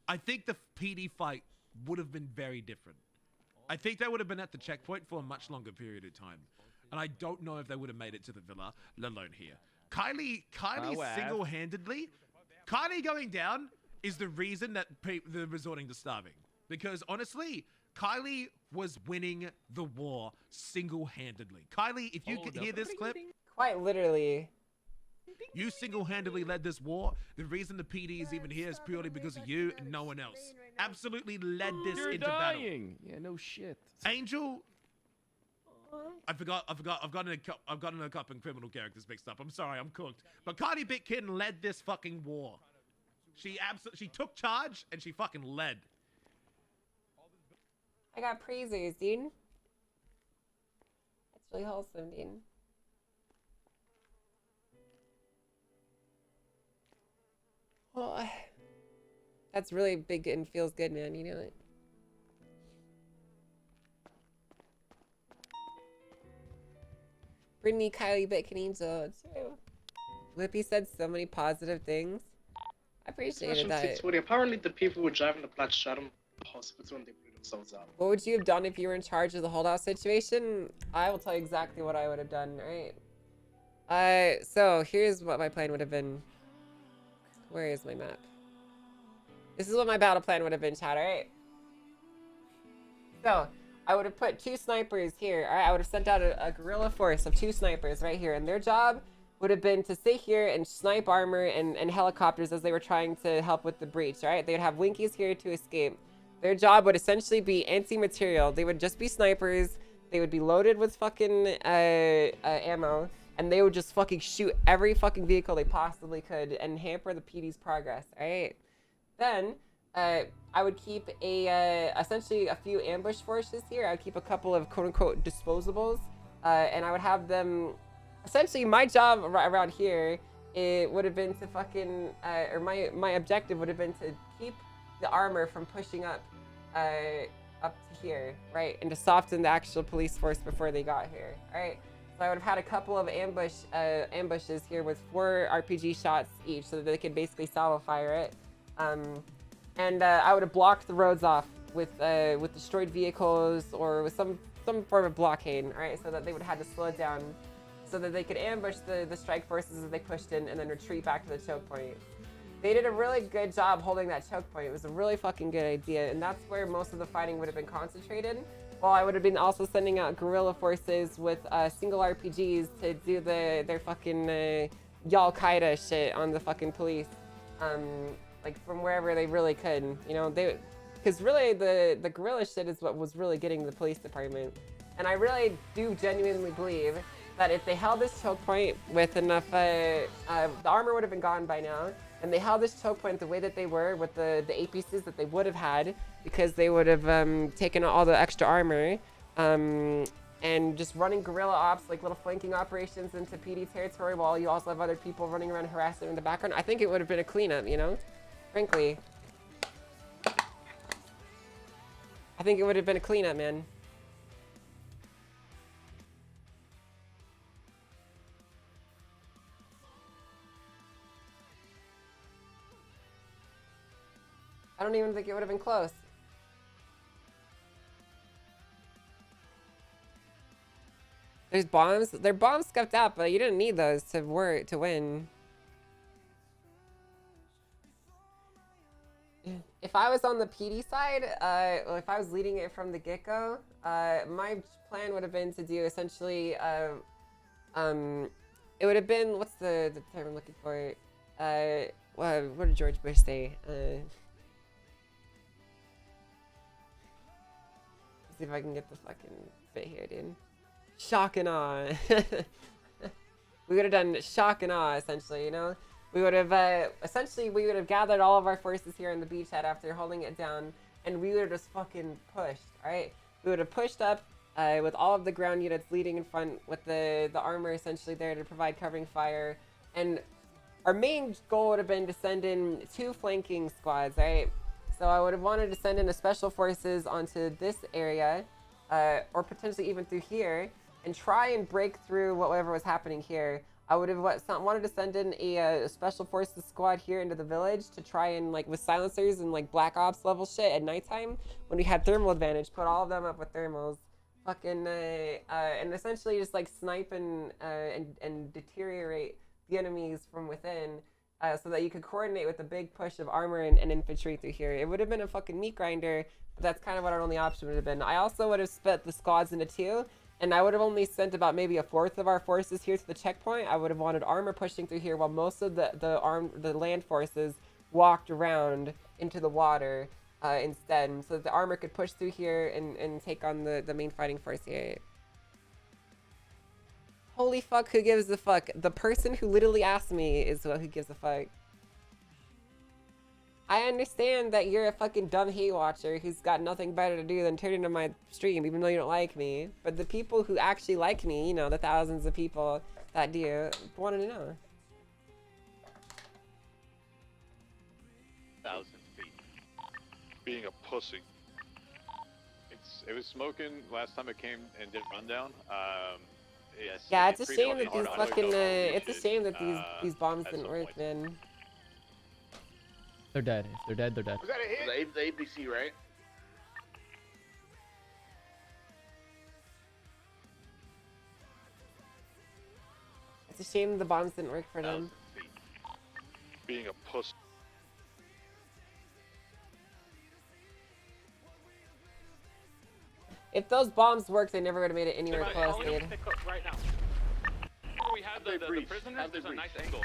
[SPEAKER 16] I think the PD fight would have been very different. I think they would have been at the checkpoint for a much longer period of time. And I don't know if they would have made it to the villa, let alone here. Kylie single-handedly, Kylie going down is the reason that they're resorting to starving. Because honestly, Kylie was winning the war single-handedly. Kylie, if you could hear this clip,
[SPEAKER 1] quite literally,
[SPEAKER 16] you single-handedly led this war. The reason the PD is even here is purely because of you and no one else. Absolutely led this into battle.
[SPEAKER 25] Yeah, no shit.
[SPEAKER 16] Angel. I've gotten a couple of criminal characters mixed up. I'm sorry, I'm cooked. But Cardi Bitkin led this fucking war. She took charge and she fucking led.
[SPEAKER 1] I got praisers, dude. That's really wholesome, dude. Oh, that's really big and feels good, man. You know it. Brittany, Kylie, Bitkin, Angel, too. Whippy said so many positive things. I appreciated that.
[SPEAKER 9] 640. Apparently, the people who were driving the Black Stratum hospital when they blew themselves up.
[SPEAKER 1] What would you have done if you were in charge of the holdout situation? I will tell you exactly what I would have done, right? So here's what my plan would have been. Where is my map? This is what my battle plan would have been, chat, alright? So, I would have put 2 snipers here, alright? I would have sent out a guerrilla force of 2 snipers right here, and their job would have been to sit here and snipe armor and helicopters as they were trying to help with the breach, alright? They would have Winkies here to escape. Their job would essentially be anti-material. They would just be snipers. They would be loaded with fucking ammo, and they would just fucking shoot every fucking vehicle they possibly could and hamper the PD's progress, alright? Then, I would keep essentially a few ambush forces here. I would keep a couple of quote-unquote disposables, and I would have them... Essentially, my job around here, it would have been to fucking... or my objective would have been to keep the armor from pushing up to here, right? And to soften the actual police force before they got here, alright? So I would have had a couple of ambushes here with 4 RPG shots each so that they could basically salvo fire it. And I would have blocked the roads off with destroyed vehicles or with some form of blockade, right? So that they would have had to slow it down so that they could ambush the strike forces as they pushed in and then retreat back to the choke point. They did a really good job holding that choke point. It was a really fucking good idea, and that's where most of the fighting would have been concentrated. While I would have been also sending out guerrilla forces with single RPGs to do their fucking Al-Qaeda shit on the fucking police. Like from wherever they really could, you know, because really the guerrilla shit is what was really getting the police department. And I really do genuinely believe that if they held this choke point with enough, the armor would have been gone by now, and they held this choke point the way that they were with the APCs that they would have had, because they would have taken all the extra armor, and just running guerrilla ops, like little flanking operations into PD territory while you also have other people running around harassing in the background. I think it would have been a cleanup, you know? Frankly. I think it would have been a cleanup, man. I don't even think it would have been close. There's bombs. They're bombs scuffed out, but you didn't need those to win. If I was on the PD side, or if I was leading it from the get-go, my plan would have been to do essentially, it would have been, what's the term I'm looking for? What did George Bush say? See if I can get the fucking bit here, dude. Shock and awe. We would have done shock and awe, essentially, you know? We would have, essentially, we would have gathered all of our forces here in the beachhead after holding it down, and we would have just fucking pushed, alright? We would have pushed up with all of the ground units leading in front with the armor essentially there to provide covering fire, and our main goal would have been to send in 2 flanking squads, right? So I would have wanted to send in a special forces onto this area, or potentially even through here, and try and break through whatever was happening here. I would have wanted to send in a special forces squad here into the village to try and, like, with silencers and like Black Ops level shit at nighttime when we had thermal advantage, put all of them up with thermals, fucking and essentially just like snipe and deteriorate the enemies from within, so that you could coordinate with a big push of armor and infantry through here. It would have been a fucking meat grinder, but that's kind of what our only option would have been. I also would have split the squads into 2. And I would have only sent about maybe 1/4 of our forces here to the checkpoint. I would have wanted armor pushing through here while most of the land forces walked around into the water instead, so that the armor could push through here and take on the main fighting force here. Holy fuck, who gives a fuck? The person who literally asked me is who gives a fuck. I understand that you're a fucking dumb hate watcher who's got nothing better to do than turn into my stream, even though you don't like me. But the people who actually like me, you know, the thousands of people that do, wanted to know.
[SPEAKER 15] 1,000 feet. Being a pussy. It was smoking last time it came and did rundown. Yes.
[SPEAKER 1] Yeah, it's a shame that these fucking. It's a shame that these bombs didn't work, man.
[SPEAKER 17] They're dead. If they're dead, they're dead.
[SPEAKER 12] Was that a hit? The APC, right?
[SPEAKER 1] It's a shame the bombs didn't work for them.
[SPEAKER 15] Being a puss.
[SPEAKER 1] If those bombs worked, they never would have made it anywhere close, dude.
[SPEAKER 22] Right now. We have the prisoners. There's a nice angle.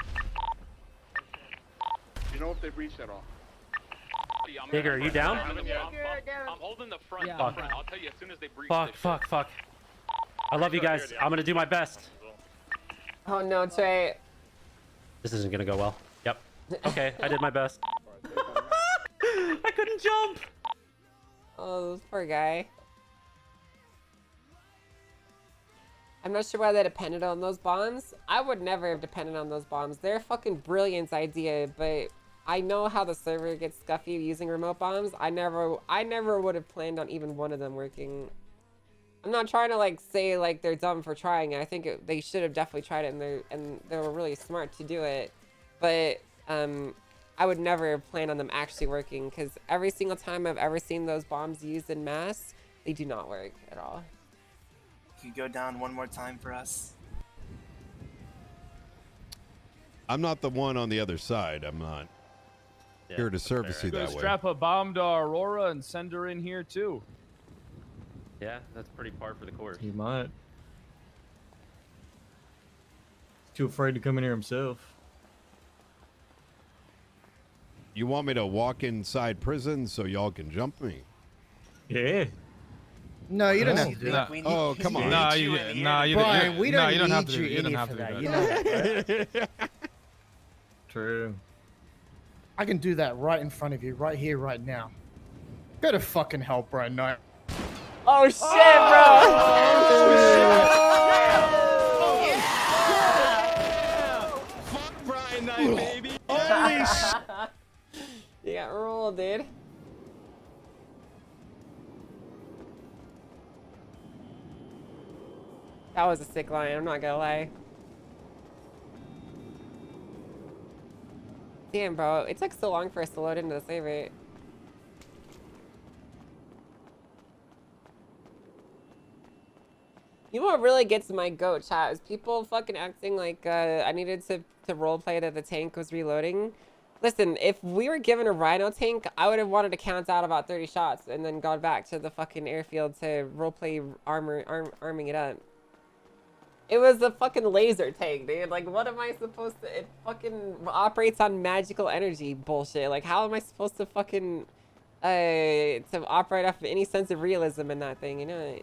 [SPEAKER 11] You know if they breached at all?
[SPEAKER 10] Digger, are you down?
[SPEAKER 22] I'm holding the front.
[SPEAKER 10] Yeah.
[SPEAKER 22] The front. I'll tell you as soon as they breach.
[SPEAKER 10] Fuck. I love you guys. I'm gonna do my best.
[SPEAKER 1] Oh no, Trey.
[SPEAKER 10] This isn't gonna go well. Yep. Okay, I did my best. I couldn't jump.
[SPEAKER 1] Oh, this poor guy. I'm not sure why they depended on those bombs. I would never have depended on those bombs. They're a fucking brilliant idea, but I know how the server gets scuffy using remote bombs. I never would have planned on even one of them working. I'm not trying to like say like they're dumb for trying it. I think they should have definitely tried it, and they were really smart to do it. But I would never plan on them actually working, because every single time I've ever seen those bombs used in mass, they do not work at all.
[SPEAKER 18] Can you go down one more time for us?
[SPEAKER 20] I'm not the one on the other side. I'm not here to service you that way.
[SPEAKER 25] Strap a bomb to Aurora and send her in here too.
[SPEAKER 10] Yeah, that's pretty par for the course.
[SPEAKER 21] He might. He's too afraid to come in here himself.
[SPEAKER 20] You want me to walk inside prison so y'all can jump me?
[SPEAKER 21] Yeah.
[SPEAKER 23] No, you don't have to do that.
[SPEAKER 20] Oh, come on.
[SPEAKER 21] No,
[SPEAKER 23] Brian, we don't
[SPEAKER 21] don't have
[SPEAKER 23] need
[SPEAKER 21] to
[SPEAKER 23] you
[SPEAKER 21] do
[SPEAKER 23] in
[SPEAKER 21] that.
[SPEAKER 23] here for that. You know that, right?
[SPEAKER 21] True.
[SPEAKER 23] I can do that right in front of you, right here, right now. Go to fucking hell, Brian. No.
[SPEAKER 1] Oh shit, bro!
[SPEAKER 21] Fuck Brian Knight, baby.
[SPEAKER 23] Holy shit.
[SPEAKER 1] You got rolled, dude. That was a sick line, I'm not gonna lie. Damn, bro, it took so long for us to load into the server. You know what really gets my goat, chat, is people fucking acting like I needed to roleplay that the tank was reloading. Listen, if we were given a Rhino tank, I would have wanted to count out about 30 shots and then gone back to the fucking airfield to roleplay arming it up. It was a fucking laser tank, dude. Like, what am I supposed to... It fucking operates on magical energy bullshit. Like, how am I supposed to fucking... to operate off of any sense of realism in that thing, you know?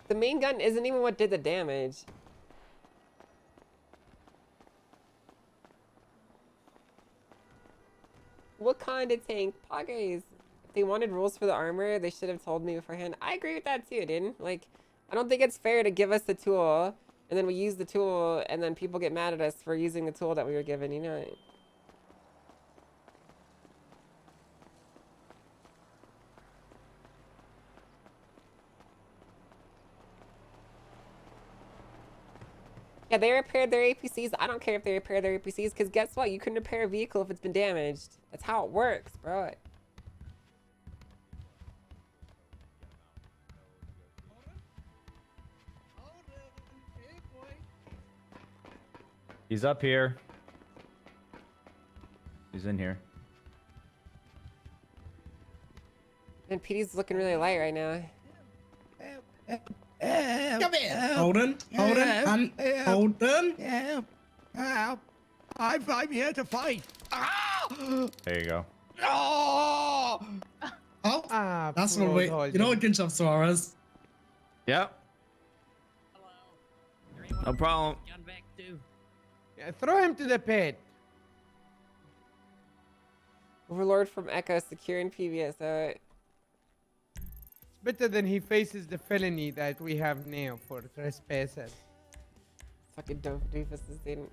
[SPEAKER 1] The main gun isn't even what did the damage. What kind of tank? Poggers. If they wanted rules for the armor, they should have told me beforehand. I agree with that too, dude. Like, I don't think it's fair to give us the tool, and then we use the tool, and then people get mad at us for using the tool that we were given, you know? Yeah, they repaired their APCs. I don't care if they repair their APCs, because guess what? You can repair a vehicle if it's been damaged. That's how it works, bro.
[SPEAKER 21] He's up here. He's in here.
[SPEAKER 1] And PD's looking really light right now.
[SPEAKER 23] Come here. Holden. Holden. Holden.
[SPEAKER 11] Yeah. I'm here to fight.
[SPEAKER 21] There you go.
[SPEAKER 11] Oh!
[SPEAKER 23] Oh, that's what we... You know what good job, Suarez.
[SPEAKER 21] Yep. No problem.
[SPEAKER 24] Yeah, throw him to the pit.
[SPEAKER 1] Overlord from Echo securing PBS. Alright.
[SPEAKER 24] It's better than he faces the felony that we have now for trespassers.
[SPEAKER 1] Fucking dope doofuses didn't.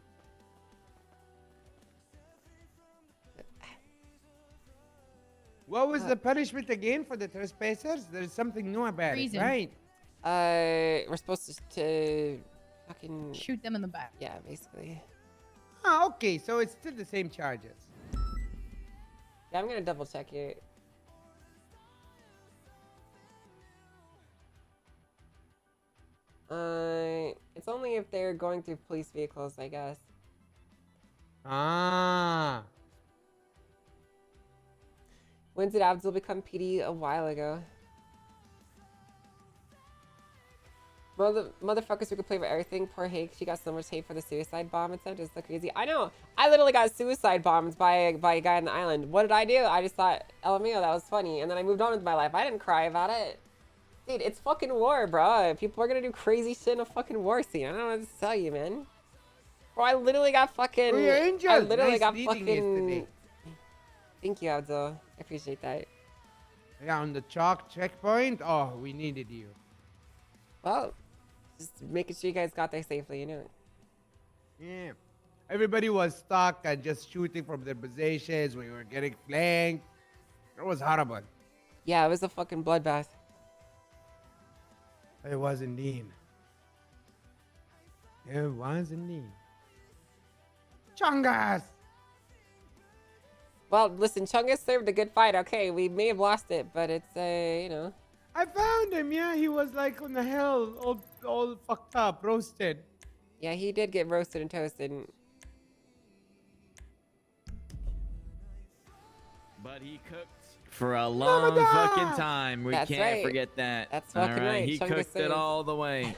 [SPEAKER 24] What was the punishment again for the trespassers? There's something new about
[SPEAKER 5] Treason.
[SPEAKER 24] it, right?
[SPEAKER 1] We're supposed to fucking
[SPEAKER 5] shoot them in the back.
[SPEAKER 1] Yeah, basically.
[SPEAKER 24] Ah, okay, so it's still the same charges.
[SPEAKER 1] Yeah, I'm gonna double check it. It's only if they're going through police vehicles, I guess.
[SPEAKER 24] Ah.
[SPEAKER 1] When did Abdul become PD? A while ago. Motherfuckers who could play for everything. Poor Hake, she got so much hate for the suicide bomb attempt. It's so crazy. I know. I literally got suicide bombed by a guy on the island. What did I do? I just thought, LMAO, that was funny. And then I moved on with my life. I didn't cry about it. Dude, it's fucking war, bro. People are gonna do crazy shit in a fucking war scene. I don't know what to tell you, man. Bro, I literally got fucking...
[SPEAKER 24] Oh, you're injured.
[SPEAKER 1] I literally
[SPEAKER 24] Nice
[SPEAKER 1] got
[SPEAKER 24] meeting
[SPEAKER 1] fucking...
[SPEAKER 24] yesterday.
[SPEAKER 1] Thank you, Abdul. I appreciate that.
[SPEAKER 24] Yeah, on the chalk checkpoint. Oh, we needed you.
[SPEAKER 1] Well, just making sure you guys got there safely, you know.
[SPEAKER 24] Yeah. Everybody was stuck and just shooting from their positions. We were getting flanked. It was horrible.
[SPEAKER 1] Yeah, it was a fucking bloodbath.
[SPEAKER 24] It was indeed. It was indeed. Chungus!
[SPEAKER 1] Well, listen, Chungus served a good fight. Okay, we may have lost it, but it's, you know.
[SPEAKER 24] I found him, yeah. He was like on the hill, all fucked up, roasted.
[SPEAKER 1] Yeah, he did get roasted and toasted.
[SPEAKER 2] But he cooked for a long fucking time. We
[SPEAKER 1] That's
[SPEAKER 2] can't
[SPEAKER 1] right.
[SPEAKER 2] forget that.
[SPEAKER 1] That's fucking
[SPEAKER 2] all
[SPEAKER 1] right.
[SPEAKER 2] He
[SPEAKER 1] Chungus
[SPEAKER 2] cooked it
[SPEAKER 1] served.
[SPEAKER 2] all the way.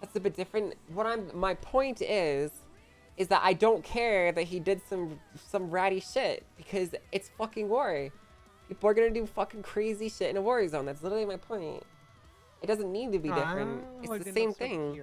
[SPEAKER 1] That's a bit different. My point is that I don't care that he did some ratty shit because it's fucking war. People are gonna do fucking crazy shit in a war zone. That's literally my point. It doesn't need to be different. It's the same thing.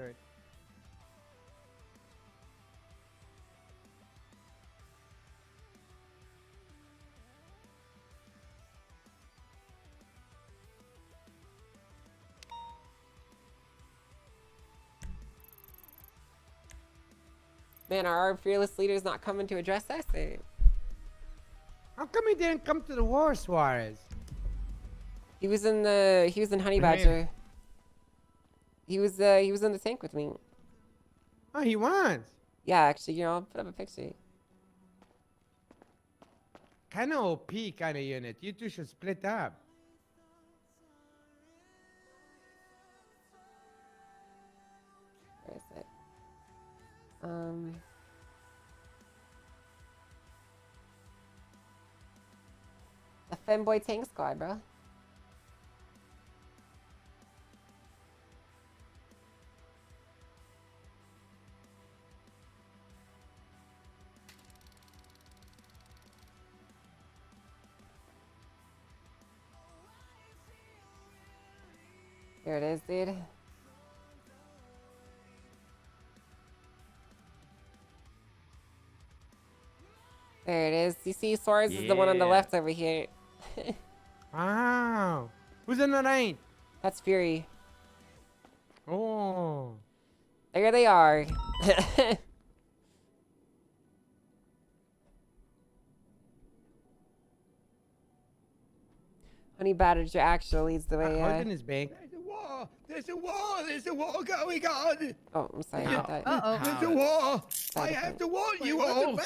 [SPEAKER 1] Man, are our fearless leaders not coming to address us?
[SPEAKER 24] How come he didn't come to the war, Suarez?
[SPEAKER 1] He was in Honey Badger. He was in the tank with me.
[SPEAKER 24] Oh, he was?
[SPEAKER 1] Yeah, actually, you know, I'll put up a picture.
[SPEAKER 24] Kind of OP kind of unit. You two should split up.
[SPEAKER 1] Where is it? The Femboy Tank Squad, bro. Here it is, dude. There it is. You see, Suarez is the one on the left over here.
[SPEAKER 24] Wow. Who's in the right?
[SPEAKER 1] That's Fury.
[SPEAKER 24] Oh.
[SPEAKER 1] There they are. Honey Badger actually leads the way.
[SPEAKER 24] Holding his bank.
[SPEAKER 12] There's a war! There's a war going on!
[SPEAKER 1] Oh, I'm sorry about that.
[SPEAKER 12] There's a war! I
[SPEAKER 1] Sorry.
[SPEAKER 12] have to warn you all!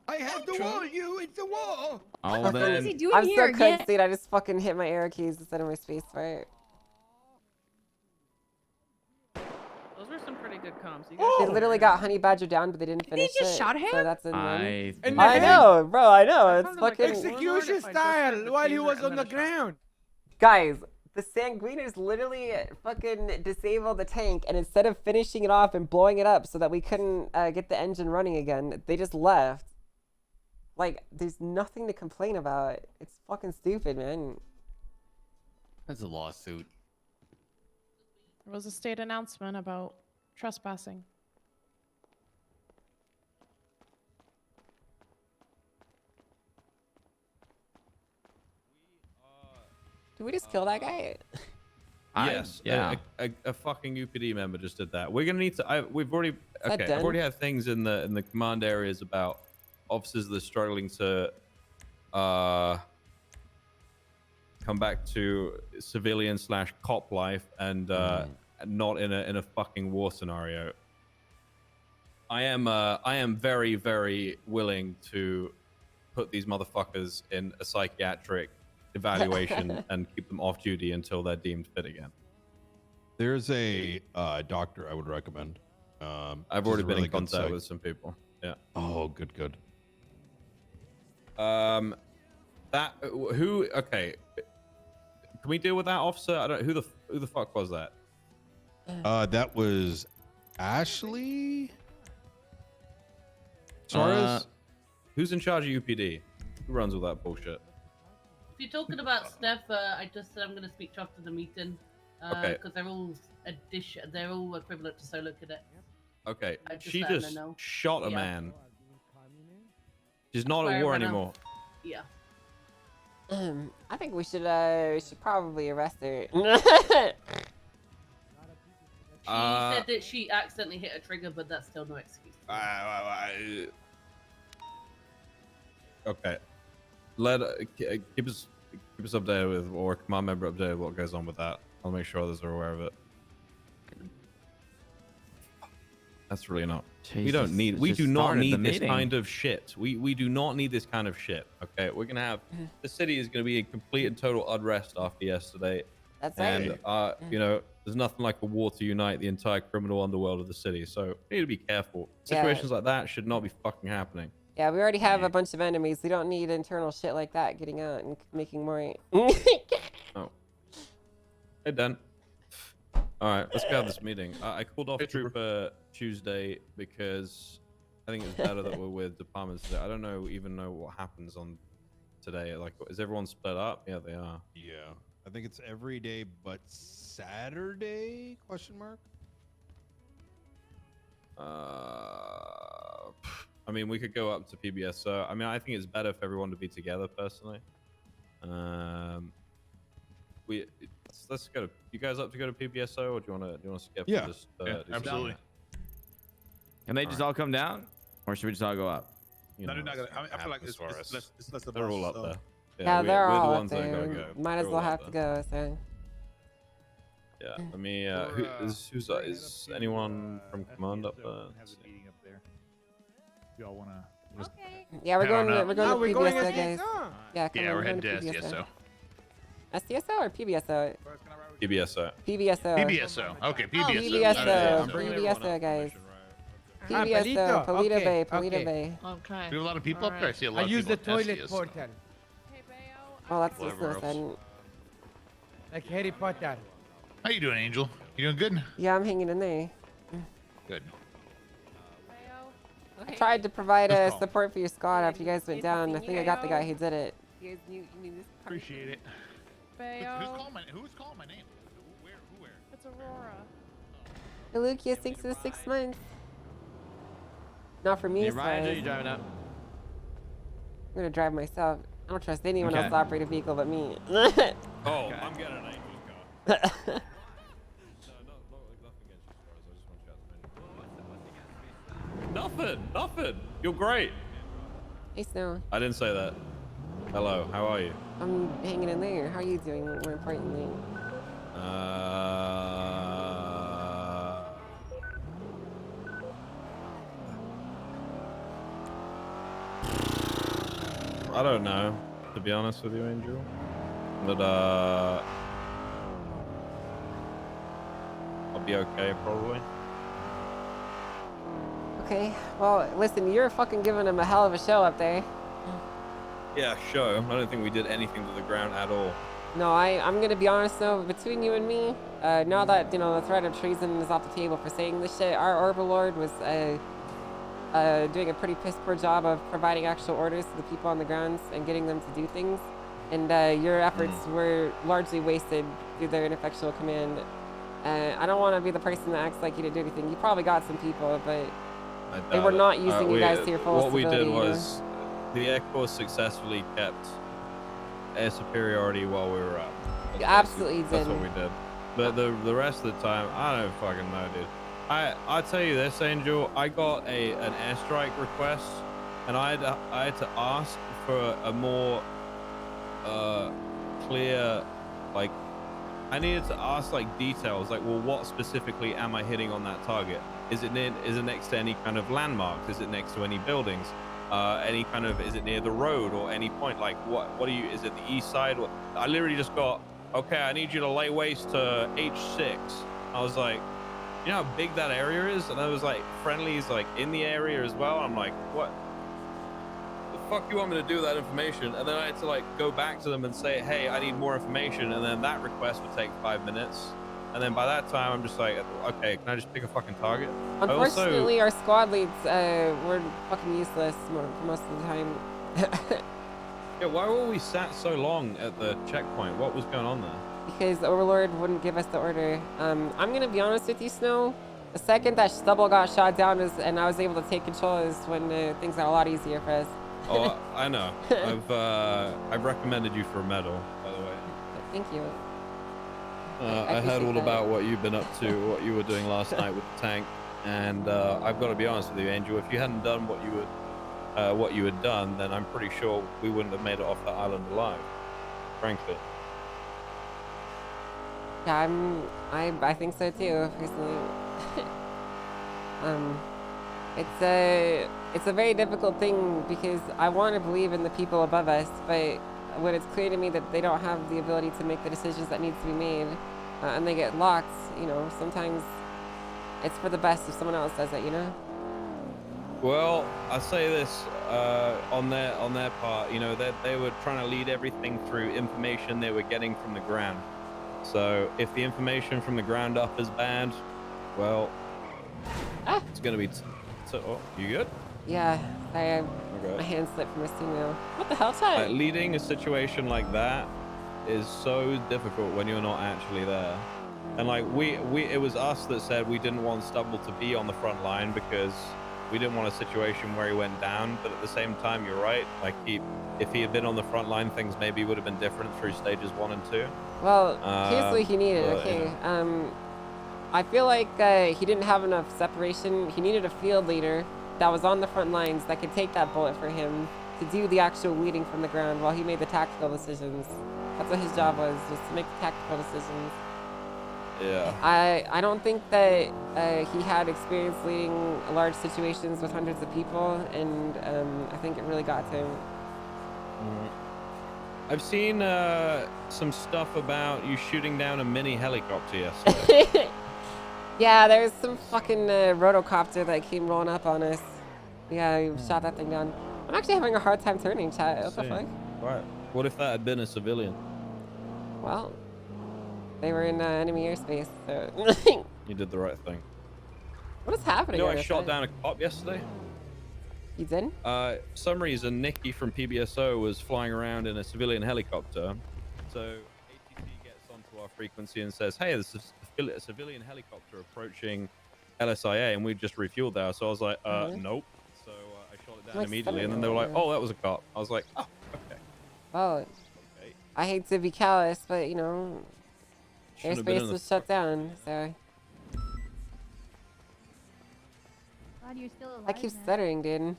[SPEAKER 12] I have to warn you! It's a war!
[SPEAKER 2] Oh, then.
[SPEAKER 1] I'm so cooked, dude. I just fucking hit my arrow keys instead of my space bar.
[SPEAKER 6] Those were some pretty good comms. You
[SPEAKER 1] They
[SPEAKER 6] guys
[SPEAKER 1] literally got Honey Badger down, but they didn't
[SPEAKER 6] They
[SPEAKER 1] finish
[SPEAKER 6] just
[SPEAKER 1] it.
[SPEAKER 6] shot him?
[SPEAKER 1] So that's a
[SPEAKER 2] I
[SPEAKER 1] win. I know, bro. I know. It's fucking
[SPEAKER 24] Execution style while he was on the ground.
[SPEAKER 1] Guys, the Sanguiners literally fucking disabled the tank, and instead of finishing it off and blowing it up so that we couldn't get the engine running again, they just left. Like, there's nothing to complain about. It's fucking stupid, man.
[SPEAKER 21] That's a lawsuit.
[SPEAKER 4] There was a state announcement about trespassing.
[SPEAKER 1] Did we just kill that guy?
[SPEAKER 7] Yes.
[SPEAKER 2] Yeah.
[SPEAKER 7] A fucking UPD member just did that. We're gonna need to. We've already. Okay.
[SPEAKER 1] done?
[SPEAKER 7] I've already had things in the command areas about officers that are struggling to come back to civilian / cop life and not in a fucking war scenario. I am very, very willing to put these motherfuckers in a psychiatric evaluation and keep them off duty until they're deemed fit again.
[SPEAKER 20] There's a doctor I would recommend.
[SPEAKER 7] I've already been in contact with some people. Yeah.
[SPEAKER 20] Oh, good.
[SPEAKER 7] Okay. Can we deal with that officer? I don't. Who the fuck was that?
[SPEAKER 20] That was Ashley. Suarez.
[SPEAKER 7] Who's in charge of UPD? Who runs all that bullshit?
[SPEAKER 3] If you're talking about Steph, I just said I'm going to speak to after the meeting.
[SPEAKER 7] Okay.
[SPEAKER 3] Because they're all equivalent to solo cadet.
[SPEAKER 7] Okay.
[SPEAKER 3] Just
[SPEAKER 7] She
[SPEAKER 3] letting
[SPEAKER 7] just
[SPEAKER 3] her know.
[SPEAKER 7] shot a
[SPEAKER 3] Yeah.
[SPEAKER 7] man. She's not
[SPEAKER 3] Fair
[SPEAKER 7] at war
[SPEAKER 3] enough.
[SPEAKER 7] anymore.
[SPEAKER 3] Yeah.
[SPEAKER 1] I think we should probably arrest her.
[SPEAKER 3] She said that she accidentally hit a trigger, but that's still no excuse.
[SPEAKER 7] Okay. Keep us updated with, or command member updated with what goes on with that. I'll make sure others are aware of it. That's really not. We don't need. We do not need this kind of shit. We do not need this kind of shit. Okay, we're gonna have the city is gonna be in complete and total unrest after yesterday.
[SPEAKER 1] That's
[SPEAKER 7] and you know, there's nothing like a war to unite the entire criminal underworld of the city. So we need to be careful. Situations like that should not be fucking happening.
[SPEAKER 1] Yeah, we already have a bunch of enemies. We don't need internal shit like that getting out and making more.
[SPEAKER 7] Oh. Hey, Dan. All right, let's go have this meeting. I called off Trooper Tuesday because I think it's better that we're with departments today. I don't even know what happens on today. Like, is everyone split up? Yeah, they are.
[SPEAKER 20] Yeah, I think it's every day but Saturday? Question mark.
[SPEAKER 7] I mean, we could go up to PBS. So, I mean, I think it's better for everyone to be together personally. Let's go. You guys up to go to PBSO, or do you want to skip?
[SPEAKER 21] Yeah.
[SPEAKER 7] And just,
[SPEAKER 21] Yeah,
[SPEAKER 7] do
[SPEAKER 21] absolutely.
[SPEAKER 7] something?
[SPEAKER 21] Can they just all come down, or should we just all go up?
[SPEAKER 7] You
[SPEAKER 11] No,
[SPEAKER 7] know,
[SPEAKER 11] they're not gonna. I feel like it's less of
[SPEAKER 7] They're
[SPEAKER 11] us,
[SPEAKER 7] all up
[SPEAKER 11] so-
[SPEAKER 7] there.
[SPEAKER 1] Yeah,
[SPEAKER 7] we're
[SPEAKER 1] they're
[SPEAKER 7] the
[SPEAKER 1] all up
[SPEAKER 7] ones that
[SPEAKER 1] there.
[SPEAKER 7] gotta go.
[SPEAKER 1] Might as
[SPEAKER 7] They're
[SPEAKER 1] well
[SPEAKER 7] all
[SPEAKER 1] have
[SPEAKER 7] up
[SPEAKER 1] to go. So.
[SPEAKER 7] Yeah, let me. Is anyone from command up there? Let's see.
[SPEAKER 11] Y'all wanna?
[SPEAKER 1] Yeah, we're going to PBSO,
[SPEAKER 11] to
[SPEAKER 1] guys. Yeah, come on,
[SPEAKER 11] we're heading
[SPEAKER 1] going
[SPEAKER 11] to SDSO.
[SPEAKER 1] SDSO or PBSO?
[SPEAKER 7] PBSO.
[SPEAKER 1] PBSO.
[SPEAKER 11] PBSO. Okay, PBSO.
[SPEAKER 1] PBSO.
[SPEAKER 11] I'm bringing
[SPEAKER 1] PBSO, guys.
[SPEAKER 24] Ah,
[SPEAKER 1] PBSO.
[SPEAKER 24] Palito.
[SPEAKER 1] Polito
[SPEAKER 24] Okay,
[SPEAKER 1] Bay. Polito
[SPEAKER 24] okay.
[SPEAKER 1] Bay.
[SPEAKER 3] Okay.
[SPEAKER 11] We have a lot of people up there. I see a lot
[SPEAKER 24] I
[SPEAKER 11] of
[SPEAKER 24] use the
[SPEAKER 11] people at
[SPEAKER 24] toilet
[SPEAKER 11] SDSO.
[SPEAKER 24] portal.
[SPEAKER 1] Well, that's just
[SPEAKER 11] Whatever
[SPEAKER 1] no
[SPEAKER 11] else.
[SPEAKER 1] sudden.
[SPEAKER 24] Like Harry Potter.
[SPEAKER 11] How you doing, Angel? You doing good?
[SPEAKER 1] Yeah, I'm hanging in there.
[SPEAKER 11] Good.
[SPEAKER 1] I tried to provide
[SPEAKER 11] Who's calling?
[SPEAKER 1] support for your squad after you guys went down. I think I got the guy who did it.
[SPEAKER 11] Appreciate it.
[SPEAKER 4] Bayo.
[SPEAKER 11] Who's calling my name? Where?
[SPEAKER 4] It's Aurora.
[SPEAKER 1] Lucia, thanks for the 6 months. Not for me,
[SPEAKER 21] You riding or
[SPEAKER 1] Suarez.
[SPEAKER 21] you driving up?
[SPEAKER 1] I'm gonna drive myself. I don't trust anyone
[SPEAKER 21] Okay.
[SPEAKER 1] else to operate a vehicle but me.
[SPEAKER 7] Oh, I'm getting an Angel's car. Nothing. You're great.
[SPEAKER 1] Hey, Snow.
[SPEAKER 7] I didn't say that. Hello, how are you?
[SPEAKER 1] I'm hanging in there. How are you doing? More importantly.
[SPEAKER 7] I don't know, to be honest with you, Angel. But I'll be okay probably.
[SPEAKER 1] Okay. Well, listen, you're fucking giving him a hell of a show up there.
[SPEAKER 7] Yeah, show. I don't think we did anything to the ground at all.
[SPEAKER 1] No, I'm gonna be honest though. Between you and me, now that the threat of treason is off the table for saying this shit, our Overlord was doing a pretty piss poor job of providing actual orders to the people on the grounds and getting them to do things. And your efforts were largely wasted through their ineffectual command. I don't want to be the person that acts like you didn't do anything. You probably got some people, but they were not using you guys to your fullest
[SPEAKER 7] What we
[SPEAKER 1] ability.
[SPEAKER 7] did was the Air Force successfully kept air superiority while we were up.
[SPEAKER 1] You absolutely
[SPEAKER 7] That's
[SPEAKER 1] did.
[SPEAKER 7] what we did. But the rest of the time, I don't fucking know, dude. I tell you this, Angel. I got an airstrike request, and I had to ask for a more clear, like, I needed to ask like details, like, well, what specifically am I hitting on that target? Is it next to any kind of landmarks? Is it next to any buildings? Any kind of, is it near the road or any point? Like, what are you? Is it the east side? I literally just got, okay, I need you to lay waste to H6. I was like, you know how big that area is? And I was like, friendly's like in the area as well. I'm like, what? Fuck you want me to do that information? And then I had to like go back to them and say, hey, I need more information, and then that request would take 5 minutes, and then by that time I'm just like, okay, can I just pick a fucking target?
[SPEAKER 1] Unfortunately, our squad leads were fucking useless for most of the time.
[SPEAKER 7] Yeah, why were we sat so long at the checkpoint? What was going on there?
[SPEAKER 1] Because the Overlord wouldn't give us the order. I'm gonna be honest with you, Snow. The second that Stubble got shot down and I was able to take control is when things got a lot easier for us.
[SPEAKER 7] Oh, I know. I've recommended you for a medal, by the way.
[SPEAKER 1] Thank you.
[SPEAKER 7] I heard all about what you've been up to, what you were doing last night with the tank, and I've got to be honest with you, Angel. If you hadn't done what you had done, then I'm pretty sure we wouldn't have made it off that island alive. Frankly.
[SPEAKER 1] Yeah, I think so too, personally. It's a very difficult thing because I want to believe in the people above us, but when it's clear to me that they don't have the ability to make the decisions that need to be made, and they get locked, you know, sometimes it's for the best if someone else does it, you know?
[SPEAKER 7] Well, I say this on their part, you know, they were trying to lead everything through information they were getting from the ground. So if the information from the ground up is bad, well, it's gonna be. Oh, you good?
[SPEAKER 1] Yeah, my hand slipped from my steering wheel. What the hell, Ty?
[SPEAKER 7] Like, leading a situation like that is so difficult when you're not actually there. And like it was us that said we didn't want Stubble to be on the front line because we didn't want a situation where he went down. But at the same time, you're right. Like if he had been on the front line, things maybe would have been different through stages 1 and 2.
[SPEAKER 1] Well, here's what he needed.
[SPEAKER 7] But,
[SPEAKER 1] Okay.
[SPEAKER 7] yeah.
[SPEAKER 1] I feel like he didn't have enough separation. He needed a field leader that was on the front lines that could take that bullet for him to do the actual leading from the ground while he made the tactical decisions. That's what his job was, just to make the tactical decisions.
[SPEAKER 7] Yeah.
[SPEAKER 1] I don't think that he had experience leading large situations with hundreds of people, and I think it really got to him.
[SPEAKER 7] I've seen some stuff about you shooting down a mini helicopter yesterday.
[SPEAKER 1] Yeah, there's some fucking rotocopter that came rolling up on us. Yeah, we shot that thing down. I'm actually having a hard time turning, chat. What the fuck?
[SPEAKER 7] Right. What if that had been a civilian?
[SPEAKER 1] Well, they were in enemy airspace, so...
[SPEAKER 7] You did the right thing.
[SPEAKER 1] What is happening?
[SPEAKER 7] You know,
[SPEAKER 1] on
[SPEAKER 7] I
[SPEAKER 1] this
[SPEAKER 7] shot
[SPEAKER 1] side?
[SPEAKER 7] down a cop yesterday.
[SPEAKER 1] You did?
[SPEAKER 7] For some reason, Nikki from PBSO was flying around in a civilian helicopter. So ATC gets onto our frequency and says, hey, this is a civilian helicopter approaching LSIA, and we just refueled there. So I was like, nope. So I shot it down
[SPEAKER 1] Like
[SPEAKER 7] immediately, and then they were like, oh, that was a cop. I was like, oh, okay.
[SPEAKER 1] Well, I hate to be callous, but, you know,
[SPEAKER 7] Shouldn't have been in
[SPEAKER 1] airspace
[SPEAKER 7] the
[SPEAKER 1] was shut down, so...
[SPEAKER 5] God, you're still alive.
[SPEAKER 1] I keep
[SPEAKER 5] man.
[SPEAKER 1] stuttering, dude.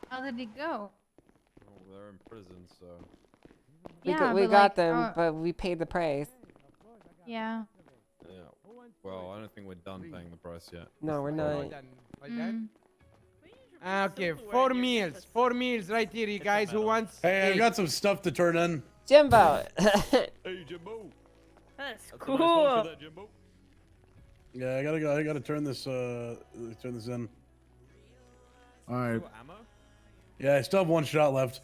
[SPEAKER 5] How did it go?
[SPEAKER 7] Oh, they're in prison, so.
[SPEAKER 1] We got them, but we paid the price.
[SPEAKER 5] Yeah.
[SPEAKER 7] Yeah. Well, I don't think we're done paying the price yet.
[SPEAKER 1] No, we're not.
[SPEAKER 24] Okay, 4 meals. 4 meals right here, you guys. Who wants?
[SPEAKER 8] Hey, I got some stuff to turn in.
[SPEAKER 1] Jimbo.
[SPEAKER 11] Hey, Jimbo.
[SPEAKER 6] That's
[SPEAKER 11] That's a nice one for that, Jimbo.
[SPEAKER 8] Yeah, I gotta turn this in.
[SPEAKER 20] All right.
[SPEAKER 8] Yeah, I still have 1 shot left.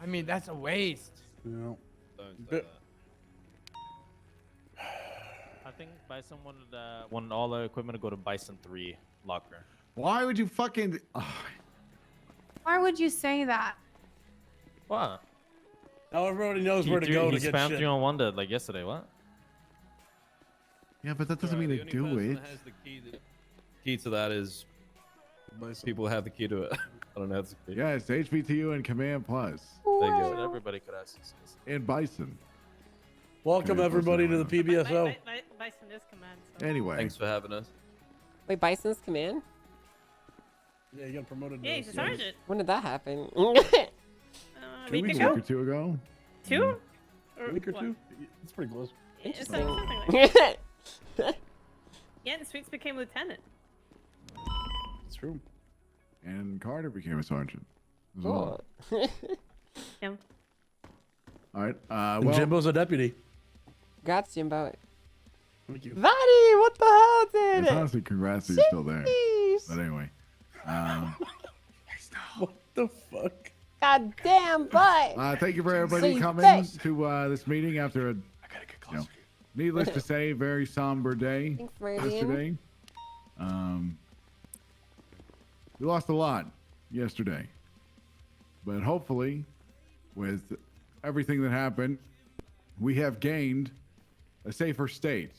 [SPEAKER 24] I mean, that's a waste.
[SPEAKER 8] Yeah.
[SPEAKER 13] I think Bison wanted all the equipment to go to Bison 3 locker.
[SPEAKER 20] Why would you fucking?
[SPEAKER 5] Why would you say that?
[SPEAKER 13] What?
[SPEAKER 8] Now everybody knows where to go to get
[SPEAKER 13] spammed
[SPEAKER 8] shit.
[SPEAKER 13] 3-on-1 like yesterday. What?
[SPEAKER 20] Yeah, but that doesn't mean
[SPEAKER 7] The
[SPEAKER 20] they
[SPEAKER 7] only
[SPEAKER 20] do
[SPEAKER 7] person
[SPEAKER 20] it.
[SPEAKER 7] that has the key to that is people who have the key to it. I don't know. It's the key.
[SPEAKER 20] Yeah, it's HBTU and Command Plus.
[SPEAKER 7] There you go.
[SPEAKER 13] But everybody could access this.
[SPEAKER 20] And Bison.
[SPEAKER 8] Welcome
[SPEAKER 20] Command Plus
[SPEAKER 8] everybody to the
[SPEAKER 20] everyone.
[SPEAKER 8] PBSO.
[SPEAKER 6] Bison is command. So.
[SPEAKER 20] Anyway.
[SPEAKER 7] Thanks for having us.
[SPEAKER 1] Wait, Bison's command?
[SPEAKER 8] Yeah, you got promoted.
[SPEAKER 6] Yeah, he's a sergeant.
[SPEAKER 1] When did that happen?
[SPEAKER 8] 2
[SPEAKER 6] week
[SPEAKER 8] weeks
[SPEAKER 6] ago?
[SPEAKER 8] ago.
[SPEAKER 9] 2 ago.
[SPEAKER 6] 2? Or
[SPEAKER 8] A week or
[SPEAKER 6] what?
[SPEAKER 8] 2? It's pretty close.
[SPEAKER 6] It's
[SPEAKER 1] Interesting.
[SPEAKER 6] something like that. Yeah, and Sweets became lieutenant.
[SPEAKER 8] It's true.
[SPEAKER 9] And Carter became a sergeant. as
[SPEAKER 1] Cool.
[SPEAKER 9] well.
[SPEAKER 6] Yeah.
[SPEAKER 9] All right.
[SPEAKER 8] And
[SPEAKER 9] Well,
[SPEAKER 8] Jimbo's a deputy.
[SPEAKER 1] Congrats, Jimbo.
[SPEAKER 8] Thank you.
[SPEAKER 1] Vadi, what the hell, dude?
[SPEAKER 9] it's honestly, congrats that you're still there.
[SPEAKER 1] Jeez.
[SPEAKER 9] But anyway,
[SPEAKER 8] What the fuck?
[SPEAKER 1] God damn, but.
[SPEAKER 9] thank you for everybody
[SPEAKER 1] Say
[SPEAKER 9] coming
[SPEAKER 1] fish.
[SPEAKER 9] to this meeting after a, needless to say, very somber day
[SPEAKER 1] Thanks, Meridian.
[SPEAKER 9] yesterday. We lost a lot yesterday, but hopefully, with everything that happened, we have gained a safer state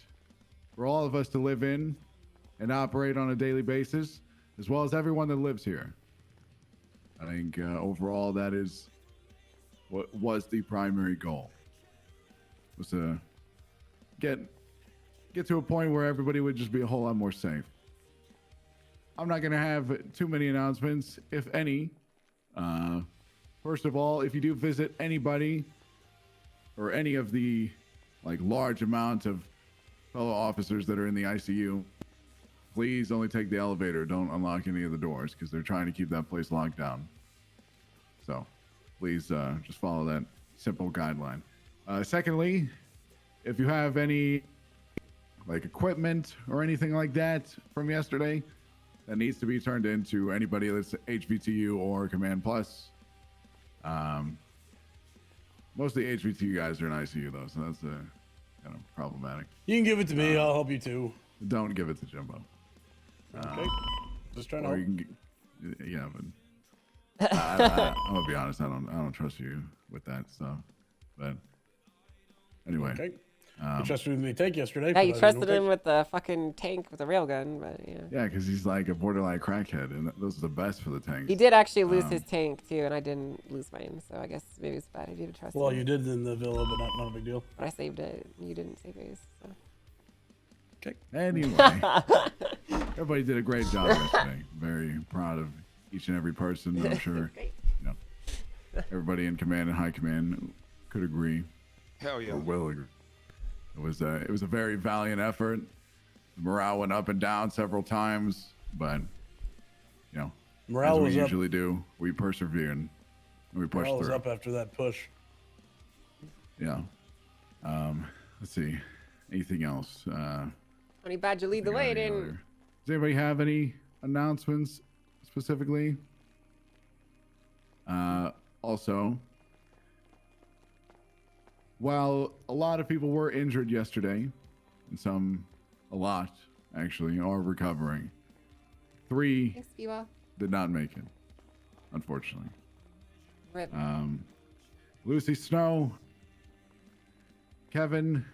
[SPEAKER 9] for all of us to live in and operate on a daily basis, as well as everyone that lives here. I think overall that is what was the primary goal, was to get to a point where everybody would just be a whole lot more safe. I'm not going to have too many announcements, if any. First of all, if you do visit anybody or any of the large amount of fellow officers that are in the ICU, please only take the elevator. Don't unlock any of the doors because they're trying to keep that place locked down. So please just follow that simple guideline. Secondly, if you have any equipment or anything like that from yesterday that needs to be turned into anybody that's HVTU or Command Plus. Most of the HVTU guys are in ICU though, so that's kind of problematic.
[SPEAKER 8] You can give it to me. I'll help you too.
[SPEAKER 9] Don't give it to Jimbo.
[SPEAKER 8] Okay. Just trying to
[SPEAKER 9] Or
[SPEAKER 8] help.
[SPEAKER 9] you can, yeah, but I'm gonna be honest. I don't trust you with that stuff. But anyway,
[SPEAKER 8] Okay. You trusted me with the tank yesterday.
[SPEAKER 1] Yeah, you
[SPEAKER 8] but I
[SPEAKER 1] trusted
[SPEAKER 8] didn't
[SPEAKER 1] him with the fucking tank with the railgun, but yeah.
[SPEAKER 9] yeah, because he's like a borderline crackhead, and those are the best for the tanks.
[SPEAKER 1] He did actually lose his tank too, and I didn't lose mine, so I guess maybe it's a bad idea to trust
[SPEAKER 8] Well,
[SPEAKER 1] him.
[SPEAKER 8] you did in the villa, but not a big deal.
[SPEAKER 1] But I saved it. You didn't save yours. So.
[SPEAKER 8] Okay.
[SPEAKER 9] Anyway, everybody did a great job yesterday. Very proud of each and every person. I'm sure everybody in command and high command could agree.
[SPEAKER 11] Hell yeah.
[SPEAKER 9] Or will agree. It was a very valiant effort. The morale went up and down several times, but
[SPEAKER 8] Morale
[SPEAKER 9] as we
[SPEAKER 8] was up.
[SPEAKER 9] usually do, we persevered and we pushed
[SPEAKER 8] Morale was
[SPEAKER 9] through.
[SPEAKER 8] up after that push.
[SPEAKER 9] Yeah. Let's see. Anything else?
[SPEAKER 1] Honey Badger, lead the way, didn't?
[SPEAKER 9] Does anybody have any announcements specifically? Also, while a lot of people were injured yesterday, and a lot actually, are recovering, 3
[SPEAKER 1] Thanks, Biwa.
[SPEAKER 9] did not make it, unfortunately.
[SPEAKER 1] Rip.
[SPEAKER 9] Lucy Snow, Kevin,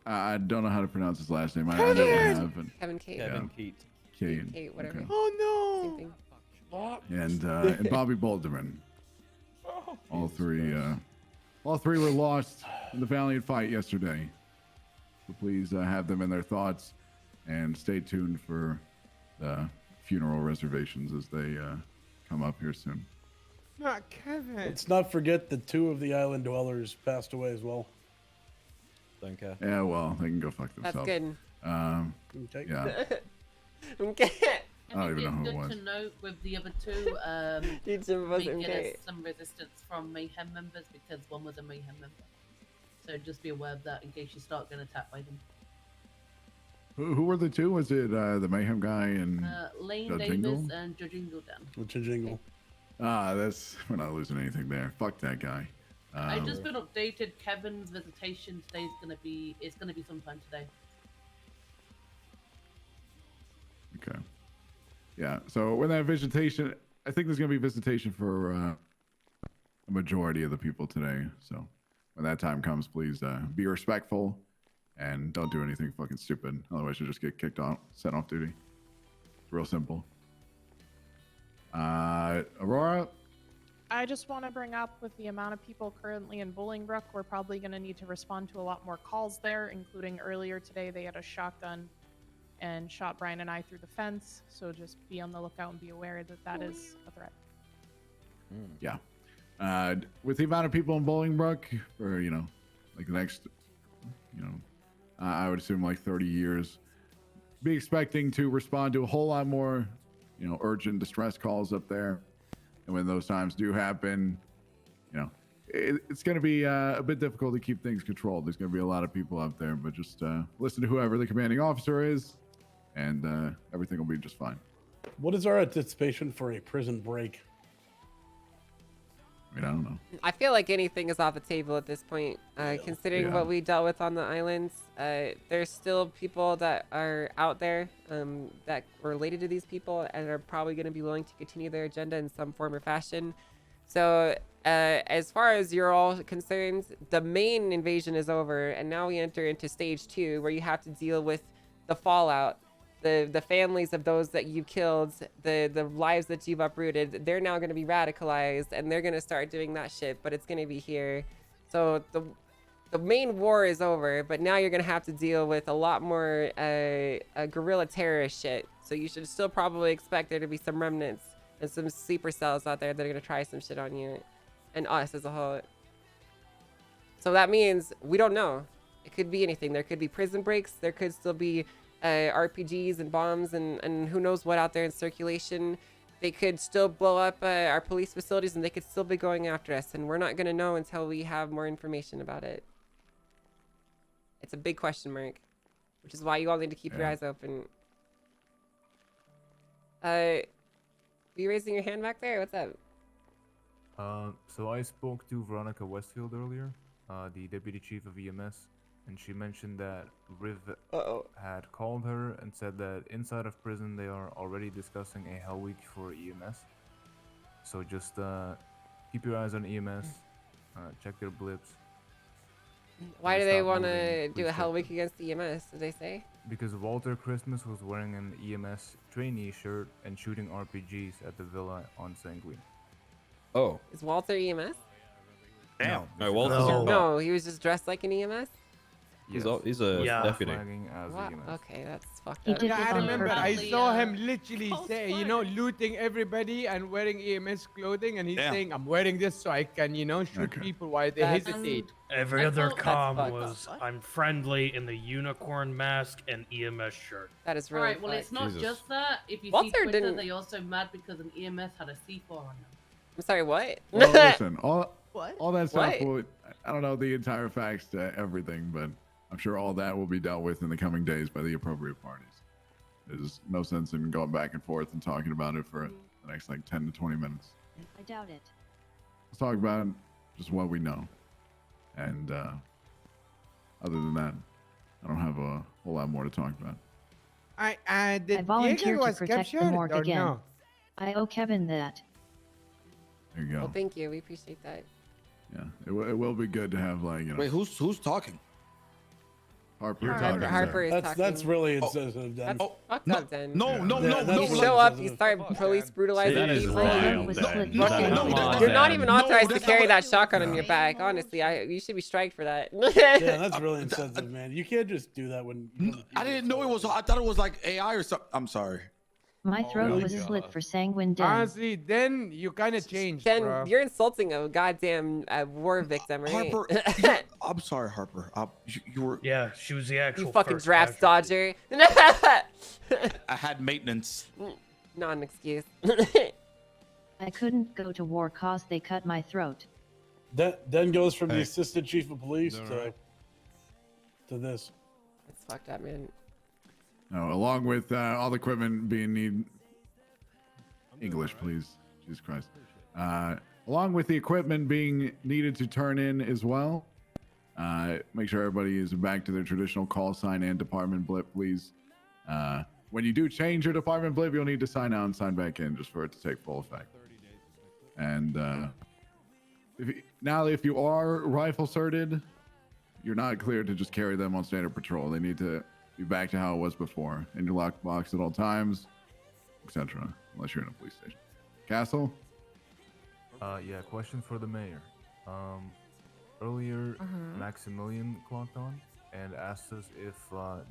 [SPEAKER 9] I don't know how to pronounce his last name. I never have.
[SPEAKER 1] Kevin Kate.
[SPEAKER 7] Kevin Keat.
[SPEAKER 9] Kate.
[SPEAKER 1] Kate, whatever.
[SPEAKER 9] Okay.
[SPEAKER 1] Oh no. Same thing.
[SPEAKER 9] And Bobby Bolderman. All three were lost in the valiant fight yesterday. So please have them in their thoughts and stay tuned for the funeral reservations as they come up here soon.
[SPEAKER 1] Not Kevin.
[SPEAKER 8] Let's not forget that 2 of the island dwellers passed away as well.
[SPEAKER 7] Don't care.
[SPEAKER 9] Yeah, well, they can go fuck
[SPEAKER 1] That's
[SPEAKER 9] themselves.
[SPEAKER 1] good.
[SPEAKER 8] Okay.
[SPEAKER 9] Yeah.
[SPEAKER 1] Okay.
[SPEAKER 9] I don't even know who it
[SPEAKER 3] It's
[SPEAKER 9] was.
[SPEAKER 3] good to note with the other 2,
[SPEAKER 1] Each of us
[SPEAKER 3] may get
[SPEAKER 1] okay.
[SPEAKER 3] us some resistance from Mayhem members because one was a Mayhem member. So just be aware of that in case you start getting attacked by them.
[SPEAKER 9] Who were the 2? Was it the Mayhem guy and
[SPEAKER 3] Lane
[SPEAKER 9] Judge
[SPEAKER 3] Davis
[SPEAKER 9] Ingle?
[SPEAKER 3] and Judge Ingle Dan.
[SPEAKER 8] Which is Jingle.
[SPEAKER 9] We're not losing anything there. Fuck that guy.
[SPEAKER 3] I just been updated. Kevin's visitation today is gonna be sometime today.
[SPEAKER 9] Okay. Yeah. So when that visitation, I think there's gonna be visitation for a majority of the people today. So when that time comes, please be respectful and don't do anything fucking stupid. Otherwise, you'll just get kicked off, sent off duty. It's real simple. Aurora.
[SPEAKER 4] I just want to bring up with the amount of people currently in Bolingbrook, we're probably going to need to respond to a lot more calls there, including earlier today they had a shotgun and shot Brian and I through the fence. So just be on the lookout and be aware that that is a threat.
[SPEAKER 9] Yeah. With the amount of people in Bolingbrook, for like the next, I would assume like 30 years, be expecting to respond to a whole lot more, urgent distress calls up there. And when those times do happen, it's going to be a bit difficult to keep things controlled. There's going to be a lot of people out there, but just listen to whoever the commanding officer is, and everything will be just fine.
[SPEAKER 8] What is our anticipation for a prison break?
[SPEAKER 9] I don't know.
[SPEAKER 1] I feel like anything is off the table at this point, considering what we dealt with on the islands. There's still people that are out there that were related to these people and are probably going to be willing to continue their agenda in some form or fashion. So as far as you're all concerned, the main invasion is over, and now we enter into stage 2, where you have to deal with the fallout. The families of those that you've killed, the lives that you've uprooted, they're now going to be radicalized, and they're going to start doing that shit, but it's going to be here. So the main war is over, but now you're going to have to deal with a lot more guerrilla terrorist shit. So you should still probably expect there to be some remnants and some sleeper cells out there that are going to try some shit on you and us as a whole. So that means we don't know. It could be anything. There could be prison breaks. There could still be RPGs and bombs and who knows what out there in circulation. They could still blow up our police facilities, and they could still be going after us, and we're not going to know until we have more information about it. It's a big question mark, which is why you all need to keep your eyes open. Are you raising your hand back there? What's up?
[SPEAKER 14] So I spoke to Veronica Westfield earlier, the deputy chief of EMS, and she mentioned that Riv had called her and said that inside of prison they are already discussing a Hell Week for EMS. So just keep your eyes on EMS, check their blips.
[SPEAKER 1] Why do they want to do a Hell Week against EMS, did they say?
[SPEAKER 14] Because Walter Christmas was wearing an EMS trainee shirt and shooting RPGs at the villa on Sanguine.
[SPEAKER 7] Oh.
[SPEAKER 1] Is Walter EMS?
[SPEAKER 14] Damn.
[SPEAKER 7] No, Walter's
[SPEAKER 1] No, he was just dressed like an EMS?
[SPEAKER 7] He's a deputy.
[SPEAKER 1] Wow. Okay, that's fucked
[SPEAKER 24] Yeah,
[SPEAKER 1] up.
[SPEAKER 24] I remember. I saw him literally say, looting everybody and wearing EMS clothing, and he's saying, "I'm wearing this so I can, shoot people while they hesitate."
[SPEAKER 15] Every other comm was, "I'm friendly" in the unicorn mask and EMS shirt.
[SPEAKER 1] That is
[SPEAKER 3] really Alright, well, it's not just that. If you
[SPEAKER 1] Walter
[SPEAKER 3] see Twitter,
[SPEAKER 1] didn't-
[SPEAKER 3] they also mad because an EMS had a C4 on them.
[SPEAKER 1] I'm sorry, what?
[SPEAKER 9] Well, listen, all that stuff
[SPEAKER 1] What?
[SPEAKER 9] will, I don't know the entire facts to everything, but I'm sure all that will be dealt with in the coming days by the appropriate parties. There's no sense in going back and forth and talking about it for the next 10 to 20 minutes.
[SPEAKER 16] I doubt it.
[SPEAKER 9] Let's talk about just what we know. And other than that, I don't have a whole lot more to talk about.
[SPEAKER 24] I
[SPEAKER 16] volunteered to
[SPEAKER 24] was
[SPEAKER 16] protect the
[SPEAKER 24] captured
[SPEAKER 16] morgue
[SPEAKER 24] or
[SPEAKER 16] again.
[SPEAKER 24] no?
[SPEAKER 16] I owe Kevin that.
[SPEAKER 9] There you go.
[SPEAKER 1] Well, thank you. We appreciate that.
[SPEAKER 9] Yeah, it will be good to have
[SPEAKER 17] Wait, who's talking?
[SPEAKER 9] Harper.
[SPEAKER 1] Harper is talking.
[SPEAKER 8] That's really insensitive, Den.
[SPEAKER 1] Fucked up, then.
[SPEAKER 17] No.
[SPEAKER 1] You show up, you start police brutalizing
[SPEAKER 17] That is
[SPEAKER 1] people.
[SPEAKER 17] wild, Dan.
[SPEAKER 1] You're not even authorized to carry that shotgun on your back. Honestly, you should be striked for that.
[SPEAKER 8] Yeah, that's really insensitive, man. You can't just do that when.
[SPEAKER 17] I didn't know it was. I thought it was like AI or something. I'm sorry.
[SPEAKER 16] My throat
[SPEAKER 8] really?
[SPEAKER 16] was slit for Sanguine Den.
[SPEAKER 24] Honestly, then you kind of changed,
[SPEAKER 1] Then
[SPEAKER 24] bro.
[SPEAKER 1] you're insulting a goddamn war victim, right?
[SPEAKER 17] Harper, I'm sorry, Harper. You were.
[SPEAKER 15] Yeah, she was the actual.
[SPEAKER 1] You fucking
[SPEAKER 15] first
[SPEAKER 1] draft dodger.
[SPEAKER 17] I had maintenance.
[SPEAKER 1] Not an excuse.
[SPEAKER 16] I couldn't go to war cause they cut my throat.
[SPEAKER 8] Den goes from the
[SPEAKER 17] Hey.
[SPEAKER 8] assistant chief of police
[SPEAKER 17] Is that
[SPEAKER 8] to
[SPEAKER 17] right?
[SPEAKER 8] this.
[SPEAKER 1] It's fucked up, man.
[SPEAKER 9] No, along with all the equipment being English, please. Jesus Christ. Along with the equipment being needed to turn in as well, make sure everybody is back to their traditional call sign and department blip, please. When you do change your department blip, you'll need to sign out and sign back in just for it to take full effect. And if you are rifle certed, you're not cleared to just carry them on standard patrol. They need to be back to how it was before, in your locked box at all times, etc. Unless you're in a police station. Castle?
[SPEAKER 14] Yeah, question for the mayor. Earlier, Maximilian clocked on and asked us if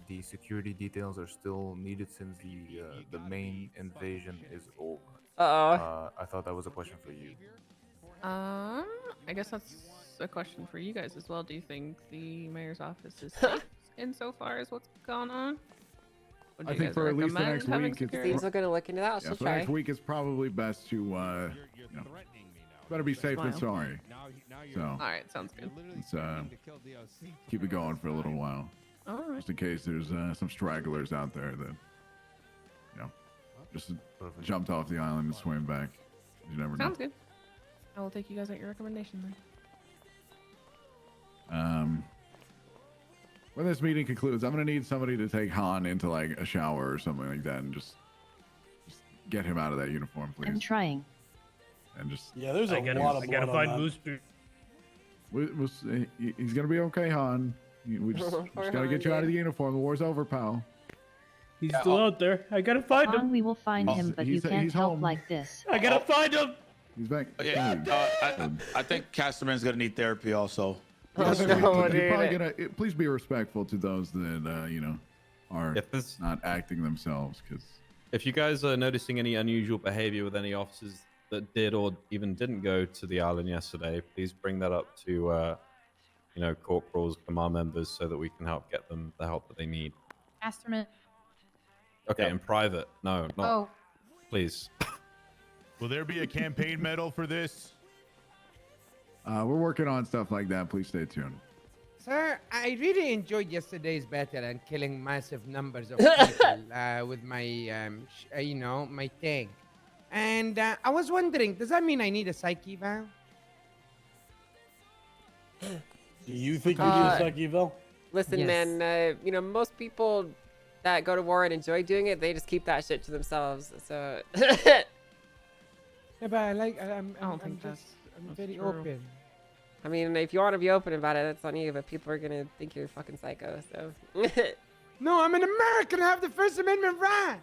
[SPEAKER 14] the security details are still needed since the main invasion is over.
[SPEAKER 1] Uh-oh.
[SPEAKER 14] I thought that was a question for you.
[SPEAKER 4] I guess that's a question for you guys as well. Do you think the mayor's office is safe insofar as what's going on? Would
[SPEAKER 9] I
[SPEAKER 4] you
[SPEAKER 9] think
[SPEAKER 4] guys
[SPEAKER 9] for at least the
[SPEAKER 4] recommend
[SPEAKER 9] next
[SPEAKER 4] having
[SPEAKER 9] week,
[SPEAKER 4] security?
[SPEAKER 1] Seems we're gonna look into that.
[SPEAKER 9] yeah,
[SPEAKER 1] She'll
[SPEAKER 9] for
[SPEAKER 1] try.
[SPEAKER 9] next week, it's probably best to, you know, better be safe than
[SPEAKER 4] Smile.
[SPEAKER 9] sorry. So
[SPEAKER 4] All right, sounds good.
[SPEAKER 9] let's keep it going for a little while,
[SPEAKER 4] All right.
[SPEAKER 9] just in case there's some stragglers out there that, you know, just jumped off the island and swam back. You never know.
[SPEAKER 4] Sounds good. I will take you guys at your recommendation then.
[SPEAKER 9] When this meeting concludes, I'm gonna need somebody to take Han into like a shower or something like that, and just get him out of that uniform, please.
[SPEAKER 16] I'm trying.
[SPEAKER 9] And just
[SPEAKER 8] Yeah, there's a
[SPEAKER 15] I gotta,
[SPEAKER 8] lot of
[SPEAKER 15] I gotta
[SPEAKER 8] blood on
[SPEAKER 15] find
[SPEAKER 8] that.
[SPEAKER 15] Booster.
[SPEAKER 9] he's gonna be okay, Han. We just gotta get you out of the uniform. The war's over, pal.
[SPEAKER 15] He's still out there. I gotta find
[SPEAKER 16] Han,
[SPEAKER 15] him.
[SPEAKER 16] we will find him, but you
[SPEAKER 9] he's
[SPEAKER 16] can't help
[SPEAKER 9] home.
[SPEAKER 16] like this.
[SPEAKER 15] I gotta find him.
[SPEAKER 9] He's back.
[SPEAKER 17] Yeah, I think Casterman's gonna need therapy also.
[SPEAKER 9] Yes,
[SPEAKER 1] no,
[SPEAKER 9] you're
[SPEAKER 1] dude.
[SPEAKER 9] probably gonna please be respectful to those that you know are
[SPEAKER 7] If this,
[SPEAKER 9] not acting themselves, because
[SPEAKER 7] if you guys are noticing any unusual behavior with any officers that did or even didn't go to the island yesterday, please bring that up to, you know, corporals, command members, so that we can help get them the help that they need.
[SPEAKER 5] Casterman.
[SPEAKER 7] Okay, in private. No, not.
[SPEAKER 5] Oh.
[SPEAKER 7] Please.
[SPEAKER 11] Will there be a campaign medal for this?
[SPEAKER 9] we're working on stuff like that. Please stay tuned.
[SPEAKER 24] Sir, I really enjoyed yesterday's battle and killing massive numbers of people with my, you know, my tank. And I was wondering, does that mean I need a psyche valve?
[SPEAKER 8] Do you think you need a psych eval?
[SPEAKER 1] Listen,
[SPEAKER 16] Yes.
[SPEAKER 1] man. You know, most people that go to war and enjoy doing it, they just keep that shit to themselves. So.
[SPEAKER 24] Yeah, but I like. I'm
[SPEAKER 4] think
[SPEAKER 24] just. I'm
[SPEAKER 4] that's
[SPEAKER 24] very
[SPEAKER 4] true.
[SPEAKER 24] open.
[SPEAKER 1] I mean, if you want to be open about it, that's on you. But people are gonna think you're fucking psycho. So.
[SPEAKER 24] No, I'm an American. I have the First Amendment right.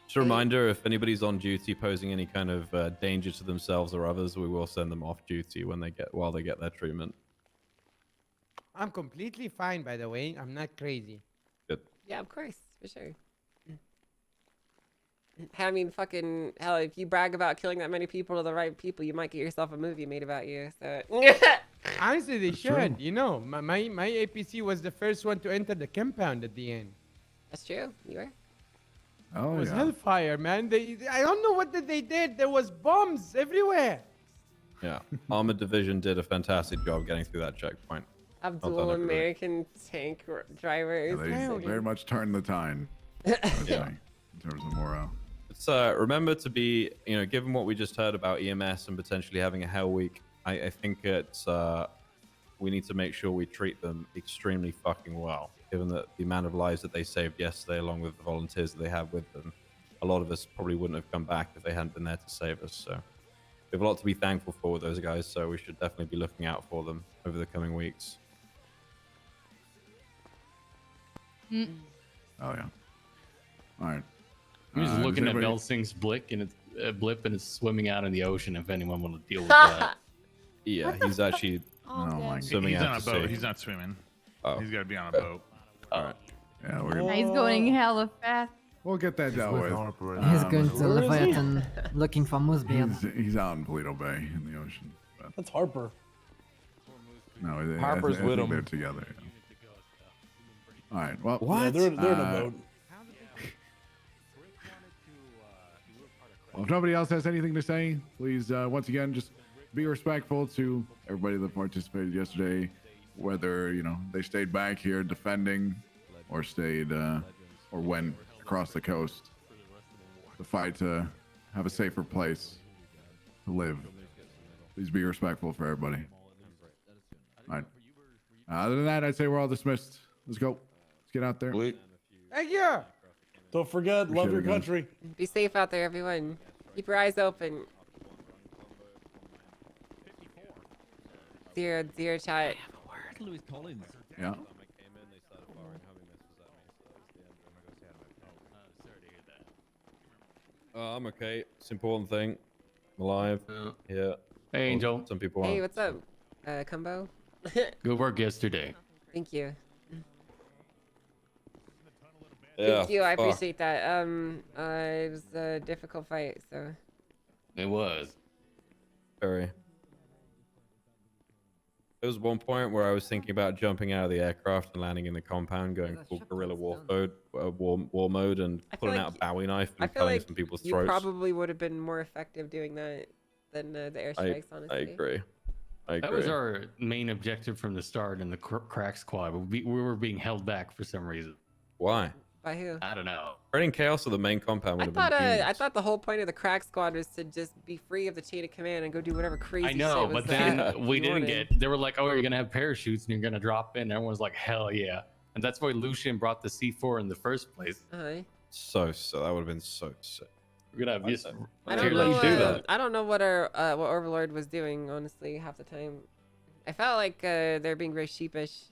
[SPEAKER 7] Just a reminder, if anybody's on duty posing any kind of danger to themselves or others, we will send them off duty while they get their treatment.
[SPEAKER 24] I'm completely fine, by the way. I'm not crazy.
[SPEAKER 7] Good.
[SPEAKER 1] Yeah, of course, for sure. I mean, fucking hell, if you brag about killing that many people to the right people, you might get yourself a movie made about you. So.
[SPEAKER 24] Honestly, they
[SPEAKER 9] That's
[SPEAKER 24] should.
[SPEAKER 9] true.
[SPEAKER 24] You know, my APC was the first one to enter the compound at the end.
[SPEAKER 1] That's true. You were.
[SPEAKER 9] Oh
[SPEAKER 24] It was
[SPEAKER 9] yeah.
[SPEAKER 24] hellfire, man. I don't know what they did. There was bombs everywhere.
[SPEAKER 7] Yeah. Armored Division did a fantastic job getting through that checkpoint.
[SPEAKER 1] Abdul
[SPEAKER 7] Well done, everybody.
[SPEAKER 1] American tank drivers.
[SPEAKER 9] Yeah, they very much turned the tide. I would say, in terms of morale.
[SPEAKER 7] It's remember to be, you know, given what we just heard about EMS and potentially having a hell week, I think it's we need to make sure we treat them extremely fucking well, given that the amount of lives that they saved yesterday, along with the volunteers that they have with them. A lot of us probably wouldn't have come back if they hadn't been there to save us. So we have a lot to be thankful for with those guys. So we should definitely be looking out for them over the coming weeks.
[SPEAKER 9] Oh yeah. All right.
[SPEAKER 10] I'm just
[SPEAKER 9] does
[SPEAKER 10] looking at
[SPEAKER 9] anybody-
[SPEAKER 10] Belsing's blip and it's swimming out in the ocean. If anyone want to deal with that.
[SPEAKER 7] Yeah, he's actually swimming
[SPEAKER 11] He's
[SPEAKER 7] out
[SPEAKER 11] on a
[SPEAKER 7] to
[SPEAKER 11] boat.
[SPEAKER 7] sea.
[SPEAKER 11] He's not swimming.
[SPEAKER 7] Oh.
[SPEAKER 11] He's got to be on a boat.
[SPEAKER 7] All right.
[SPEAKER 9] Yeah, we're gonna,
[SPEAKER 5] He's going hella fast.
[SPEAKER 9] we'll get that dealt with.
[SPEAKER 18] He's going to Leviathan looking for Moosebeard.
[SPEAKER 9] He's out in Toledo Bay in the ocean. But
[SPEAKER 8] That's Harper.
[SPEAKER 9] no,
[SPEAKER 8] Harper's
[SPEAKER 9] I
[SPEAKER 8] with
[SPEAKER 9] think
[SPEAKER 8] him.
[SPEAKER 9] they're together. Yeah. All right. Well,
[SPEAKER 8] Yeah, they're in a boat.
[SPEAKER 9] Well, if nobody else has anything to say, please, once again, just be respectful to everybody that participated yesterday, whether, you know, they stayed back here defending or stayed or went across the coast to fight to have a safer place to live. Please be respectful for everybody. All right. Other than that, I'd say we're all dismissed. Let's go. Let's get out there.
[SPEAKER 24] Thank you.
[SPEAKER 8] Don't forget, love
[SPEAKER 9] Appreciate
[SPEAKER 8] your
[SPEAKER 9] it, guys.
[SPEAKER 8] country.
[SPEAKER 1] Be safe out there, everyone. Keep your eyes open. Zero chat.
[SPEAKER 2] Louis Collins.
[SPEAKER 9] Yeah.
[SPEAKER 7] I'm okay. It's an important thing. I'm alive. Yeah.
[SPEAKER 10] Hey, Angel.
[SPEAKER 7] Some people
[SPEAKER 1] Hey,
[SPEAKER 7] aren't.
[SPEAKER 1] what's up, Kumbo?
[SPEAKER 10] Good work yesterday.
[SPEAKER 1] Thank you.
[SPEAKER 7] Yeah,
[SPEAKER 1] Thank you. I
[SPEAKER 7] fuck.
[SPEAKER 1] appreciate that. It was a difficult fight, so.
[SPEAKER 10] It was.
[SPEAKER 7] Very. There was one point where I was thinking about jumping out of the aircraft and landing in the compound, going full guerrilla war mode, and
[SPEAKER 1] I feel
[SPEAKER 7] pulling
[SPEAKER 1] like
[SPEAKER 7] out a Bowie knife
[SPEAKER 1] I
[SPEAKER 7] and
[SPEAKER 1] feel
[SPEAKER 7] cutting
[SPEAKER 1] like
[SPEAKER 7] some people's
[SPEAKER 1] you
[SPEAKER 7] throats.
[SPEAKER 1] probably would have been more effective doing that than the airstrikes, honestly.
[SPEAKER 7] I agree.
[SPEAKER 10] That was our main objective from the start in the crack squad. We were being held back for some reason.
[SPEAKER 7] Why?
[SPEAKER 1] By who?
[SPEAKER 10] I don't know.
[SPEAKER 7] Spreading chaos of the main compound would have been
[SPEAKER 1] I thought the whole point of the crack squad was to just be free of the chain of command and go do whatever crazy
[SPEAKER 10] I know,
[SPEAKER 1] shit was
[SPEAKER 10] but then
[SPEAKER 1] that
[SPEAKER 10] we
[SPEAKER 1] you
[SPEAKER 10] didn't
[SPEAKER 1] wanted.
[SPEAKER 10] get. They were like, "Oh, you're gonna have parachutes and you're gonna drop in." Everyone's like, "Hell yeah!" And that's why Lucian brought the C4 in the first place.
[SPEAKER 7] so that would have been so sick.
[SPEAKER 10] We're gonna have this.
[SPEAKER 1] I don't know. I don't know what our what Overlord was doing. Honestly, half the time, I felt like they're being very sheepish.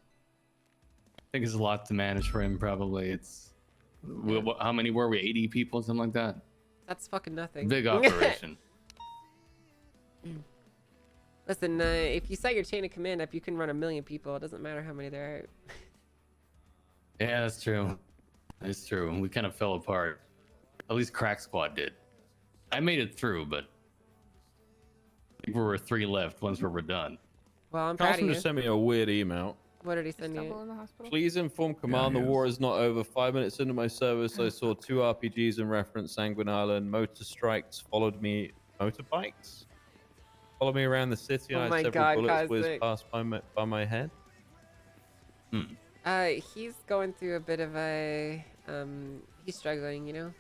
[SPEAKER 10] I think it's a lot to manage for him. Probably it's. How many were we? 80 people, something like that.
[SPEAKER 1] That's fucking nothing.
[SPEAKER 10] Big operation.
[SPEAKER 1] Listen, if you set your chain of command up, you can run 1 million people. It doesn't matter how many there are.
[SPEAKER 10] Yeah, that's true. That's true. We kind of fell apart. At least Crack Squad did. I made it through, but I think we were 3 left once we were done.
[SPEAKER 1] Well, I'm proud of
[SPEAKER 7] Carlson
[SPEAKER 1] you.
[SPEAKER 7] just sent me a weird email.
[SPEAKER 1] What did he send you?
[SPEAKER 7] Please inform command the war is not over. 5 minutes into my service, I saw 2 RPGs in reference Sanguine Island. Motor strikes followed me. Motorbikes followed me around the city, and
[SPEAKER 1] Oh
[SPEAKER 7] I
[SPEAKER 1] my
[SPEAKER 7] had several
[SPEAKER 1] God,
[SPEAKER 7] bullets whizzed
[SPEAKER 1] Cosmic.
[SPEAKER 7] past by my head.
[SPEAKER 1] He's going through a bit of a he's struggling, you know.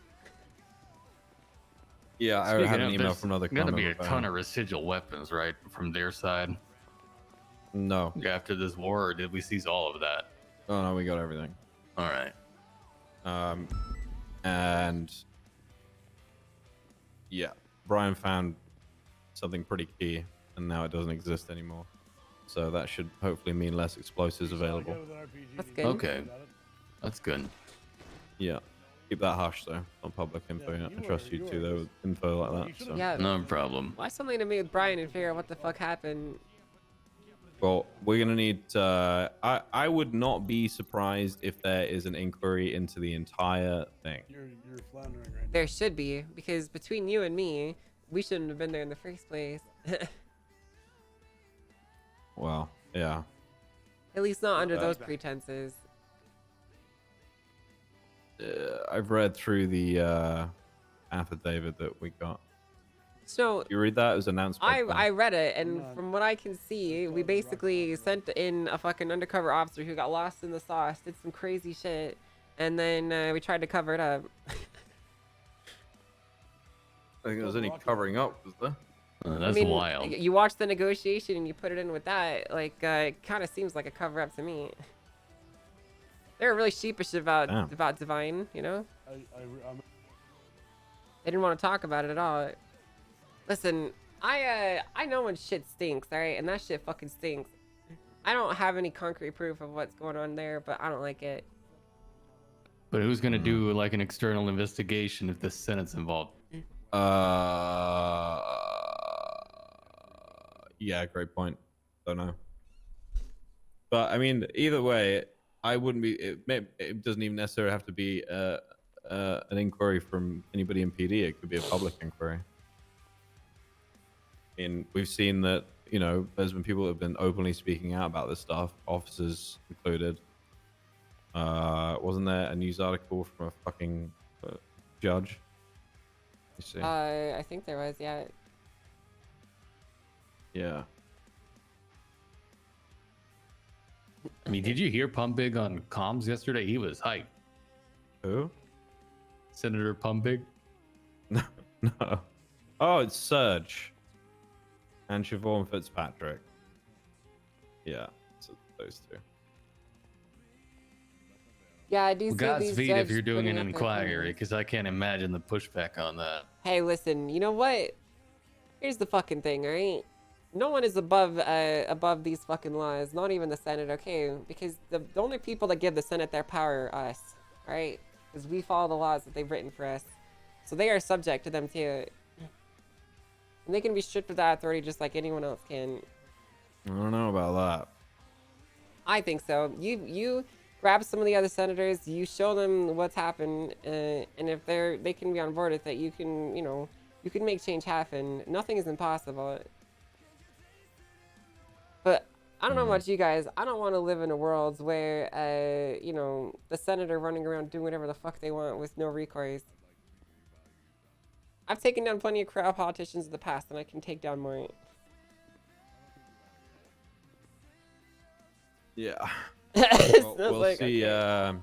[SPEAKER 7] Yeah, I
[SPEAKER 10] Speaking
[SPEAKER 7] had an
[SPEAKER 10] of,
[SPEAKER 7] email
[SPEAKER 10] there's
[SPEAKER 7] from another
[SPEAKER 10] Gonna be a
[SPEAKER 7] comment
[SPEAKER 10] ton of residual weapons, right, from their side.
[SPEAKER 7] No.
[SPEAKER 10] After this war, or did we seize all of that?
[SPEAKER 7] Oh no, we got everything.
[SPEAKER 10] All right.
[SPEAKER 7] And yeah, Brian found something pretty key, and now it doesn't exist anymore. So that should hopefully mean less explosives available.
[SPEAKER 1] That's good.
[SPEAKER 10] Okay, that's good.
[SPEAKER 7] Yeah, keep that hush though on public info. I trust you too, though, with info like that. So.
[SPEAKER 1] Yeah.
[SPEAKER 10] No problem.
[SPEAKER 1] Why something to me with Brian and figure out what the fuck happened?
[SPEAKER 7] Well, we're gonna need. I would not be surprised if there is an inquiry into the entire thing.
[SPEAKER 8] You're floundering right
[SPEAKER 1] There should be, because between you and me, we shouldn't have been there in the first place.
[SPEAKER 7] Well, yeah.
[SPEAKER 1] At least not under those pretenses.
[SPEAKER 7] I've read through the affidavit that we got.
[SPEAKER 1] So
[SPEAKER 7] You read that? It was announced. By
[SPEAKER 1] I read it, and from what I can see, we basically sent in a fucking undercover officer who got lost in the sauce, did some crazy shit, and then we tried to cover it up.
[SPEAKER 7] I think there was any covering up, was there?
[SPEAKER 10] That's
[SPEAKER 1] I mean,
[SPEAKER 10] wild.
[SPEAKER 1] You watch the negotiation and you put it in with that, like it kind of seems like a cover up to me. They were really sheepish about Divine, you know.
[SPEAKER 8] I'm
[SPEAKER 1] They didn't want to talk about it at all. Listen, I know when shit stinks, all right, and that shit fucking stinks. I don't have any concrete proof of what's going on there, but I don't like it.
[SPEAKER 10] But who's gonna do like an external investigation if the Senate's involved?
[SPEAKER 7] Yeah, great point. Don't know. But I mean, either way, I wouldn't be. It doesn't even necessarily have to be an inquiry from anybody in PD. It could be a public inquiry. I mean, we've seen that, you know, there's been people that have been openly speaking out about this stuff, officers included. Wasn't there a news article from a fucking judge? You see?
[SPEAKER 1] I think there was, yeah.
[SPEAKER 7] Yeah.
[SPEAKER 10] I mean, did you hear Pumpig on comms yesterday? He was hyped.
[SPEAKER 7] Who?
[SPEAKER 10] Senator Pumpig.
[SPEAKER 7] No. Oh, it's Serge. And Siobhan Fitzpatrick. Yeah, so those two.
[SPEAKER 1] Yeah, I do
[SPEAKER 10] Well,
[SPEAKER 1] see these
[SPEAKER 10] Godspeed if
[SPEAKER 1] judges
[SPEAKER 10] you're doing
[SPEAKER 1] putting
[SPEAKER 10] an
[SPEAKER 1] up their
[SPEAKER 10] inquiry,
[SPEAKER 1] opinions.
[SPEAKER 10] because I can't imagine the pushback on that.
[SPEAKER 1] Hey, listen, you know what? Here's the fucking thing, alright? No one is above these fucking laws, not even the Senate, okay? Because the only people that give the Senate their power are us, alright? Because we follow the laws that they've written for us. So they are subject to them too. And they can be stripped of that authority just like anyone else can.
[SPEAKER 7] I don't know about that.
[SPEAKER 1] I think so. You grab some of the other senators, you show them what's happened, and if they can be on board with it, you can, you know, you can make change happen. Nothing is impossible. But I don't know about you guys. I don't want to live in a world where, you know, the senator running around doing whatever the fuck they want with no recourse. I've taken down plenty of crowd politicians in the past, and I can take down more.
[SPEAKER 7] Yeah.
[SPEAKER 1] We'll
[SPEAKER 7] we'll
[SPEAKER 1] like,
[SPEAKER 7] see.
[SPEAKER 1] okay.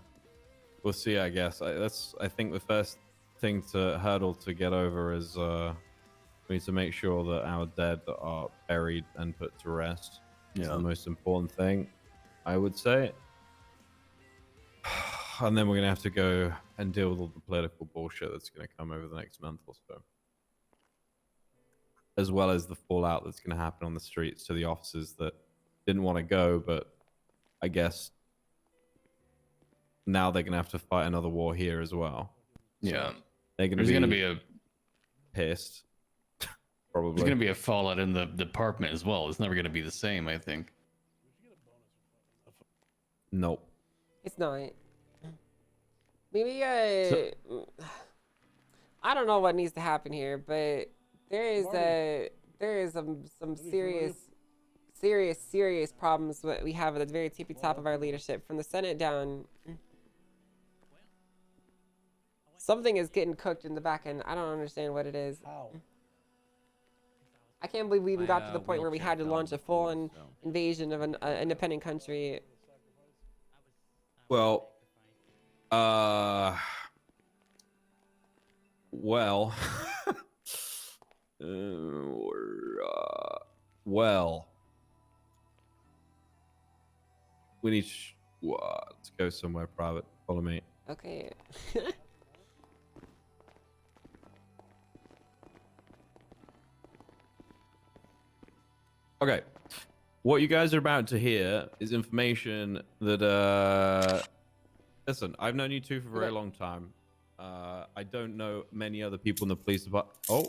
[SPEAKER 7] We'll see. I guess I think the first thing to hurdle to get over is we need to make sure that our dead are buried and put to rest. It's the most important thing, I would say. And then we're gonna have to go and deal with all the political bullshit that's gonna come over the next month or so, as well as the fallout that's gonna happen on the streets to the officers that didn't want to go, but I guess now they're gonna have to fight another war here as well.
[SPEAKER 10] Yeah,
[SPEAKER 7] they're
[SPEAKER 10] there's gonna be a
[SPEAKER 7] pissed. Probably.
[SPEAKER 10] There's gonna be a fallout in the department as well. It's never gonna be the same, I think.
[SPEAKER 7] Nope.
[SPEAKER 1] It's not. Maybe I don't know what needs to happen here, but there is some serious problems that we have at the very tippy top of our leadership, from the Senate down. Something is getting cooked in the back end. I don't understand what it is. I can't believe we even got to the point where we had to launch a full invasion of an independent country.
[SPEAKER 7] Well, we need let's go somewhere private. Follow me.
[SPEAKER 1] Okay.
[SPEAKER 7] Okay. What you guys are about to hear is information that listen, I've known you two for a very long time. I don't know many other people in the police department. Oh.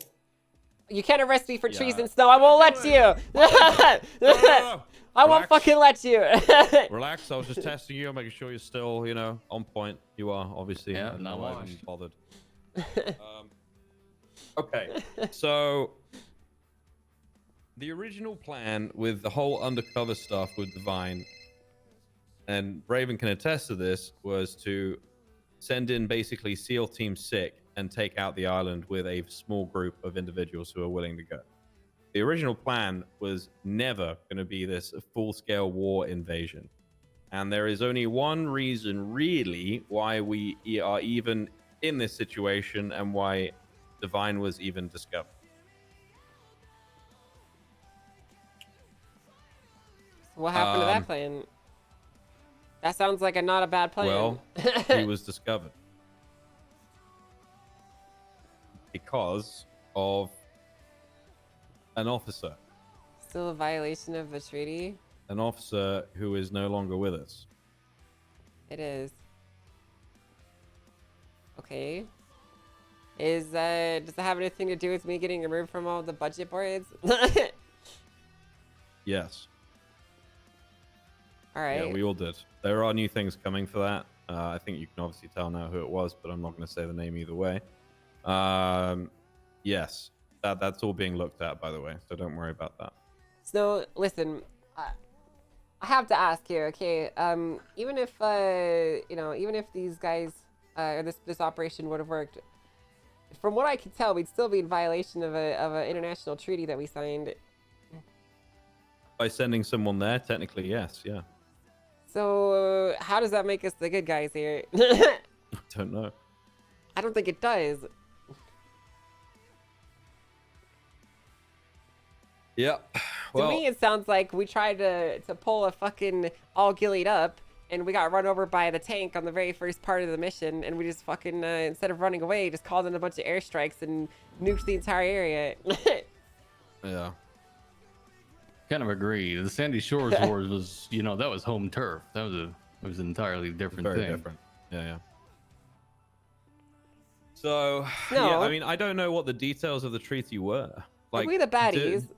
[SPEAKER 1] You can't arrest me for treason, Snow. I won't let you.
[SPEAKER 7] No.
[SPEAKER 1] I won't fucking let you.
[SPEAKER 7] Relax. I was just testing you, making sure you're still, you know, on point. You are, obviously.
[SPEAKER 10] Yeah,
[SPEAKER 7] and
[SPEAKER 10] not
[SPEAKER 7] I
[SPEAKER 10] much.
[SPEAKER 7] wasn't bothered. Okay. So the original plan with the whole undercover stuff with Divine, and Raven can attest to this, was to send in basically SEAL Team 6 and take out the island with a small group of individuals who are willing to go. The original plan was never going to be this full-scale war invasion. And there is only one reason, really, why we are even in this situation and why Divine was even discovered.
[SPEAKER 1] What happened to that plan? That sounds like not a bad plan.
[SPEAKER 7] Well, he was discovered because of an officer.
[SPEAKER 1] Still a violation of the treaty?
[SPEAKER 7] An officer who is no longer with us.
[SPEAKER 1] It is. Okay. Does that have anything to do with me getting removed from all the budget boards?
[SPEAKER 7] Yes.
[SPEAKER 1] All right.
[SPEAKER 7] Yeah, we all did. There are new things coming for that. I think you can obviously tell now who it was, but I'm not going to say the name either way. Yes, that's all being looked at, by the way, so don't worry about that.
[SPEAKER 1] So, listen, I have to ask here, okay? Even if, you know, even if these guys, or this operation would have worked, from what I could tell, we'd still be in violation of an international treaty that we signed.
[SPEAKER 7] By sending someone there, technically, yes, yeah.
[SPEAKER 1] So, how does that make us the good guys here?
[SPEAKER 7] I don't know.
[SPEAKER 1] I don't think it does.
[SPEAKER 7] Yep. Well,
[SPEAKER 1] To me, it sounds like we tried to pull a fucking all gillied up, and we got run over by the tank on the very first part of the mission, and we just fucking, instead of running away, just called in a bunch of airstrikes and nuked the entire area.
[SPEAKER 7] Yeah.
[SPEAKER 10] Kind of agree. The Sandy Shores Wars was, you know, that was home turf. That was it was an entirely different
[SPEAKER 7] Very
[SPEAKER 10] thing.
[SPEAKER 7] different. Yeah, yeah. So,
[SPEAKER 1] No.
[SPEAKER 7] yeah, I mean, I don't know what the details of the treaty were. Like,
[SPEAKER 1] we the baddies.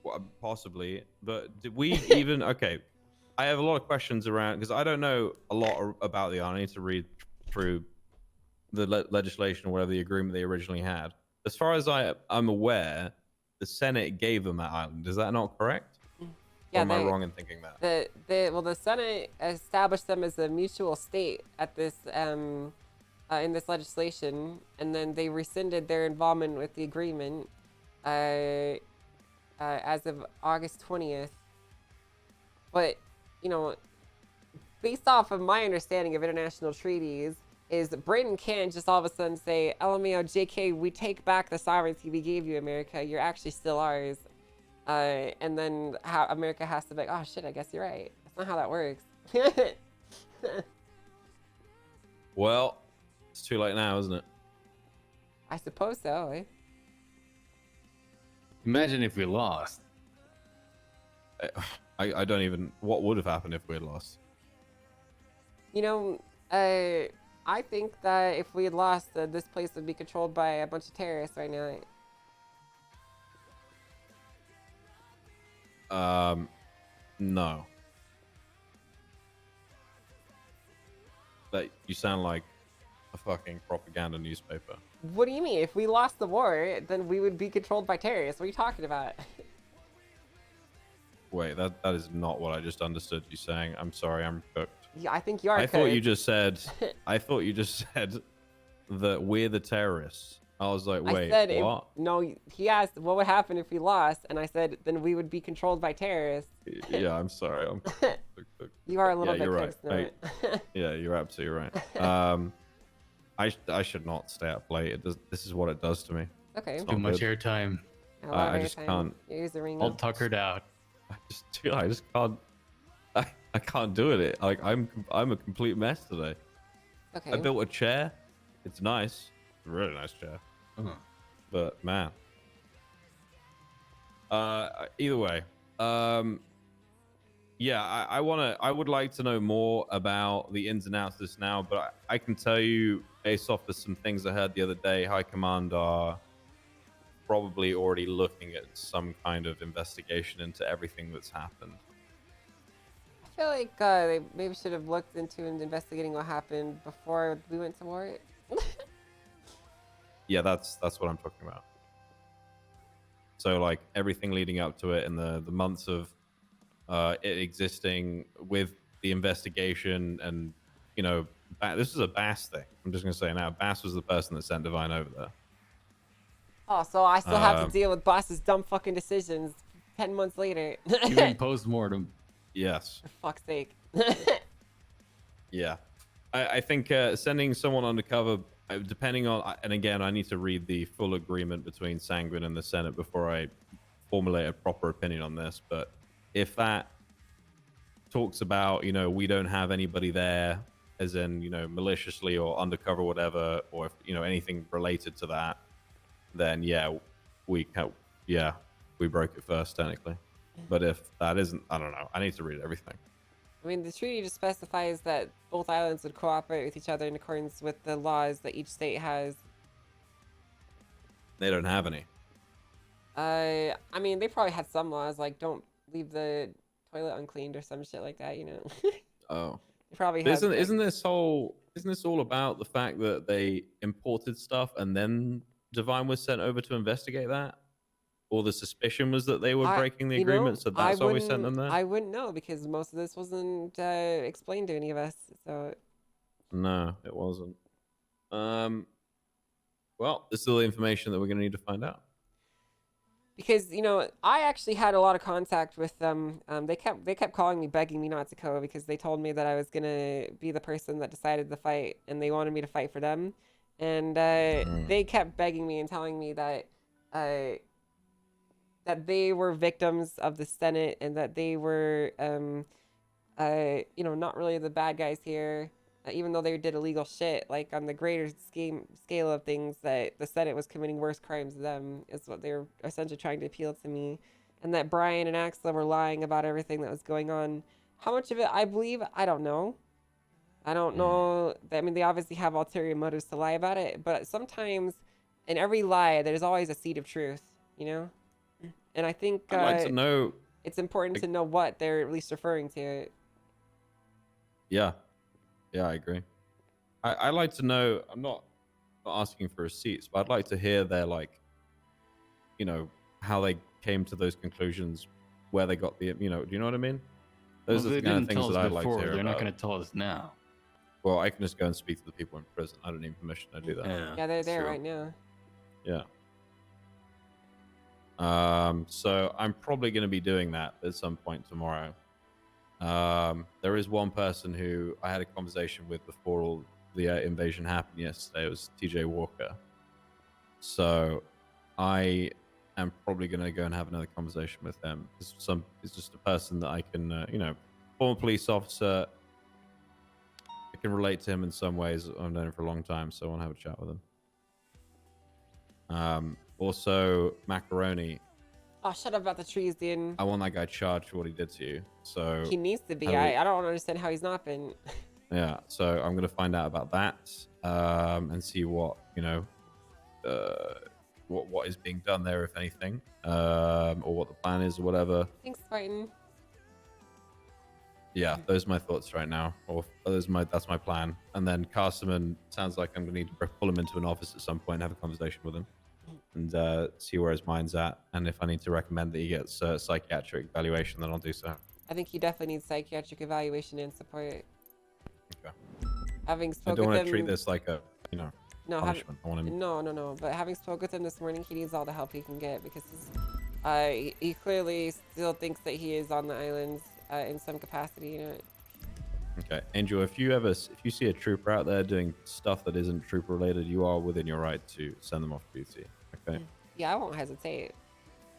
[SPEAKER 7] Well, possibly, but did we even? Okay, I have a lot of questions around because I don't know a lot about the island. I need to read through the legislation or whatever the agreement they originally had. As far as I'm aware, the Senate gave them that island. Is that not correct?
[SPEAKER 1] Yeah,
[SPEAKER 7] or am I
[SPEAKER 1] they-
[SPEAKER 7] wrong in thinking that?
[SPEAKER 1] The Senate established them as a mutual state at this in this legislation, and then they rescinded their involvement with the agreement as of August 20th. But you know, based off of my understanding of international treaties, is Britain can't just all of a sudden say, LMAO, JK, we take back the sovereignty we gave you, America. You're actually still ours. And then how America has to be like, oh shit, I guess you're right. That's not how that works.
[SPEAKER 7] Well, it's too late now, isn't it?
[SPEAKER 1] I suppose so, eh?
[SPEAKER 10] Imagine if we lost.
[SPEAKER 7] I don't even. What would have happened if we had lost?
[SPEAKER 1] You know, I think that if we had lost, this place would be controlled by a bunch of terrorists right now.
[SPEAKER 7] No. That you sound like a fucking propaganda newspaper.
[SPEAKER 1] What do you mean? If we lost the war, then we would be controlled by terrorists. What are you talking about?
[SPEAKER 7] Wait, that is not what I just understood you saying. I'm sorry, I'm cooked.
[SPEAKER 1] Yeah, I think you are.
[SPEAKER 7] I thought you
[SPEAKER 1] cooked.
[SPEAKER 7] just said. I thought you just said that we're the terrorists. I was like, wait,
[SPEAKER 1] I said
[SPEAKER 7] what?
[SPEAKER 1] No, he asked what would happen if we lost, and I said then we would be controlled by terrorists.
[SPEAKER 7] Yeah, I'm sorry.
[SPEAKER 1] You are a little
[SPEAKER 7] yeah,
[SPEAKER 1] bit
[SPEAKER 7] you're right.
[SPEAKER 1] cooked,
[SPEAKER 7] Yeah, you're absolutely right. I should not stay up late. It does. This is what it does to me.
[SPEAKER 1] Okay.
[SPEAKER 7] It's
[SPEAKER 10] Too
[SPEAKER 7] not
[SPEAKER 10] much
[SPEAKER 7] good.
[SPEAKER 10] airtime.
[SPEAKER 7] I just can't.
[SPEAKER 1] Use the ring.
[SPEAKER 10] All tuckered out.
[SPEAKER 7] I just can't. I can't do it. Like I'm a complete mess today.
[SPEAKER 1] Okay.
[SPEAKER 7] I built a chair. It's nice. It's a really nice chair. But man. Either way. Yeah, I would like to know more about the ins and outs of this now, but I can tell you based off of some things I heard the other day, High Command are probably already looking at some kind of investigation into everything that's happened.
[SPEAKER 1] I feel like they maybe should have looked into and investigating what happened before we went to war.
[SPEAKER 7] Yeah, that's what I'm talking about. So like everything leading up to it and the months of it existing with the investigation and, you know, this is a Bass thing. I'm just going to say now, Bass was the person that sent Divine over there.
[SPEAKER 1] Oh, so I still have to deal with Boss's dumb fucking decisions 10 months later.
[SPEAKER 10] Even post-mortem.
[SPEAKER 7] Yes.
[SPEAKER 1] For fuck's sake.
[SPEAKER 7] Yeah. I think sending someone undercover, depending on, and again, I need to read the full agreement between Sanguine and the Senate before I formulate a proper opinion on this, but if that talks about, you know, we don't have anybody there, as in, you know, maliciously or undercover, whatever, or if, you know, anything related to that, then yeah, we broke it first, technically. But if that isn't, I don't know. I need to read everything.
[SPEAKER 1] I mean, the treaty just specifies that both islands would cooperate with each other in accordance with the laws that each state has.
[SPEAKER 7] They don't have any.
[SPEAKER 1] I mean, they probably had some laws, like don't leave the toilet uncleaned or some shit like that, you know.
[SPEAKER 7] Oh.
[SPEAKER 1] They probably
[SPEAKER 7] But
[SPEAKER 1] have.
[SPEAKER 7] isn't this all about the fact that they imported stuff and then Divine was sent over to investigate that? Or the suspicion was that they were breaking the agreement, so that's why we sent them there?
[SPEAKER 1] I wouldn't know because most of this wasn't explained to any of us. So
[SPEAKER 7] No, it wasn't. Well, this is all the information that we're going to need to find out.
[SPEAKER 1] because you know I actually had a lot of contact with them. They kept calling me, begging me not to go because they told me that I was gonna be the person that decided the fight, and they wanted me to fight for them. And they kept begging me and telling me that that they were victims of the Senate and that they were you know, not really the bad guys here, even though they did illegal shit. Like on the greater scale of things, that the Senate was committing worse crimes than them is what they were essentially trying to appeal to me, and that Brian and Axel were lying about everything that was going on. How much of it I believe, I don't know. I don't know. I mean, they obviously have ulterior motives to lie about it, but sometimes in every lie, there's always a seed of truth, you know? And I think
[SPEAKER 7] I'd like to know.
[SPEAKER 1] it's important to know what they're at least referring to.
[SPEAKER 7] Yeah, I agree. I'd like to know. I'm not asking for receipts, but I'd like to hear their, like, you know, how they came to those conclusions where they got the, you know, do you know what I mean? Those
[SPEAKER 10] Well,
[SPEAKER 7] are
[SPEAKER 10] they
[SPEAKER 7] the kind of
[SPEAKER 10] didn't
[SPEAKER 7] things
[SPEAKER 10] tell
[SPEAKER 7] that
[SPEAKER 10] us
[SPEAKER 7] I'd like to
[SPEAKER 10] before.
[SPEAKER 7] hear
[SPEAKER 10] They're not
[SPEAKER 7] about.
[SPEAKER 10] going to tell us now.
[SPEAKER 7] Well, I can just go and speak to the people in prison. I don't need permission to do that.
[SPEAKER 1] Yeah, they're there right now.
[SPEAKER 7] Yeah. So I'm probably going to be doing that at some point tomorrow. There is one person who I had a conversation with before all the invasion happened yesterday. It was TJ Walker. So I am probably going to go and have another conversation with him. It's just a person that I can, you know, former police officer. I can relate to him in some ways. I've known him for a long time, so I want to have a chat with him. Also, Macaroni.
[SPEAKER 1] Oh, shut up about the trees, dude.
[SPEAKER 7] I want that guy charged for what he did to you. So
[SPEAKER 1] He needs to be.
[SPEAKER 7] how do we-
[SPEAKER 1] I don't understand how he's not been.
[SPEAKER 7] Yeah, so I'm gonna find out about that, and see what, you know, what is being done there, if anything, or what the plan is, or whatever.
[SPEAKER 1] Thanks, Spartan.
[SPEAKER 7] Yeah, those are my thoughts right now, or that's my plan. And then Castleman sounds like I'm gonna need to pull him into an office at some point, and have a conversation with him, and see where his mind's at, and if I need to recommend that he gets psychiatric evaluation, then I'll do so.
[SPEAKER 1] I think he definitely needs psychiatric evaluation and support.
[SPEAKER 7] Okay.
[SPEAKER 1] Having
[SPEAKER 7] I
[SPEAKER 1] spoken
[SPEAKER 7] don't
[SPEAKER 1] with
[SPEAKER 7] want
[SPEAKER 1] him,
[SPEAKER 7] to treat this like a, you know,
[SPEAKER 1] no,
[SPEAKER 7] punishment. I want him.
[SPEAKER 1] no. But having spoken with him this morning, he needs all the help he can get because he clearly still thinks that he is on the islands in some capacity. You know.
[SPEAKER 7] Okay, Angel, if you see a trooper out there doing stuff that isn't trooper related, you are within your right to send them off duty. Okay.
[SPEAKER 1] Yeah, I won't hesitate.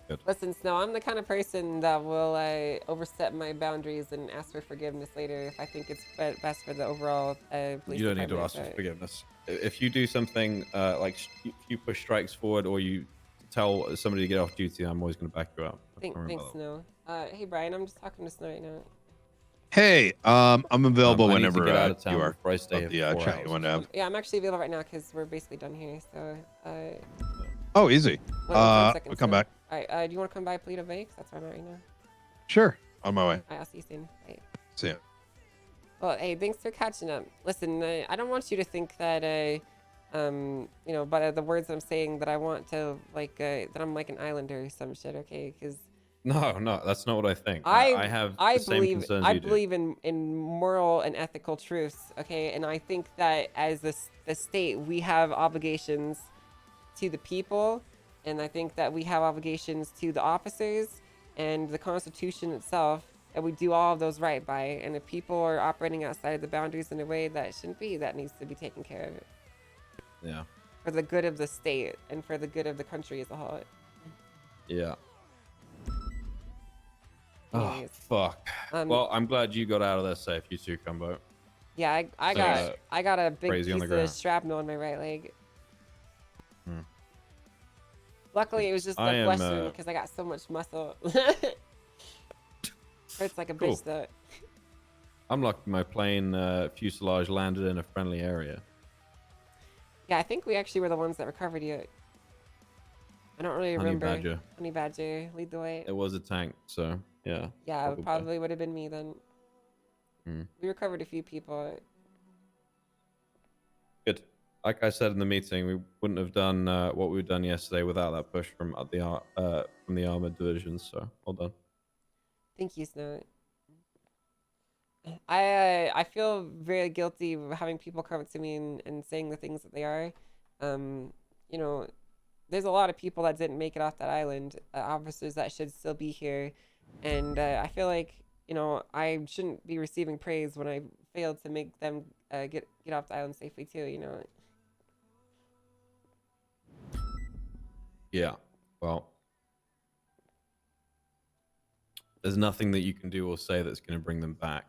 [SPEAKER 7] Good.
[SPEAKER 1] Listen, Snow, I'm the kind of person that will overstep my boundaries and ask for forgiveness later if I think it's best for the overall police
[SPEAKER 7] You don't need to
[SPEAKER 1] department,
[SPEAKER 7] ask for
[SPEAKER 1] but-
[SPEAKER 7] forgiveness. If you do something like if you push strikes forward or you tell somebody to get off duty, I'm always going to back you up. Don't worry
[SPEAKER 1] Thanks,
[SPEAKER 7] about
[SPEAKER 1] Snow. Hey, Brian, I'm just talking to Snow right now.
[SPEAKER 12] Hey, I'm available
[SPEAKER 7] I need to
[SPEAKER 12] whenever
[SPEAKER 7] get out of town
[SPEAKER 12] you are.
[SPEAKER 7] before I stay
[SPEAKER 12] Of
[SPEAKER 7] here
[SPEAKER 12] the
[SPEAKER 7] for 4
[SPEAKER 12] chat you
[SPEAKER 7] hours.
[SPEAKER 12] want to have.
[SPEAKER 1] Yeah, I'm actually available right now because we're basically done here. So,
[SPEAKER 12] Oh, easy.
[SPEAKER 1] one
[SPEAKER 12] I'll
[SPEAKER 1] second,
[SPEAKER 12] come
[SPEAKER 1] Snow.
[SPEAKER 12] back.
[SPEAKER 1] All right, do you want to come by Polito Bay? 'Cause that's where I'm at right now.
[SPEAKER 12] Sure. On my way.
[SPEAKER 1] All right, I'll see you soon. Bye.
[SPEAKER 12] See ya.
[SPEAKER 1] Well, hey, thanks for catching up. Listen, I don't want you to think that, you know, by the words I'm saying that I want to, like, that I'm like an islander or some shit, okay? Because
[SPEAKER 7] No, that's not what I think. I have the same
[SPEAKER 1] believe
[SPEAKER 7] concerns
[SPEAKER 1] I
[SPEAKER 7] you do.
[SPEAKER 1] believe in moral and ethical truths, okay? And I think that as the state, we have obligations to the people, and I think that we have obligations to the officers and the Constitution itself, and we do all of those right by. And if people are operating outside of the boundaries in a way that shouldn't be, that needs to be taken care of
[SPEAKER 7] Yeah.
[SPEAKER 1] for the good of the state and for the good of the country as a whole.
[SPEAKER 7] Yeah. Oh,
[SPEAKER 1] Anyways,
[SPEAKER 7] fuck.
[SPEAKER 1] well,
[SPEAKER 7] I'm glad you got out of there safe, you too, Combo.
[SPEAKER 1] Yeah, I got a big
[SPEAKER 7] crazy on
[SPEAKER 1] piece
[SPEAKER 7] the
[SPEAKER 1] of
[SPEAKER 7] ground.
[SPEAKER 1] shrapnel on my right leg.
[SPEAKER 7] Hmm.
[SPEAKER 1] Luckily, it was just
[SPEAKER 7] I
[SPEAKER 1] a
[SPEAKER 7] am,
[SPEAKER 1] question because I got so much muscle. Hurts like a
[SPEAKER 7] Cool.
[SPEAKER 1] bitch though.
[SPEAKER 7] I'm lucky my plane fuselage landed in a friendly area.
[SPEAKER 1] Yeah, I think we actually were the ones that recovered you. I don't really
[SPEAKER 7] Honey
[SPEAKER 1] remember.
[SPEAKER 7] Badger.
[SPEAKER 1] Honey Badger, lead the way.
[SPEAKER 7] It was a tank, so yeah.
[SPEAKER 1] Yeah, it probably would have been me then.
[SPEAKER 7] Hmm.
[SPEAKER 1] We recovered a few people.
[SPEAKER 7] Good. Like I said in the meeting, we wouldn't have done what we've done yesterday without that push from the armored divisions. So well done.
[SPEAKER 1] Thank you, Snow. I feel very guilty of having people come to me and saying the things that they are. You know, there's a lot of people that didn't make it off that island, officers that should still be here, and I feel like, you know, I shouldn't be receiving praise when I failed to make them get off the island safely too. You know.
[SPEAKER 7] Yeah. Well, there's nothing that you can do or say that's going to bring them back.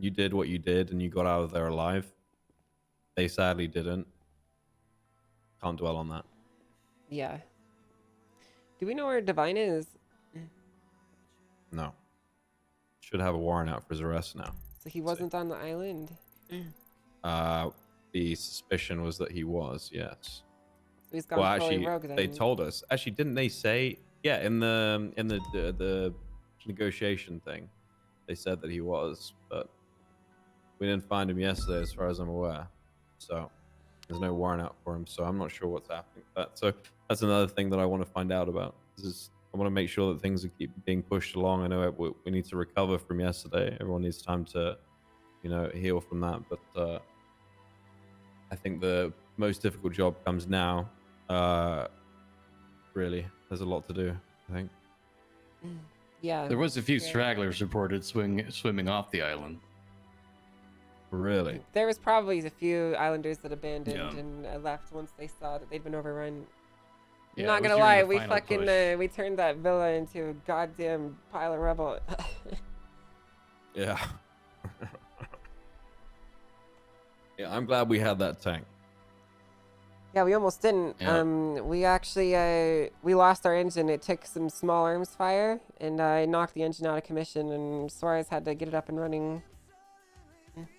[SPEAKER 7] You did what you did and you got out of there alive. They sadly didn't. Can't dwell on that.
[SPEAKER 1] Yeah. Do we know where Divine is?
[SPEAKER 7] No. Should have a warrant out for his arrest now.
[SPEAKER 1] So he wasn't on the island.
[SPEAKER 7] The suspicion was that he was, yes.
[SPEAKER 1] So he's gone fully rogue
[SPEAKER 7] they
[SPEAKER 1] then.
[SPEAKER 7] told us. Actually, didn't they say? Yeah, in the negotiation thing, they said that he was, but we didn't find him yesterday, as far as I'm aware. So there's no warrant out for him. So I'm not sure what's happening with that. So that's another thing that I want to find out about. Is I want to make sure that things are keep being pushed along. I know we need to recover from yesterday. Everyone needs time to, heal from that. But I think the most difficult job comes now. Really, there's a lot to do, I think.
[SPEAKER 1] Yeah.
[SPEAKER 10] There was a few stragglers reported swimming off the island.
[SPEAKER 7] Really?
[SPEAKER 1] There was probably a few islanders that abandoned and left once they saw that they'd been overrun. I'm
[SPEAKER 10] Yeah,
[SPEAKER 1] not
[SPEAKER 10] it was
[SPEAKER 1] gonna
[SPEAKER 10] during
[SPEAKER 1] lie,
[SPEAKER 10] the
[SPEAKER 1] we
[SPEAKER 10] final
[SPEAKER 1] fucking
[SPEAKER 10] push.
[SPEAKER 1] we turned that villa into a goddamn pile of rubble.
[SPEAKER 7] Yeah. Yeah, I'm glad we had that tank.
[SPEAKER 1] Yeah, we almost didn't.
[SPEAKER 7] Yeah.
[SPEAKER 1] We actually we lost our engine. It took some small arms fire, and I knocked the engine out of commission, and Suarez had to get it up and running.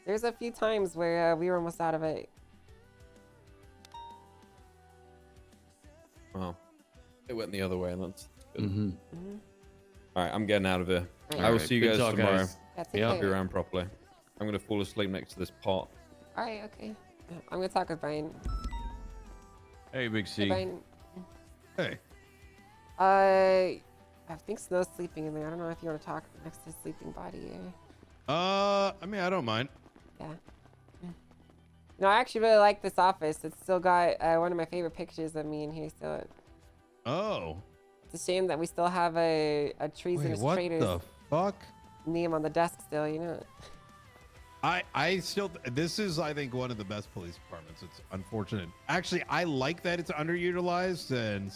[SPEAKER 1] There's a few times where we were almost out of it.
[SPEAKER 7] Well, it went the other way, and that's good.
[SPEAKER 10] Mm-hmm.
[SPEAKER 7] All right, I'm getting out of here.
[SPEAKER 1] All
[SPEAKER 7] I will
[SPEAKER 10] right,
[SPEAKER 7] see you
[SPEAKER 10] good
[SPEAKER 7] guys
[SPEAKER 10] talk,
[SPEAKER 7] tomorrow.
[SPEAKER 10] guys.
[SPEAKER 1] Yeah, take
[SPEAKER 7] I'll be
[SPEAKER 1] care.
[SPEAKER 7] around properly. I'm gonna fall asleep next to this pot.
[SPEAKER 1] All right, okay. I'm gonna talk with Brian.
[SPEAKER 7] Hey, Big
[SPEAKER 1] Hey,
[SPEAKER 7] C.
[SPEAKER 1] Brian.
[SPEAKER 12] Hey.
[SPEAKER 1] I think Snow's sleeping in there. I don't know if you want to talk next to his sleeping body.
[SPEAKER 12] I mean, I don't mind.
[SPEAKER 1] Yeah. No, I actually really like this office. It's still got one of my favorite pictures of me in here. So
[SPEAKER 12] Oh.
[SPEAKER 1] it's a shame that we still have a treasonous
[SPEAKER 12] what
[SPEAKER 1] traitor's
[SPEAKER 12] the fuck?
[SPEAKER 1] name on the desk still. You know.
[SPEAKER 12] I still, this is, I think, one of the best police departments. It's unfortunate. Actually, I like that it's underutilized, and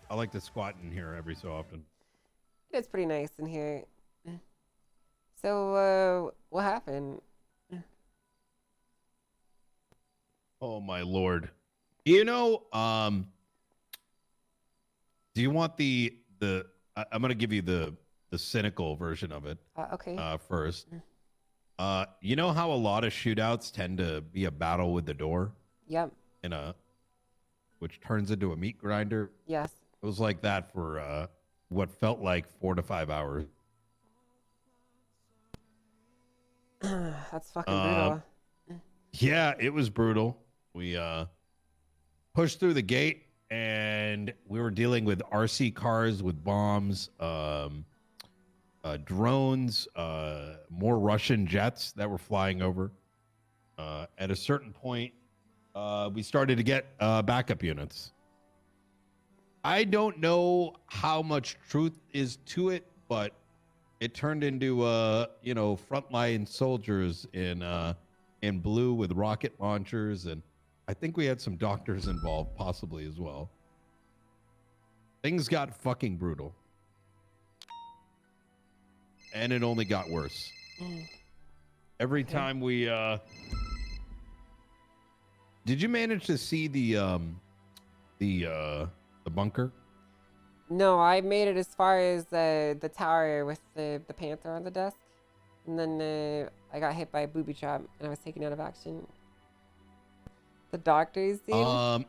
[SPEAKER 12] I like to squat in here every so often.
[SPEAKER 1] It's pretty nice in here. So what happened?
[SPEAKER 12] Oh my lord. Do you want I'm going to give you the cynical version of it.
[SPEAKER 1] Okay.
[SPEAKER 12] First. You know how a lot of shootouts tend to be a battle with the door?
[SPEAKER 1] Yep.
[SPEAKER 12] Which turns into a meat grinder?
[SPEAKER 1] Yes.
[SPEAKER 12] It was like that for what felt like 4 to 5 hours.
[SPEAKER 1] That's fucking brutal.
[SPEAKER 12] Yeah, it was brutal. We pushed through the gate, and we were dealing with RC cars with bombs, drones, more Russian jets that were flying over. At a certain point, we started to get backup units. I don't know how much truth is to it, but it turned into frontline soldiers in blue with rocket launchers, and I think we had some doctors involved possibly as well. Things got fucking brutal. And it only got worse. Every time we did you manage to see the bunker?
[SPEAKER 1] No, I made it as far as the tower with the panther on the desk, and then I got hit by a booby trap and I was taken out of action. The doctors, dude.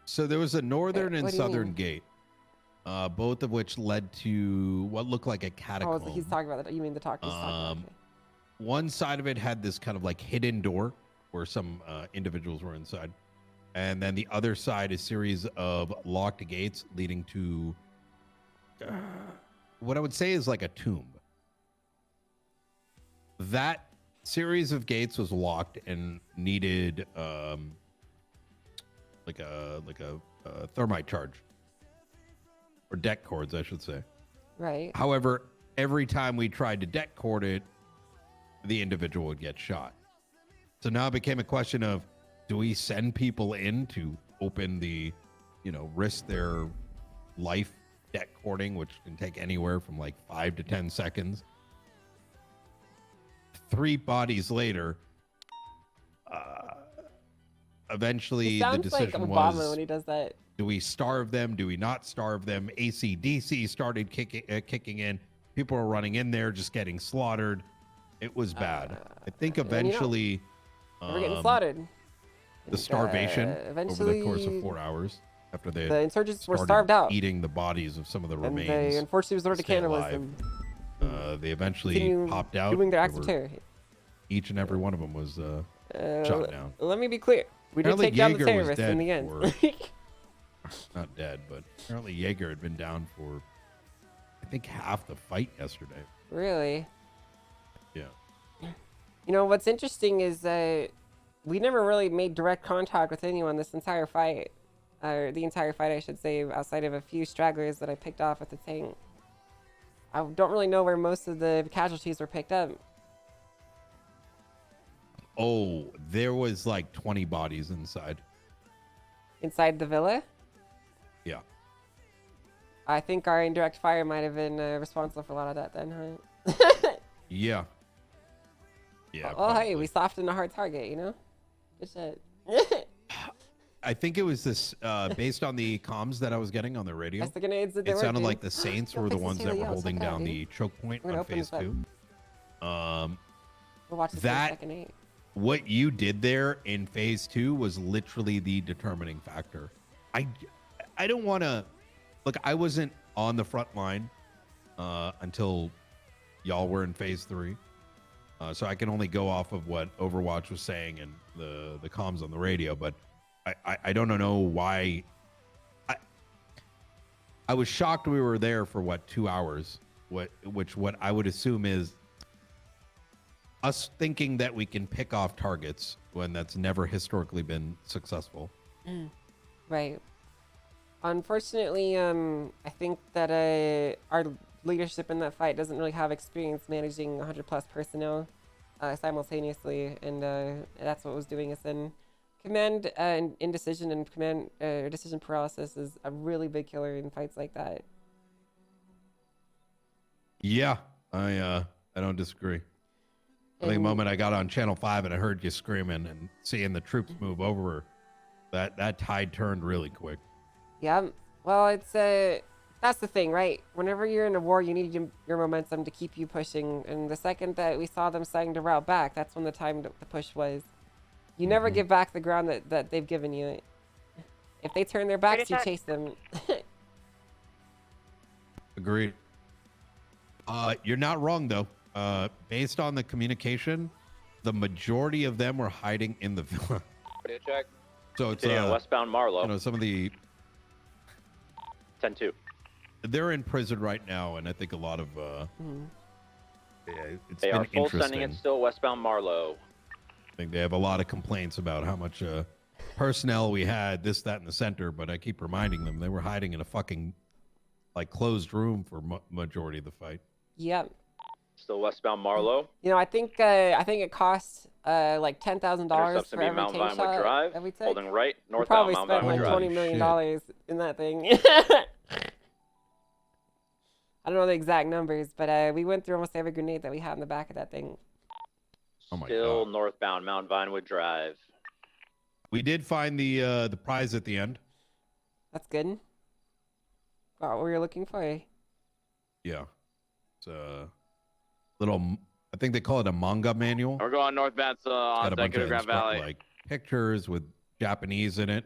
[SPEAKER 12] So there was a northern and
[SPEAKER 1] what do you
[SPEAKER 12] southern
[SPEAKER 1] mean?
[SPEAKER 12] gate, both of which led to what looked like a catacomb.
[SPEAKER 1] Oh, he's talking about that. You mean the doctors? Talking about
[SPEAKER 12] One side of it had this kind of like hidden door where some individuals were inside. And then the other side, a series of locked gates leading to what I would say is like a tomb. That series of gates was locked and needed like a thermite charge, or deck cords, I should say.
[SPEAKER 1] Right.
[SPEAKER 12] However, every time we tried to deck cord it, the individual would get shot. So now it became a question of, do we send people in to open the, risk their life deck cording, which can take anywhere from like 5 to 10 seconds. 3 bodies later, eventually
[SPEAKER 1] He
[SPEAKER 12] the
[SPEAKER 1] sounds like
[SPEAKER 12] decision
[SPEAKER 1] Obama
[SPEAKER 12] was,
[SPEAKER 1] when he does that.
[SPEAKER 12] do we starve them? Do we not starve them? AC/DC started kicking in. People were running in there, just getting slaughtered. It was bad. I think eventually,
[SPEAKER 1] we're getting slaughtered.
[SPEAKER 12] the starvation over the course of
[SPEAKER 1] eventually
[SPEAKER 12] 4 hours after they
[SPEAKER 1] the insurgents were
[SPEAKER 12] started
[SPEAKER 1] starved out,
[SPEAKER 12] eating the bodies of some of the
[SPEAKER 1] and
[SPEAKER 12] remains.
[SPEAKER 1] they unfortunately resorted to
[SPEAKER 12] stay alive.
[SPEAKER 1] cannibalism.
[SPEAKER 12] They eventually
[SPEAKER 1] Continue
[SPEAKER 12] popped out.
[SPEAKER 1] doing their
[SPEAKER 12] They
[SPEAKER 1] acts of
[SPEAKER 12] were-
[SPEAKER 1] terror.
[SPEAKER 12] Each and every one of them was shot down.
[SPEAKER 1] Let me be clear. We did
[SPEAKER 12] Apparently
[SPEAKER 1] take down the
[SPEAKER 12] Jaeger was
[SPEAKER 1] terrorists in
[SPEAKER 12] dead
[SPEAKER 1] the end.
[SPEAKER 12] for- not dead, but apparently Jaeger had been down for think, half the fight yesterday.
[SPEAKER 1] Really?
[SPEAKER 12] Yeah.
[SPEAKER 1] You know, what's interesting is that we never really made direct contact with anyone this entire fight. Or the entire fight, I should say, outside of a few stragglers that I picked off with the tank. I don't really know where most of the casualties were picked up.
[SPEAKER 12] Oh, there was like 20 bodies inside.
[SPEAKER 1] Inside the villa?
[SPEAKER 12] Yeah.
[SPEAKER 1] I think our indirect fire might have been responsible for a lot of that then, huh?
[SPEAKER 12] Yeah. Yeah.
[SPEAKER 1] Oh, hey, we softened a hard target, you know? Good shit.
[SPEAKER 12] I think it was this, based on the comms that I was getting on the radio.
[SPEAKER 1] That's the grenades that they
[SPEAKER 12] It
[SPEAKER 1] were
[SPEAKER 12] sounded
[SPEAKER 1] doing.
[SPEAKER 12] like the Saints
[SPEAKER 1] Yeah,
[SPEAKER 12] were the
[SPEAKER 1] fix the
[SPEAKER 12] ones that
[SPEAKER 1] seal,
[SPEAKER 12] were
[SPEAKER 1] yeah,
[SPEAKER 12] holding
[SPEAKER 1] check that,
[SPEAKER 12] down
[SPEAKER 1] dude.
[SPEAKER 12] the choke point
[SPEAKER 1] We're gonna
[SPEAKER 12] on
[SPEAKER 1] open
[SPEAKER 12] phase
[SPEAKER 1] this up.
[SPEAKER 12] 2.
[SPEAKER 1] We'll watch this in
[SPEAKER 12] That
[SPEAKER 1] second 8.
[SPEAKER 12] what you did there in phase 2 was literally the determining factor. I don't want to look. I wasn't on the front line until y'all were in phase 3, so I can only go off of what Overwatch was saying and the comms on the radio. But I don't know why. I was shocked we were there for what 2 hours. What I would assume is us thinking that we can pick off targets when that's never historically been successful.
[SPEAKER 1] Right. Unfortunately, I think that our leadership in that fight doesn't really have experience managing 100 plus personnel simultaneously, and that's what was doing us in. Command indecision and command decision paralysis is a really big killer in fights like that.
[SPEAKER 12] Yeah, I don't disagree. I think the moment I got on Channel 5 and I heard you screaming and seeing the troops move over, that tide turned really quick.
[SPEAKER 1] Yeah. Well, it's that's the thing, right? Whenever you're in a war, you need your momentum to keep you pushing. And the second that we saw them starting to route back, that's when the time to push was. You never give back the ground that they've given you. If they turn their backs, you chase them.
[SPEAKER 12] Agreed. You're not wrong, though. Based on the communication, the majority of them were hiding in the villa.
[SPEAKER 19] Check.
[SPEAKER 12] So it's
[SPEAKER 19] westbound Marlow.
[SPEAKER 12] You know, some of the
[SPEAKER 19] 10-2.
[SPEAKER 12] they're in prison right now, and I think a lot of yeah, it's
[SPEAKER 19] They
[SPEAKER 12] been
[SPEAKER 19] are full
[SPEAKER 12] interesting.
[SPEAKER 19] sending it still westbound Marlow.
[SPEAKER 12] I think they have a lot of complaints about how much personnel we had, this, that, and the center. But I keep reminding them they were hiding in a fucking like closed room for majority of the fight.
[SPEAKER 1] Yep.
[SPEAKER 19] Still westbound Marlow.
[SPEAKER 1] You know, I think it costs like $10,000
[SPEAKER 19] Intercepts
[SPEAKER 1] for
[SPEAKER 19] to be
[SPEAKER 1] every
[SPEAKER 19] Mount
[SPEAKER 1] tank
[SPEAKER 19] Vinewood
[SPEAKER 1] shot
[SPEAKER 19] Drive.
[SPEAKER 1] that we took.
[SPEAKER 19] Holding right,
[SPEAKER 1] We
[SPEAKER 19] northbound
[SPEAKER 1] probably
[SPEAKER 19] Mount
[SPEAKER 1] spent like
[SPEAKER 19] Vinewood Drive.
[SPEAKER 1] $20 million in that thing. I don't know the exact numbers, but we went through almost every grenade that we had in the back of that thing.
[SPEAKER 12] Oh my
[SPEAKER 19] Still
[SPEAKER 12] god.
[SPEAKER 19] northbound Mount Vinewood Drive.
[SPEAKER 12] We did find the prize at the end.
[SPEAKER 1] That's good. Got what we were looking for.
[SPEAKER 12] Yeah. It's a little. I think they call it a manga manual.
[SPEAKER 19] We're going northbound on
[SPEAKER 12] Got a bunch
[SPEAKER 19] Second
[SPEAKER 12] of
[SPEAKER 19] Grand Valley.
[SPEAKER 12] like pictures with Japanese in it,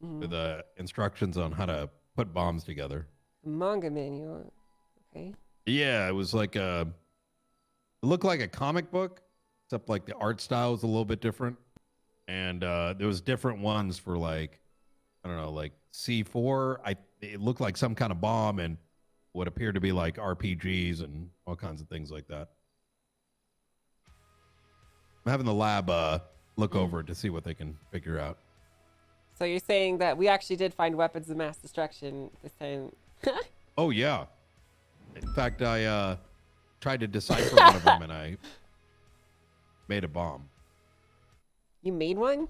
[SPEAKER 12] with instructions on how to put bombs together.
[SPEAKER 1] Manga manual. Okay.
[SPEAKER 12] Yeah, it was like it looked like a comic book, except like the art style was a little bit different, and there was different ones for like, I don't know, like C4. It looked like some kind of bomb and what appeared to be like RPGs and all kinds of things like that. I'm having the lab look over it to see what they can figure out.
[SPEAKER 1] So you're saying that we actually did find weapons of mass destruction this time?
[SPEAKER 12] Oh yeah. In fact, I tried to decipher one of them and I made a bomb.
[SPEAKER 1] You made one?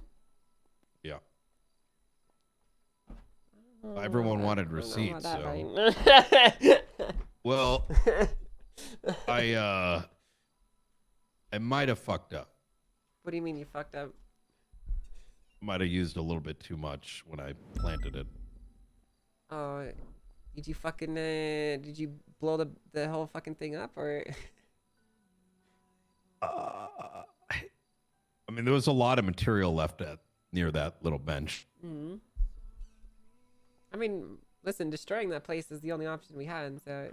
[SPEAKER 12] Yeah. Everyone wanted receipts,
[SPEAKER 1] that
[SPEAKER 12] so.
[SPEAKER 1] right.
[SPEAKER 12] Well, I might have fucked up.
[SPEAKER 1] What do you mean you fucked up?
[SPEAKER 12] Might have used a little bit too much when I planted it.
[SPEAKER 1] Oh, did you fucking did you blow the whole fucking thing up or?
[SPEAKER 12] I mean, there was a lot of material left near that little bench.
[SPEAKER 1] Mm-hmm. I mean, listen, destroying that place is the only option we had, so.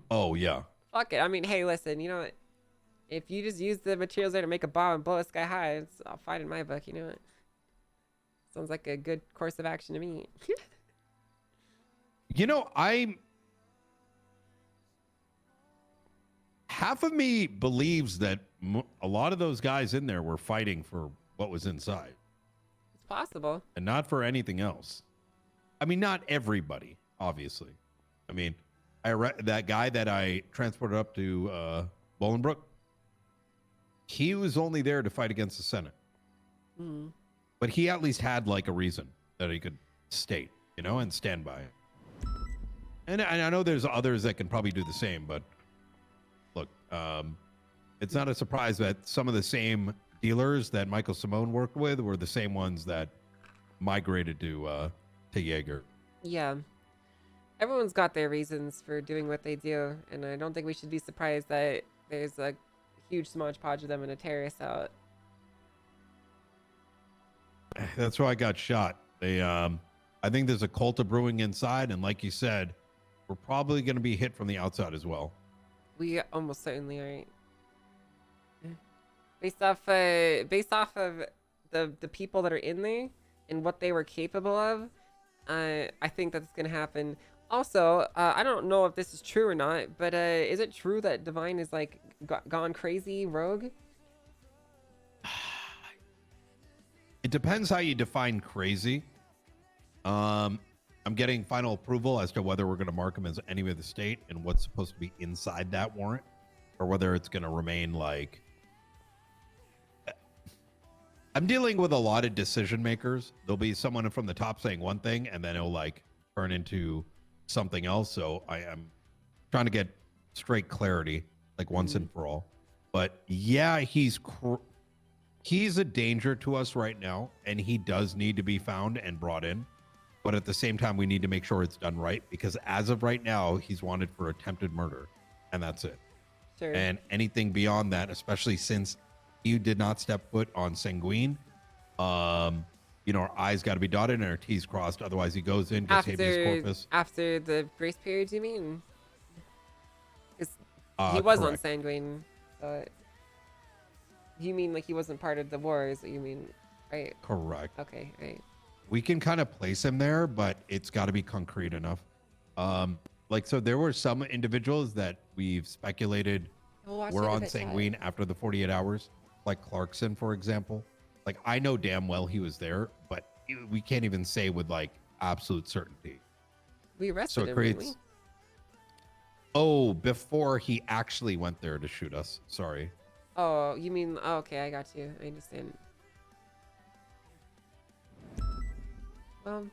[SPEAKER 12] Oh yeah.
[SPEAKER 1] Fuck it. I mean, hey, listen, you know what? If you just use the materials there to make a bomb and blow it sky high, it's all fine in my book, you know what? Sounds like a good course of action to me.
[SPEAKER 12] You know, half of me believes that a lot of those guys in there were fighting for what was inside.
[SPEAKER 1] It's possible.
[SPEAKER 12] And not for anything else. I mean, not everybody, obviously. I mean, that guy that I transported up to Bolingbrook, he was only there to fight against the Senate.
[SPEAKER 1] Mm.
[SPEAKER 12] But he at least had like a reason that he could state, you know, and stand by it. And I know there's others that can probably do the same, but look, it's not a surprise that some of the same dealers that Michael Simone worked with were the same ones that migrated to Jaeger.
[SPEAKER 1] Yeah. Everyone's got their reasons for doing what they do, and I don't think we should be surprised that there's a huge smudge podge of them in a terrace out.
[SPEAKER 12] That's why I got shot. They, I think there's a cult of brewing inside, and like you said, we're probably going to be hit from the outside as well.
[SPEAKER 1] We almost certainly aren't. Based off of the people that are in there and what they were capable of, I think that's going to happen. Also, I don't know if this is true or not, but is it true that Divine is like gone crazy rogue?
[SPEAKER 12] It depends how you define crazy. I'm getting final approval as to whether we're going to mark him as enemy of the state and what's supposed to be inside that warrant, or whether it's going to remain like. I'm dealing with a lot of decision makers. There'll be someone from the top saying one thing, and then it'll like turn into something else. So I am trying to get straight clarity, like once and for all. But yeah, he's a danger to us right now, and he does need to be found and brought in. But at the same time, we need to make sure it's done right, because as of right now, he's wanted for attempted murder, and that's it.
[SPEAKER 1] Sure.
[SPEAKER 12] And anything beyond that, especially since he did not step foot on Sanguine, you know, our I's got to be dotted and our T's crossed. Otherwise, he goes in, gets habeas corpus.
[SPEAKER 1] After the grace period, you mean? He was on
[SPEAKER 12] Correct.
[SPEAKER 1] Sanguine. You mean like he wasn't part of the wars? You mean, right?
[SPEAKER 12] Correct.
[SPEAKER 1] Okay, right.
[SPEAKER 12] We can kind of place him there, but it's got to be concrete enough. Like, so there were some individuals that we've speculated were on Sanguine after the 48 hours, like Clarkson, for example. Like, I know damn well he was there, but we can't even say with like absolute certainty.
[SPEAKER 1] We arrested
[SPEAKER 12] So it
[SPEAKER 1] him,
[SPEAKER 12] creates.
[SPEAKER 1] didn't
[SPEAKER 12] Oh, before he actually went there to shoot us. Sorry.
[SPEAKER 1] we? Oh, you mean? Oh, okay, I got you. I understand. Well,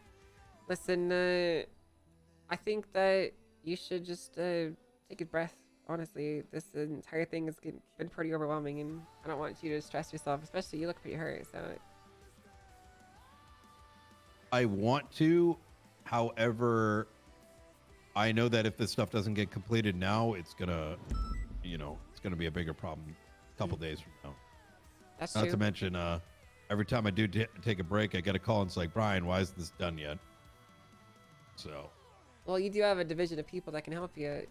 [SPEAKER 1] listen, I think that you should just take a breath. Honestly, this entire thing has been pretty overwhelming, and I don't want you to stress yourself, especially you look pretty hurt, so...
[SPEAKER 12] I want to, however, I know that if this stuff doesn't get completed now, it's gonna, you know, it's gonna be a bigger problem a couple days from now.
[SPEAKER 1] That's
[SPEAKER 12] Not
[SPEAKER 1] true.
[SPEAKER 12] to mention, every time I do take a break, I get a call and it's like, Brian, why isn't this done yet? So.
[SPEAKER 1] Well, you do have a division of people that can help you.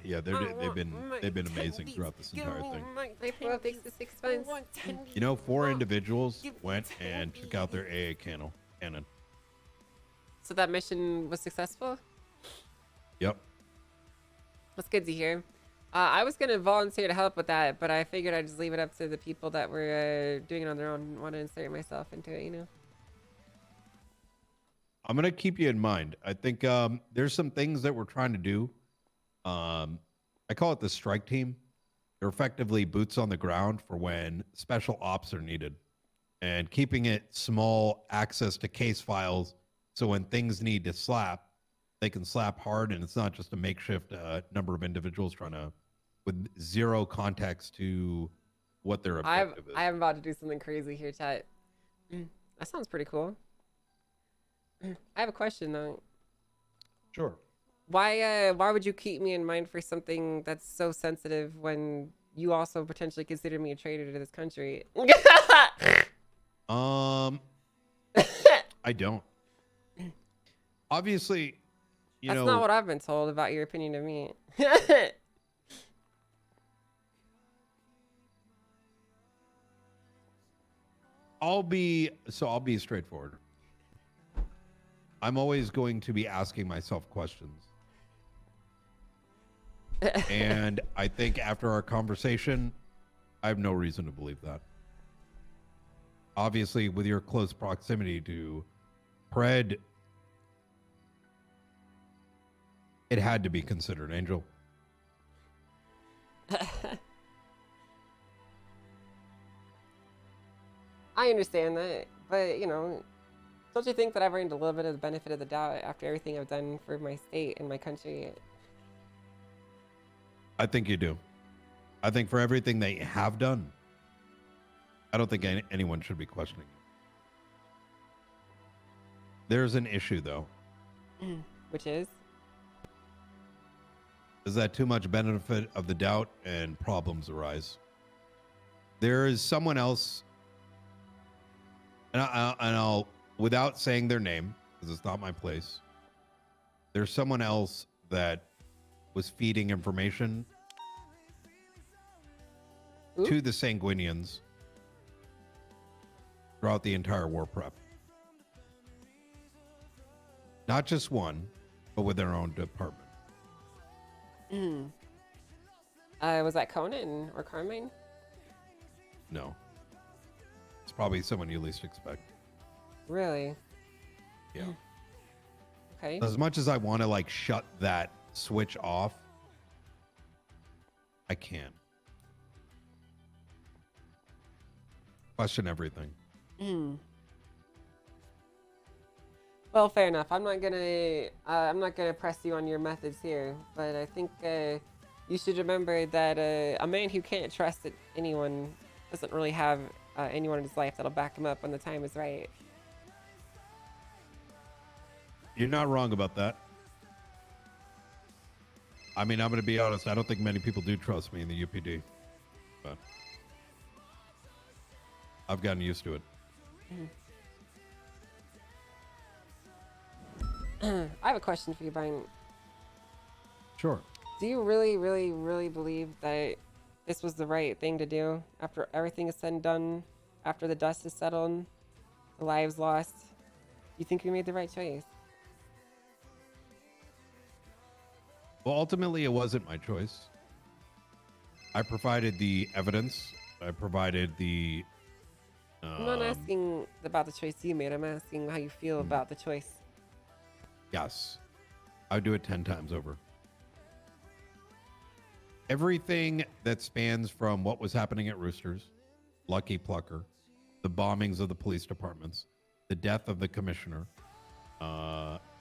[SPEAKER 12] Yeah, they've been amazing throughout this entire thing.
[SPEAKER 1] My pro takes the 6 months.
[SPEAKER 12] You know, 4 individuals went and took out their AA cannon.
[SPEAKER 1] So that mission was successful?
[SPEAKER 12] Yep.
[SPEAKER 1] That's good to hear. I was going to volunteer to help with that, but I figured I'd just leave it up to the people that were doing it on their own. Want to insert myself into it, you know?
[SPEAKER 12] I'm gonna keep you in mind. I think there's some things that we're trying to do. I call it the strike team. They're effectively boots on the ground for when special ops are needed, and keeping it small, access to case files, so when things need to slap, they can slap hard, and it's not just a makeshift number of individuals trying to, with zero context to what their objective is.
[SPEAKER 1] I am about to do something crazy here, chat. That sounds pretty cool. I have a question though.
[SPEAKER 12] Sure.
[SPEAKER 1] Why would you keep me in mind for something that's so sensitive when you also potentially consider me a traitor to this country?
[SPEAKER 12] I don't. Obviously, you
[SPEAKER 1] That's
[SPEAKER 12] know.
[SPEAKER 1] not what I've been told about your opinion of me.
[SPEAKER 12] I'll be straightforward. I'm always going to be asking myself questions. And I think after our conversation, I have no reason to believe that. Obviously, with your close proximity to Pred, it had to be considered, Angel.
[SPEAKER 1] I understand that, but you know, don't you think that I've earned a little bit of the benefit of the doubt after everything I've done for my state and my country?
[SPEAKER 12] I think you do. I think for everything they have done, I don't think anyone should be questioning it. There's an issue, though.
[SPEAKER 1] Which is
[SPEAKER 12] that too much benefit of the doubt and problems arise. There is someone else, and I'll without saying their name, because it's not my place, there's someone else that was feeding information to the Sanguinians throughout the entire war prep. Not just one, but with their own department.
[SPEAKER 1] Was that Conan or Carmine?
[SPEAKER 12] No. It's probably someone you least expect.
[SPEAKER 1] Really?
[SPEAKER 12] Yeah.
[SPEAKER 1] Okay.
[SPEAKER 12] As much as I want to like shut that switch off, I can't. Question everything.
[SPEAKER 1] Well, fair enough. I'm not gonna press you on your methods here, but I think you should remember that a man who can't trust anyone doesn't really have anyone in his life that'll back him up when the time is right.
[SPEAKER 12] You're not wrong about that. I mean, I'm going to be honest. I don't think many people do trust me in the UPD, but I've gotten used to it.
[SPEAKER 1] I have a question for you, Brian.
[SPEAKER 12] Sure.
[SPEAKER 1] Do you really, really, really believe that this was the right thing to do after everything is said and done, after the dust is settled, the lives lost? You think we made the right choice?
[SPEAKER 12] Well, ultimately, it wasn't my choice. I provided the evidence. I provided the...
[SPEAKER 1] I'm not asking about the choice you made. I'm asking how you feel about the choice.
[SPEAKER 12] Yes. I would do it 10 times over. Everything that spans from what was happening at Roosters, Lucky Plucker, the bombings of the police departments, the death of the commissioner,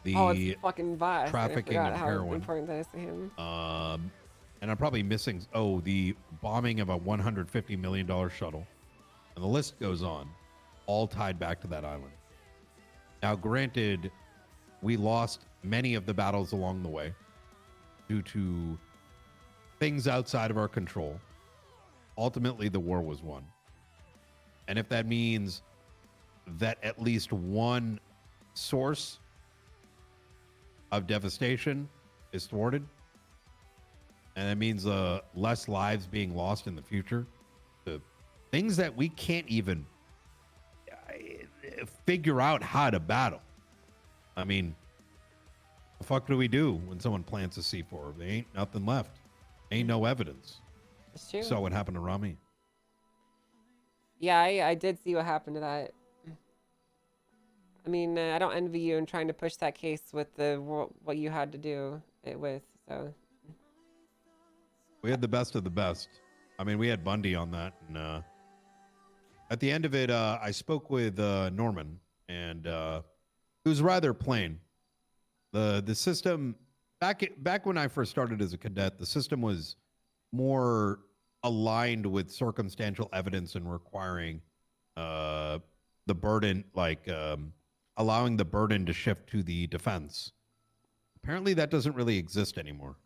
[SPEAKER 1] it's fucking vast.
[SPEAKER 12] trafficking
[SPEAKER 1] I
[SPEAKER 12] of
[SPEAKER 1] forgot how
[SPEAKER 12] heroin.
[SPEAKER 1] important that is to him.
[SPEAKER 12] And I'm probably missing, the bombing of a $150 million shuttle. And the list goes on, all tied back to that island. Now, granted, we lost many of the battles along the way due to things outside of our control. Ultimately, the war was won. And if that means that at least one source of devastation is thwarted, and that means less lives being lost in the future, the things that we can't even figure out how to battle. I mean, the fuck do we do when someone plants a C4? There ain't nothing left. Ain't no evidence.
[SPEAKER 1] It's true.
[SPEAKER 12] So what happened to Rami?
[SPEAKER 1] Yeah, I did see what happened to that. I mean, I don't envy you in trying to push that case with what you had to do it with. So
[SPEAKER 12] we had the best of the best. I mean, we had Bundy on that, and at the end of it, I spoke with Norman, and it was rather plain. The system back when I first started as a cadet, the system was more aligned with circumstantial evidence and requiring the burden, allowing the burden to shift to the defense. Apparently, that doesn't really exist anymore.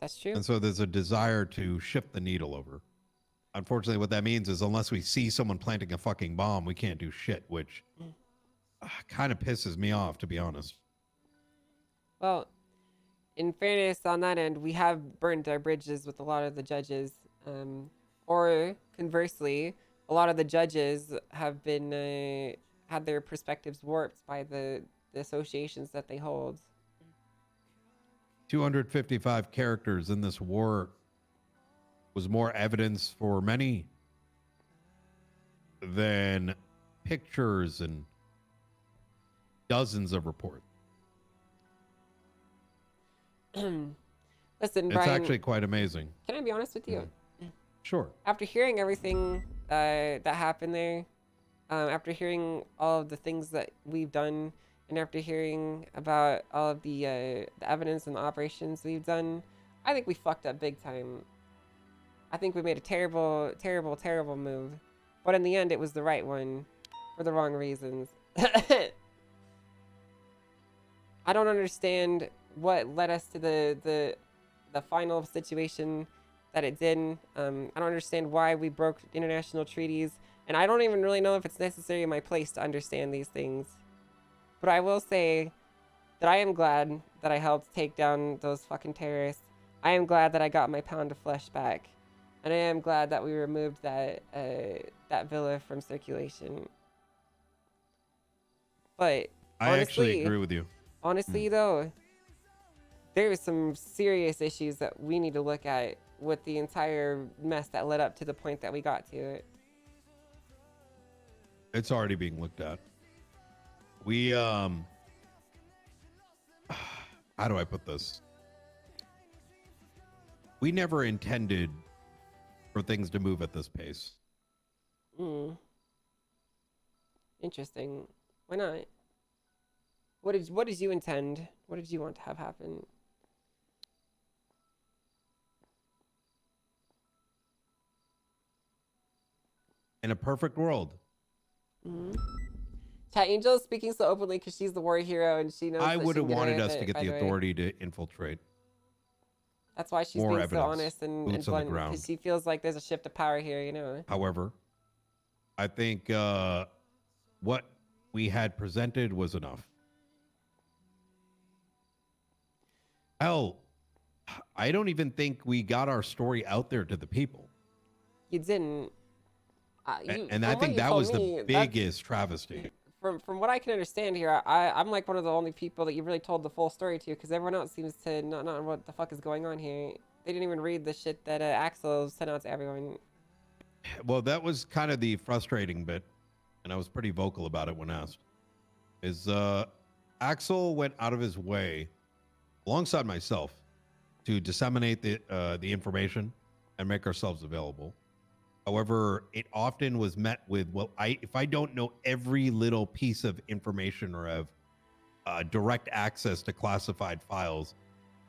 [SPEAKER 1] That's true.
[SPEAKER 12] And so there's a desire to shift the needle over. Unfortunately, what that means is unless we see someone planting a fucking bomb, we can't do shit, which kind of pisses me off, to be honest.
[SPEAKER 1] Well, in fairness, on that end, we have burned our bridges with a lot of the judges. Or conversely, a lot of the judges have been had their perspectives warped by the the associations that they hold.
[SPEAKER 12] 255 characters in this war was more evidence for many than pictures and dozens of reports.
[SPEAKER 1] Listen,
[SPEAKER 12] It's
[SPEAKER 1] Brian,
[SPEAKER 12] actually quite amazing.
[SPEAKER 1] can I be honest with you?
[SPEAKER 12] Sure.
[SPEAKER 1] After hearing everything that happened there, after hearing all of the things that we've done, and after hearing about all of the evidence and the operations we've done, I think we fucked up big time. I think we made a terrible, terrible, terrible move. But in the end, it was the right one for the wrong reasons. I don't understand what led us to the final situation that it did. I don't understand why we broke international treaties, and I don't even really know if it's necessarily in my place to understand these things. But I will say that I am glad that I helped take down those fucking terrorists. I am glad that I got my pound of flesh back, and I am glad that we removed that that villa from circulation. But
[SPEAKER 12] I actually agree with you.
[SPEAKER 1] Honestly, though, there are some serious issues that we need to look at with the entire mess that led up to the point that we got to it.
[SPEAKER 12] It's already being looked at. We how do I put this? We never intended for things to move at this pace.
[SPEAKER 1] Interesting. Why not? What did you intend? What did you want to have happen?
[SPEAKER 12] In a perfect world,
[SPEAKER 1] Chat Angel is speaking so openly because she's the war hero and she knows.
[SPEAKER 12] I
[SPEAKER 1] that
[SPEAKER 12] would
[SPEAKER 1] she
[SPEAKER 12] have
[SPEAKER 1] can
[SPEAKER 12] wanted
[SPEAKER 1] away
[SPEAKER 12] us
[SPEAKER 1] with
[SPEAKER 12] to
[SPEAKER 1] it,
[SPEAKER 12] get
[SPEAKER 1] by
[SPEAKER 12] the
[SPEAKER 1] way.
[SPEAKER 12] authority to infiltrate.
[SPEAKER 1] That's why she's
[SPEAKER 12] more
[SPEAKER 1] being
[SPEAKER 12] evidence,
[SPEAKER 1] so honest and
[SPEAKER 12] boots on the
[SPEAKER 1] blunt,
[SPEAKER 12] ground.
[SPEAKER 1] because she feels like there's a shift of power here, you know.
[SPEAKER 12] However, I think what we had presented was enough. Hell, I don't even think we got our story out there to the people.
[SPEAKER 1] You didn't.
[SPEAKER 12] And I think that was the biggest travesty.
[SPEAKER 1] From what I can understand here, I'm like one of the only people that you really told the full story to, because everyone else seems to not know what the fuck is going on here. They didn't even read the shit that Axel sent out to everyone.
[SPEAKER 12] Well, that was kind of the frustrating bit, and I was pretty vocal about it when asked. Is Axel went out of his way, alongside myself, to disseminate the information and make ourselves available. However, it often was met with, well, if I don't know every little piece of information or have direct access to classified files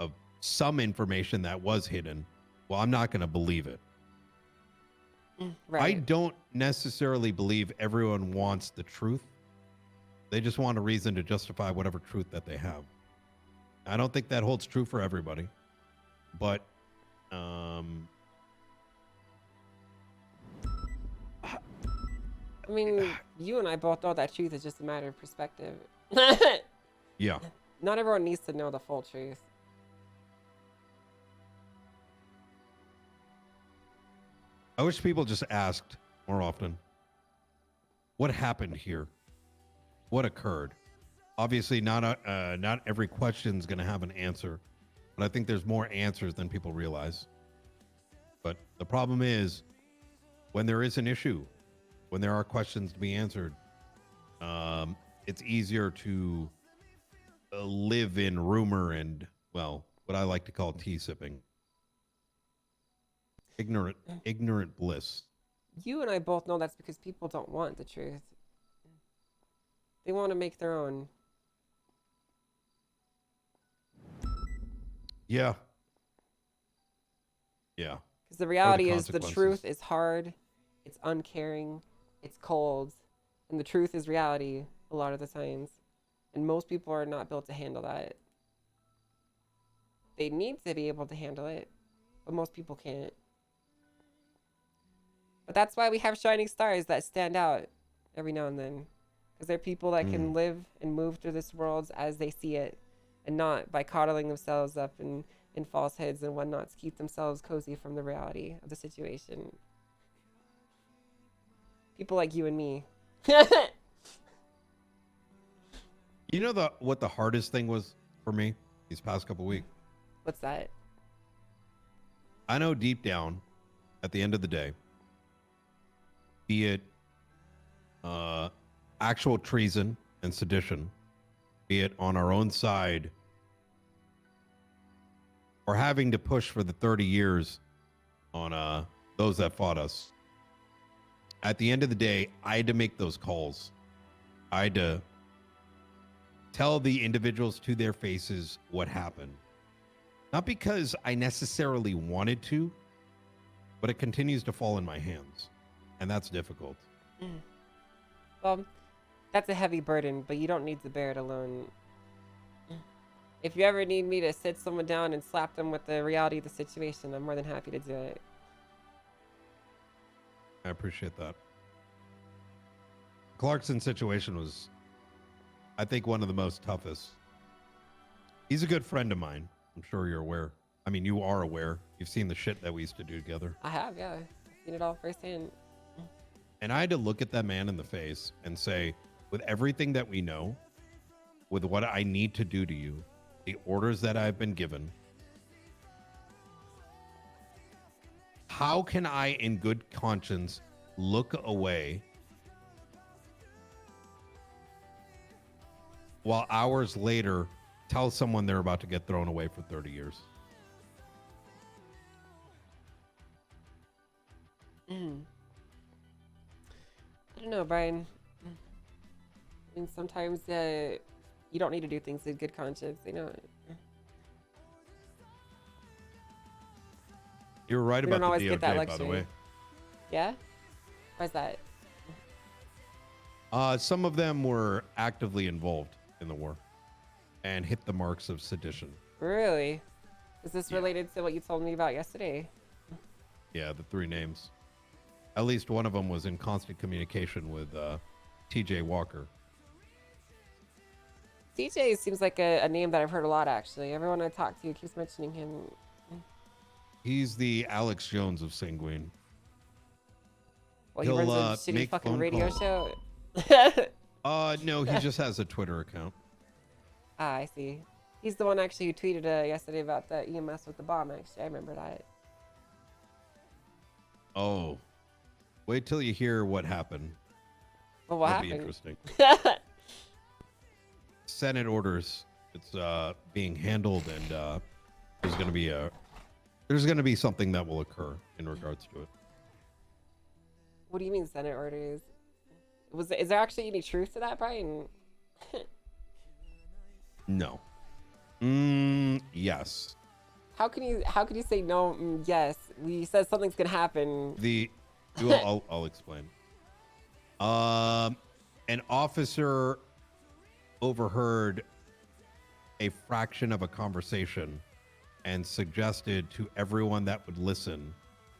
[SPEAKER 12] of some information that was hidden, well, I'm not going to believe it.
[SPEAKER 1] Right.
[SPEAKER 12] I don't necessarily believe everyone wants the truth. They just want a reason to justify whatever truth that they have. I don't think that holds true for everybody. But,
[SPEAKER 1] I mean, you and I both know that truth is just a matter of perspective.
[SPEAKER 12] yeah.
[SPEAKER 1] Not everyone needs to know the full truth.
[SPEAKER 12] I wish people just asked more often, what happened here? What occurred? Obviously, not every question is going to have an answer, but I think there's more answers than people realize. But the problem is, when there is an issue, when there are questions to be answered, it's easier to live in rumor and, well, what I like to call tea sipping. Ignorant bliss.
[SPEAKER 1] You and I both know that's because people don't want the truth. They want to make their own.
[SPEAKER 12] Yeah. Yeah.
[SPEAKER 1] Because the reality is the
[SPEAKER 12] consequences.
[SPEAKER 1] truth is hard, it's uncaring, it's cold, and the truth is reality a lot of the times. And most people are not built to handle that. They need to be able to handle it, but most people can't. But that's why we have shining stars that stand out every now and then. Because they're people that can live and move through this world as they see it, and not by coddling themselves up in falsehoods and whatnot to keep themselves cozy from the reality of the situation. People like you and me.
[SPEAKER 12] You know what the hardest thing was for me these past couple weeks?
[SPEAKER 1] What's that?
[SPEAKER 12] I know deep down, at the end of the day, be it actual treason and sedition, be it on our own side, or having to push for the 30 years on those that fought us. At the end of the day, I had to make those calls. I had to tell the individuals to their faces what happened. Not because I necessarily wanted to, but it continues to fall in my hands. And that's difficult.
[SPEAKER 1] Well, that's a heavy burden, but you don't need to bear it alone. If you ever need me to sit someone down and slap them with the reality of the situation, I'm more than happy to do it.
[SPEAKER 12] I appreciate that. Clarkson's situation was, I think, one of the most toughest. He's a good friend of mine. I'm sure you're aware. I mean, you are aware. You've seen the shit that we used to do together.
[SPEAKER 1] I have, yeah. I've seen it all firsthand.
[SPEAKER 12] And I had to look at that man in the face and say, with everything that we know, with what I need to do to you, the orders that I've been given, how can I, in good conscience, look away while hours later tell someone they're about to get thrown away for 30 years?
[SPEAKER 1] I don't know, Brian. I mean, sometimes you don't need to do things in good conscience, you know.
[SPEAKER 12] You were right
[SPEAKER 1] We don't
[SPEAKER 12] about
[SPEAKER 1] always
[SPEAKER 12] the
[SPEAKER 1] get that
[SPEAKER 12] DOJ, by the
[SPEAKER 1] luxury.
[SPEAKER 12] way.
[SPEAKER 1] Yeah? Why's that?
[SPEAKER 12] Some of them were actively involved in the war and hit the marks of sedition.
[SPEAKER 1] Really? Is this related to what you told me about yesterday?
[SPEAKER 12] Yeah, the three names. At least one of them was in constant communication with TJ Walker.
[SPEAKER 1] TJ seems like a name that I've heard a lot, actually. Everyone I talk to keeps mentioning him.
[SPEAKER 12] He's the Alex Jones of Sanguine.
[SPEAKER 1] Well, he runs a shitty
[SPEAKER 12] make
[SPEAKER 1] fucking
[SPEAKER 12] phone
[SPEAKER 1] radio
[SPEAKER 12] calls.
[SPEAKER 1] show.
[SPEAKER 12] No, he just has a Twitter account.
[SPEAKER 1] Ah, I see. He's the one actually who tweeted yesterday about the EMS with the bomb, actually. I remember that.
[SPEAKER 12] Oh. Wait till you hear what happened.
[SPEAKER 1] Well, what
[SPEAKER 12] That'd
[SPEAKER 1] happened?
[SPEAKER 12] be interesting. Senate orders. It's being handled, and there's going to be something that will occur in regards to it.
[SPEAKER 1] What do you mean Senate orders? Is there actually any truth to that, Brian?
[SPEAKER 12] No. Yes.
[SPEAKER 1] How can you say no? Yes, we said something's gonna happen.
[SPEAKER 12] I'll explain. An officer overheard a fraction of a conversation and suggested to everyone that would listen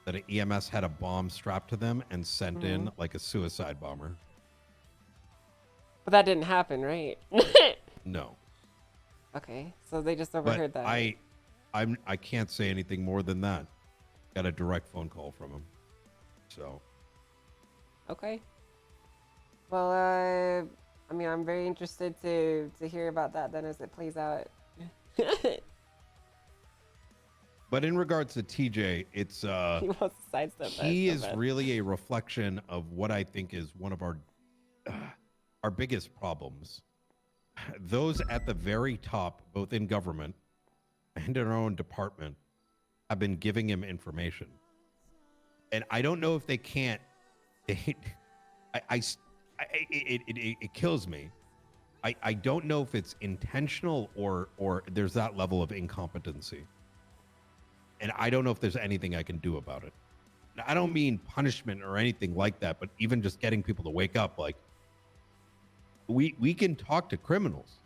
[SPEAKER 12] that an EMS had a bomb strapped to them and sent in like a suicide bomber.
[SPEAKER 1] But that didn't happen, right?
[SPEAKER 12] No.
[SPEAKER 1] Okay, so they just
[SPEAKER 12] But
[SPEAKER 1] overheard that.
[SPEAKER 12] I can't say anything more than that. Got a direct phone call from him. So.
[SPEAKER 1] Okay. Well, I mean, I'm very interested to hear about that then as it plays out.
[SPEAKER 12] But in regards to TJ, it's
[SPEAKER 1] He wants to sidestep that
[SPEAKER 12] he
[SPEAKER 1] so
[SPEAKER 12] is
[SPEAKER 1] bad.
[SPEAKER 12] really a reflection of what I think is one of our biggest problems. Those at the very top, both in government and in our own department, have been giving him information. And I don't know if they can't. It kills me. I don't know if it's intentional or there's that level of incompetency. And I don't know if there's anything I can do about it. Now, I don't mean punishment or anything like that, but even just getting people to wake up. Like, we can talk to criminals,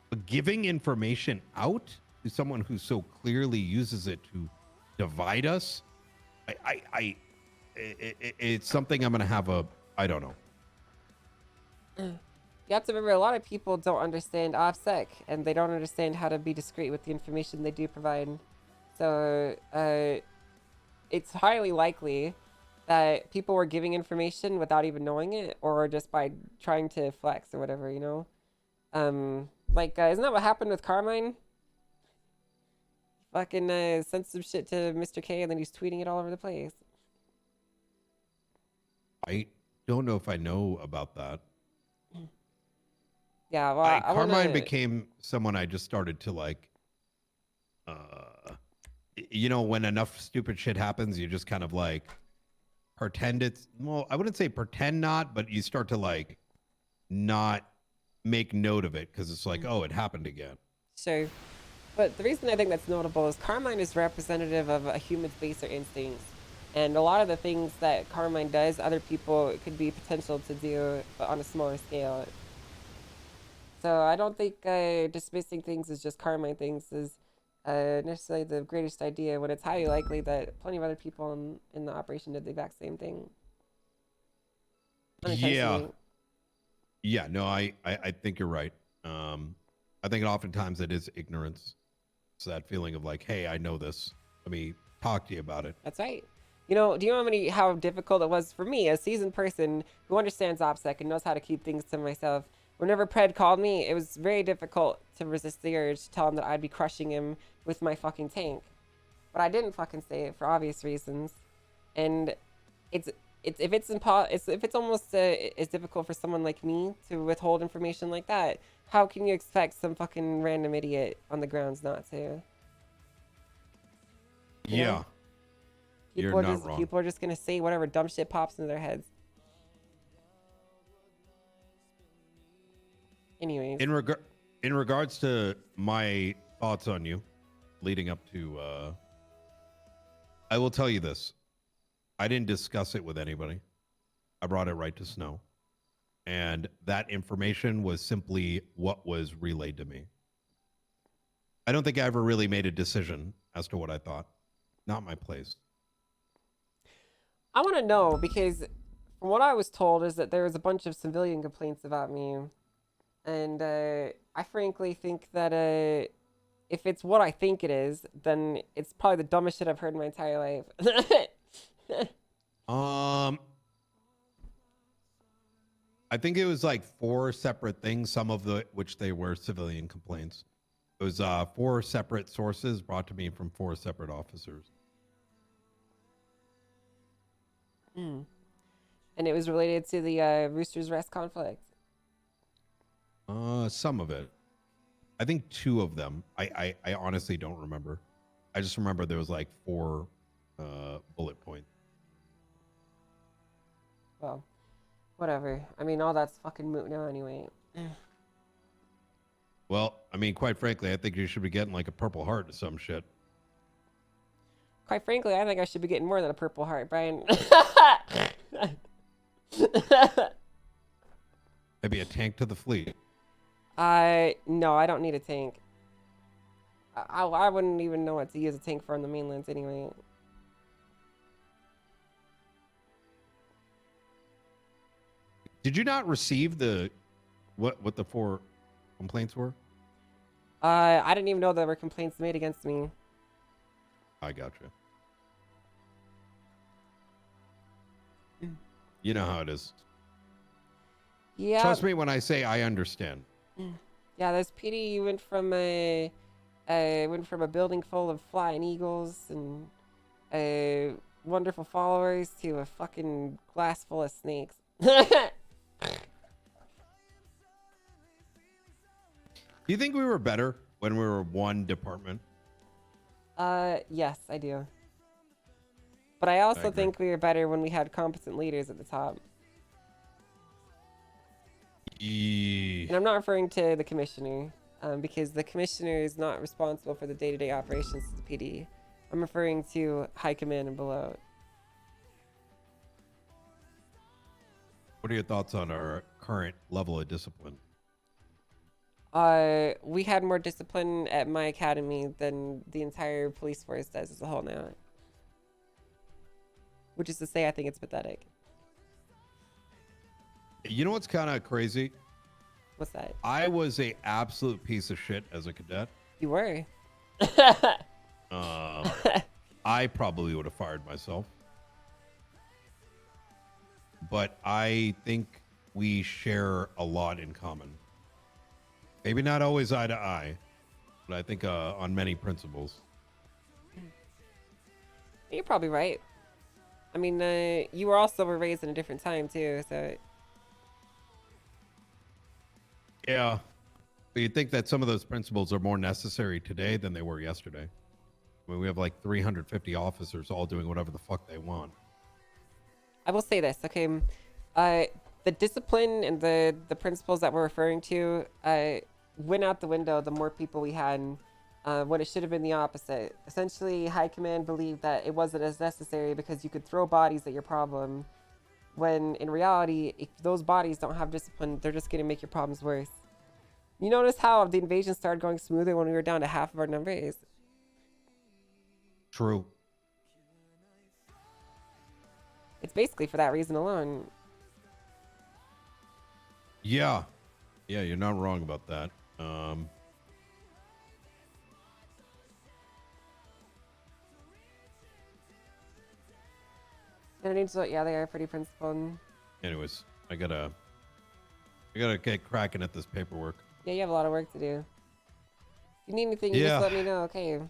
[SPEAKER 12] but giving information out to someone who so clearly uses it to divide us, it's something I'm going to have I don't know.
[SPEAKER 1] You have to remember, a lot of people don't understand OPSEC, and they don't understand how to be discreet with the information they do provide. So it's highly likely that people were giving information without even knowing it, or just by trying to flex or whatever, you know? Like, isn't that what happened with Carmine? Fucking sent some shit to Mr. K and then he's tweeting it all over the place.
[SPEAKER 12] I don't know if I know about that.
[SPEAKER 1] Yeah, well, I
[SPEAKER 12] Carmine
[SPEAKER 1] wanna...
[SPEAKER 12] became someone I just started to like. You know, when enough stupid shit happens, you just kind of like pretend it's, well, I wouldn't say pretend not, but you start to like not make note of it because it's like, oh, it happened again.
[SPEAKER 1] Sure. But the reason I think that's notable is Carmine is representative of a human's baser instincts. And a lot of the things that Carmine does, other people could be potential to do, but on a smaller scale. So I don't think dismissing things as just Carmine things is necessarily the greatest idea when it's highly likely that plenty of other people in the operation did the exact same thing.
[SPEAKER 12] Yeah. Yeah, no, I think you're right. I think oftentimes it is ignorance. It's that feeling of like, hey, I know this. Let me talk to you about it.
[SPEAKER 1] That's right. You know, do you know how difficult it was for me, a seasoned person who understands OPSEC and knows how to keep things to myself? Whenever Pred called me, it was very difficult to resist the urge to tell him that I'd be crushing him with my fucking tank. But I didn't fucking say it for obvious reasons. And if it's almost as difficult for someone like me to withhold information like that, how can you expect some fucking random idiot on the grounds not to?
[SPEAKER 12] Yeah. You're not wrong.
[SPEAKER 1] People are just gonna say whatever dumb shit pops into their heads. Anyways.
[SPEAKER 12] In regards to my thoughts on you leading up to I will tell you this. I didn't discuss it with anybody. I brought it right to Snow. And that information was simply what was relayed to me. I don't think I ever really made a decision as to what I thought. Not my place.
[SPEAKER 1] I want to know because from what I was told is that there was a bunch of civilian complaints about me. And I frankly think that if it's what I think it is, then it's probably the dumbest shit I've heard in my entire life.
[SPEAKER 12] I think it was like 4 separate things, some of which they were civilian complaints. It was 4 separate sources brought to me from 4 separate officers.
[SPEAKER 1] And it was related to the Rooster's Rest conflict.
[SPEAKER 12] Some of it. I think 2 of them. I honestly don't remember. I just remember there was like 4 bullet points.
[SPEAKER 1] Well, whatever. I mean, all that's fucking moot now anyway.
[SPEAKER 12] Well, I mean, quite frankly, I think you should be getting like a Purple Heart or some shit.
[SPEAKER 1] Quite frankly, I think I should be getting more than a Purple Heart, Brian.
[SPEAKER 12] Maybe a tank to the fleet.
[SPEAKER 1] No, I don't need a tank. I wouldn't even know what to use a tank for on the mainlands anyway.
[SPEAKER 12] Did you not receive the what the 4 complaints were?
[SPEAKER 1] I didn't even know there were complaints made against me.
[SPEAKER 12] I gotcha. You know how it is.
[SPEAKER 1] Yeah.
[SPEAKER 12] Trust me when I say I understand.
[SPEAKER 1] Yeah, there's PD. You went from a building full of flying eagles and wonderful followers to a fucking glass full of snakes.
[SPEAKER 12] Do you think we were better when we were one department?
[SPEAKER 1] Yes, I do. But I also
[SPEAKER 12] agree.
[SPEAKER 1] think we were better when we had competent leaders at the top. And I'm not referring to the commissioner, because the commissioner is not responsible for the day-to-day operations of the PD. I'm referring to high command and below.
[SPEAKER 12] What are your thoughts on our current level of discipline?
[SPEAKER 1] We had more discipline at my academy than the entire police force does as a whole now. Which is to say, I think it's pathetic.
[SPEAKER 12] You know what's kind of crazy?
[SPEAKER 1] What's that?
[SPEAKER 12] I was a absolute piece of shit as a cadet.
[SPEAKER 1] You were.
[SPEAKER 12] I probably would have fired myself. But I think we share a lot in common. Maybe not always eye to eye, but I think on many principles.
[SPEAKER 1] You're probably right. I mean, you were raised in a different time too, so.
[SPEAKER 12] Yeah. But you'd think that some of those principles are more necessary today than they were yesterday. I mean, we have like 350 officers all doing whatever the fuck they want.
[SPEAKER 1] I will say this, okay? The discipline and the principles that we're referring to went out the window the more people we had, when it should have been the opposite. Essentially, High Command believed that it wasn't as necessary because you could throw bodies at your problem, when in reality, if those bodies don't have discipline, they're just going to make your problems worse. You notice how the invasion started going smoother when we were down to half of our numbers?
[SPEAKER 12] True.
[SPEAKER 1] It's basically for that reason alone.
[SPEAKER 12] Yeah. Yeah, you're not wrong about that.
[SPEAKER 1] Yeah, they are pretty principled.
[SPEAKER 12] Anyways, I gotta get cracking at this paperwork.
[SPEAKER 1] Yeah, you have a lot of work to do. If you need anything, you
[SPEAKER 12] Yeah.
[SPEAKER 1] just let me know, okay?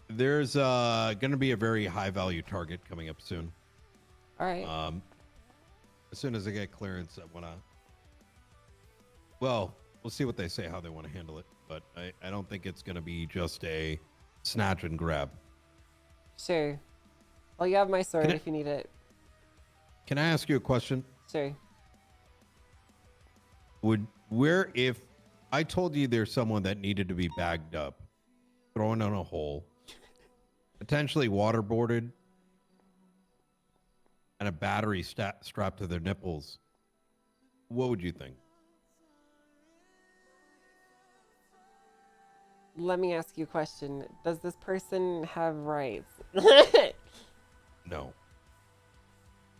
[SPEAKER 12] There's gonna be a very high value target coming up soon.
[SPEAKER 1] All right.
[SPEAKER 12] As soon as I get clearance, I wanna. Well, we'll see what they say, how they want to handle it. But I don't think it's gonna be just a snatch and grab.
[SPEAKER 1] Sure. Well, you have my sword if you need it.
[SPEAKER 12] Can I ask you a question?
[SPEAKER 1] Sure.
[SPEAKER 12] If I told you there's someone that needed to be bagged up, thrown in a hole, potentially waterboarded, and a battery strapped to their nipples, what would you think?
[SPEAKER 1] Let me ask you a question. Does this person have rights?
[SPEAKER 12] No.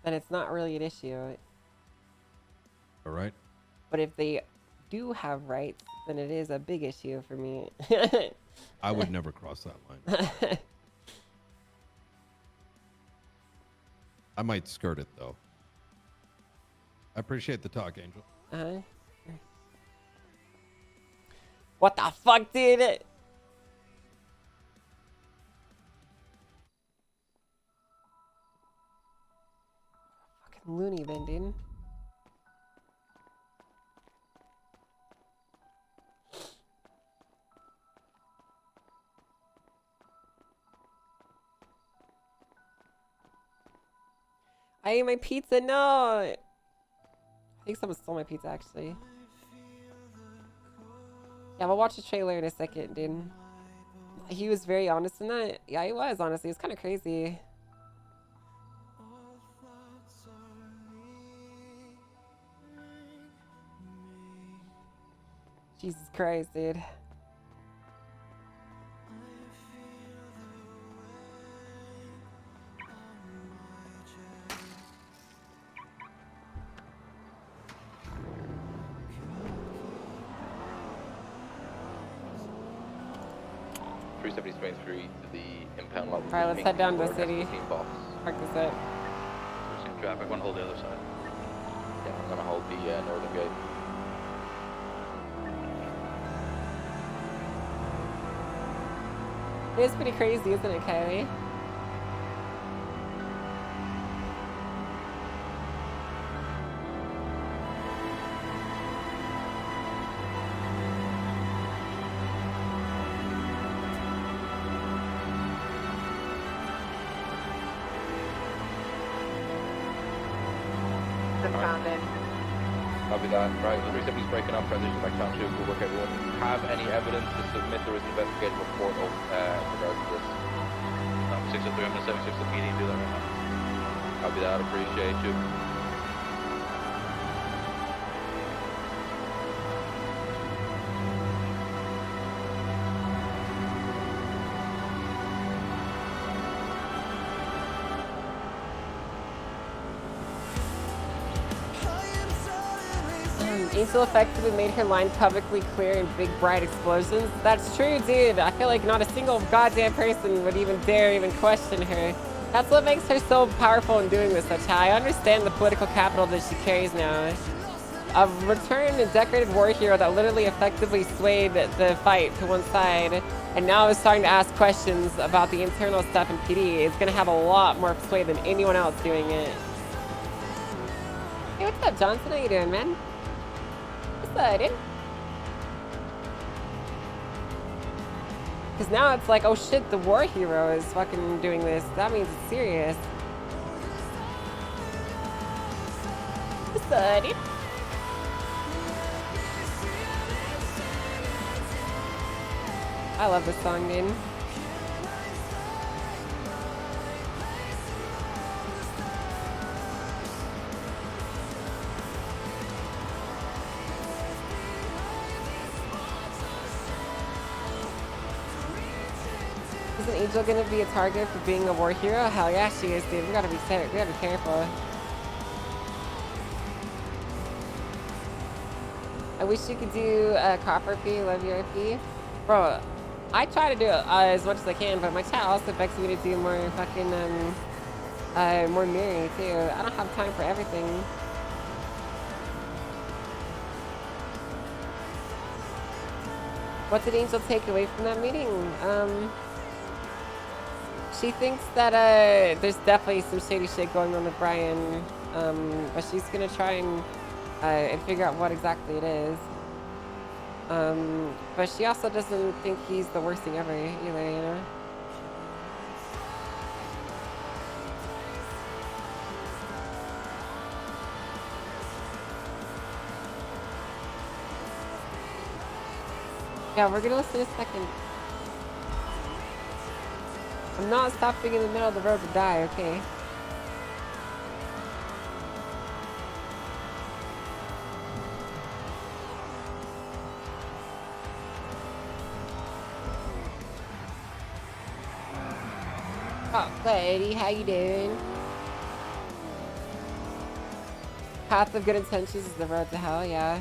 [SPEAKER 1] Then it's not really an issue.
[SPEAKER 12] All right.
[SPEAKER 1] But if they do have rights, then it is a big issue for me.
[SPEAKER 12] I would never cross that line. I might skirt it, though. I appreciate the talk, Angel.
[SPEAKER 1] Uh-huh. What the fuck, dude? Fucking loony bin, dude. I ate my pizza. No. I think someone stole my pizza, actually. Yeah, we'll watch the trailer in a second, dude. He was very honest in that. Yeah, he was, honestly. It's kind of crazy. Jesus Christ, dude.
[SPEAKER 19] To the impound lot.
[SPEAKER 1] Alright, let's head down to the city.
[SPEAKER 19] Box.
[SPEAKER 1] Park this up.
[SPEAKER 19] There's traffic. I'm gonna hold the other side. Yeah, I'm gonna hold the northern gate.
[SPEAKER 1] It is pretty crazy, isn't it, Kylie?
[SPEAKER 5] Founded.
[SPEAKER 19] Copy that. Right, the 370's breaking up, transition back down to we'll work everyone. Have any evidence to submit the risk investigative report of regards to this? 603, I'm gonna 76 the PD, do that right now. Copy that, appreciate you.
[SPEAKER 1] Angel effectively made her line publicly clear in big bright explosions. That's true, dude. I feel like not a single goddamn person would even dare even question her. That's what makes her so powerful in doing this, such I understand the political capital that she carries now. A returned and decorated war hero that literally effectively swayed the fight to one side, and now is starting to ask questions about the internal stuff in PD. It's gonna have a lot more sway than anyone else doing it. Hey, what's up, Johnson? How you doing, man? What's up, dude? Because now it's like, oh shit, the war hero is fucking doing this. That means it's serious. What's up, dude? I love this song, dude. Is an angel gonna be a target for being a war hero? Hell yeah, she is, dude. We gotta be careful. I wish you could do a copper fee, love your fee. Bro, I try to do it as much as I can, but my chat also begs me to do more fucking, more mirroring too. I don't have time for everything. What did Angel take away from that meeting? She thinks that, there's definitely some shady shit going on with Brian, but she's gonna try and figure out what exactly it is. But she also doesn't think he's the worst thing ever either, you know? Yeah, we're gonna listen in a second. I'm not stopping in the middle of the road to die, okay? Oh, buddy, how you doing? Path of good intentions is the road to hell, yeah.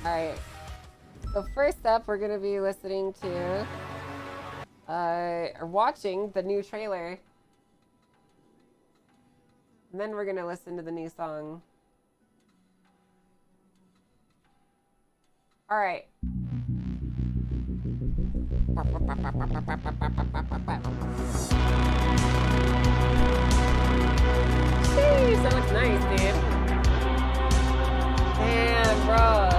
[SPEAKER 1] Alright. So first up, we're gonna be listening to, or watching the new trailer. And then we're gonna listen to the new song. Alright. Jeez, that looks nice, dude. Damn, bro.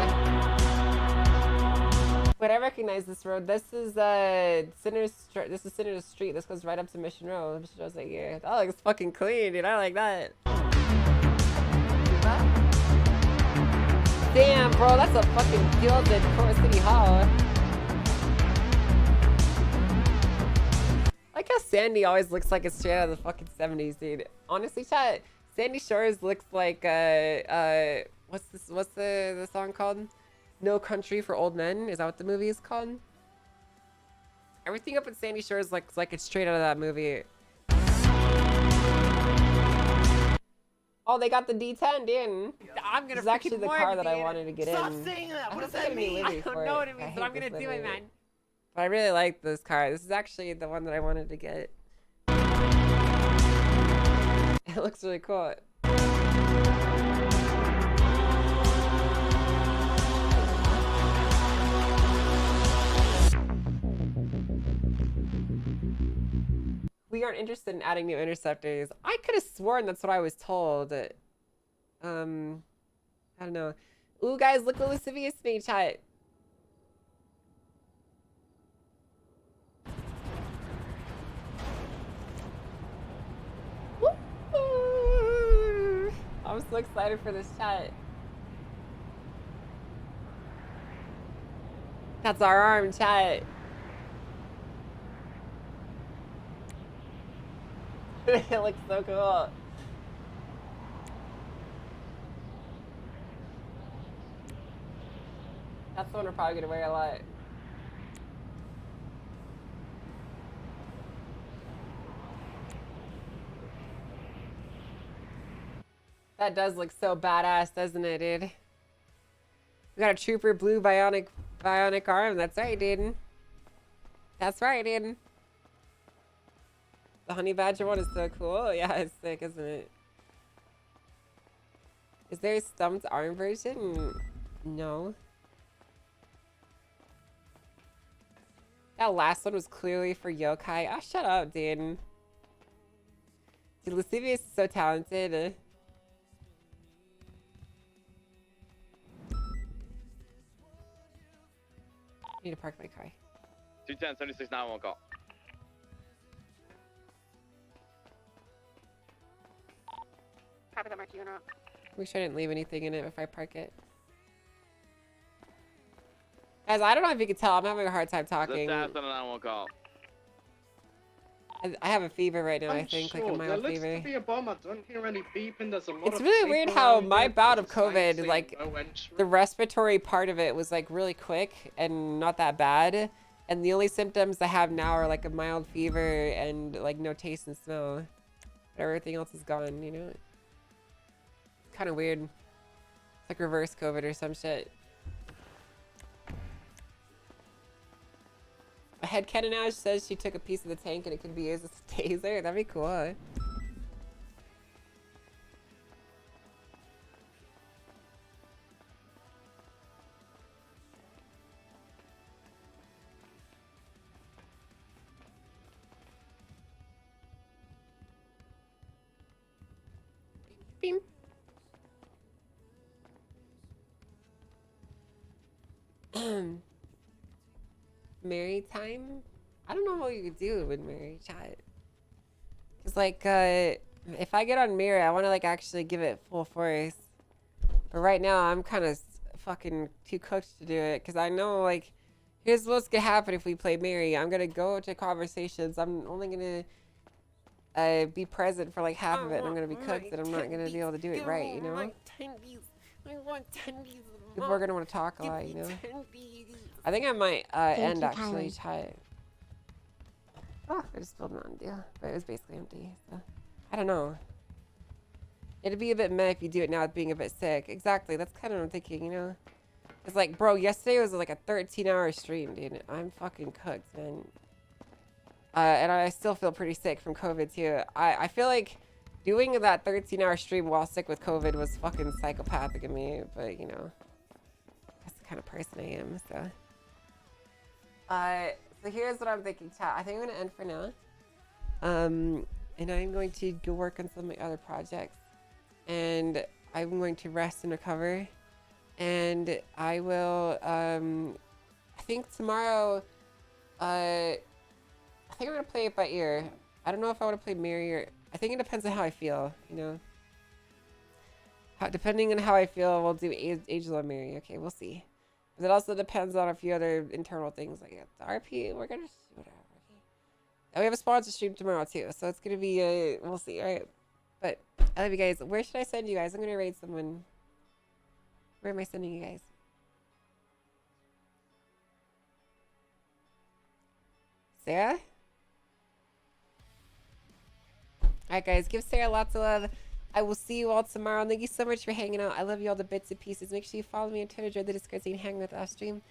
[SPEAKER 1] Wait, I recognize this road. This is Senator's Street. This goes right up to Mission Road. Mission Road's right here. That looks fucking clean, dude. I like that. Damn, bro, that's a fucking gilded Core City Hall. I like how Sandy always looks like it's straight out of the fucking 70s, dude. Honestly, chat, Sandy Shores looks like what's the song called? No Country for Old Men? Is that what the movie is called? Everything up in Sandy Shores looks like it's straight out of that movie. Oh, they got the D10, dude. I'm gonna. This is actually the car that I wanted to get Stop in. saying that. I What does have to that get a new mean? livery I don't for know it. what it means, I but I'm hate gonna this do it, livery. man. But I really like this car. This is actually the one that I wanted to get. It looks really cool. We aren't interested in adding new interceptors. I could have sworn that's what I was told. I don't know. Ooh, guys, look at Lascivious me, chat. Woo! I'm so excited for this chat. That's our arm, chat. It looks so cool. That's the one we're probably gonna wear a lot. That does look so badass, doesn't it, dude? We got a Trooper Blue bionic arm. That's right, dude. That's right, dude. The honey badger one is so cool. Yeah, it's sick, isn't it? Is there a stumped arm version? No. That last one was clearly for yokai. Oh, shut up, dude. Dude, Lascivious is so talented. I need to park my car.
[SPEAKER 19] 210, 76, 911 call.
[SPEAKER 5] Copy that, Mark. You know.
[SPEAKER 1] Wish I didn't leave anything in it if I park it. Guys, I don't know if you can tell. I'm having a hard time talking.
[SPEAKER 19] That's on a 911 call.
[SPEAKER 1] I have a fever right now, I think, like a
[SPEAKER 13] There
[SPEAKER 1] mild
[SPEAKER 13] looks
[SPEAKER 1] fever.
[SPEAKER 13] to be a bomb. I don't hear any beeping. There's a lot
[SPEAKER 1] It's
[SPEAKER 13] of
[SPEAKER 1] really
[SPEAKER 13] people
[SPEAKER 1] weird how
[SPEAKER 13] around
[SPEAKER 1] my
[SPEAKER 13] here.
[SPEAKER 1] bout of
[SPEAKER 13] There's a sign
[SPEAKER 1] COVID,
[SPEAKER 13] saying
[SPEAKER 1] like,
[SPEAKER 13] no entry.
[SPEAKER 1] the respiratory part of it was, like, really quick and not that bad. And the only symptoms I have now are, like, a mild fever and, like, no taste and smell. But everything else is gone, you know? It's kind of weird. It's like reverse COVID or some shit. A headcanon now says she took a piece of the tank and it could be used as a taser. That'd be cool. Huh? Beep. Mary time? I don't know what you could do with Mary chat. Cause like, if I get on Mary, I want to like actually give it full force. But right now, I'm kind of fucking too cooked to do it. Cause I know like, here's what's gonna happen if we play Mary. I'm gonna go to conversations. I'm only gonna be present for like half of it. And I'm gonna be cooked, and I'm not gonna be able to do it right. You know?
[SPEAKER 13] I want tendies.
[SPEAKER 1] People are gonna want to talk a lot. You know? I think I might end actually chat. Oh, I just spilled Mountain Dew, but it was basically empty. So I don't know. It'd be a bit meh if you do it now with being a bit sick. Exactly. That's kind of what I'm thinking, you know? It's like, bro, yesterday was like a 13-hour stream, dude. I'm fucking cooked, man. And I still feel pretty sick from COVID, too. I feel like doing that 13-hour stream while sick with COVID was fucking psychopathic of me. But, you know, that's the kind of person I am, so. So here's what I'm thinking, chat. I think I'm going to end for now. And I'm going to go work on some of my other projects. And I'm going to rest and recover. And I will, I think tomorrow, I think I'm going to play it by ear. I don't know if I want to play Mary or, I think it depends on how I feel, you know. Depending on how I feel, we'll do Angel or Mary. Okay, we'll see. But it also depends on a few other internal things like the RP. We're going to, whatever. Okay. And we have a sponsor stream tomorrow too. So it's going to be, we'll see. All right. But I love you guys. Where should I send you guys? I'm going to raid someone. Where am I sending you guys? Sarah? Alright guys, give Sarah lots of love. I will see you all tomorrow. Thank you so much for hanging out. I love you all to bits and pieces. Make sure you follow me on Twitter, join the Discord, so you can hang with us stream.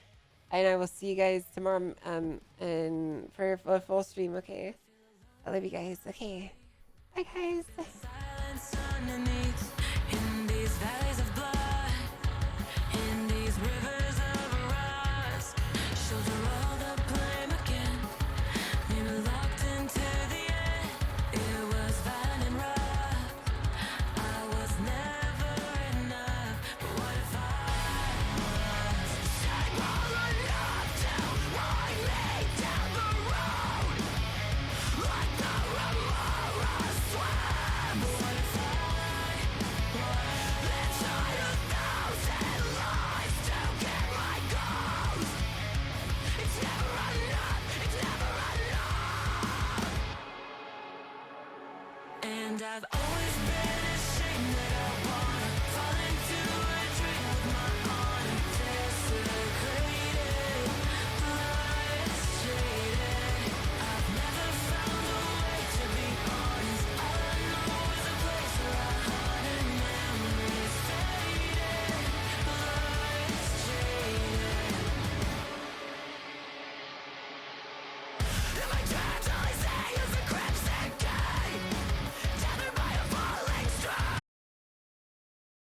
[SPEAKER 1] And I will see you guys tomorrow and for a full stream, okay? I love you guys. Okay. Bye guys.